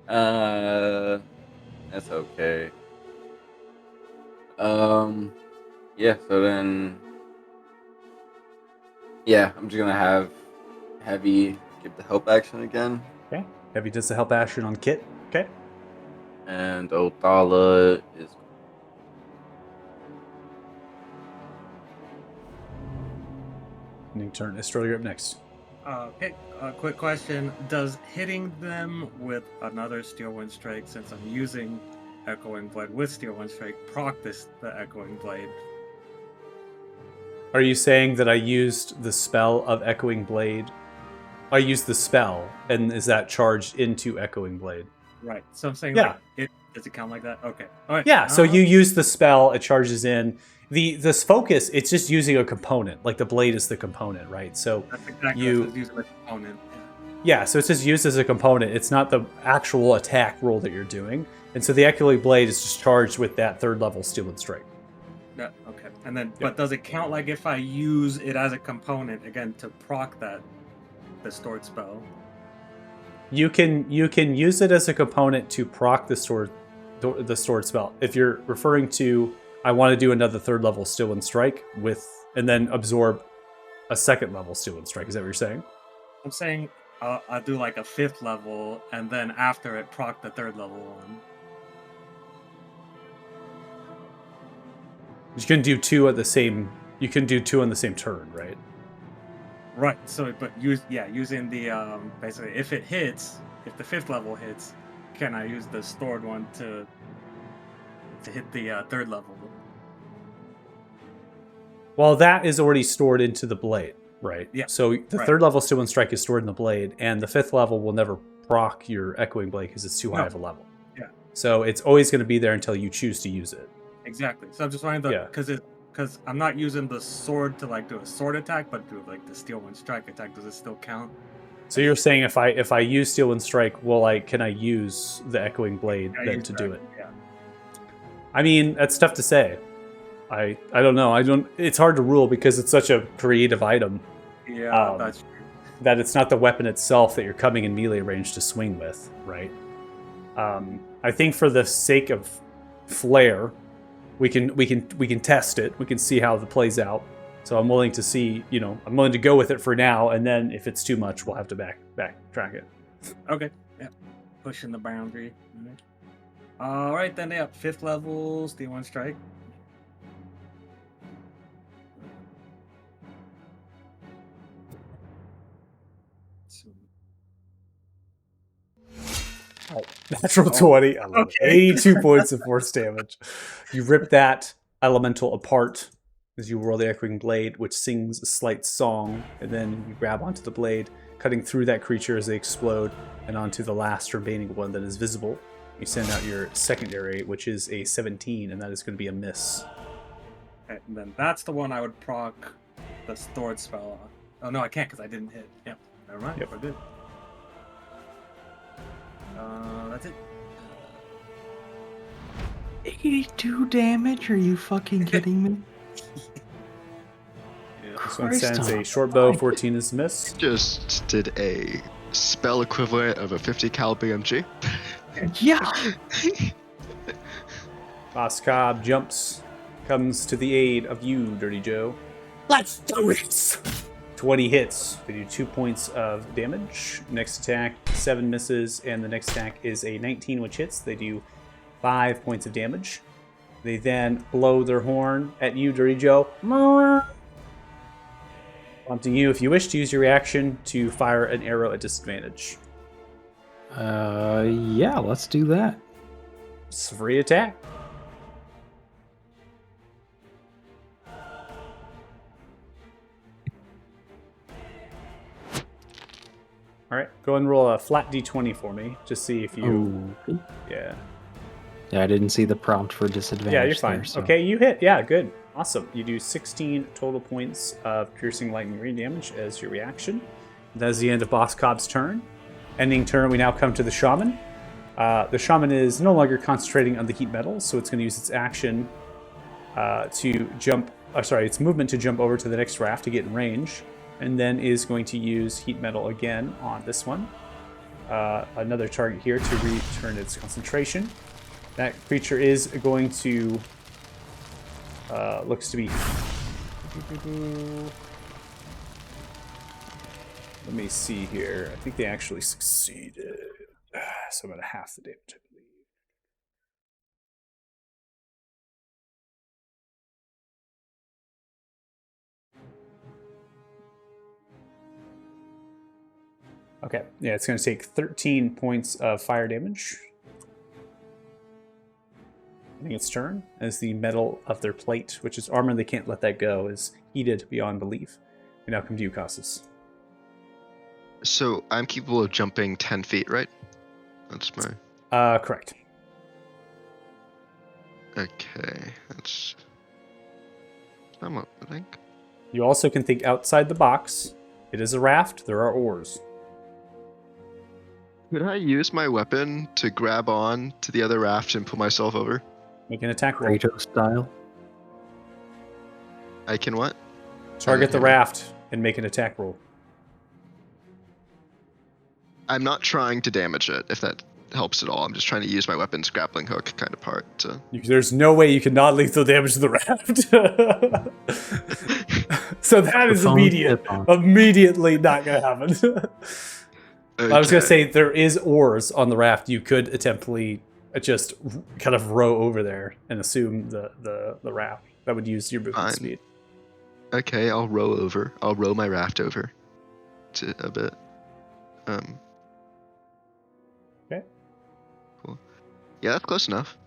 That's okay. Yeah, so then... Yeah, I'm just gonna have Heavy give the help action again. Okay. Heavy does the help action on Kit. Okay. And Othala is... Ending turn. Estrella, you're up next. Okay, a quick question. Does hitting them with another Steel Wind Strike, since I'm using Echoing Blade with Steel Wind Strike, proc the Echoing Blade? Are you saying that I used the spell of Echoing Blade? I used the spell, and is that charged into Echoing Blade? Right. So I'm saying, Yeah. like, does it count like that? Okay. All right. Yeah, so you use the spell, it charges in. This focus, it's just using a component. Like the blade is the component, right? So That's exactly you what I was using the component. yeah, so it's just used as a component. It's not the actual attack roll that you're doing. And so the Echoing Blade is just charged with that 3rd level Steel and Strike. Yeah. Okay. And then, but does it count like if I use it as a component again to proc the stored spell? You can use it as a component to proc the stored spell. If you're referring to, I want to do another 3rd level Steel and Strike and then absorb a 2nd level Steel and Strike. Is that what you're saying? I'm saying I'll do like a 5th level, and then after it, proc the 3rd level one. You can do 2 at the same. You can do 2 on the same turn, right? Right. So, but using the basically, if it hits, if the 5th level hits, can I use the stored one to hit the 3rd level? Well, that is already stored into the blade, right? Yeah. So the 3rd level Steel and Strike is stored in the blade, and the 5th level will never proc your Echoing Blade because it's too high of a level. Yeah. So it's always going to be there until you choose to use it. Exactly. So I'm just wondering because I'm not using the sword to like do a sword attack, but do like the Steel Wind Strike attack. Does it still count? So you're saying if I use Steel and Strike, can I use the Echoing Blade then to do it? Yeah. I mean, that's tough to say. I don't know. It's hard to rule because it's such a creative item. Yeah, that's true. That it's not the weapon itself that you're coming in melee range to swing with, right? I think for the sake of flair, we can test it. We can see how it plays out. So I'm willing to see, I'm willing to go with it for now, and then if it's too much, we'll have to backtrack it. Okay. Yeah. Pushing the boundary. All right, then. Yeah, 5th level Steel Wind Strike. Oh, natural 20. I love it. 82 points of force damage. You rip that elemental apart as you whirl the Echoing Blade, which sings a slight song, and then you grab onto the blade, cutting through that creature as they explode, and onto the last remaining one that is visible. You send out your secondary, which is a 17, and that is going to be a miss. Okay, and then that's the one I would proc the stored spell on. Oh, no, I can't because I didn't hit. Yep. Never mind. Yep. We're good. That's it. 82 damage? Are you fucking kidding me? This one sends a short bow, 14 is miss. Just did a spell equivalent of a 50 cal BMG. Yeah. Boss Cobb jumps, comes to the aid of you, Dirty Joe. Let's do it! 20 hits. They do 2 points of damage. Next attack, 7 misses, and the next attack is a 19, which hits. They do 5 points of damage. They then blow their horn at you, Dirty Joe. Prompting you, if you wish to use your reaction, to fire an arrow at disadvantage. Yeah, let's do that. It's a free attack. All right, go and roll a flat d20 for me. Just see if you. Ooh. Yeah. Yeah, I didn't see the prompt for disadvantage. Yeah, you're fine. There, so. Okay, you hit. Yeah, good. Awesome. You do 16 total points of piercing lightning green damage as your reaction. That is the end of Boss Cobb's turn. Ending turn, we now come to the Shaman. The Shaman is no longer concentrating on the heat metal, so it's going to use its action to jump. Its movement to jump over to the next raft to get in range, and then is going to use heat metal again on this one. Another target here to return its concentration. That creature is going to looks to be. Let me see here. I think they actually succeeded. So I'm at half the damage, I believe. Okay, yeah, it's going to take 13 points of fire damage. I think its turn as the metal of their plate, which is armor, they can't let that go, is heated beyond belief. We now come to you, Casas. So I'm capable of jumping 10 feet, right? That's my... Correct. Okay, that's... somewhat, I think. You also can think outside the box. It is a raft. There are oars. Could I use my weapon to grab on to the other raft and pull myself over? Make an attack roll. Kratos style. I can what? Target the raft and make an attack roll. I'm not trying to damage it, if that helps at all. I'm just trying to use my weapon's grappling hook kind of part to... There's no way you can non-lethal damage the raft. So that is immediately not going to happen. Okay. I was going to say there is oars on the raft. You could attemptly just kind of row over there and assume the raft. That would use your movement speed. Okay, I'll row over. I'll row my raft over to a bit. Okay. Cool. Yeah, that's close enough.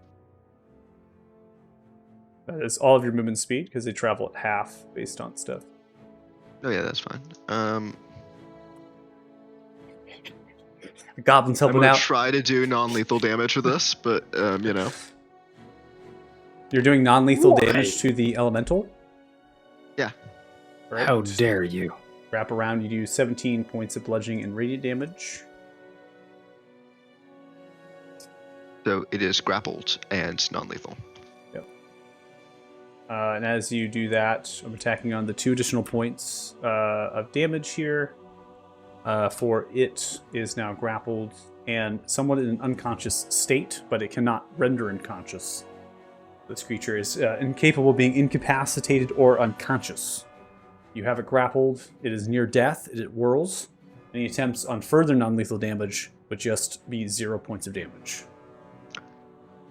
That is all of your movement speed because they travel at half based on stuff. Oh yeah, that's fine. The goblins I'm helping gonna out. try to do non-lethal damage with this, but you know. You're doing non-lethal damage to the elemental? Yeah. Right. How dare you? Wrap around, you do 17 points of bludgeoning and radiant damage. So it is grappled and non-lethal. Yep. And as you do that, I'm attacking on the 2 additional points of damage here. For it is now grappled and somewhat in an unconscious state, but it cannot render unconscious. This creature is incapable of being incapacitated or unconscious. You have it grappled. It is near death. It whirls. Any attempts on further non-lethal damage would just be 0 points of damage.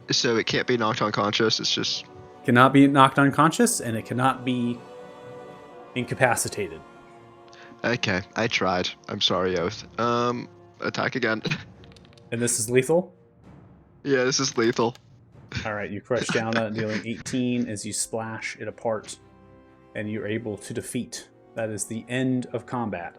So it can't be knocked unconscious. It's just Cannot be knocked unconscious, and it cannot be incapacitated. okay. I tried. I'm sorry, Oath. Attack again. And this is lethal? Yeah, this is lethal. All right, you crush down on it, dealing 18 as you splash it apart, and you're able to defeat. That is the end of combat.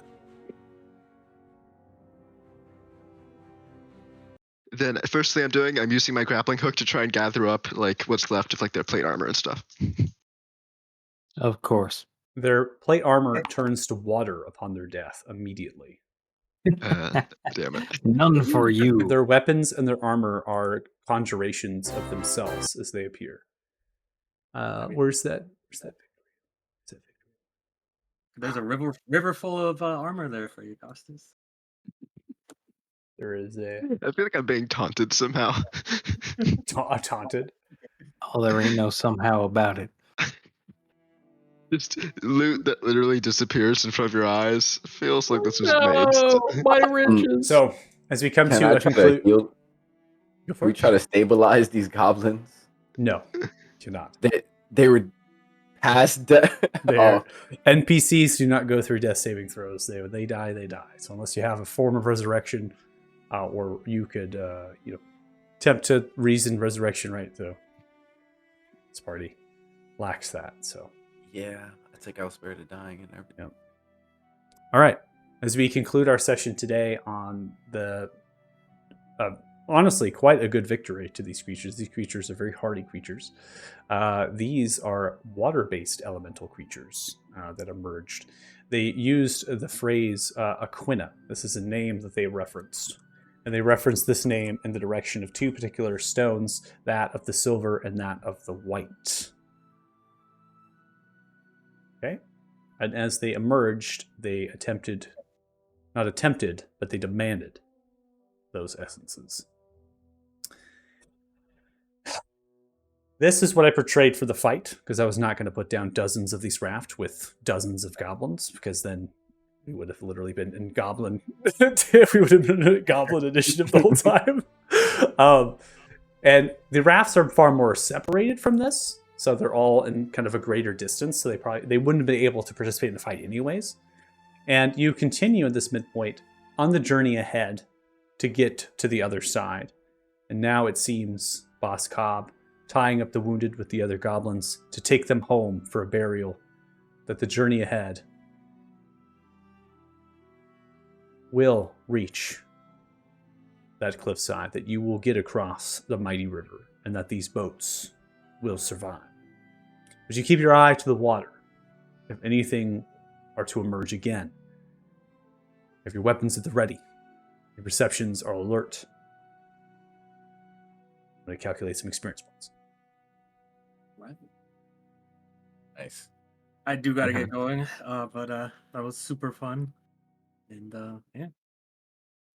Then first thing I'm using my grappling hook to try and gather up like what's left of like their plate armor and stuff. Of course. Their plate armor turns to water upon their death immediately. Damn it. None for you. Their weapons and their armor are conjurations of themselves as they appear. Where's that? Where's that victory? There's a river full of armor there for you, Costas. There is a I feel like I'm being taunted somehow. taunted. Oh, there ain't no somehow about it. Just loot that literally disappears in front of your eyes. Feels like this was made. My riches. So as we come Can to I a try to conclusion, heal? Can we try to stabilize these goblins? no, cannot. They were past death. They're- NPCs do not go through death saving throws. They die, they die. So unless you have a form of resurrection, or you could attempt to reason resurrection, right? So this party lacks that. So Yeah, I think I was spared of dying and everything. Yep. All right. As we conclude our session today on the honestly quite a good victory to these creatures. These creatures are very hardy creatures. These are water-based elemental creatures that emerged. They used the phrase Aquina. This is a name that they referenced. And they referenced this name in the direction of 2 particular stones, that of the silver and that of the white. Okay? And as they emerged, they not attempted, but they demanded those essences. This is what I portrayed for the fight, because I was not going to put down dozens of these raft with dozens of goblins, because then we would have literally been in goblin. We would have been in a goblin initiative the whole time. And the rafts are far more separated from this, so they're all in kind of a greater distance. So they wouldn't have been able to participate in the fight anyways. And you continue at this midpoint on the journey ahead to get to the other side. And now it seems Boss Cobb tying up the wounded with the other goblins to take them home for a burial, that the journey ahead will reach that cliffside, that you will get across the mighty river, and that these boats will survive. But you keep your eye to the water. If anything are to emerge again, have your weapons at the ready. Your perceptions are alert. I'm going to calculate some experience points. Nice. I do gotta get going, but that was super fun, and yeah,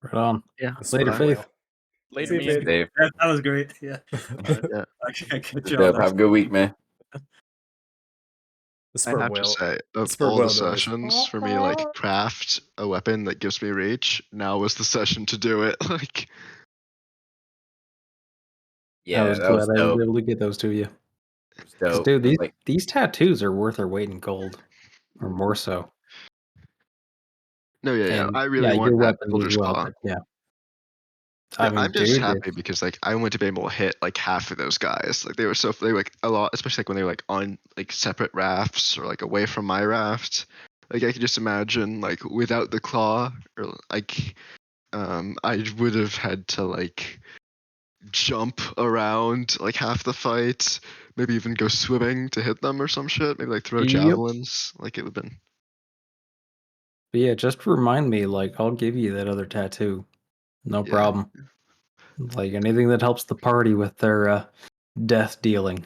Right on. Yeah. Later, bye. Faith. Later, See you, me Faith. and Dave. that was great. Yeah, Yeah. I can't catch Good you job. on Have a good week, man. The I sperm have to whale. say, of sperm all the whale noise. sessions for me, like craft a weapon that gives me reach, now was the session to do it. Like, Yeah, I was that was glad I was dope. able to get those to you. It was 'Cause, dope. dude, these Like, these tattoos are worth their weight in gold, or more so. no, yeah. And I really yeah, want your that weapons as builder's well. claw. But yeah, Yeah, I mean, I'm just dude, happy because like I want to be able to hit like half of those guys. Like they were like a lot, especially like when they were like on like separate rafts or like away from my raft. Like I could just imagine like without the claw or like I would have had to like jump around like half the fight, maybe even go swimming to hit them or some shit. Maybe like throw Yep. javelins. Like it would have been. but yeah, just remind me. Like, I'll give you that other tattoo. No Yeah. problem. Like anything that helps the party with their death dealing,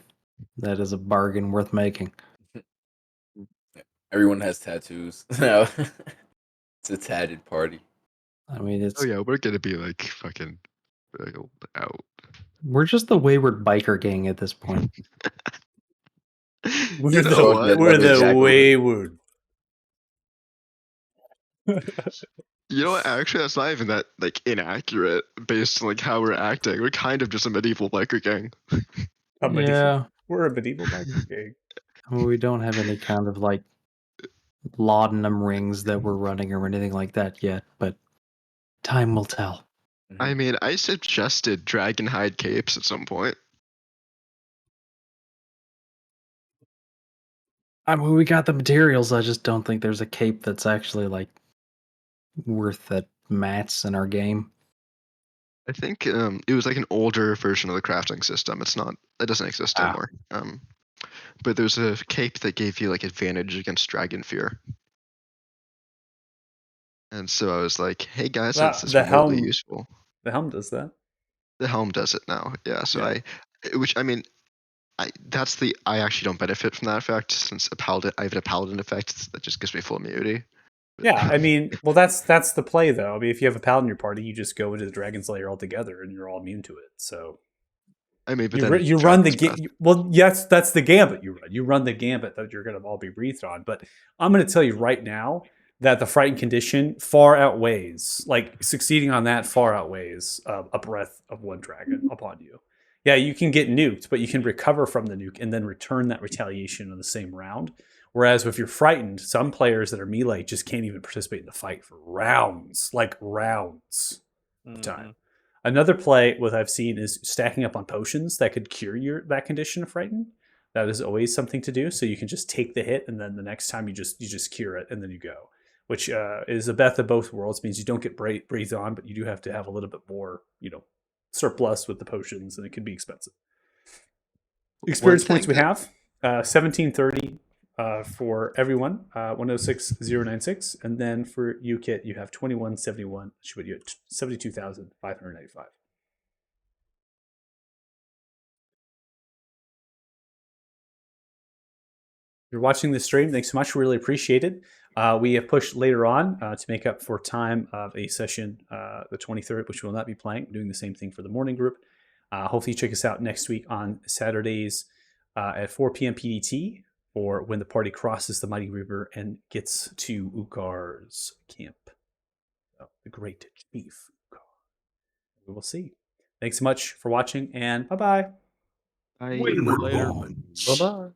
that is a bargain worth making. everyone has tattoos. No. It's a tatted party. I mean, it's Oh yeah, we're gonna be like fucking out. we're just the wayward biker gang at this point. We're You know what? we're Leather the jacket. wayward. You know what? Actually, that's not even that like inaccurate based on like how we're acting. We're kind of just a medieval biker gang. Yeah, We're a medieval biker gang. I mean, we don't have any kind of like laudanum rings that we're running or anything like that yet, but time will tell. I mean, I suggested dragon hide capes at some point. I mean, we got the materials. I just don't think there's a cape that's actually like worth the mats in our game. I think it was like an older version of the crafting system. It doesn't exist anymore. But there's a cape that gave you like advantage against dragon fear. And so I was like, hey guys, since it's The remotely helm. useful. The helm does that. The helm does it now. Yeah, so Yeah. I actually don't benefit from that effect since I have a paladin effect that just gives me full immunity. Yeah, I mean, well, that's the play though. I mean, if you have a paladin in your party, you just go into the Dragon's Lair altogether, and you're all immune to it. So I mean, but you, then you run the Dragon's Breath- well, yes, that's the gambit you run. You run the gambit that you're going to all be breathed on. But I'm going to tell you right now that the frightened condition far outweighs, like succeeding on that far outweighs a breath of one dragon upon you. Yeah, you can get nuked, but you can recover from the nuke and then return that retaliation in the same round. Whereas if you're frightened, some players that are melee just can't even participate in the fight for rounds, like rounds of time. Another play, what I've seen, is stacking up on potions that could cure that condition of frightened. That is always something to do. So you can just take the hit, and then the next time you just cure it, and then you go. Which is a best of both worlds. Means you don't get breathed on, but you do have to have a little bit more, surplus with the potions, and it can be expensive. Experience points we have 1730 for everyone, 106096, and then for you, Kit, you have 2171, which would you at 72,595. If you're watching this stream, thanks so much. We really appreciate it. We have pushed later on to make up for time of a session, the 23rd, which we will not be playing. We're doing the same thing for the morning group. Hopefully, check us out next week on Saturdays at 4 p.m. PDT, or when the party crosses the mighty river and gets to Ukar's camp. The great chief Ukar. We will see. Thanks so much for watching, and bye-bye. Bye. Later. Bones. Bye-bye.